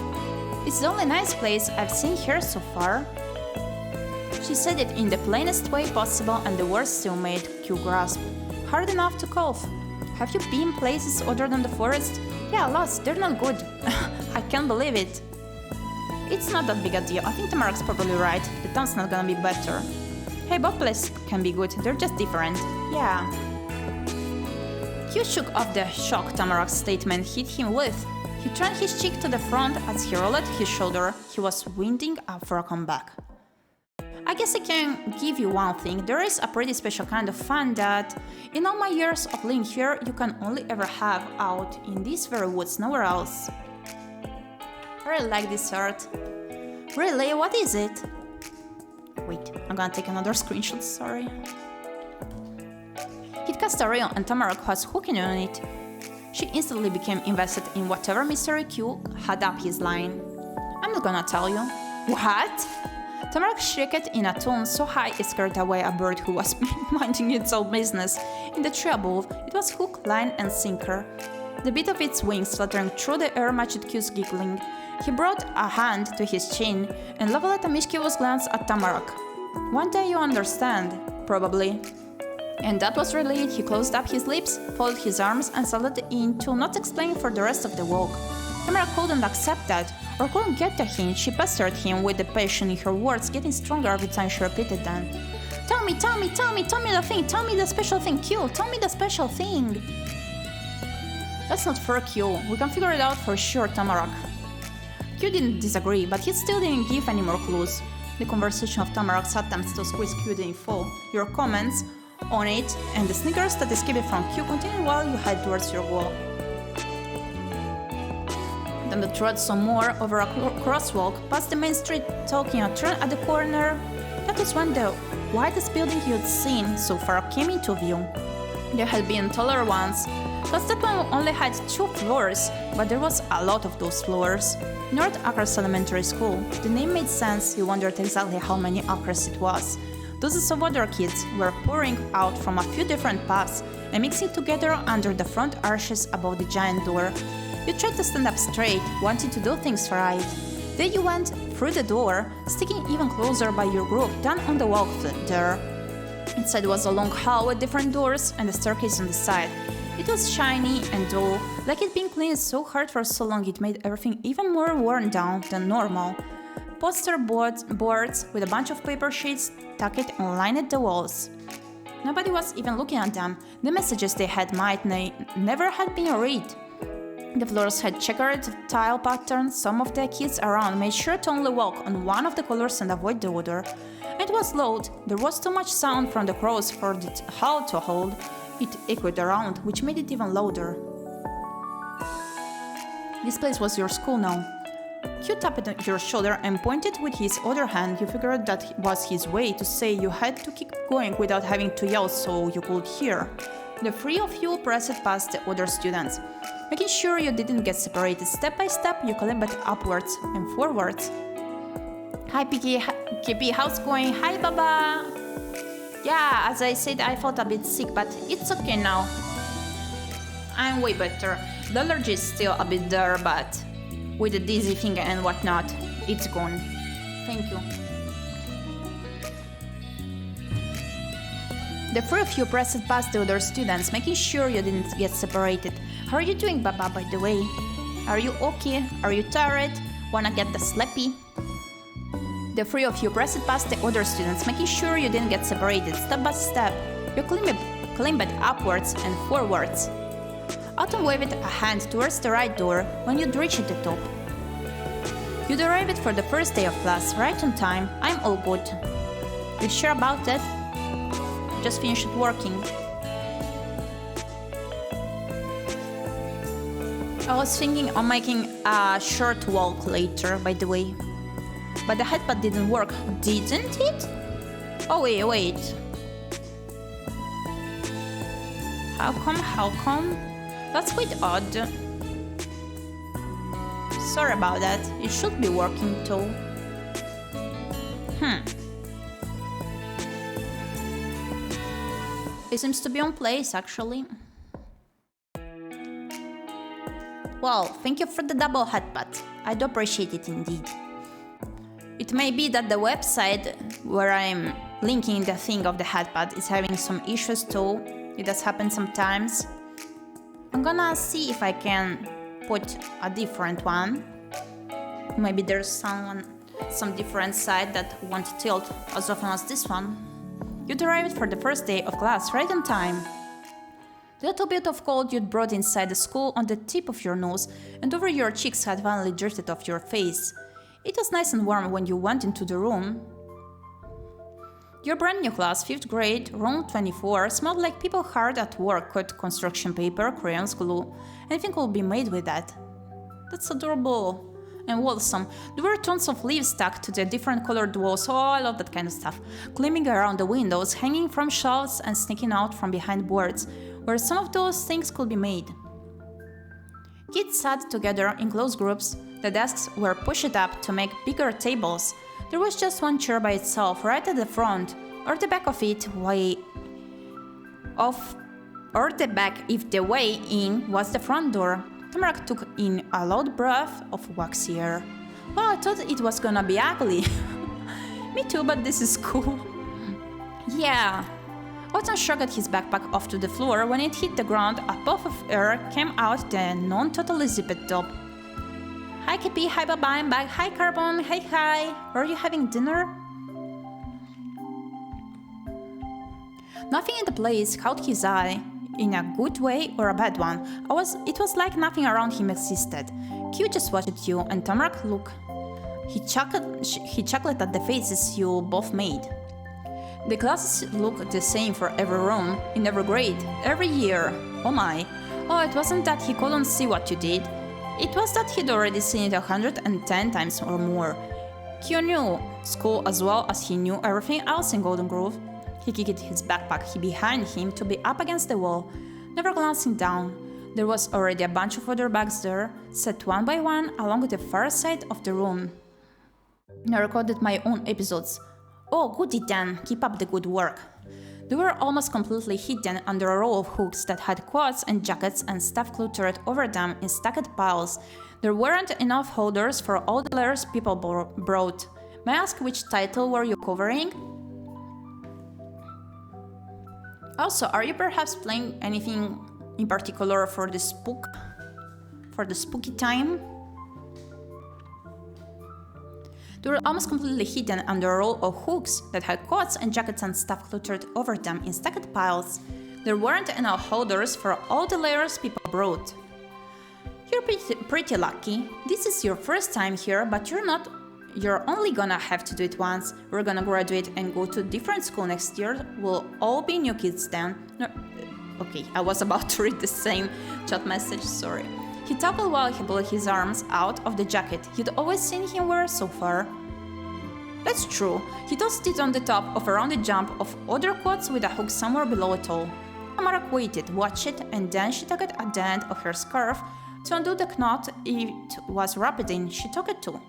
It's the only nice place I've seen here so far. She said it in the plainest way possible, and the words still made Q grasp. Hard enough to cough. Have you been places other than the forest? Yeah, lots. They're not good. I can't believe it. It's not that big a deal. I think Tamark's probably right. The town's not gonna be better. Hey, both places can be good. They're just different. Yeah. Q shook off the shock Tamark's statement hit him with. He turned his cheek to the front as he rolled his shoulder. He was winding up for a comeback. I guess I can give you one thing. There is a pretty special kind of fun that, in all my years of living here, you can only ever have out in these very woods, nowhere else. I really like this art. Really? What is it? Wait, I'm gonna take another screenshot, sorry. cast a rail and Tamarack was hooking on it. She instantly became invested in whatever Mr. Q had up his line. I'm not gonna tell you. What? Tamarack shrieked in a tone so high it scared away a bird who was minding its own business. In the tree above, it was hook, line, and sinker. The beat of its wings fluttering through the air matched Q's giggling. He brought a hand to his chin and leveled a mischievous glance at Tamarack. One day you understand, probably. And that was really it. He closed up his lips, folded his arms, and settled into not explaining for the rest of the walk. Tamarack couldn't accept that, or couldn't get the hint. She pestered him with the passion in her words, getting stronger every time she repeated them. Tell me the thing, tell me the special thing, Q, tell me the special thing. That's not fair, Q. We can figure it out for sure, Tamarack. Q didn't disagree, but he still didn't give any more clues. The conversation of Tamarack's attempts to squeeze Q didn't fall. Your comments on it and the snickers that escaped from Q continued while you head towards your goal. Then they trod some more over a crosswalk, past the main street, taking a turn at the corner. That was when the widest building you'd seen so far came into view. There had been taller ones, but that one only had 2 floors, but there was a lot of those floors. North Acres Elementary School. The name made sense. You wondered exactly how many acres it was. Dozens of other kids were pouring out from a few different paths and mixing together under the front arches above the giant door. You tried to stand up straight, wanting to do things right. Then you went through the door, sticking even closer by your group than on the walk there. Inside was a long hall with different doors and a staircase on the side. It was shiny and dull, like it'd been cleaned so hard for so long it made everything even more worn down than normal. Poster boards with a bunch of paper sheets tucked and lined the walls. Nobody was even looking at them. The messages they had might never had been read. The floors had checkered tile patterns. Some of the kids around made sure to only walk on one of the colors and avoid the other. It was loud. There was too much sound from the crows for the hall to hold. It echoed around, which made it even louder. This place was your school now. Q tapped your shoulder and pointed with his other hand. You figured that was his way to say you had to keep going without having to yell so you could hear. The 3 of you pressed past the other students, making sure you didn't get separated. Step by step, you clambered upwards and forwards. Hi Piggy, Gyepi, how's going? Hi Baba! Yeah, as I said, I felt a bit sick, but it's okay now. I'm way better. The allergy is still a bit there, but with the dizzy thing and whatnot, it's gone. Thank you. The 3 of you pressed past the other students, making sure you didn't get separated. How are you doing, Baba, by the way? Are you okay? Are you tired? Wanna get the slappy? The 3 of you pressed past the other students, making sure you didn't get separated. Step by step, you clambered upwards and forwards. Autumn waved a hand towards the right door when you'd reached the top. You'd arrived for the first day of class, right on time. I'm all good. You sure about it? Just finished working. I was thinking of making a short walk later, by the way. But the headpad didn't work, didn't it? Oh wait. How come? That's quite odd. Sorry about that, it should be working too. It seems to be on place, actually. Well, thank you for the double headpad. I do appreciate it indeed. It may be that the website where I'm linking the thing of the headpad is having some issues too. It does happen sometimes. I'm gonna see if I can put a different one. Maybe there's some different side that won't tilt as often as this one. You'd arrived for the first day of class right on time. The little bit of cold you'd brought inside the school on the tip of your nose and over your cheeks had finally drifted off your face. It was nice and warm when you went into the room. Your brand new class, 5th grade, room 24, smelled like people hard at work cut construction paper, crayons, glue. Anything could be made with that. That's adorable. and wholesome. There were tons of leaves stuck to the different colored walls, so I love that kind of stuff. Climbing around the windows, hanging from shelves and sneaking out from behind boards, where some of those things could be made. Kids sat together in close groups. The desks were pushed up to make bigger tables. There was just one chair by itself, right at the front, or the back of it or the back if the way in was the front door. Tamarack took in a loud breath of waxy air. Well, I thought it was gonna be ugly. Me too, but this is cool. Yeah. Otto shrugged his backpack off to the floor. When it hit the ground, a puff of air came out the non-totally zipped top. Hi Gyepi, hi Baba, I'm back. Hi Carbon, hi. Are you having dinner? Nothing in the place caught his eye, in a good way or a bad one. It was like nothing around him existed. Q just watched you, and Tamarack looked. He chuckled at the faces you both made. The classes looked the same for every room, in every grade, every year. Oh my. Oh, it wasn't that he couldn't see what you did. It was that he'd already seen it 110 times or more. Q knew school as well as he knew everything else in Golden Grove. He kicked his backpack behind him to be up against the wall, never glancing down. There was already a bunch of other bags there, set one by one along the far side of the room. I recorded my own episodes. Oh, goody then, keep up the good work. They were almost completely hidden under a row of hooks that had quotes and jackets and stuff cluttered over them in stacked piles. There weren't enough holders for all the layers people brought. May I ask which title were you covering? Also, are you perhaps playing anything in particular for the spooky time? They were almost completely hidden under a row of hooks that had coats and jackets and stuff cluttered over them in stacked piles. There weren't enough holders for all the layers people brought. You're pretty lucky. This is your first time here, but you're only gonna have to do it once. We're gonna graduate and go to a different school next year. We'll all be new kids then. No, okay, I was about to read the same chat message, sorry. He chuckled while he pulled his arms out of the jacket you'd always seen him wear so far. That's true. He tossed it on the top of a rounded jump of other quotes with a hook somewhere below it all. Tamarack waited, watched it, and then she tugged at the end of her scarf to undo the knot it was wrapped in. She took it too.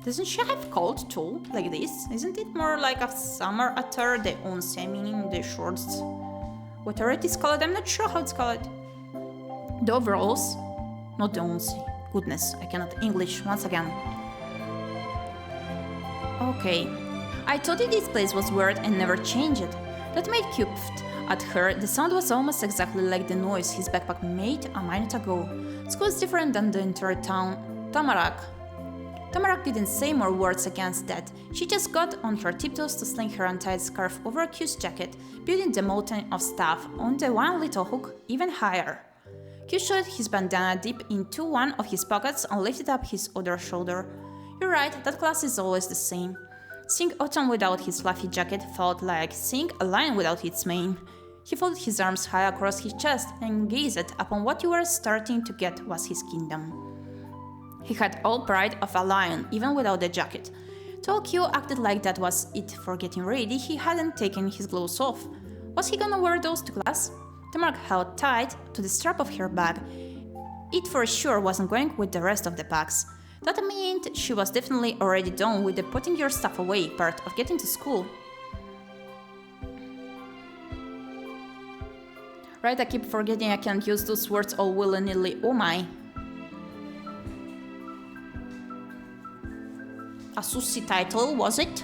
Doesn't she have cold too, like this? Isn't it more like a summer attire, the onse, meaning the shorts? Whatever it is called, I'm not sure how it's called. The overalls. Not the onse. Goodness, I cannot English once again. Okay. I told you this place was weird and never changed. That made Cupid at her. The sound was almost exactly like the noise his backpack made a minute ago. School is different than the entire town. Tamarack didn't say more words against that. She just got on her tiptoes to sling her untied scarf over Q's jacket, building the mountain of stuff on the one little hook even higher. Q shoved his bandana deep into one of his pockets and lifted up his other shoulder. You're right, that class is always the same. Seeing Autumn without his fluffy jacket felt like seeing a lion without its mane. He folded his arms high across his chest and gazed upon what you were starting to get was his kingdom. He had all pride of a lion, even without the jacket. Though Q acted like that was it for getting ready, he hadn't taken his clothes off. Was he gonna wear those to class? Tamarack held tight to the strap of her bag. It for sure wasn't going with the rest of the packs. That meant she was definitely already done with the putting your stuff away part of getting to school. Right, I keep forgetting I can't use those words all willy-nilly. Oh my. A sussy title, was it?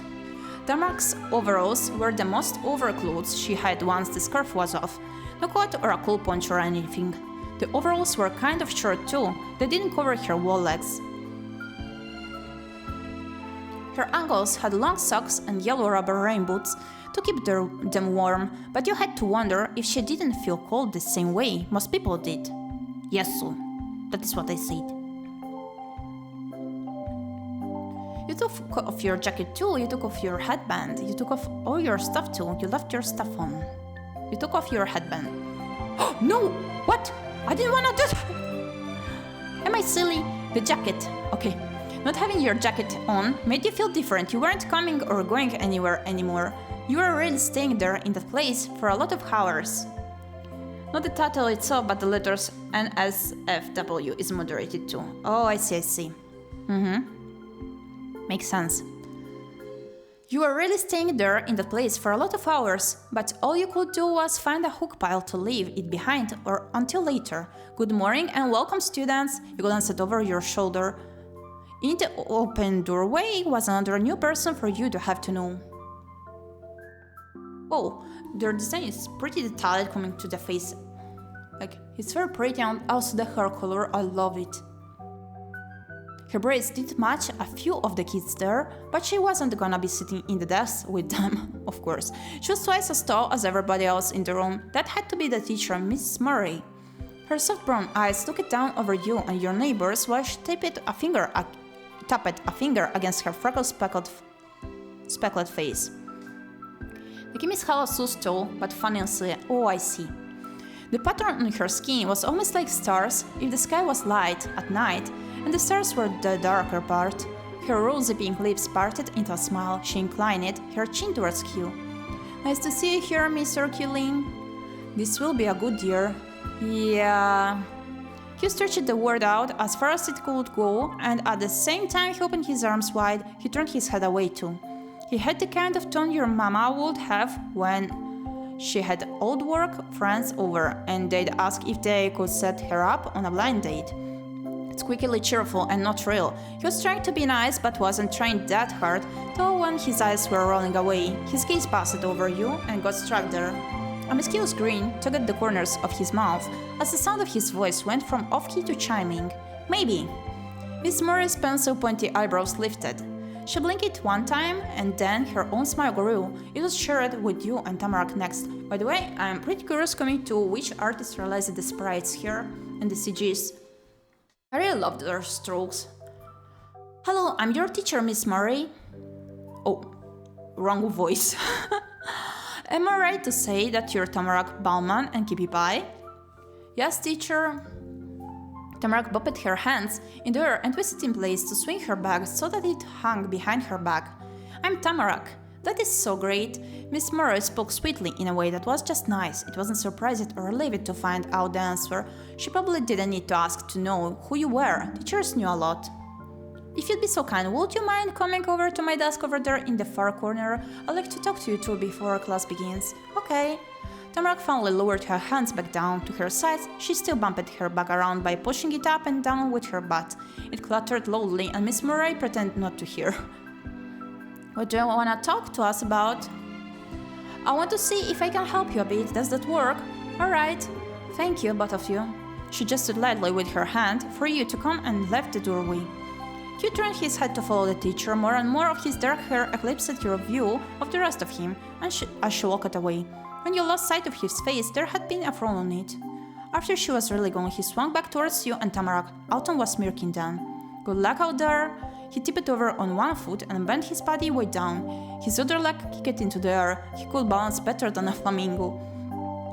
Tamarack's overalls were the most overclothes she had once the scarf was off. No coat or a cool poncho or anything. The overalls were kind of short too, they didn't cover her whole legs. Her ankles had long socks and yellow rubber rain boots to keep them warm, but you had to wonder if she didn't feel cold the same way most people did. Yes, so that is what I said. You took off your jacket too, you took off your headband, you took off all your stuff too, you left your stuff on. You took off your headband. Oh, no! What? I didn't want to do that! Am I silly? The jacket. Okay. Not having your jacket on made you feel different. You weren't coming or going anywhere anymore. You were really staying there in that place for a lot of hours. Not the title itself, but the letters NSFW is moderated too. Oh, I see. Makes sense. You were really staying there in that place for a lot of hours, but all you could do was find a hook pile to leave it behind or until later. Good morning and welcome, students. You glanced over your shoulder. In the open doorway was another new person for you to have to know. Oh, their design is pretty detailed coming to the face. Like, it's very pretty, and also the hair color, I love it. Her braids did match a few of the kids there, but she wasn't gonna be sitting in the desk with them, of course. She was twice as tall as everybody else in the room. That had to be the teacher, Miss Murray. Her soft brown eyes looked down over you and your neighbors while she tapped a finger against her speckled face. The Kimi's hollow so tall, but funny, oh, I see. The pattern on her skin was almost like stars if the sky was light at night and the stars were the darker part. Her rosy pink lips parted into a smile. She inclined her chin towards Q. Nice to see you here, Mr. Killing. This will be a good year. Yeah. Q stretched the word out as far as it could go, and at the same time he opened his arms wide. He turned his head away too. He had the kind of tone your mama would have when she had old work friends over and they'd ask if they could set her up on a blind date. Squeakily cheerful and not real. He was trying to be nice but wasn't trying that hard, though when his eyes were rolling away, his gaze passed over you and got struck there. A mischievous grin tugged at the corners of his mouth as the sound of his voice went from off-key to chiming. Maybe. Miss Murray's pencil-pointy eyebrows lifted. She blinked one time, and then her own smile grew. It was shared with you and Tamarak next. By the way, I'm pretty curious coming to which artist realized the sprites here and the CGs. I really loved their strokes. Hello, I'm your teacher, Miss Murray. Oh, wrong voice. Am I right to say that you're Tamarak Bauman and Gyepi Pai? Yes, teacher. Tamarak bopped her hands in the air and twisted in place to swing her bag so that it hung behind her back. I'm Tamarak. That is so great. Miss Murray spoke sweetly in a way that was just nice. It wasn't surprised or relieved to find out the answer. She probably didn't need to ask to know who you were. Teachers knew a lot. If you'd be so kind, would you mind coming over to my desk over there in the far corner? I'd like to talk to you two before class begins. Okay. Tamarak finally lowered her hands back down to her sides. She still bumped her bag around by pushing it up and down with her butt. It clattered loudly and Miss Murray pretended not to hear. What do you want to talk to us about? I want to see if I can help you a bit. Does that work? Alright. Thank you, both of you. She gestured lightly with her hand for you to come and left the doorway. Q turned his head to follow the teacher. More and more of his dark hair eclipsed your view of the rest of him as she walked away. When you lost sight of his face, there had been a frown on it. After she was really gone, he swung back towards you and Tamarak. Autumn was smirking then. Good luck out there. He tipped over on one foot and bent his body way down. His other leg kicked into the air. He could balance better than a flamingo.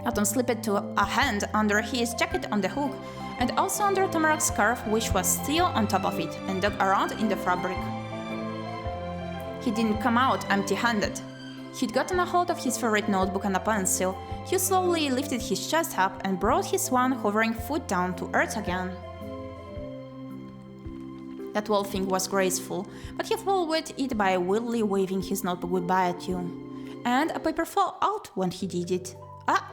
Autumn slipped to a hand under his jacket on the hook, and also under Tamarak's scarf, which was still on top of it, and dug around in the fabric. He didn't come out empty-handed. He'd gotten a hold of his favorite notebook and a pencil. He slowly lifted his chest up and brought his one hovering foot down to earth again. That whole thing was graceful, but he followed it by wildly waving his notebook goodbye at you. And a paper fell out when he did it. Ah!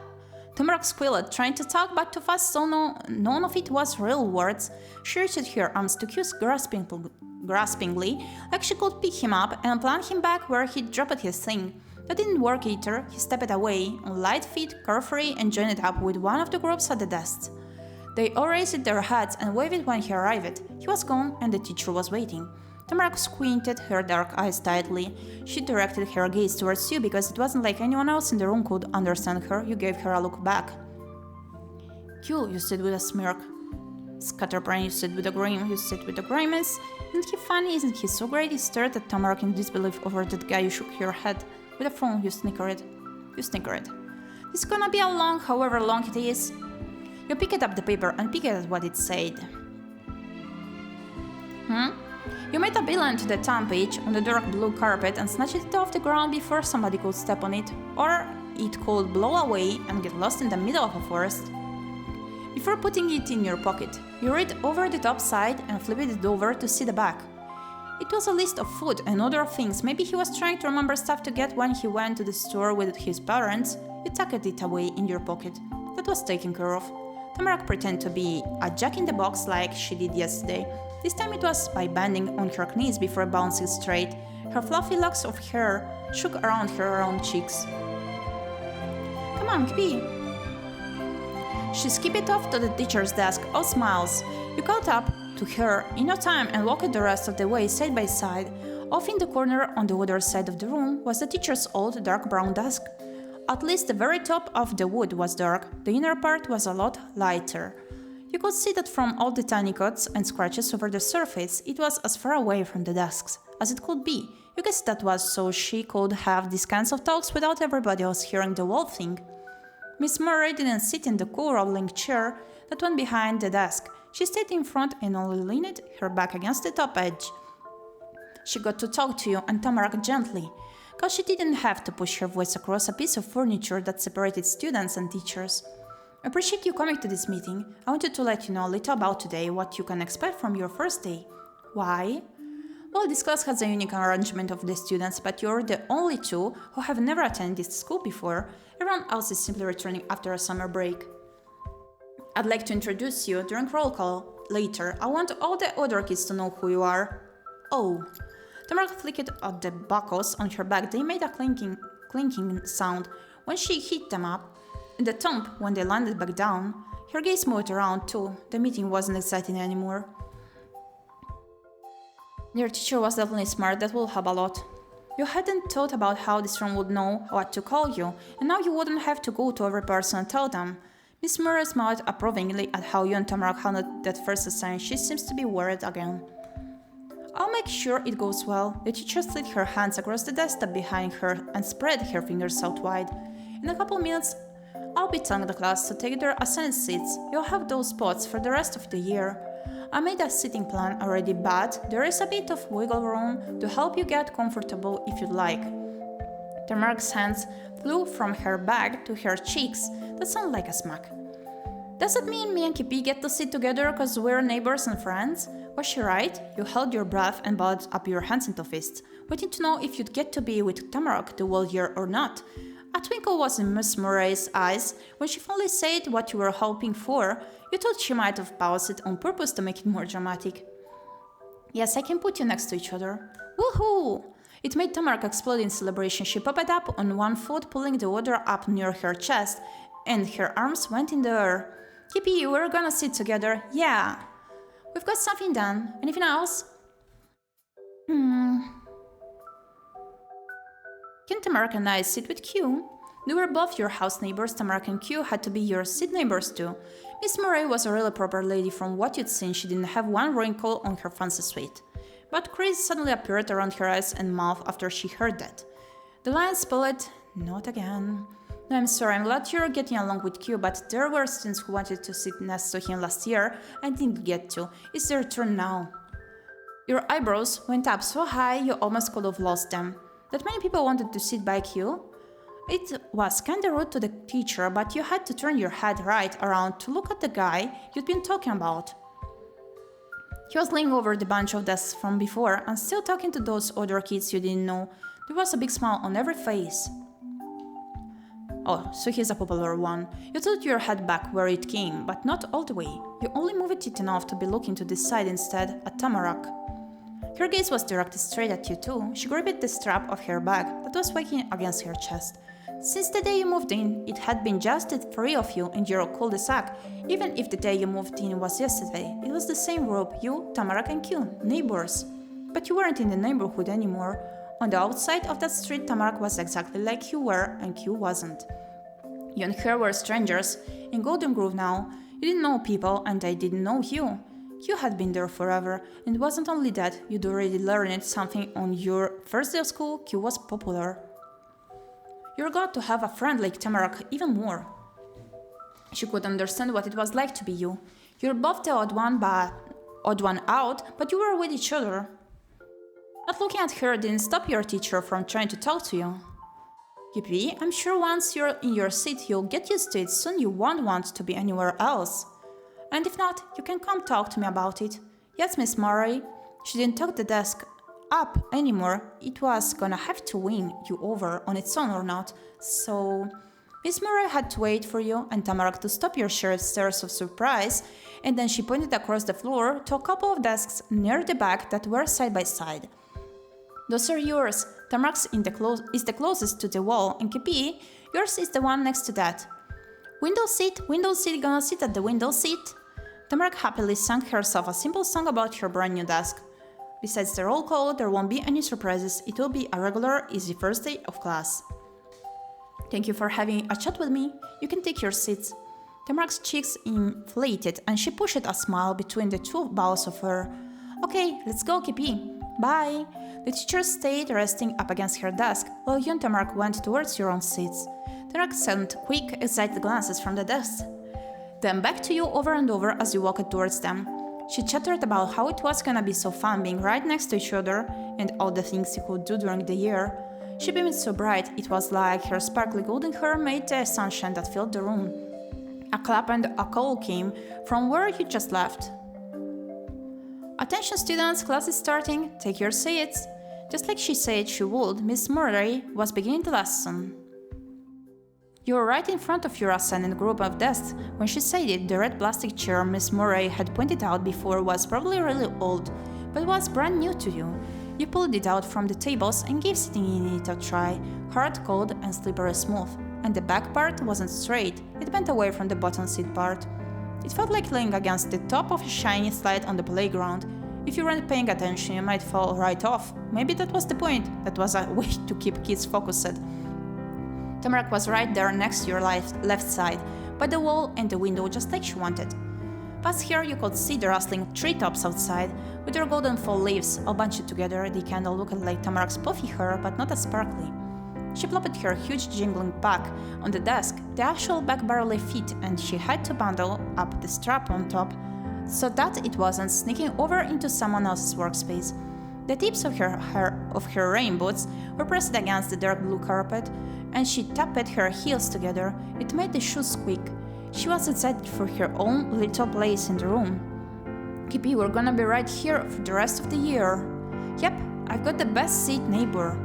Tamarak squealed, trying to talk but too fast so none of it was real words. She reached her arms to Q's graspingly, like she could pick him up and plant him back where he'd dropped his thing. That didn't work either. He stepped away, on light feet, carefree, and joined up with one of the groups at the desk. They all raised their hats and waved when he arrived. He was gone and the teacher was waiting. Tamarak squinted her dark eyes tightly. She directed her gaze towards you because it wasn't like anyone else in the room could understand her. You gave her a look back. Q, you said with a smirk. Scatterbrain, you said with a grin. You said with a grimace. Isn't he funny? Isn't he so great? You stared at Tamarak in disbelief over that guy. You shook your head. With a frown, you snickered. This is gonna be a long, however long it is. You picked up the paper and picked at what it said. You made a beeline to the town page on the dark blue carpet and snatched it off the ground before somebody could step on it, or it could blow away and get lost in the middle of a forest. Before putting it in your pocket, you read over the top side and flipped it over to see the back. It was a list of food and other things. Maybe he was trying to remember stuff to get when he went to the store with his parents. You tucked it away in your pocket. That was taken care of. Tamarak pretended to be a jack-in-the-box like she did yesterday. This time it was by bending on her knees before bouncing straight. Her fluffy locks of hair shook around her round cheeks. Come on, Gyepi. She skipped off to the teacher's desk, all smiles. You caught up to her in no time and walked the rest of the way side by side. Off in the corner on the other side of the room was the teacher's old dark brown desk. At least the very top of the wood was dark, the inner part was a lot lighter. You could see that from all the tiny cuts and scratches over the surface, it was as far away from the desks as it could be. You guessed that was so she could have these kinds of talks without everybody else hearing the whole thing. Miss Murray didn't sit in the cool rolling chair that went behind the desk. She stayed in front and only leaned her back against the top edge. She got to talk to you and Tamarak gently, because she didn't have to push her voice across a piece of furniture that separated students and teachers. I appreciate you coming to this meeting. I wanted to let you know a little about today, what you can expect from your first day. Why? Well, this class has a unique arrangement of the students, but you're the only two who have never attended this school before. Everyone else is simply returning after a summer break. I'd like to introduce you during roll call. Later, I want all the other kids to know who you are. Oh. Tamarak flicked at the buckles on her back. They made a clinking sound when she hit them up, and the thump when they landed back down. Her gaze moved around too. The meeting wasn't exciting anymore. Your teacher was definitely smart, that will help a lot. You hadn't thought about how this room would know what to call you, and now you wouldn't have to go to every person and tell them. Miss Murray smiled approvingly at how you and Tamarak handled that first assignment. She seems to be worried again. I'll make sure it goes well. The teacher slid her hands across the desktop behind her and spread her fingers out wide. In a couple minutes, I'll be telling the class to take their assigned seats. You'll have those spots for the rest of the year. I made a sitting plan already, but there is a bit of wiggle room to help you get comfortable if you'd like. Tamarak's hands flew from her bag to her cheeks. That sounded like a smack. Does that mean me and Gyepi get to sit together because we're neighbors and friends? Was she right? You held your breath and balled up your hands into fists, waiting to know if you'd get to be with Tamarak the whole year or not. A twinkle was in Miss Murray's eyes when she finally said what you were hoping for. You thought she might have paused it on purpose to make it more dramatic. Yes, I can put you next to each other. Woohoo! It made Tamarak explode in celebration. She popped up on one foot, pulling the other up near her chest, and her arms went in the air. Gyepi, we're gonna sit together. Yeah. We've got something done. Anything else? Can Tamarak and I sit with Q? They were both your house neighbors. Tamarak and Q had to be your seat neighbors too. Miss Murray was a really proper lady. From what you'd seen, she didn't have one wrinkle on her fancy suite. But craze suddenly appeared around her eyes and mouth after she heard that. The line spelled, "Not again." No, I'm sorry, I'm glad you're getting along with Q, but there were students who wanted to sit next to him last year and didn't get to. It's their turn now. Your eyebrows went up so high you almost could have lost them. That many people wanted to sit by Q? It was kinda rude to the teacher, but you had to turn your head right around to look at the guy you'd been talking about. He was leaning over the bunch of desks from before and still talking to those other kids you didn't know. There was a big smile on every face. Oh, so he's a popular one. You tilted your head back where it came, but not all the way. You only moved it enough to be looking to this side instead, at Tamarak. Her gaze was directed straight at you too. She gripped the strap of her bag that was wagging against her chest. Since the day you moved in, it had been just the three of you in your cul-de-sac. Even if the day you moved in was yesterday, it was the same group, you, Tamarak and Q, neighbors. But you weren't in the neighborhood anymore. On the outside of that street, Tamarak was exactly like you were, and Q wasn't. You and her were strangers in Golden Grove now. You didn't know people, and they didn't know you. Q had been there forever, and it wasn't only that, you'd already learned something on your first day of school. Q was popular. You're glad to have a friend like Tamarak even more. She could understand what it was like to be you. You're both the odd one out, but you were with each other. Not looking at her didn't stop your teacher from trying to talk to you. Gyepi, I'm sure once you're in your seat you'll get used to it, soon you won't want to be anywhere else. And if not, you can come talk to me about it. Yes, Miss Murray. She didn't tuck the desk up anymore. It was gonna have to win you over on its own or not. So Miss Murray had to wait for you and Tamarack to stop your shared stares of surprise, and then she pointed across the floor to a couple of desks near the back that were side by side. Those are yours. Tamarack's is the closest to the wall, and Gyepi, yours is the one next to that. Window seat, gonna sit at the window seat? Tamarack happily sang herself a simple song about her brand new desk. Besides the roll call, there won't be any surprises. It will be a regular, easy first day of class. Thank you for having a chat with me. You can take your seats. Tamarack's cheeks inflated, and she pushed a smile between the two bows of her. Okay, let's go, Gyepi. Bye. The teacher stayed resting up against her desk, while you and Tamarack went towards your own seats. Tamarack sent quick, excited glances from the desks, then back to you over and over as you walked towards them. She chattered about how it was gonna be so fun being right next to each other and all the things you could do during the year. She beamed so bright it was like her sparkly golden hair made the sunshine that filled the room. A clap and a call came from where you just left. Attention students, class is starting. Take your seats. Just like she said she would, Miss Murray was beginning the lesson. You were right in front of your assigned group of desks. When she said it, the red plastic chair Miss Murray had pointed out before was probably really old, but was brand new to you. You pulled it out from the tables and gave sitting in it a try, hard, cold, and slippery smooth. And the back part wasn't straight, it bent away from the bottom seat part. It felt like laying against the top of a shiny slide on the playground. If you weren't paying attention, you might fall right off. Maybe that was the point. That was a way to keep kids focused. Tamarack was right there next to your left side, by the wall and the window, just like she wanted. Past here you could see the rustling treetops outside, with their golden fall leaves all bunched together. They kinda looked like Tamarack's puffy hair, but not as sparkly. She plopped her huge jingling pack on the desk. The actual bag barely fit, and she had to bundle up the strap on top so that it wasn't sneaking over into someone else's workspace. The tips of her rain boots were pressed against the dark blue carpet, and she tapped her heels together. It made the shoes squeak. She was excited for her own little place in the room. Gyepi, we're gonna be right here for the rest of the year. Yep, I've got the best seat, neighbor.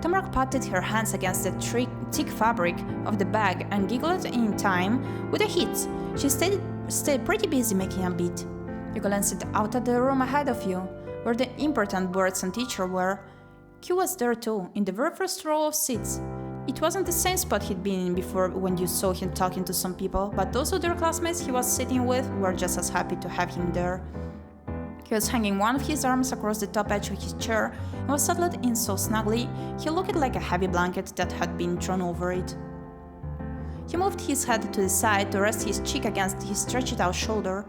Tamarack patted her hands against the thick fabric of the bag and giggled in time with the heat. She stayed pretty busy making a beat. You glanced out at the room ahead of you, where the important birds and teacher were. Q was there too, in the very first row of seats. It wasn't the same spot he'd been in before when you saw him talking to some people, but those other classmates he was sitting with were just as happy to have him there. He was hanging one of his arms across the top edge of his chair and was settled in so snugly he looked like a heavy blanket that had been drawn over it. He moved his head to the side to rest his cheek against his stretched-out shoulder.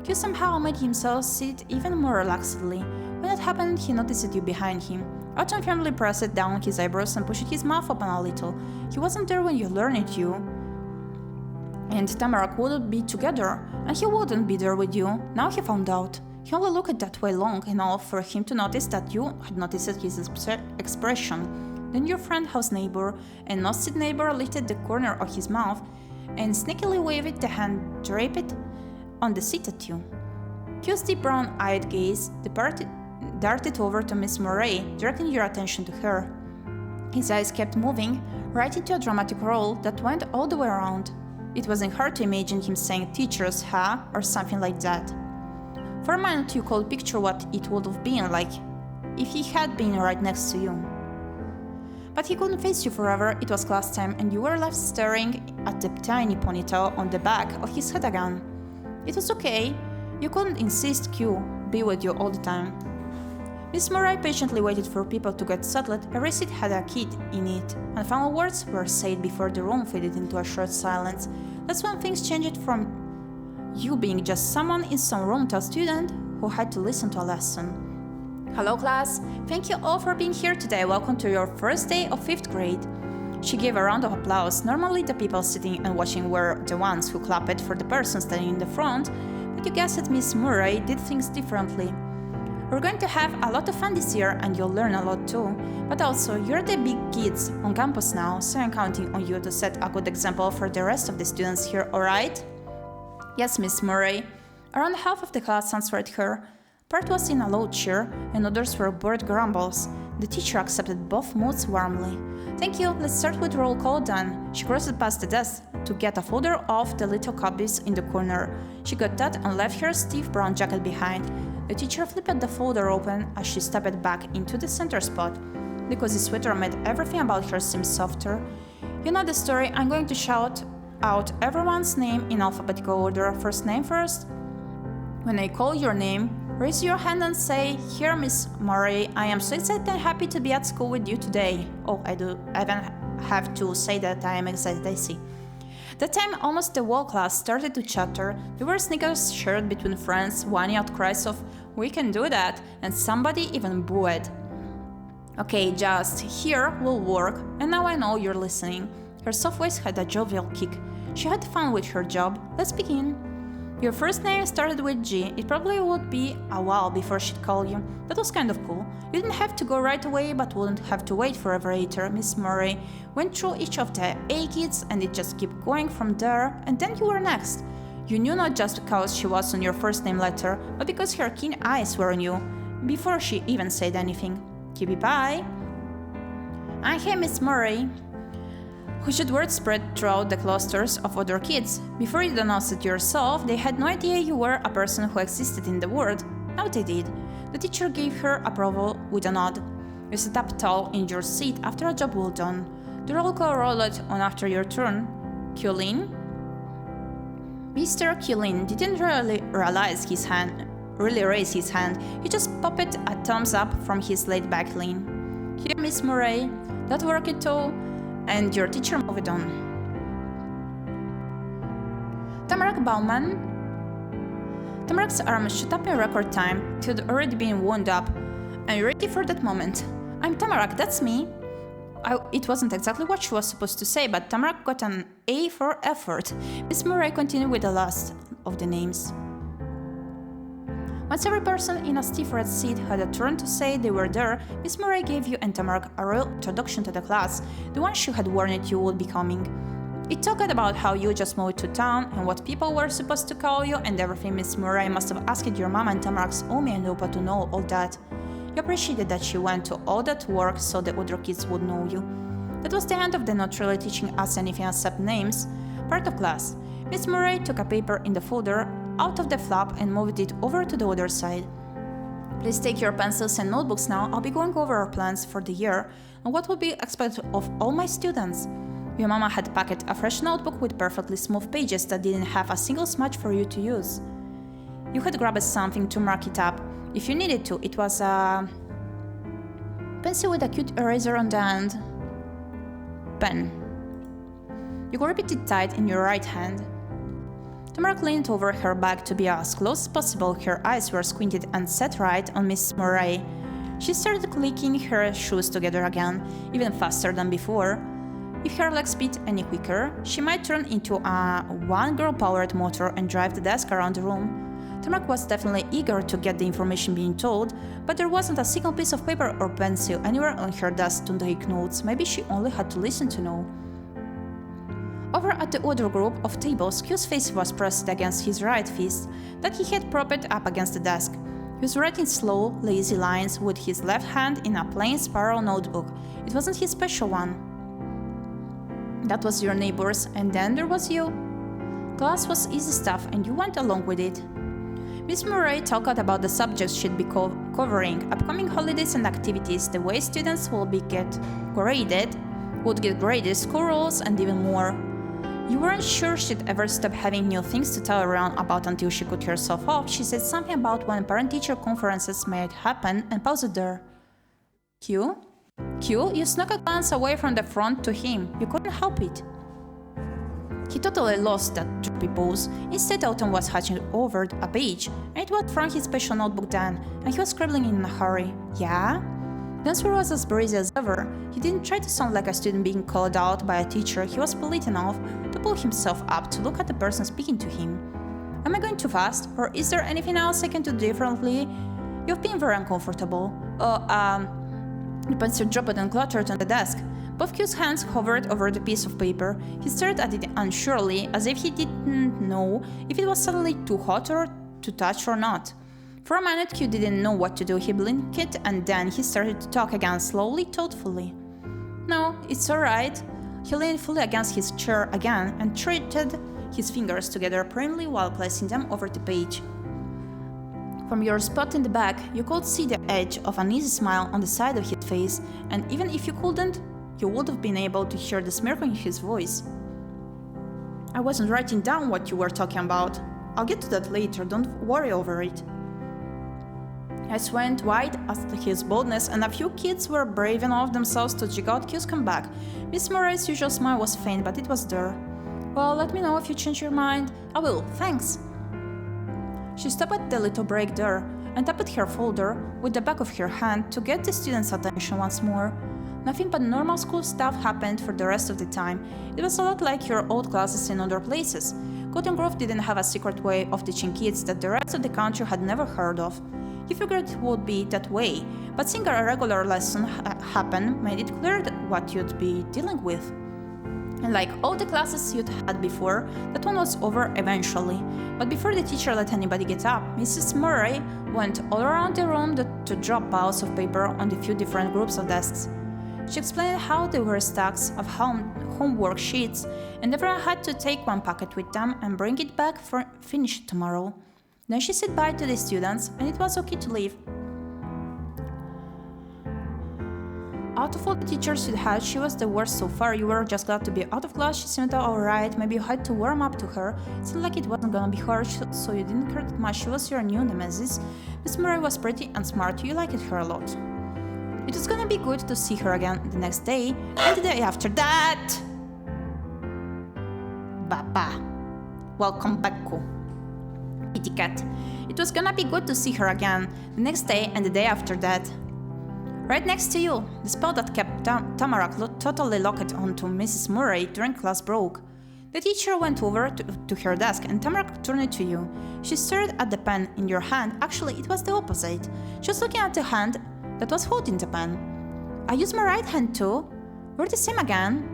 Q somehow made himself sit even more relaxedly. When that happened, he noticed you behind him. Autumn firmly pressed down his eyebrows and pushed his mouth open a little. He wasn't there when you learned you and Tamarack wouldn't be together, and he wouldn't be there with you. Now he found out. He only looked that way long enough for him to notice that you had noticed his expression. Then your friend house neighbor and not-seat neighbor lifted the corner of his mouth and sneakily waved the hand draped on the seat at you. Q's deep brown-eyed gaze darted over to Miss Murray, directing your attention to her. His eyes kept moving, right into a dramatic roll that went all the way around. It wasn't hard to imagine him saying teachers, huh, or something like that. For a minute you could picture what it would have been like if he had been right next to you. But he couldn't face you forever. It was class time and you were left staring at the tiny ponytail on the back of his head again. It was okay. You couldn't insist Q be with you all the time. Miss Murray patiently waited for people to get settled. Every seat had a kid in it, and final words were said before the room faded into a short silence. That's when things changed from you being just someone in some room to a student who had to listen to a lesson. Hello class, thank you all for being here today. Welcome to your first day of 5th grade. She gave a round of applause. Normally the people sitting and watching were the ones who clapped for the person standing in the front, but you guessed Miss Murray did things differently. We're going to have a lot of fun this year and you'll learn a lot too. But also, you're the big kids on campus now, so I'm counting on you to set a good example for the rest of the students here, alright? Yes, Miss Murray. Around half of the class answered her. Part was in a low cheer, and others were bored grumbles. The teacher accepted both moods warmly. Thank you, let's start with roll call then. She crossed past the desk to get a folder of the little copies in the corner. She got that and left her stiff brown jacket behind. The teacher flipped the folder open as she stepped back into the center spot. The cozy sweater made everything about her seem softer. You know the story, I'm going to shout out everyone's name in alphabetical order, first name first. When I call your name, raise your hand and say, "Here, Miss Murray, I am so excited and happy to be at school with you today." Oh, I even have to say that I am excited, I see. That time, almost the whole class started to chatter. There were sneakers shared between friends, whiny outcries of, "We can do that," and somebody even booed. Okay, just here will work, and now I know you're listening. Her soft voice had a jovial kick. She had fun with her job. Let's begin. Your first name started with G. It probably would be a while before she'd call you. That was kind of cool. You didn't have to go right away, but wouldn't have to wait forever either. Miss Murray went through each of the A kids and it just kept going from there, and then you were next. You knew not just because she was on your first name letter, but because her keen eyes were on you, before she even said anything. Gyepi, bye. Hey, Miss Murray. Hushed words spread throughout the clusters of other kids. Before you announced it yourself, they had no idea you were a person who existed in the world. Now they did. The teacher gave her approval with a nod. You sat up tall in your seat after a job well done. The roll call rolled on after your turn. Qiulin? Mr. Qiulin didn't really raise his hand. He just popped a thumbs up from his laid-back lean. Here, Miss Murray. That worked it all. And your teacher moved on. Tamarack Bauman. Tamarak's arm shot up in record time. He had already been wound up and ready for that moment. I'm Tamarack, that's me. It wasn't exactly what she was supposed to say, but Tamarack got an A for effort. Miss Murray continued with the last of the names. Once every person in a stiff red seat had a turn to say they were there, Miss Murray gave you and Tamarack a real introduction to the class, the one she had warned you would be coming. It talked about how you just moved to town and what people were supposed to call you and everything. Miss Murray must have asked your mama and Tamarack's Omi and Opa to know all that. You appreciated that she went to all that work so the other kids would know you. That was the end of the not really teaching us anything except names part of class. Miss Murray took a paper in the folder out of the flap and moved it over to the other side. Please take your pencils and notebooks now. I'll be going over our plans for the year and what will be expected of all my students. Your mama had packed a fresh notebook with perfectly smooth pages that didn't have a single smudge for you to use. You had grabbed something to mark it up if you needed to. It was a pencil with a cute eraser on the end. Pen. You gripped it tight in your right hand. Tamarack leaned over her back to be as close as possible. Her eyes were squinted and set right on Miss Murray. She started clicking her shoes together again, even faster than before. If her legs beat any quicker, she might turn into a one-girl-powered motor and drive the desk around the room. Tamarack was definitely eager to get the information being told, but there wasn't a single piece of paper or pencil anywhere on her desk to take notes. Maybe she only had to listen to know. Over at the other group of tables, Q's face was pressed against his right fist that he had propped up against the desk. He was writing slow, lazy lines with his left hand in a plain spiral notebook. It wasn't his special one. That was your neighbors, and then there was you. Class was easy stuff, and you went along with it. Miss Murray talked about the subjects she'd be covering, upcoming holidays and activities, the way students would get graded, school rules, and even more. You weren't sure she'd ever stop having new things to tell around about until she cut herself off. She said something about when parent-teacher conferences might happen and paused there. Q? You snuck a glance away from the front to him. You couldn't help it. He totally lost that droopy pose. Instead, Autumn was hatching over a page, and it was from his special notebook then, and he was scribbling in a hurry. Yeah? The answer was as breezy as ever. He didn't try to sound like a student being called out by a teacher. He was polite enough to pull himself up to look at the person speaking to him. Am I going too fast? Or is there anything else I can do differently? You've been very uncomfortable. The pencil dropped and clattered on the desk. Both Q's hands hovered over the piece of paper. He stared at it unsurely, as if he didn't know if it was suddenly too hot or to touch or not. For a minute, Q didn't know what to do. He blinked and then he started to talk again, slowly, thoughtfully. No, it's alright. He leaned fully against his chair again and threaded his fingers together primly while placing them over the page. From your spot in the back, you could see the edge of an easy smile on the side of his face, and even if you couldn't, you would have been able to hear the smirk in his voice. I wasn't writing down what you were talking about. I'll get to that later, don't worry over it. Eyes went wide at his boldness, and a few kids were brave enough themselves to check out Q's comeback. Miss Murray's usual smile was faint, but it was there. Well, let me know if you change your mind. I will, thanks. She stopped at the little break there and tapped her folder with the back of her hand to get the students' attention once more. Nothing but normal school stuff happened for the rest of the time. It was a lot like your old classes in other places. Golden Grove didn't have a secret way of teaching kids that the rest of the country had never heard of. You figured it would be that way, but seeing a regular lesson happen made it clear what you'd be dealing with. And like all the classes you'd had before, that one was over eventually. But before the teacher let anybody get up, Mrs. Murray went all around the room to drop piles of paper on the few different groups of desks. She explained how there were stacks of homework sheets, and everyone had to take one packet with them and bring it back for finish tomorrow. Then she said bye to the students, and it was okay to leave. Out of all the teachers you'd had, she was the worst so far. You were just glad to be out of class. She seemed alright. Maybe you had to warm up to her. It seemed like it wasn't gonna be hard, so you didn't care that much. She was your new nemesis. Miss Murray was pretty and smart. You liked her a lot. It was gonna be good to see her again the next day, and the day after that. Baba. Welcome back, Kitty Cat. It was gonna be good to see her again the next day and the day after that. Right next to you, the spell that kept Tamara totally locked onto Mrs. Murray during class broke. The teacher went over to her desk and Tamara turned it to you. She stared at the pen in your hand. Actually, it was the opposite. She was looking at the hand that was holding the pen. I used my right hand too. We're the same again.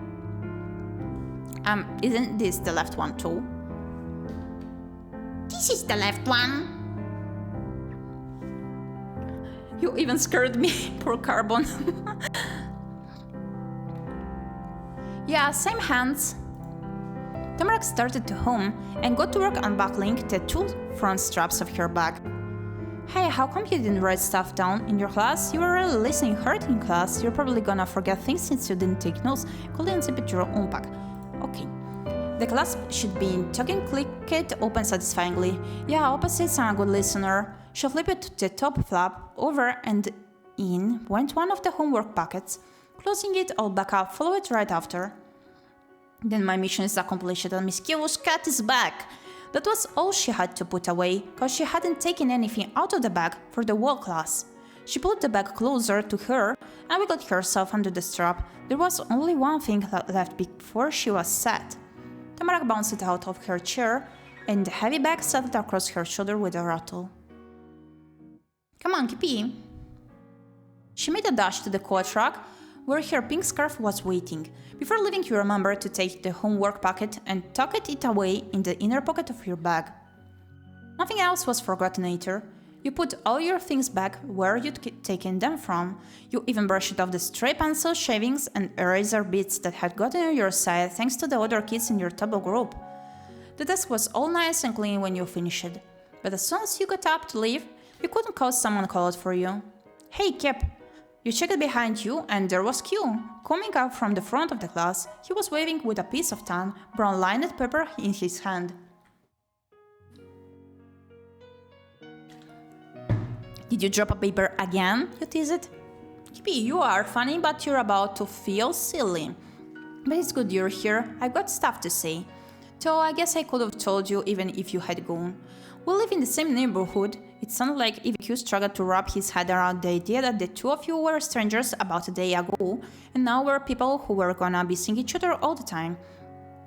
Isn't this the left one too? This is the left one. You even scared me, poor Carbon. Yeah, same hands. Tamara started to hum and got to work unbuckling the two front straps of her bag. Hey, how come you didn't write stuff down in your class? You were really listening hard in class. You're probably gonna forget things since you didn't take notes. Could you unzip it your own pack? Okay. The clasp should be in tuck and click it open satisfyingly. Yeah, opposites are a good listener. She flipped the top flap over and in went one of the homework packets, closing it all back up, follow it right after. Then my mission is accomplished and Miss Q's cat is back. That was all she had to put away, cause she hadn't taken anything out of the bag for the whole class. She pulled the bag closer to her and wiggled herself under the strap. There was only one thing left before she was set. Tamara bounced out of her chair, and the heavy bag settled across her shoulder with a rattle. Come on, Gyepi. She made a dash to the coat rack, where her pink scarf was waiting. Before leaving, you remembered to take the homework packet and tucked it away in the inner pocket of your bag. Nothing else was forgotten either. You put all your things back where you'd taken them from. You even brushed off the stray pencil shavings and eraser bits that had gotten on your side thanks to the other kids in your table group. The desk was all nice and clean when you finished. But as soon as you got up to leave, you couldn't cause someone called for you. Hey, Kep! You checked behind you and there was Q. Coming up from the front of the class, he was waving with a piece of tan, brown-lined paper in his hand. Did you drop a paper again? You teased. Gyepi, you are funny, but you're about to feel silly. But it's good you're here. I've got stuff to say. So I guess I could have told you even if you had gone. We live in the same neighborhood. It sounded like EVQ struggled to wrap his head around the idea that the two of you were strangers about a day ago, and now were people who were gonna be seeing each other all the time.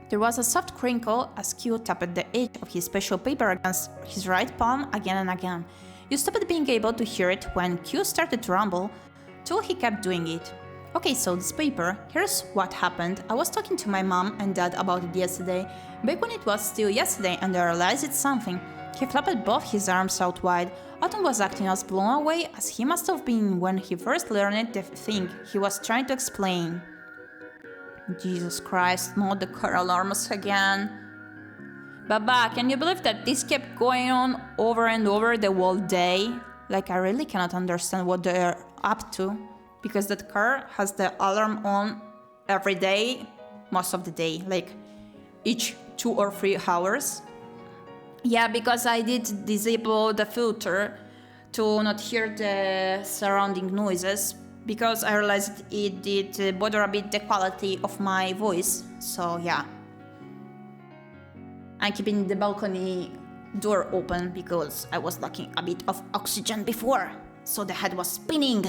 There was a soft crinkle as Q tapped the edge of his special paper against his right palm again and again. You stopped being able to hear it when Q started to rumble, till he kept doing it. Okay, so this paper, here's what happened. I was talking to my mom and dad about it yesterday, back when it was still yesterday, and I realized it's something. He flapped both his arms out wide. Autumn was acting as blown away as he must have been when he first learned the thing he was trying to explain. Jesus Christ, not the car alarms again. Baba, can you believe that this kept going on over and over the whole day? Like, I really cannot understand what they're up to. Because that car has the alarm on every day, most of the day, like each 2 or 3 hours. Yeah, because I did disable the filter to not hear the surrounding noises, because I realized it did bother a bit the quality of my voice, so yeah. I'm keeping the balcony door open because I was lacking a bit of oxygen before, so the head was spinning.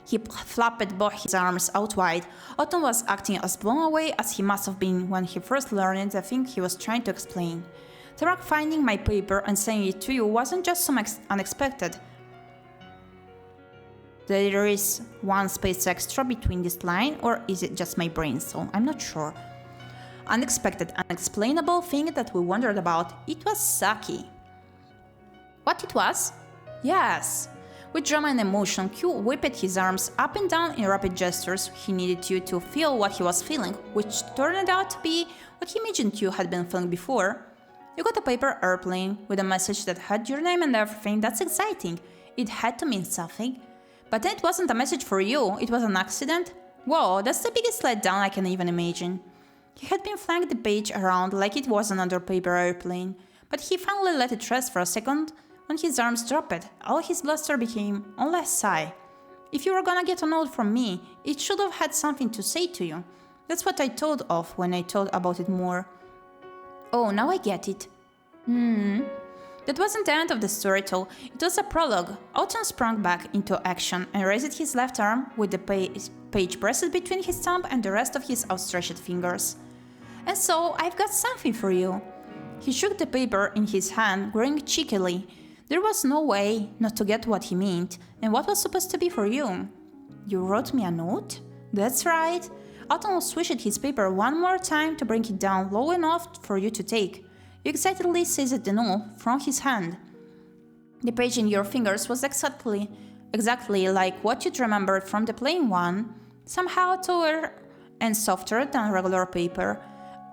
He flapped both his arms out wide. Autumn was acting as blown away as he must have been when he first learned the thing he was trying to explain. Tarak finding my paper and saying it to you wasn't just some unexpected. There is one space extra between this line, or is it just my brain? So I'm not sure. Unexpected, unexplainable thing that we wondered about. It was Saki. What it was? Yes. With drama and emotion, Q whipped his arms up and down in rapid gestures. He needed you to feel what he was feeling, which turned out to be what he imagined you had been feeling before. You got a paper airplane with a message that had your name and everything. That's exciting. It had to mean something. But then it wasn't a message for you, it was an accident. Whoa, that's the biggest letdown I can even imagine. He had been flying the page around like it was another paper airplane, but he finally let it rest for a second. When his arms dropped, all his bluster became only a sigh. If you were gonna get a note from me, it should have had something to say to you. That's what I thought of when I thought about it more. Oh, now I get it. That wasn't the end of the story though, it was a prologue. Autumn sprang back into action and raised his left arm with the page pressed between his thumb and the rest of his outstretched fingers. And so, I've got something for you. He shook the paper in his hand, grinning cheekily. There was no way not to get what he meant, and what was supposed to be for you. You wrote me a note? That's right. Autumn swished his paper one more time to bring it down low enough for you to take. You excitedly seized the note from his hand. The page in your fingers was exactly like what you'd remembered from the plain one, somehow taller and softer than regular paper,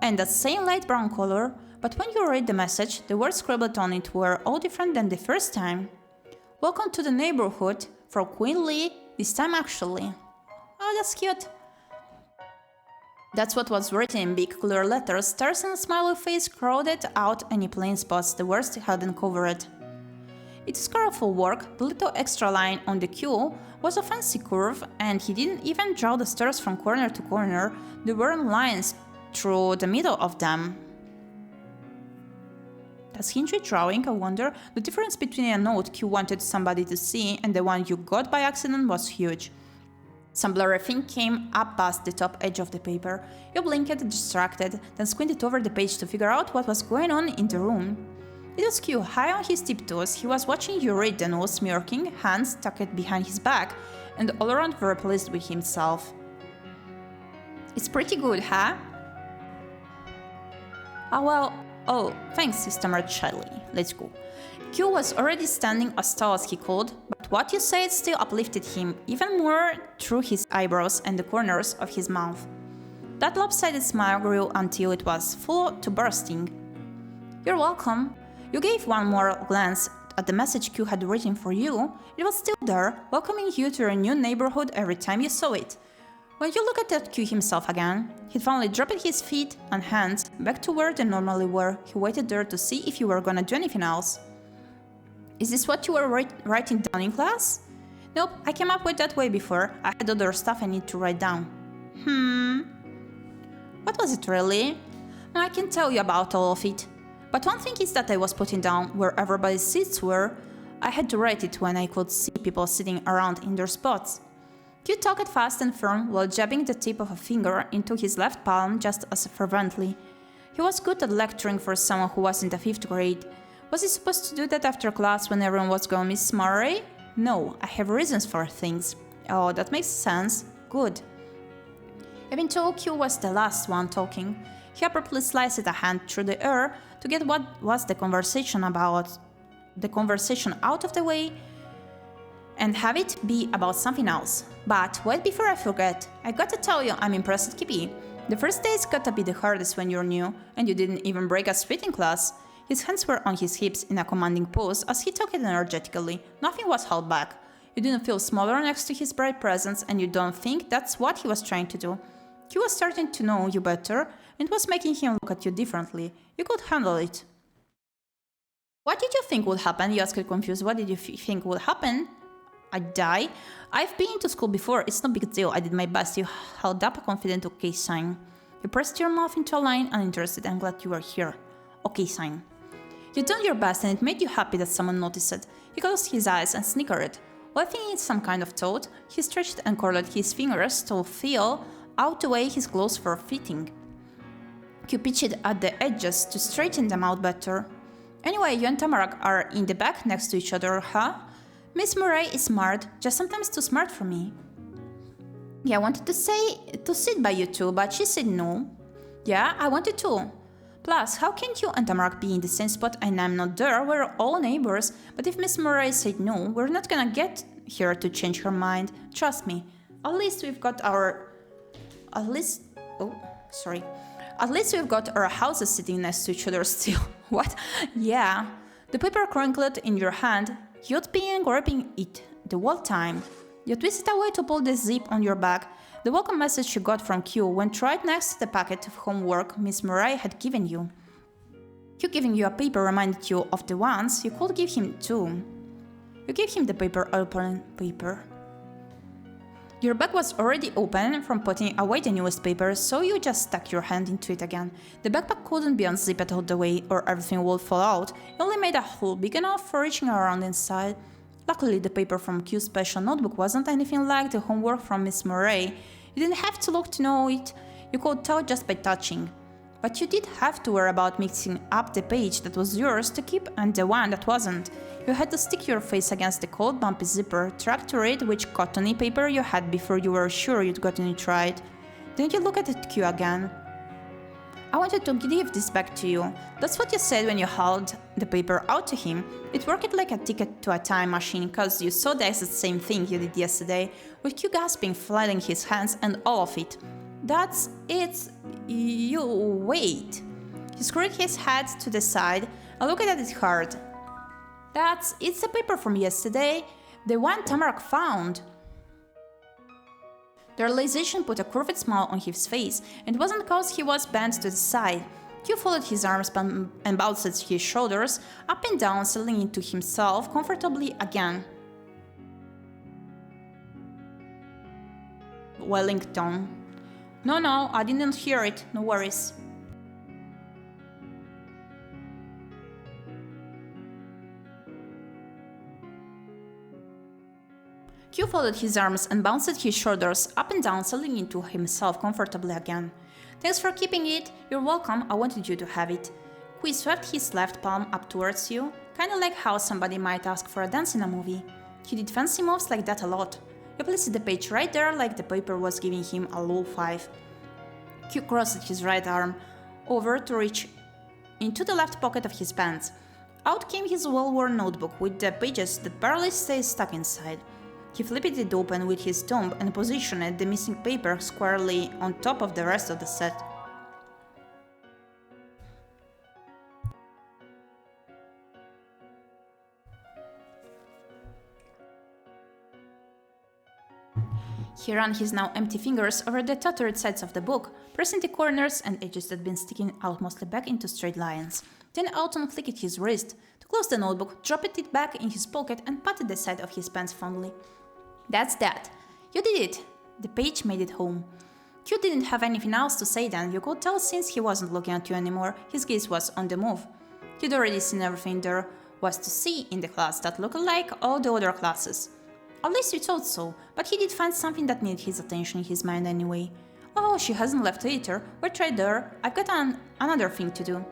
and the same light brown color. But when you read the message, the words scribbled on it were all different than the first time. Welcome to the neighborhood, from Queen Lee, this time actually. Oh, that's cute. That's what was written in big clear letters. Stars and a smiley face crowded out any plain spots the words hadn't covered. It's colorful work. The little extra line on the Q was a fancy curve, and he didn't even draw the stars from corner to corner. There weren't lines through the middle of them. Does he enjoy drawing, I wonder? The difference between a note Q wanted somebody to see and the one you got by accident was huge. Some blurry thing came up past the top edge of the paper. You blinked, distracted, then squinted over the page to figure out what was going on in the room. It was Q, high on his tiptoes. He was watching you read the note, smirking, hands tucked behind his back, and all around very pleased with himself. It's pretty good, huh? Oh, thanks, he stammered shyly. Let's go. Q was already standing as tall as he could, but what you said still uplifted him even more through his eyebrows and the corners of his mouth. That lopsided smile grew until it was full to bursting. You're welcome. You gave one more glance at the message Q had written for you. It was still there, welcoming you to your new neighborhood every time you saw it. When you looked at Q himself again, he finally dropped his feet and hands back to where they normally were. He waited there to see if you were gonna do anything else. Is this what you were writing down in class? Nope, I came up with that way before. I had other stuff I need to write down. What was it really? I can tell you about all of it. But one thing is that I was putting down where everybody's seats were. I had to write it when I could see people sitting around in their spots. Q talked fast and firm while jabbing the tip of a finger into his left palm just as fervently. He was good at lecturing for someone who was in the 5th grade. Was he supposed to do that after class when everyone was going Miss Murray? No, I have reasons for things. Oh, that makes sense. Good. Even though Q was the last one talking, he abruptly sliced a hand through the air to get what was the conversation about, the conversation out of the way, and have it be about something else. But wait, before I forget, I gotta tell you I'm impressed at Gyepi. The first day's gotta be the hardest when you're new, and you didn't even break a sweat in class. His hands were on his hips in a commanding pose as he talked energetically. Nothing was held back. You didn't feel smaller next to his bright presence, and you don't think that's what he was trying to do. He was starting to know you better, and it was making him look at you differently. You could handle it. What did you think would happen? You asked confused. What did you think would happen? I'd die? I've been to school before, it's no big deal, I did my best. You held up a confident OK sign. You pressed your mouth into a line, uninterested. I'm glad you were here. OK sign. You done your best and it made you happy that someone noticed it. He closed his eyes and snickered. Laughing in some kind of thought, he stretched and curled his fingers to feel out the way his clothes were fitting. You pitched at the edges to straighten them out better. Anyway, you and Tamarak are in the back next to each other, huh? Miss Murray is smart, just sometimes too smart for me. Yeah, I wanted to sit by you two, but she said no. Yeah, I wanted to. Plus, how can you and Tamarak be in the same spot and I'm not there? We're all neighbors, but if Miss Murray said no, we're not gonna get her to change her mind. Trust me. At least we've got our houses sitting next to each other still. What? Yeah. The paper crinkled in your hand. You'd been grabbing it the whole time. You twisted away to pull the zip on your bag. The welcome message you got from Q went right next to the packet of homework Miss Murray had given you. Q giving you a paper reminded you of the ones you could give him too. You gave him the open paper. Your bag was already open from putting away the newest paper, so you just stuck your hand into it again. The backpack couldn't be unzipped all the way or everything would fall out. You only made a hole big enough for reaching around inside. Luckily, the paper from Q's special notebook wasn't anything like the homework from Miss Murray. You didn't have to look to know it. You could tell just by touching. But you did have to worry about mixing up the page that was yours to keep and the one that wasn't. You had to stick your face against the cold, bumpy zipper, track to read which cottony paper you had before you were sure you'd gotten it right. Then you look at the Q again. I wanted to give this back to you. That's what you said when you held the paper out to him. It worked like a ticket to a time machine, cause you saw the exact same thing you did yesterday, with Q gasping, flailing his hands and all of it. That's it. You wait. He screwed his head to the side and looked at it hard. It's the paper from yesterday, the one Tamarak found. The realization put a curved smile on his face, and it wasn't because he was bent to the side. Q folded his arms and bounced his shoulders up and down, settling into himself comfortably again. Wellington. No, I didn't hear it, no worries. Q folded his arms and bounced his shoulders up and down, settling into himself comfortably again. Thanks for keeping it. You're welcome. I wanted you to have it. Q swept his left palm up towards you, kinda like how somebody might ask for a dance in a movie. He did fancy moves like that a lot. You placed the page right there like the paper was giving him a low five. Q crossed his right arm over to reach into the left pocket of his pants. Out came his well-worn notebook with the pages that barely stayed stuck inside. He flipped it open with his thumb and positioned the missing paper squarely on top of the rest of the set. He ran his now empty fingers over the tattered sides of the book, pressing the corners and edges that had been sticking out mostly back into straight lines. Then Autumn flicked his wrist to close the notebook, dropped it back in his pocket and patted the side of his pants fondly. That's that. You did it. The page made it home. Q didn't have anything else to say then. You could tell since he wasn't looking at you anymore, his gaze was on the move. You'd already seen everything there was to see in the class that looked like all the other classes. At least you thought so, but he did find something that needed his attention in his mind anyway. Oh, she hasn't left either. We're right there. I've got another thing to do.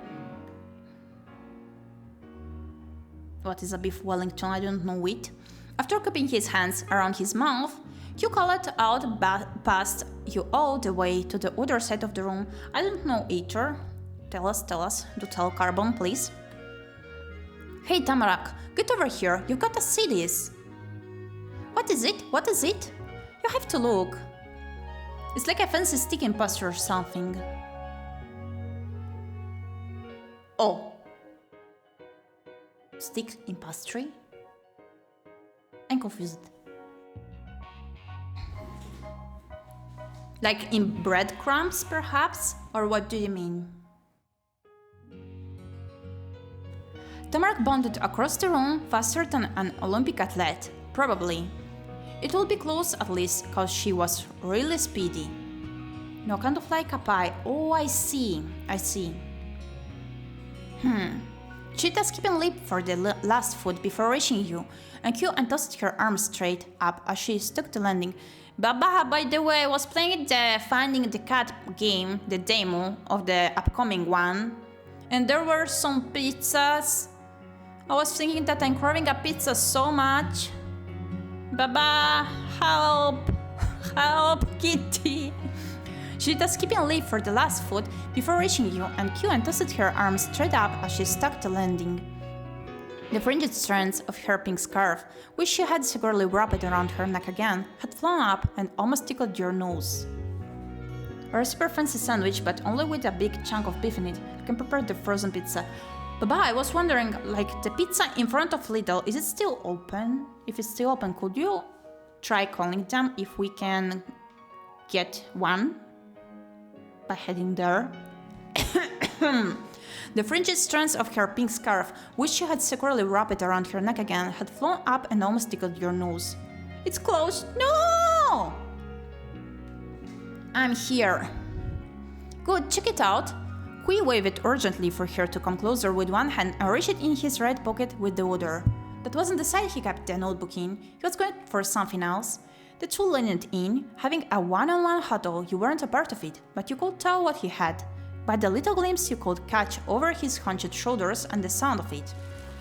What is a beef Wellington? I don't know it. After cupping his hands around his mouth, Q called out past you all the way to the other side of the room. I don't know either. Tell us. Do tell Carbon, please. Hey Tamarak, get over here. You've got to see this. What is it? You have to look. It's like a fancy stick in pastry or something. Oh. Stick in pastry? I'm confused. Like in breadcrumbs, perhaps? Or what do you mean? Tamarak bounded across the room faster than an Olympic athlete. Probably. It will be close at least, cause she was really speedy. No, kind of like a pie. Oh, I see. Cheetah's keeping lip for the last food before reaching you, and Q tossed her arms straight up as she stuck the landing. Baba, by the way, I was playing the Finding the Cat game, the demo of the upcoming one, and there were some pizzas. I was thinking that I'm craving a pizza so much. Baba, help, Kitty. She was keeping lip for the last food before reaching you, and Q tossed her arms straight up as she stuck the landing. The fringed strands of her pink scarf, which she had securely wrapped around her neck again, had flown up and almost tickled your nose. Or a super fancy sandwich, but only with a big chunk of beef in it. You can prepare the frozen pizza. Baba, I was wondering, like, the pizza in front of Lidl, is it still open? If it's still open, could you try calling them if we can get one? By heading there. The fringed strands of her pink scarf, which she had securely wrapped around her neck again, had flown up and almost tickled your nose. It's closed. No! I'm here. Good, check it out. Kui waved urgently for her to come closer with one hand and reached it in his right pocket with the other. That wasn't the side he kept the notebook in. He was going for something else. The two leaned in, having a one-on-one huddle. You weren't a part of it, but you could tell what he had. By the little glimpse you could catch over his hunched shoulders and the sound of it.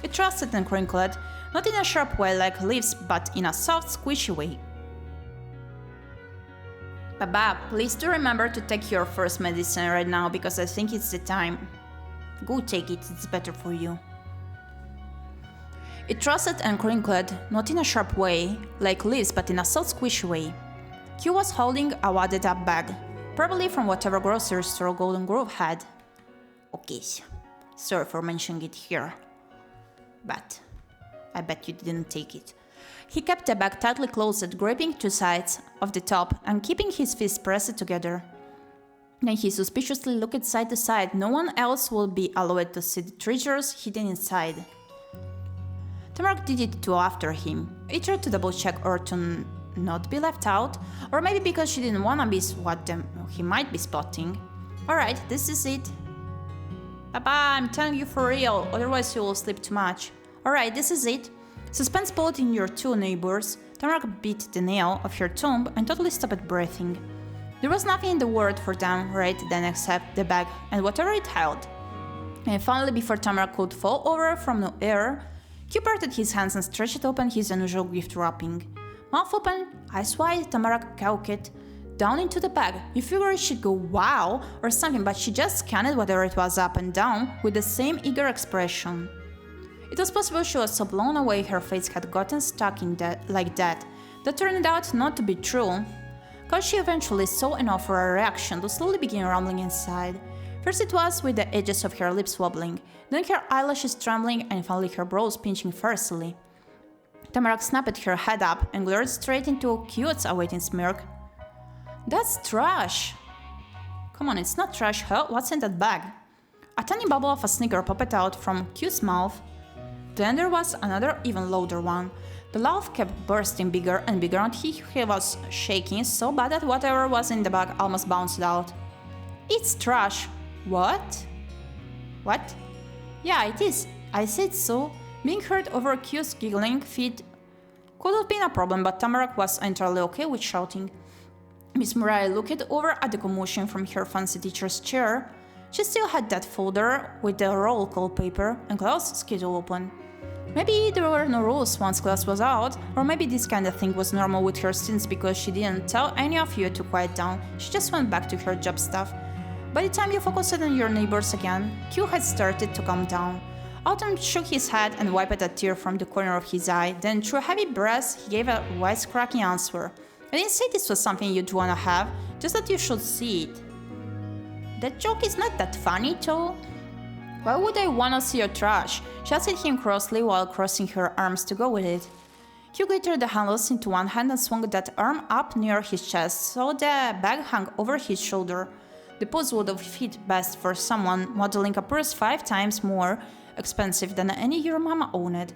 It thrusted and crinkled, not in a sharp way like leaves, but in a soft, squishy way. Baba, please do remember to take your first medicine right now, because I think it's the time. Go take it, it's better for you. It thrusted and crinkled, not in a sharp way, like leaves, but in a soft, squishy way. Q was holding a wadded-up bag, probably from whatever grocery store Golden Grove had. Okay, sorry for mentioning it here, but I bet you didn't take it. He kept the bag tightly closed, gripping two sides of the top and keeping his fists pressed together. Then he suspiciously looked side to side. No one else would be allowed to see the treasures hidden inside. Tamarak did it too after him, either to double check or to not be left out, or maybe because she didn't wanna be what he might be spotting. Alright, this is it. Papa, I'm telling you for real, otherwise you will sleep too much. Alright, this is it. Suspense both in your two neighbors. Tamarak bit the nail of her thumb and totally stopped breathing. There was nothing in the world for them right then except the bag and whatever it held. And finally, before Tamarak could fall over from the air, Q parted his hands and stretched open his unusual gift wrapping. Mouth open, eyes wide, Tamarak gawked down into the bag. You figured she'd go wow or something, but she just scanned whatever it was up and down with the same eager expression. It was possible she was so blown away her face had gotten stuck in like that. That turned out not to be true, cause she eventually saw enough for a reaction to slowly begin rumbling inside. First it was with the edges of her lips wobbling, then her eyelashes trembling, and finally her brows pinching fiercely. Tamarak snapped her head up and glared straight into Q's awaiting smirk. That's trash! Come on, it's not trash, huh? What's in that bag? A tiny bubble of a snicker popped out from Q's mouth. Then there was another, even louder one. The laugh kept bursting bigger and bigger, and he was shaking so bad that whatever was in the bag almost bounced out. It's trash. What? What? Yeah, it is. I said so. Being heard over Q's giggling feet could have been a problem, but Tamarak was entirely okay with shouting. Miss Murray looked over at the commotion from her fancy teacher's chair. She still had that folder with the roll call paper and closed schedule open. Maybe there were no rules once class was out, or maybe this kind of thing was normal with her students because she didn't tell any of you to quiet down, she just went back to her job stuff. By the time you focused on your neighbors again, Q had started to calm down. Autumn shook his head and wiped a tear from the corner of his eye, then through heavy breaths he gave a wisecracking answer. I didn't say this was something you'd wanna have, just that you should see it. That joke is not that funny, though. Why would I wanna see your trash? She asked him crossly while crossing her arms to go with it. Q glittered the handles into one hand and swung that arm up near his chest so the bag hung over his shoulder. The pose would have fit best for someone modeling a purse 5 times more expensive than any your mama owned.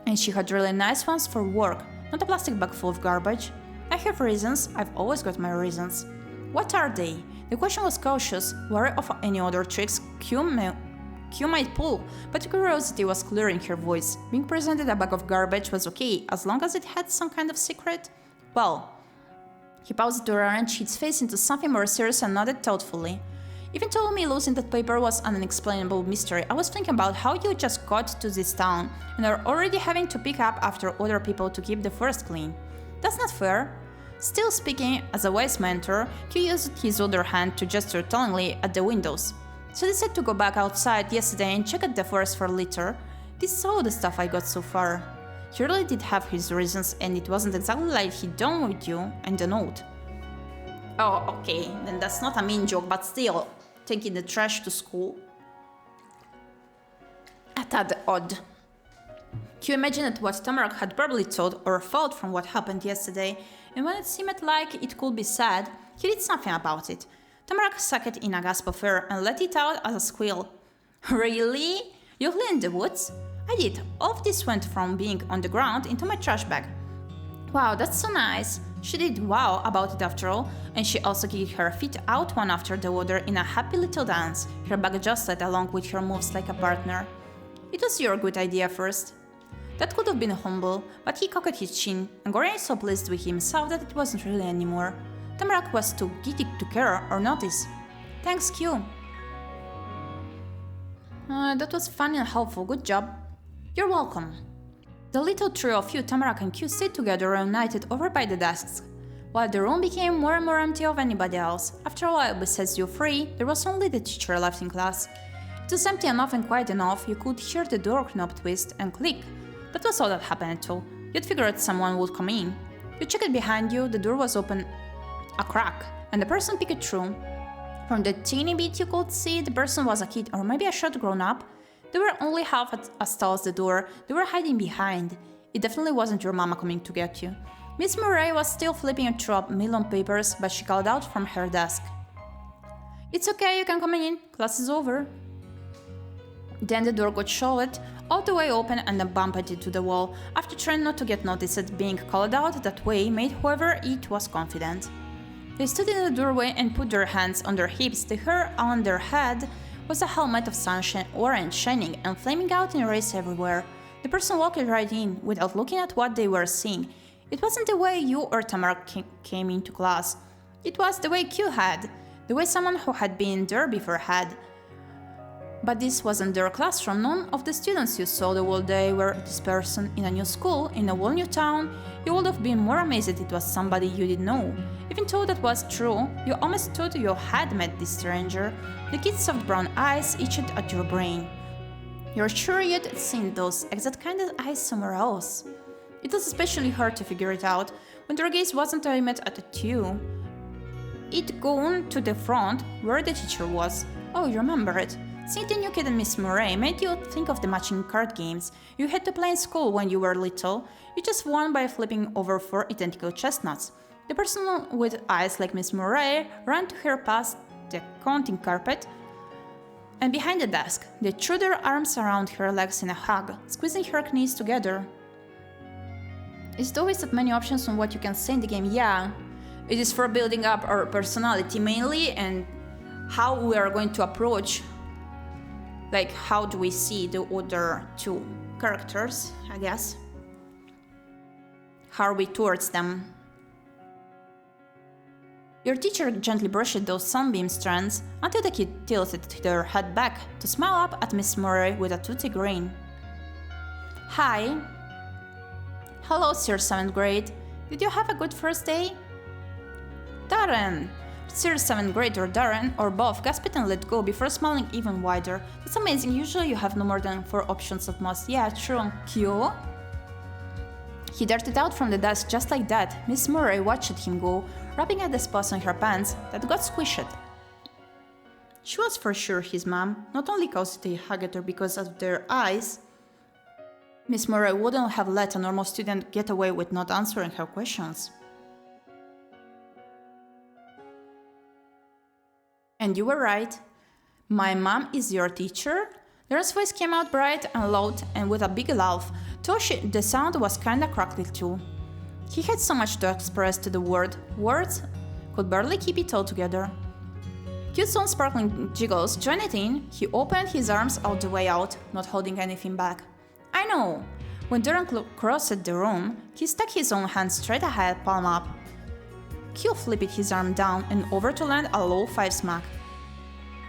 And she had really nice ones for work, not a plastic bag full of garbage. I have reasons, I've always got my reasons. What are they? The question was cautious, wary of any other tricks Q might pull, but curiosity was clear in her voice. Being presented a bag of garbage was okay, as long as it had some kind of secret. Well, he paused to arrange his face into something more serious and nodded thoughtfully. Even though me losing that paper was an unexplainable mystery, I was thinking about how you just got to this town and are already having to pick up after other people to keep the forest clean. That's not fair. Still speaking as a wise mentor, Q used his other hand to gesture tellingly at the windows. So decided to go back outside yesterday and check at the forest for litter. This is all the stuff I got so far. He really did have his reasons, and it wasn't exactly like he'd done with you and the note. Oh, okay, then that's not a mean joke, but still, taking the trash to school? A tad odd. Q imagined what Tamarack had probably thought or felt from what happened yesterday, and when it seemed like it could be said, he did something about it. Tamarack sucked in a gasp of air and let it out as a squeal. Really? You cleaned the woods? I did. All of this went from being on the ground into my trash bag. Wow, that's so nice. She did wow about it after all, and she also kicked her feet out one after the other in a happy little dance. Her bag adjusted along with her moves like a partner. It was your good idea first. That could have been humble, but he cocked his chin, and Gorian so pleased with himself that it wasn't really anymore. Tamarack was too giddy to care or notice. Thanks, Q. That was fun and helpful, good job. You're welcome. The little trio of you, Tamarack and Q, stayed together reunited over by the desks, while the room became more and more empty of anybody else. After a while, besides you three, there was only the teacher left in class. It was empty enough and quiet enough you could hear the door knob twist and click. That was all that happened too. You'd figured someone would come in. You checked behind you, the door was open a crack, and the person peeked through. From the teeny bit you could see, the person was a kid or maybe a short grown-up. They were only half as tall as the door, they were hiding behind. It definitely wasn't your mama coming to get you. Miss Murray was still flipping through a million papers, but she called out from her desk. It's okay, you can come in, class is over. Then the door got shoved all the way open and then bumped into the wall. After trying not to get noticed, being called out that way made whoever it was confident. They stood in the doorway and put their hands on their hips. The hair on their head was a helmet of sunshine, orange, shining and flaming out in rays everywhere. The person walked right in, without looking at what they were seeing. It wasn't the way you or Tamar came into class. It was the way Q had, the way someone who had been there before had. But this wasn't their classroom. None of the students you saw the whole day were this person in a new school, in a whole new town. You would have been more amazed that it was somebody you didn't know. Even though that was true, you almost thought you had met this stranger. The kid's soft brown eyes itched at your brain. You're sure you'd seen those exact kind of eyes somewhere else. It was especially hard to figure it out when their gaze wasn't aimed at you. It'd gone to the front, where the teacher was. Oh, you remember it. Seeing the new kid and Miss Murray made you think of the matching card games you had to play in school when you were little. You just won by flipping over 4 identical chestnuts. The person with eyes like Miss Murray ran to her past the counting carpet and behind the desk. They threw their arms around her legs in a hug, squeezing her knees together. Is it always that many options on what you can say in the game? Yeah. It is for building up our personality mainly and how we are going to approach. Like, how do we see the other two characters, I guess? How are we towards them? Your teacher gently brushed those sunbeam strands until the kid tilted their head back to smile up at Miss Murray with a toothy grin. Hi. Hello, Sir 7th grade. Did you have a good first day? Darren. Sir 7th grade or Darren, or both, gasped and let go before smiling even wider. That's amazing, usually you have no more than 4 options of most. Yeah, true. Q? He darted out from the desk just like that. Miss Murray watched him go, rubbing at the spots on her pants that got squished. She was for sure his mom, not only cause they hugged her because of their eyes. Miss Murray wouldn't have let a normal student get away with not answering her questions. And you were right. My mom is your teacher? Darren's voice came out bright and loud and with a big laugh, though the sound was kinda crackly too. He had so much to express to the words could barely keep it all together. Q's own sparkling jiggles joined in. He opened his arms all the way out, not holding anything back. I know. When Darren crossed the room, he stuck his own hand straight ahead, palm up. Q flipped his arm down and over to land a low 5 smack.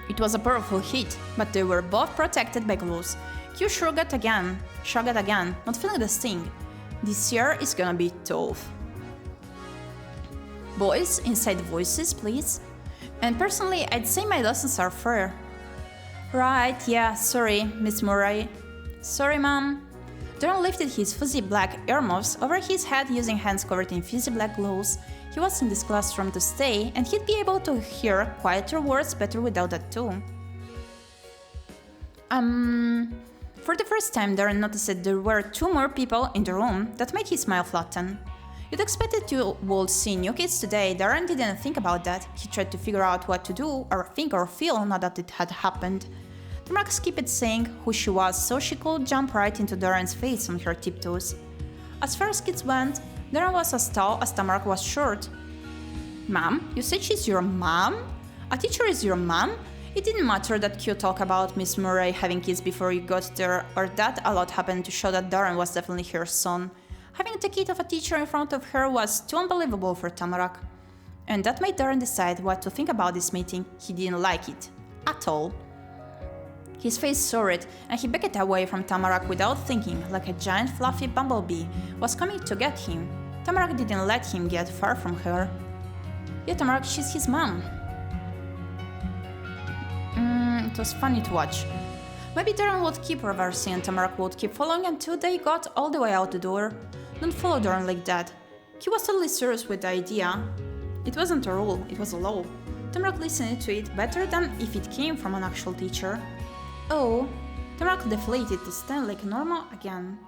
It was a powerful hit, but they were both protected by gloves. Q shrugged again, not feeling the sting. This year is gonna be tough. Boys, inside voices, please. And personally, I'd say my lessons are fair. Right, yeah, sorry, Miss Murray. Sorry, Mom. Darren lifted his fuzzy black earmuffs over his head using hands covered in fuzzy black gloves. He was in this classroom to stay, and he'd be able to hear quieter words better without that too. For the first time, Darren noticed that there were 2 more people in the room. That made his smile flatten. You'd expected you would see new kids today. Darren didn't think about that. He tried to figure out what to do, or think or feel now that it had happened. Tamara kept saying who she was so she could jump right into Darren's face on her tiptoes. As far as kids went, Darren was as tall as Tamara was short. Mom? You said she's your mom? A teacher is your mom? It didn't matter that Q talked about Miss Murray having kids before you got there, or that a lot happened to show that Darren was definitely her son. Having the kid of a teacher in front of her was too unbelievable for Tamara. And that made Darren decide what to think about this meeting. He didn't like it. At all. His face soured, and he backed away from Tamara without thinking, like a giant fluffy bumblebee was coming to get him. Tamara didn't let him get far from her. Yeah, Tamara, she's his mom. It was funny to watch. Maybe Darren would keep reversing and Tamara would keep following until they got all the way out the door. Don't follow Darren like that. He was totally serious with the idea. It wasn't a rule, it was a law. Tamara listened to it better than if it came from an actual teacher. Oh, Tamara deflated to stand like normal again,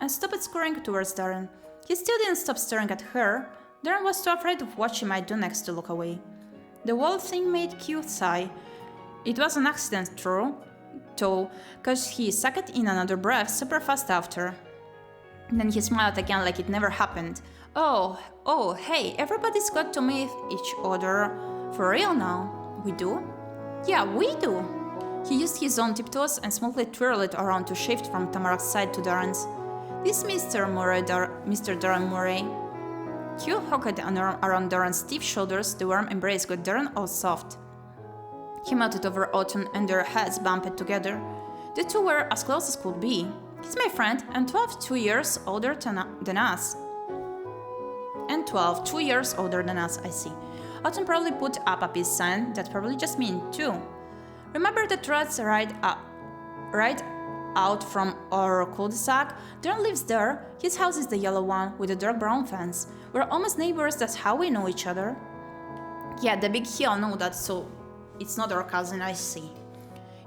and stopped scurrying towards Darren. He still didn't stop staring at her. Darren was too afraid of what she might do next to look away. The whole thing made Q sigh. It was an accident, true, though, cause he sucked in another breath super fast after. Then he smiled again like it never happened. Oh, hey, everybody's got to meet each other. For real now? We do? Yeah, we do. He used his own tiptoes and smoothly twirled it around to shift from Tamara's side to Darren's. This Mr. Darren Murray. Q hooked an arm around Darren's stiff shoulders. The warm embrace got Darren all soft. He melted over Autumn and their heads bumped together. The two were as close as could be. He's my friend and 2 years older than us. And 2 years older than us, I see. Autumn probably put up a peace sign that probably just mean 2. Remember the threads right out from our cul-de-sac? Darren lives there. His house is the yellow one with the dark brown fence. We're almost neighbors, that's how we know each other. Yeah, the big hill, know that, so it's not our cousin, I see.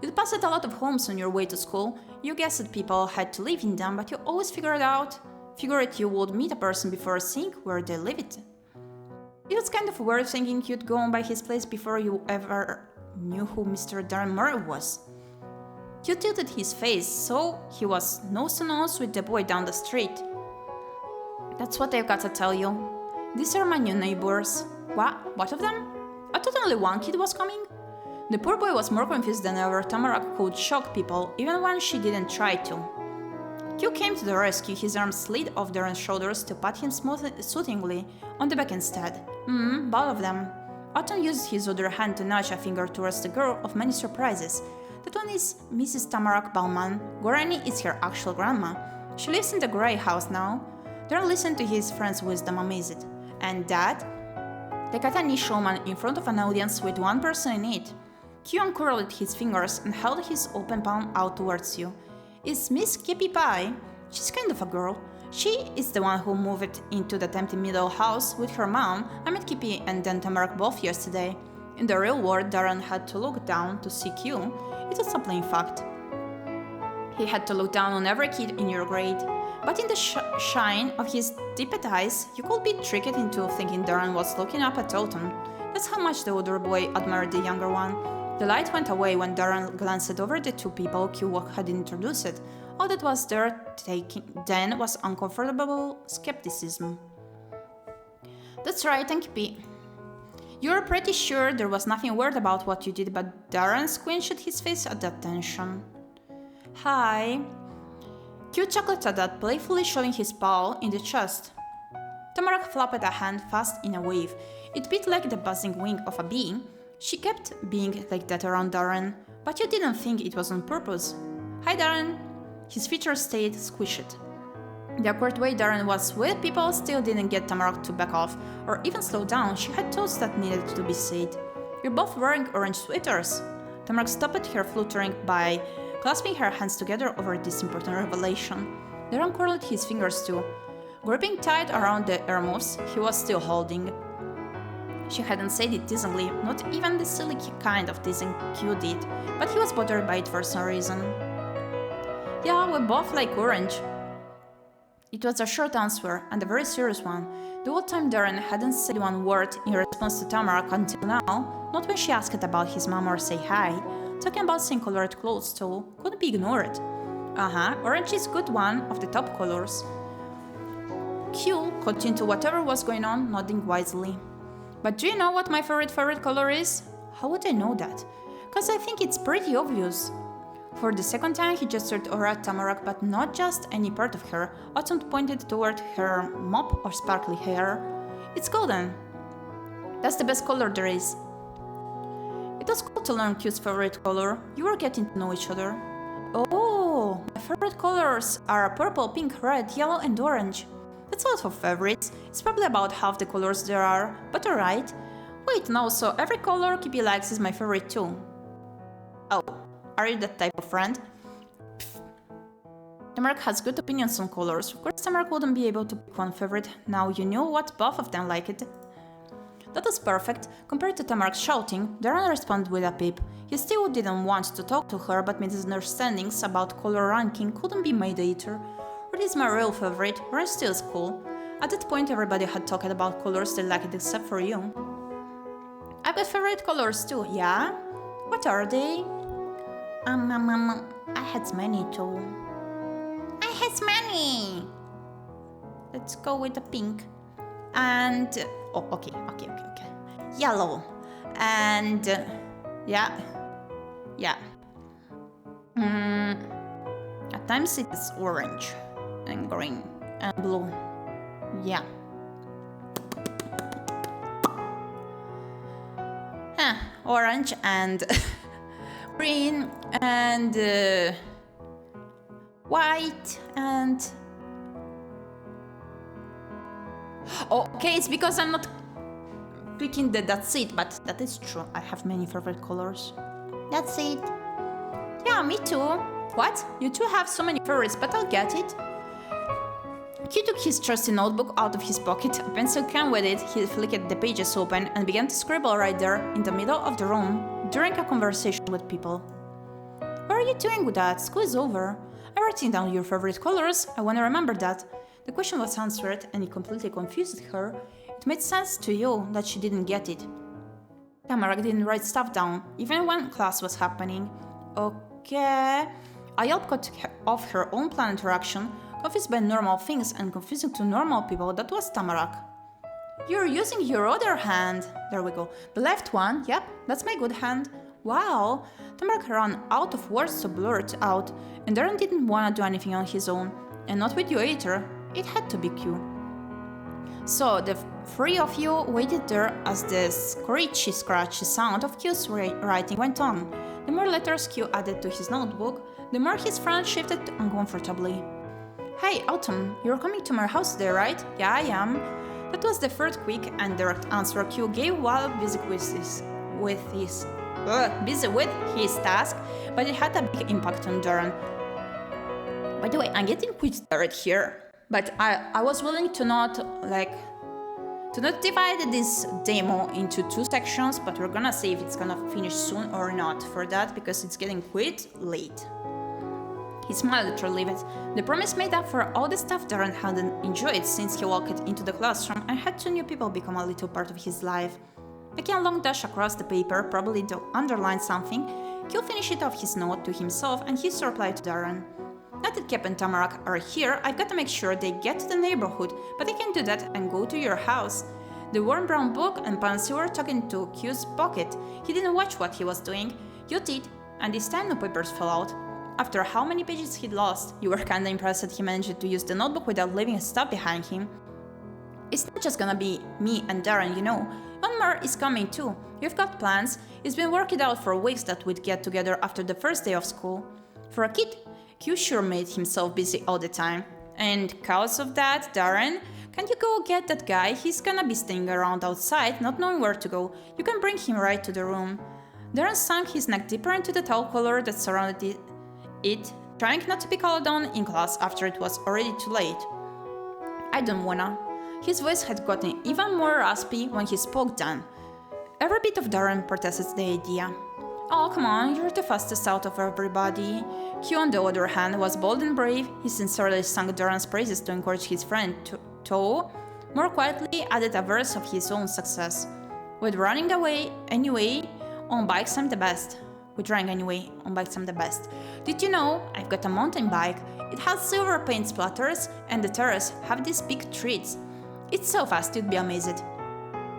You'd passed a lot of homes on your way to school. You guessed people had to live in them, but you always figured you would meet a person before seeing where they lived. It was kind of weird thinking you'd go by his place before you ever knew who Mr. Darren Murray was. You tilted his face, so he was nose to nose with the boy down the street. That's what I've got to tell you. These are my new neighbors. What of them? I thought only one kid was coming? The poor boy was more confused than ever. Tamara could shock people, even when she didn't try to. Q came to the rescue. His arm slid off Darren's shoulders to pat him soothingly on the back instead. Both of them. Autumn used his other hand to nudge a finger towards the girl of many surprises. That one is Mrs. Tamara Bauman. Gorani is her actual grandma. She lives in the grey house now. Darren listened to his friend's wisdom amazed. And that? They cut a niche showman in front of an audience with one person in it. Q uncurled his fingers and held his open palm out towards you. Is Miss Gyepi Pie? She's kind of a girl. She is the one who moved into the empty middle house with her mom. I met Gyepi and then Tamara both yesterday. In the real world, Darren had to look down to see Q. It was a plain fact. He had to look down on every kid in your grade. But in the shine of his deeped eyes, you could be tricked into thinking Darren was looking up at Autumn. That's how much the older boy admired the younger one. The light went away when Darren glanced over the two people Q had introduced. All that was there then was uncomfortable skepticism. That's right, Gyepi. You're pretty sure there was nothing weird about what you did, but Darren squinched his face at that tension. Hi. Q chuckled at that, playfully showing his paw in the chest. Tamara flapped a hand fast in a wave. It beat like the buzzing wing of a bee. She kept being like that around Darren, but you didn't think it was on purpose. Hi, Darren. His features stayed squished. The awkward way Darren was with people still didn't get Tamara to back off, or even slow down. She had thoughts that needed to be said. You're both wearing orange sweaters. Tamara stopped her fluttering by clasping her hands together over this important revelation. Darren curled his fingers too, gripping tight around the earmuffs he was still holding. She hadn't said it teasingly, not even the silly kind of teasing Q did, but he was bothered by it for some reason. Yeah, we both like orange. It was a short answer, and a very serious one. The whole time Darren hadn't said one word in response to Tamara until now, not when she asked about his mom or say hi. Talking about same-colored clothes too couldn't be ignored. Orange is good one of the top colors. Q caught into whatever was going on, nodding wisely. But do you know what my favorite color is? How would I know that? Cause I think it's pretty obvious. For the second time he gestured over at Tamara, but not just any part of her. Autumn pointed toward her mop of sparkly hair. It's golden. That's the best color there is. It was cool to learn Q's favorite color. You were getting to know each other. Oh, my favorite colors are purple, pink, red, yellow, and orange. That's a lot of favorites. It's probably about half the colors there are, but alright. Wait, no, so every color Gyepi likes is my favorite too. Oh, are you that type of friend? Tamara has good opinions on colors. Of course, Tamara wouldn't be able to pick one favorite. Now you knew what both of them liked. That was perfect. Compared to Tamar's shouting, Darren responded with a peep. He still didn't want to talk to her, but misunderstandings about color ranking couldn't be made either. Red is my real favorite, orange still is cool. At that point everybody had talked about colors they liked except for you. I've got favorite colors too, yeah? What are they? I had many too. I had many! Let's go with the pink. And... oh, okay. Yellow. And... yeah. At times it's orange. And green. And blue. Yeah. Orange and... green and... white and... oh, okay, it's because I'm not picking that's it, but that is true. I have many favorite colors. That's it. Yeah, me too. What? You two have so many favorites, but I'll get it. He took his trusty notebook out of his pocket, a pencil came with it, he flicked the pages open and began to scribble right there, in the middle of the room, during a conversation with people. What are you doing with that? School is over. I'm writing down your favorite colors, I want to remember that. The question was answered, and it completely confused her. It made sense to you that she didn't get it. Tamara didn't write stuff down, even when class was happening. Okay... Ayal cut off her own plan interaction, confused by normal things and confusing to normal people. That was Tamarak. You're using your other hand. There we go. The left one. Yep, that's my good hand. Wow. Tamarak ran out of words to blurt out, and Darren didn't want to do anything on his own. And not with you either. It had to be Q. So the three of you waited there as the scratchy sound of Q's writing went on. The more letters Q added to his notebook, the more his friend shifted uncomfortably. Hey, Autumn, you're coming to my house today, right? Yeah, I am. That was the third quick and direct answer Q gave while busy with his task, but it had a big impact on Darren. By the way, I'm getting quite tired here, but I was willing to not divide this demo into two sections, but we're gonna see if it's gonna finish soon or not for that, because it's getting quite late. He smiled to relieve it. The promise made up for all the stuff Darren hadn't enjoyed since he walked into the classroom and had two new people become a little part of his life. Making a long dash across the paper, probably to underline something, Q finished off his note to himself and his reply to Darren. Now that Gyepi and Tamarak are here, I've got to make sure they get to the neighborhood, but I can do that and go to your house. The worn brown book and Pansy were tucked into Q's pocket. He didn't watch what he was doing. You did, and this time no papers fell out. After how many pages he'd lost, you were kinda impressed that he managed to use the notebook without leaving a stub behind him. It's not just gonna be me and Darren, you know. One more is coming too. You've got plans. It's been worked out for weeks that we'd get together after the first day of school. For a kid, Q sure made himself busy all the time. And cause of that, Darren, can you go get that guy? He's gonna be staying around outside, not knowing where to go. You can bring him right to the room. Darren sunk his neck deeper into the towel collar that surrounded it, trying not to be called on in class after it was already too late. I don't wanna. His voice had gotten even more raspy when he spoke then. Every bit of Darren protested the idea. Oh, come on, you're the fastest out of everybody. Q, on the other hand, was bold and brave. He sincerely sang Darren's praises to encourage his friend to more quietly added a verse of his own success. With running away anyway, on bikes I'm the best. With running anyway, on bikes I'm the best. Did you know I've got a mountain bike? It has silver paint splatters and the tires have these big trees. It's so fast you'd be amazed.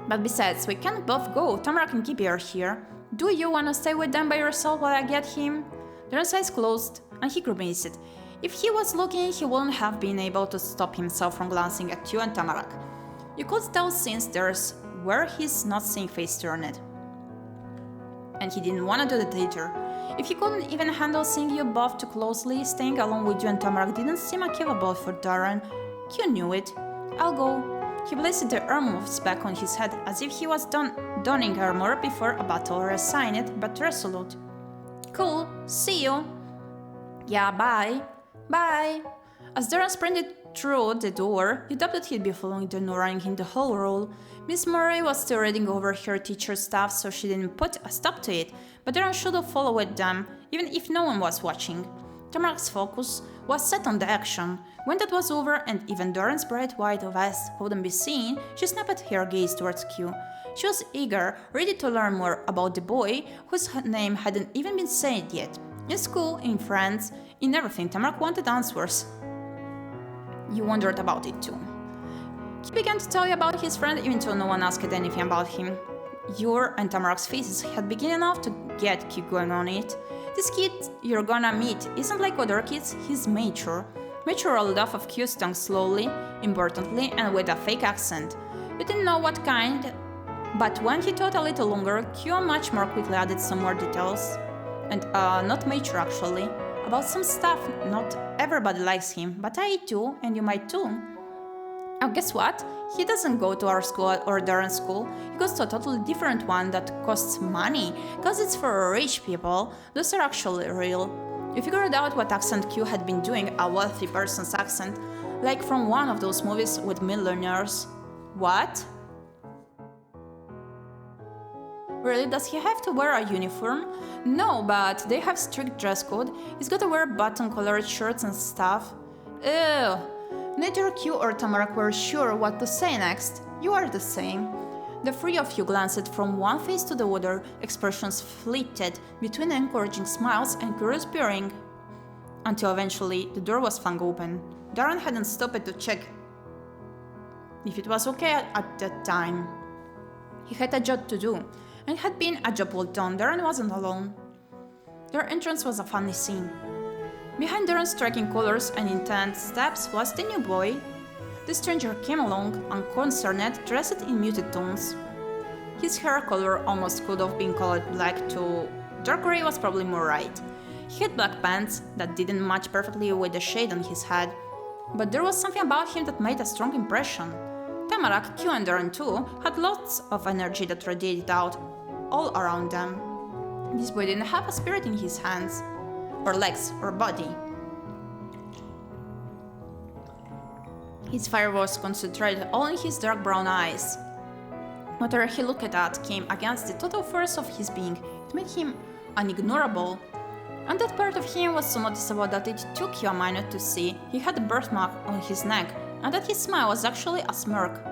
But besides, we can't both go. Tamarak and Gyepi are here. Do you wanna stay with them by yourself while I get him? Darren's eyes closed and he grimaced. If he was looking, he wouldn't have been able to stop himself from glancing at Q and Tamarak. You could tell since there's where his not seeing face turned. And he didn't want to do that later. If he couldn't even handle seeing you both too closely, staying alone with you and Tamarak didn't seem achievable for Darren. Q knew it. I'll go. He placed the armors back on his head as if he was donning armor before a battle, resigned but resolute. Cool, see you. Yeah, bye. Bye. As Darren sprinted through the door, you thought that he'd be following the no running in the whole role. Miss Murray was still reading over her teacher's stuff, so she didn't put a stop to it, but Darren should have followed them, even if no one was watching. Tamarak's focus was set on the action. When that was over, and even Darren's bright white vest couldn't be seen, she snapped her gaze towards Q. She was eager, ready to learn more about the boy, whose name hadn't even been said yet. In school, in friends, in everything, Tamarak wanted answers. You wondered about it too. He began to tell you about his friend even though no one asked anything about him. Your and Tamarak's faces had begun enough to get Q going on it. This kid you're gonna meet isn't like other kids, he's mature. Mature rolled off of Q's tongue slowly, importantly, and with a fake accent. You didn't know what kind, but when he thought a little longer, Q much more quickly added some more details. And not mature actually. About some stuff, not everybody likes him, but I do, and you might too. Oh, guess what? He doesn't go to our school or Darren's school. He goes to a totally different one that costs money, cause it's for rich people. Those are actually real. You figured out what accent Q had been doing, a wealthy person's accent, like from one of those movies with millionaires. What? Really, does he have to wear a uniform? No, but they have strict dress code. He's gotta wear button-collared shirts and stuff. Ew. Neither Q or Tamarak were sure what to say next. You are the same. The three of you glanced from one face to the other, expressions flitted between encouraging smiles and curious peering. Until eventually, the door was flung open. Darren hadn't stopped to check if it was okay at that time. He had a job to do, and it had been a job well done. Darren wasn't alone. Their entrance was a funny scene. Behind Darren's striking colors and intense steps was the new boy. The stranger came along, unconcerned, dressed in muted tones. His hair color almost could have been colored black too. Dark gray was probably more right. He had black pants that didn't match perfectly with the shade on his head. But there was something about him that made a strong impression. Tamarack, Q and Darren too had lots of energy that radiated out all around them. This boy didn't have a spirit in his hands, or legs, or body. His fire was concentrated all in his dark brown eyes. Whatever he looked at came against the total force of his being. It made him unignorable. And that part of him was so noticeable that it took you a minute to see he had a birthmark on his neck, and that his smile was actually a smirk.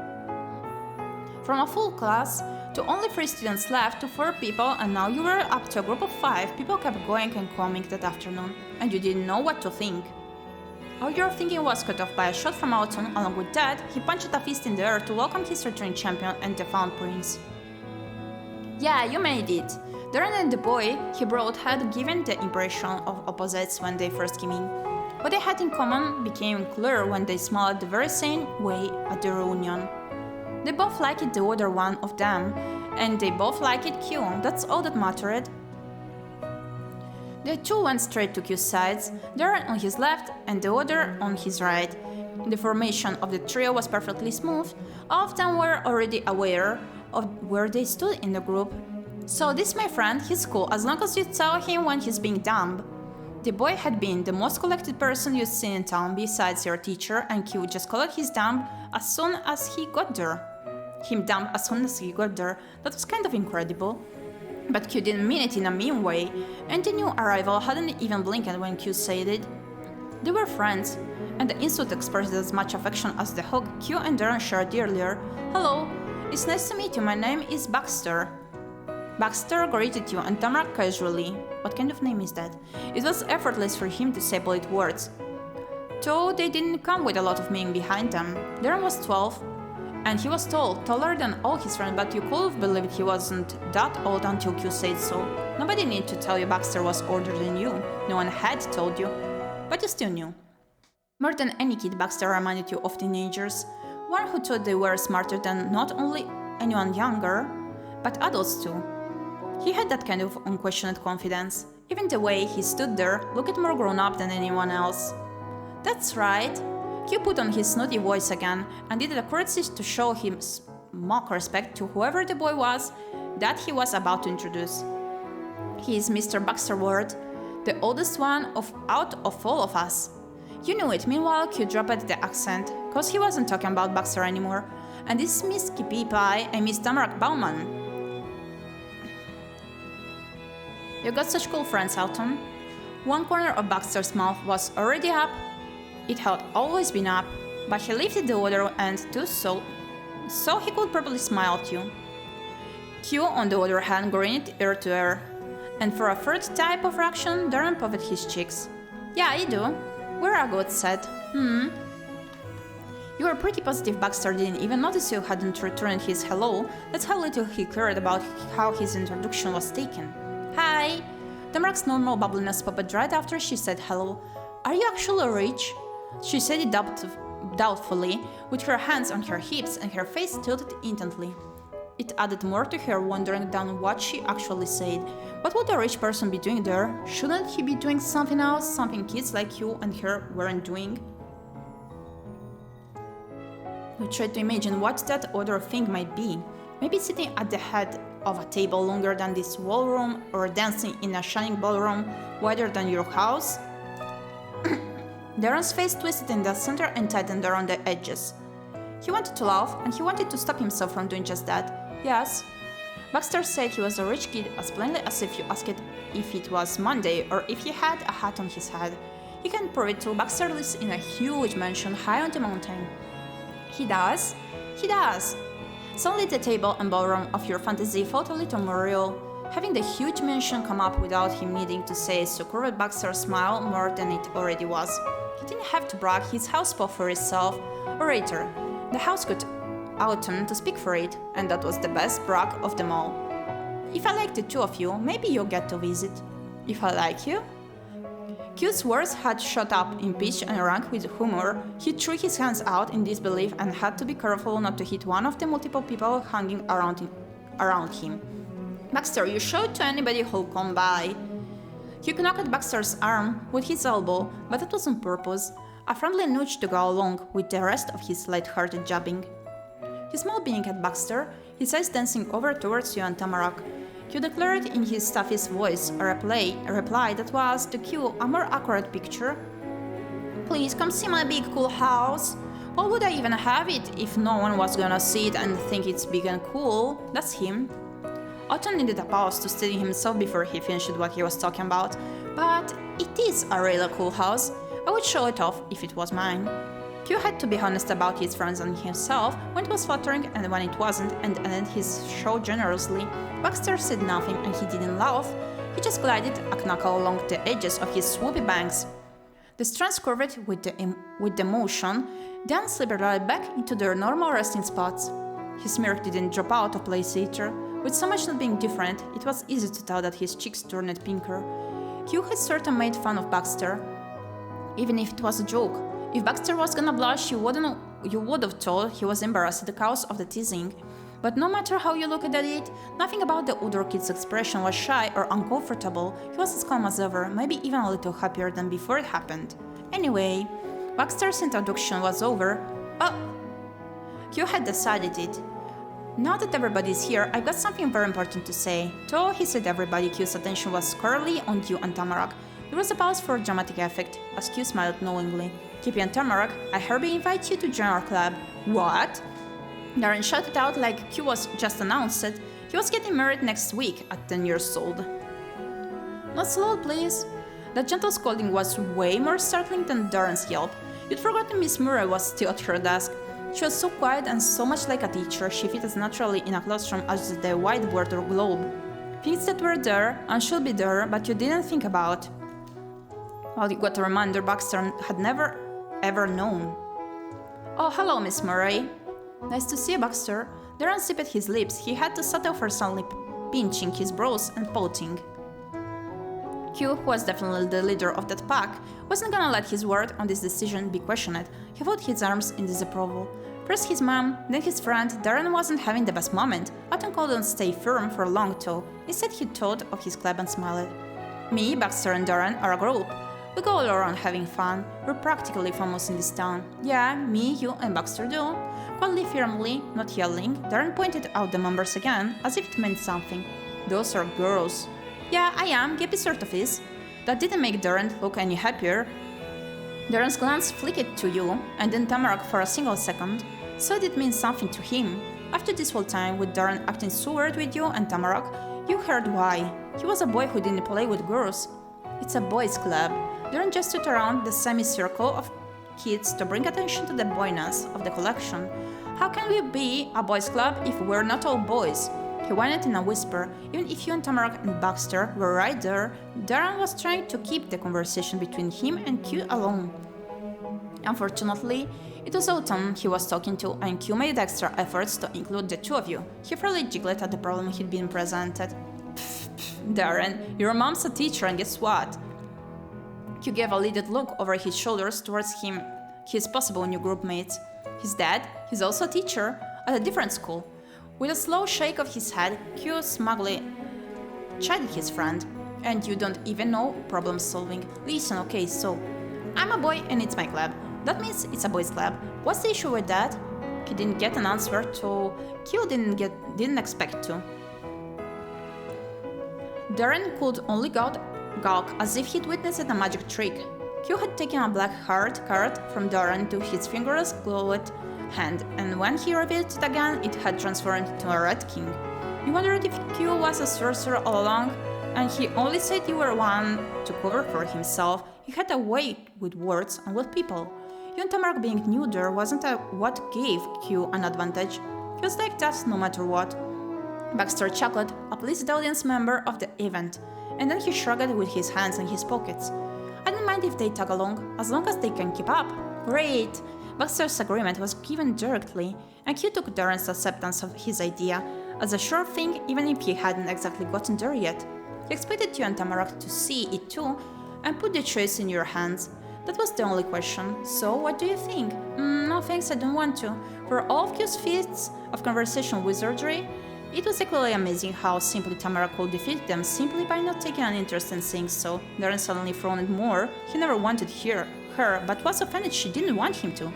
From a full class to only 3 students left to 4 people, and now you were up to a group of 5, people kept going and coming that afternoon, and you didn't know what to think. All your thinking was cut off by a shot from Autumn. Along with that, he punched a fist in the air to welcome his returning champion and the Found Prince. Yeah, you made it! Darren and the boy he brought had given the impression of opposites when they first came in. What they had in common became clear when they smiled the very same way at the reunion. They both liked the other one of them, and they both liked Q. That's all that mattered. The two went straight to Q's sides, Darren on his left and the other on his right. The formation of the trio was perfectly smooth. All of them were already aware of where they stood in the group. So this, my friend, he's cool as long as you tell him when he's being dumb. The boy had been the most collected person you'd seen in town besides your teacher, and Q just called his dumb as soon as he got there. That was kind of incredible. But Q didn't mean it in a mean way, and the new arrival hadn't even blinked when Q said it. They were friends, and the insult expressed as much affection as the hug Q and Darren shared earlier. Hello, it's nice to meet you, my name is Baxter. Baxter greeted you and Tamarack casually. What kind of name is that? It was effortless for him to say polite words, though they didn't come with a lot of meaning behind them. Darren was 12, and he was tall, taller than all his friends, but you could have believed he wasn't that old until Q said so. Nobody needed to tell you Baxter was older than you. No one had told you, but you still knew. More than any kid, Baxter reminded you of teenagers, one who thought they were smarter than not only anyone younger, but adults too. He had that kind of unquestioned confidence. Even the way he stood there looked more grown up than anyone else. That's right. Q put on his snooty voice again and did a courtesy to show him mock respect to whoever the boy was that he was about to introduce. He is Mr. Baxter Ward, the oldest one out of all of us. You knew it. Meanwhile, Q dropped the accent, cause he wasn't talking about Baxter anymore. And this is Miss Gyepi and Miss Tamarack Bauman. You got such cool friends, Alton. One corner of Baxter's mouth was already up. It had always been up, but he lifted the other end too so he could properly smile at you. Q, on the other hand, grinned ear to ear. And for a third type of reaction, Darren puffed his cheeks. Yeah, I do. We're a good set. You were pretty positive Baxter didn't even notice you hadn't returned his hello. That's how little he cared about how his introduction was taken. Hi! Tamarack's normal bubbliness popped right after she said hello. Are you actually rich? She said it doubtfully, with her hands on her hips and her face tilted intently. It added more to her wondering than what she actually said. What would a rich person be doing there? Shouldn't he be doing something else, something kids like you and her weren't doing? You tried to imagine what that other thing might be. Maybe sitting at the head of a table longer than this ballroom, or dancing in a shining ballroom wider than your house? Darren's face twisted in the center and tightened around the edges. He wanted to laugh, and he wanted to stop himself from doing just that. Yes. Baxter said he was a rich kid as plainly as if you asked if it was Monday or if he had a hat on his head. He can prove it too. Baxter lives in a huge mansion high on the mountain. He does? He does. Suddenly the table and ballroom of your fantasy felt a little more real. Having the huge mansion come up without him needing to say so curved Baxter's smile more than it already was. He didn't have to brag, his house spoke for itself. Orator. The house got Autumn to speak for it, and that was the best brag of them all. If I like the two of you, maybe you'll get to visit. If I like you? Q's words had shot up in pitch and rank with humor. He threw his hands out in disbelief and had to be careful not to hit one of the multiple people hanging around him. Baxter, you show it to anybody who'll come by. He knocked at Baxter's arm with his elbow, but that was on purpose. a friendly nudge to go along with the rest of his light-hearted jabbing. He smiled being at Baxter, his eyes dancing over towards Q and Tamarack. Q declared in his stuffiest voice a reply that was, to Q, a more accurate picture. Please come see my big cool house. Why would I even have it if no one was gonna see it and think it's big and cool? That's him. Otto needed a pause to steady himself before he finished what he was talking about. But it is a really cool house. I would show it off if it was mine. Q had to be honest about his friends and himself when it was flattering and when it wasn't, and ended his show generously. Baxter said nothing and he didn't laugh. He just glided a knuckle along the edges of his swoopy bangs. The strands curved with the motion, then slipped right back into their normal resting spots. His smirk didn't drop out of place either. With so much not being different, it was easy to tell that his cheeks turned pinker. Q had sort of made fun of Baxter, even if it was a joke. If Baxter was gonna blush, you would have thought he was embarrassed at the cause of the teasing. But no matter how you looked at it, nothing about the other kid's expression was shy or uncomfortable. He was as calm as ever, maybe even a little happier than before it happened. Anyway, Baxter's introduction was over. Q had decided it. Now that everybody's here, I've got something very important to say. Though he said everybody, Q's attention was squarely on Q and Tamarack. There was a pause for dramatic effect, as Q smiled knowingly. Gyepi and Tamarack, I hereby invite you to join our club. What? Darren shouted out like Q was just announced it. He was getting married next week at 10 years old. Not so loud, please. That gentle scolding was way more startling than Darren's yelp. You'd forgotten Miss Murray was still at her desk. She was so quiet and so much like a teacher, she fit as naturally in a classroom as the whiteboard or globe. Things that were there and should be there, but you didn't think about. Well, you got a reminder Baxter had never ever known. Oh, hello, Miss Murray. Nice to see you, Baxter. Darren zipped his lips. He had to settle for suddenly pinching his brows and pouting. Q, who was definitely the leader of that pack, wasn't gonna let his word on this decision be questioned. He folded his arms in disapproval. First his mom, then his friend. Darren wasn't having the best moment. Autumn couldn't stay firm for long though. Instead he thought of his club and smiled. Me, Baxter and Darren are a group. We go all around having fun. We're practically famous in this town. Yeah, me, you and Baxter do. Quietly, firmly, not yelling, Darren pointed out the members again, as if it meant something. Those are girls. Yeah, I am, Gyepi sort of is. That didn't make Darren look any happier. Darren's glance flicked to you, and then Tamarack for a single second, so it did mean something to him. After this whole time, with Darren acting so weird with you and Tamarack, you heard why. He was a boy who didn't play with girls. It's a boys' club. Darren gestured around the semicircle of kids to bring attention to the boyness of the collection. How can we be a boys' club if we're not all boys? He whined in a whisper. Even if you and Tamarack and Baxter were right there, Darren was trying to keep the conversation between him and Q alone. Unfortunately, it was Autumn he was talking to, and Q made extra efforts to include the two of you. He fairly giggled at the problem he'd been presented. Pfft, Darren, your mom's a teacher, and guess what? Q gave a leaded look over his shoulders towards his possible new group mates. His dad, he's also a teacher, at a different school. With a slow shake of his head, Q smugly chided his friend. And you don't even know problem solving. Listen, okay, so I'm a boy and it's my club. That means it's a boys' club. What's the issue with that? He didn't get an answer, so Q didn't expect to. Darren could only gulp as if he'd witnessed a magic trick. Q had taken a black heart card from Darren to his fingerless gloved hand, and when he revealed it again, it had transformed into a red king. You wondered if Q was a sorcerer all along, and he only said you were one to cover for himself. He had a way with words and with people. You and Tamarack being new there wasn't what gave Q an advantage. He was like that no matter what. Baxter chuckled, a pleased audience member of the event, and then he shrugged with his hands in his pockets. I don't mind if they tag along, as long as they can keep up. Great! Baxter's agreement was given directly, and Q took Darren's acceptance of his idea as a sure thing, even if he hadn't exactly gotten there yet. He expected you and Tamarack to see it too, and put the choice in your hands. That was the only question. So, what do you think? No thanks, I don't want to. For all of Q's feats of conversation wizardry, it was equally amazing how simply Tamarack could defeat them simply by not taking an interest in saying so. Darren suddenly frowned more. He never wanted her her, but was offended she didn't want him to.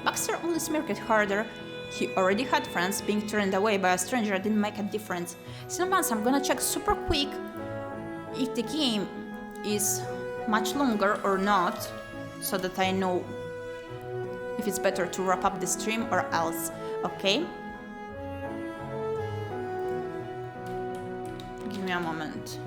Baxter only smirked harder. He already had friends. Being turned away by a stranger didn't make a difference. Cinnamons, I'm gonna check super quick if the game is much longer or not, so that I know if it's better to wrap up the stream or else, okay? Give me a moment.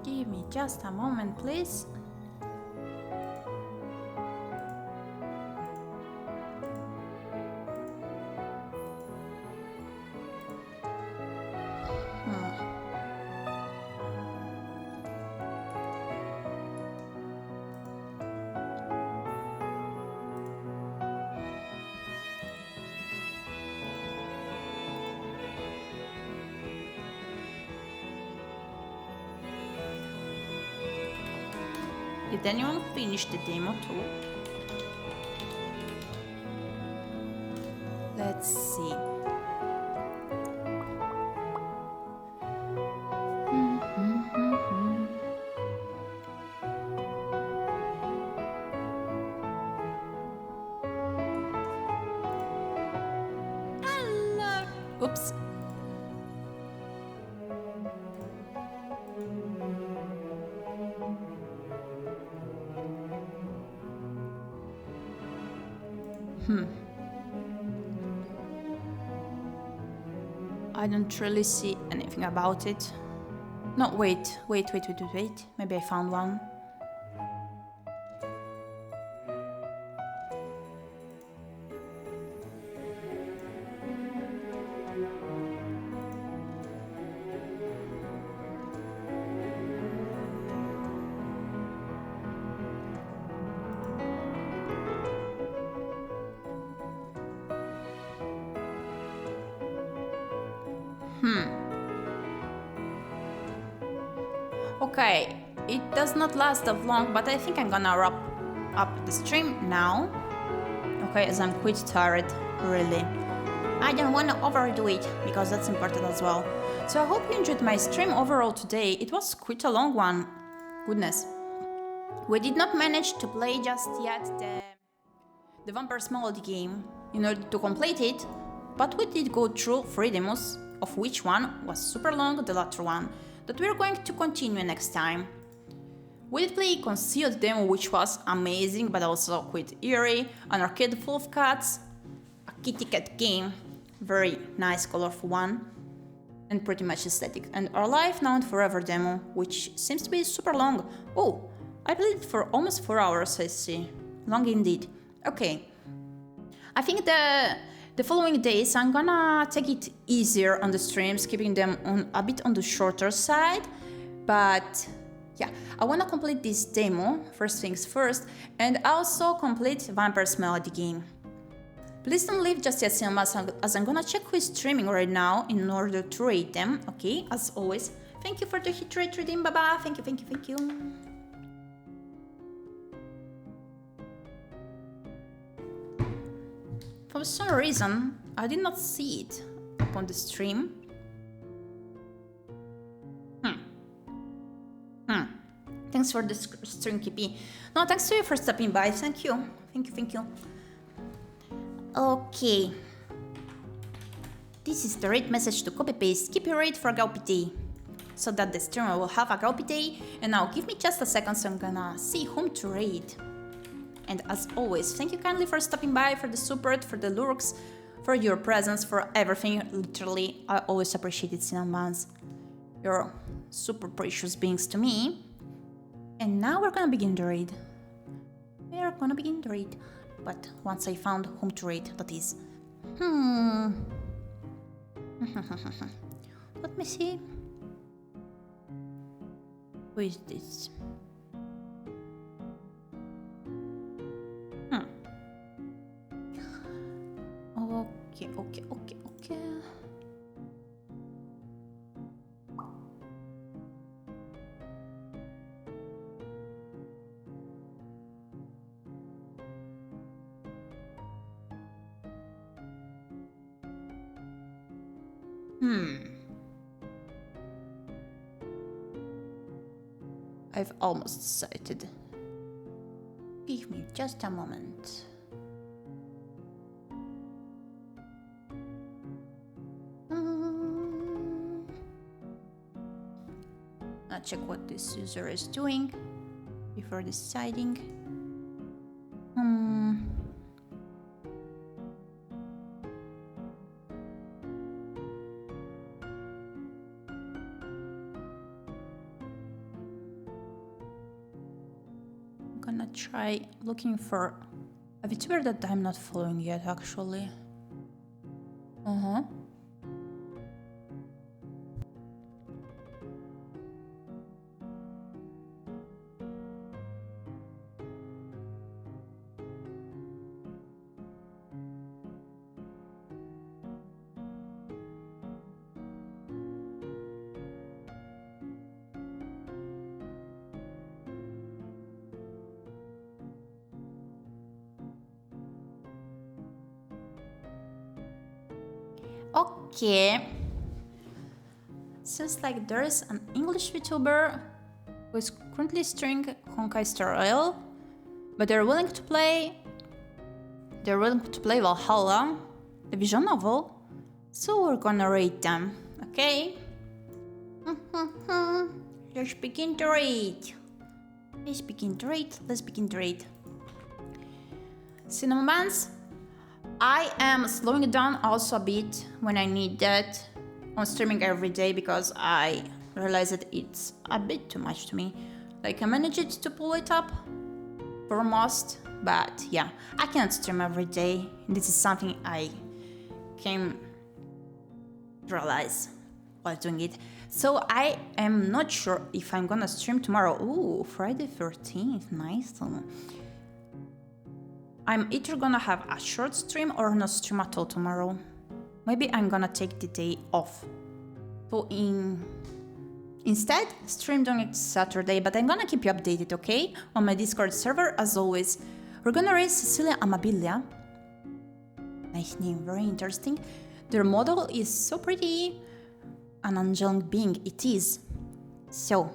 Give me just a moment, please. Did anyone finish the demo too? Let's see. Hello. Oops. I don't really see anything about it. No, wait. Maybe I found one. Okay, it does not last that long, but I think I'm gonna wrap up the stream now. Okay, as I'm quite tired, really. I don't wanna overdo it, because that's important as well. So I hope you enjoyed my stream overall today. It was quite a long one. Goodness. We did not manage to play just yet the Vampires Melody game in order to complete it, but we did go through 3 demos, of which one was super long, the latter one, that we're going to continue next time. We did play Concealed demo, which was amazing, but also quite eerie, an arcade full of cats, a kitty cat game, very nice, colorful one, and pretty much aesthetic, and our Life Now and Forever demo, which seems to be super long. Oh, I played it for almost 4 hours, I see. Long indeed. Okay. I think the following days I'm gonna take it easier on the streams, keeping them on a bit on the shorter side, but yeah, I wanna complete this demo, first things first, and also complete Vampires Melody game. Please don't leave just yet, as I'm gonna check who is streaming right now in order to rate them, okay, as always. Thank you for the hit rate redeem, baba, thank you. For some reason, I did not see it upon the stream. Thanks for the stream, Gyepi. No, thanks to you for stopping by. Thank you. Okay. This is the raid message to copy-paste. Keep your raid for Gyepi, so that the streamer will have a Gyepi. And now give me just a second, so I'm gonna see whom to raid. And as always, thank you kindly for stopping by, for the support, for the lurks, for your presence, for everything. Literally, I always appreciate it, Cinnamons. You're super precious beings to me. And now we're gonna begin the raid. But once I found whom to raid, that is. Let me see. Who is this? Okay. I've almost decided. Give me just a moment. I'll check what this user is doing before deciding. Gonna try looking for a VTuber that I'm not following yet, actually. Okay. Seems like there is an English VTuber who is currently streaming Honkai Star Rail, but they're willing to play Valhalla, the visual novel, so we're gonna rate them, okay? Let's begin to rate. Let's begin to rate. Cinnamon buns. I am slowing it down also a bit when I need that on streaming every day because I realize that it's a bit too much to me. Like I managed to pull it up for most, but yeah, I can't stream every day. This is something I came to realize while doing it. So I am not sure if I'm gonna stream tomorrow. Ooh, Friday 13th, nice. I'm either gonna have a short stream or no stream at all tomorrow. Maybe I'm gonna take the day off to instead stream during Saturday, but I'm gonna keep you updated, okay? On my Discord server, as always. We're gonna raise Cecilia Amabilia. Nice name, very interesting. Their model is so pretty. An angelic being, it is. So,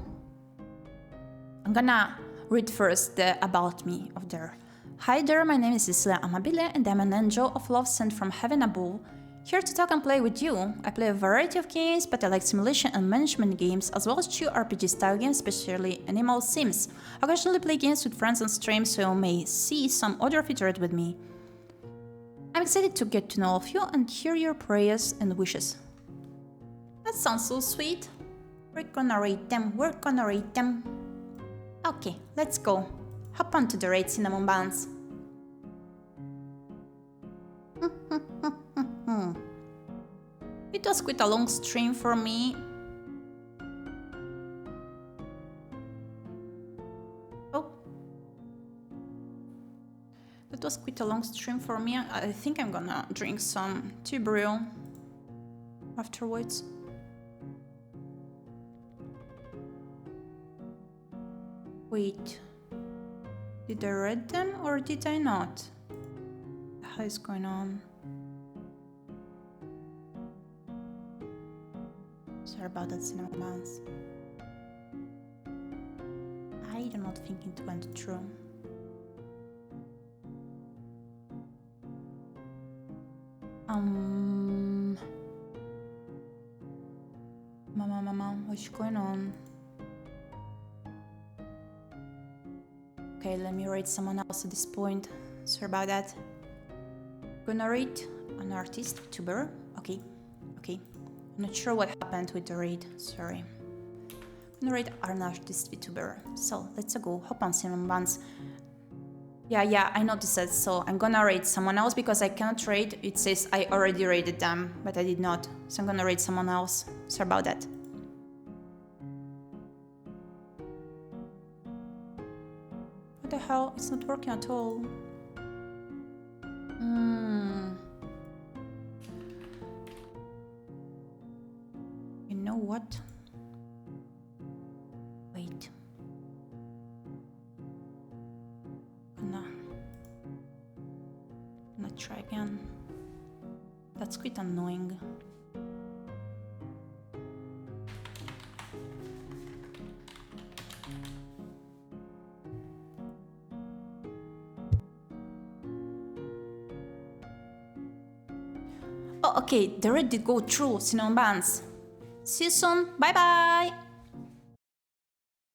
I'm gonna read first the about me of their. Hi there, my name is Cecilia Amabilia and I'm an angel of love sent from heaven above, here to talk and play with you. I play a variety of games, but I like simulation and management games, as well as 2 RPG style games, especially Animal Sims. I occasionally play games with friends on stream, so you may see some other featured with me. I'm excited to get to know all of you and hear your prayers and wishes. That sounds so sweet. We're gonna rate them. Okay, let's go. Hop on to the raid, cinnamon buns. It was quite a long stream for me. Oh. That was quite a long stream for me. I think I'm gonna drink some tea brew afterwards. Wait. Did I read them or did I not? What the hell is going on? Sorry about that, cinnamon buns. I do not think it went through. Mama, what's going on? Okay, let me rate someone else at this point. Sorry about that. Gonna rate an artist, VTuber. Okay. I'm not sure what happened with the raid. Sorry. Gonna rate an artist, VTuber. So let's go. Hop on, cinnamon buns. Yeah, I noticed that. So I'm gonna rate someone else because I cannot rate. It says I already rated them, but I did not. So I'm gonna rate someone else. Sorry about that. What the hell? It's not working at all. You know what? Wait. Gonna try again. That's quite annoying. Oh, okay, they're ready to go through cinnamon buns. See you soon. Bye bye.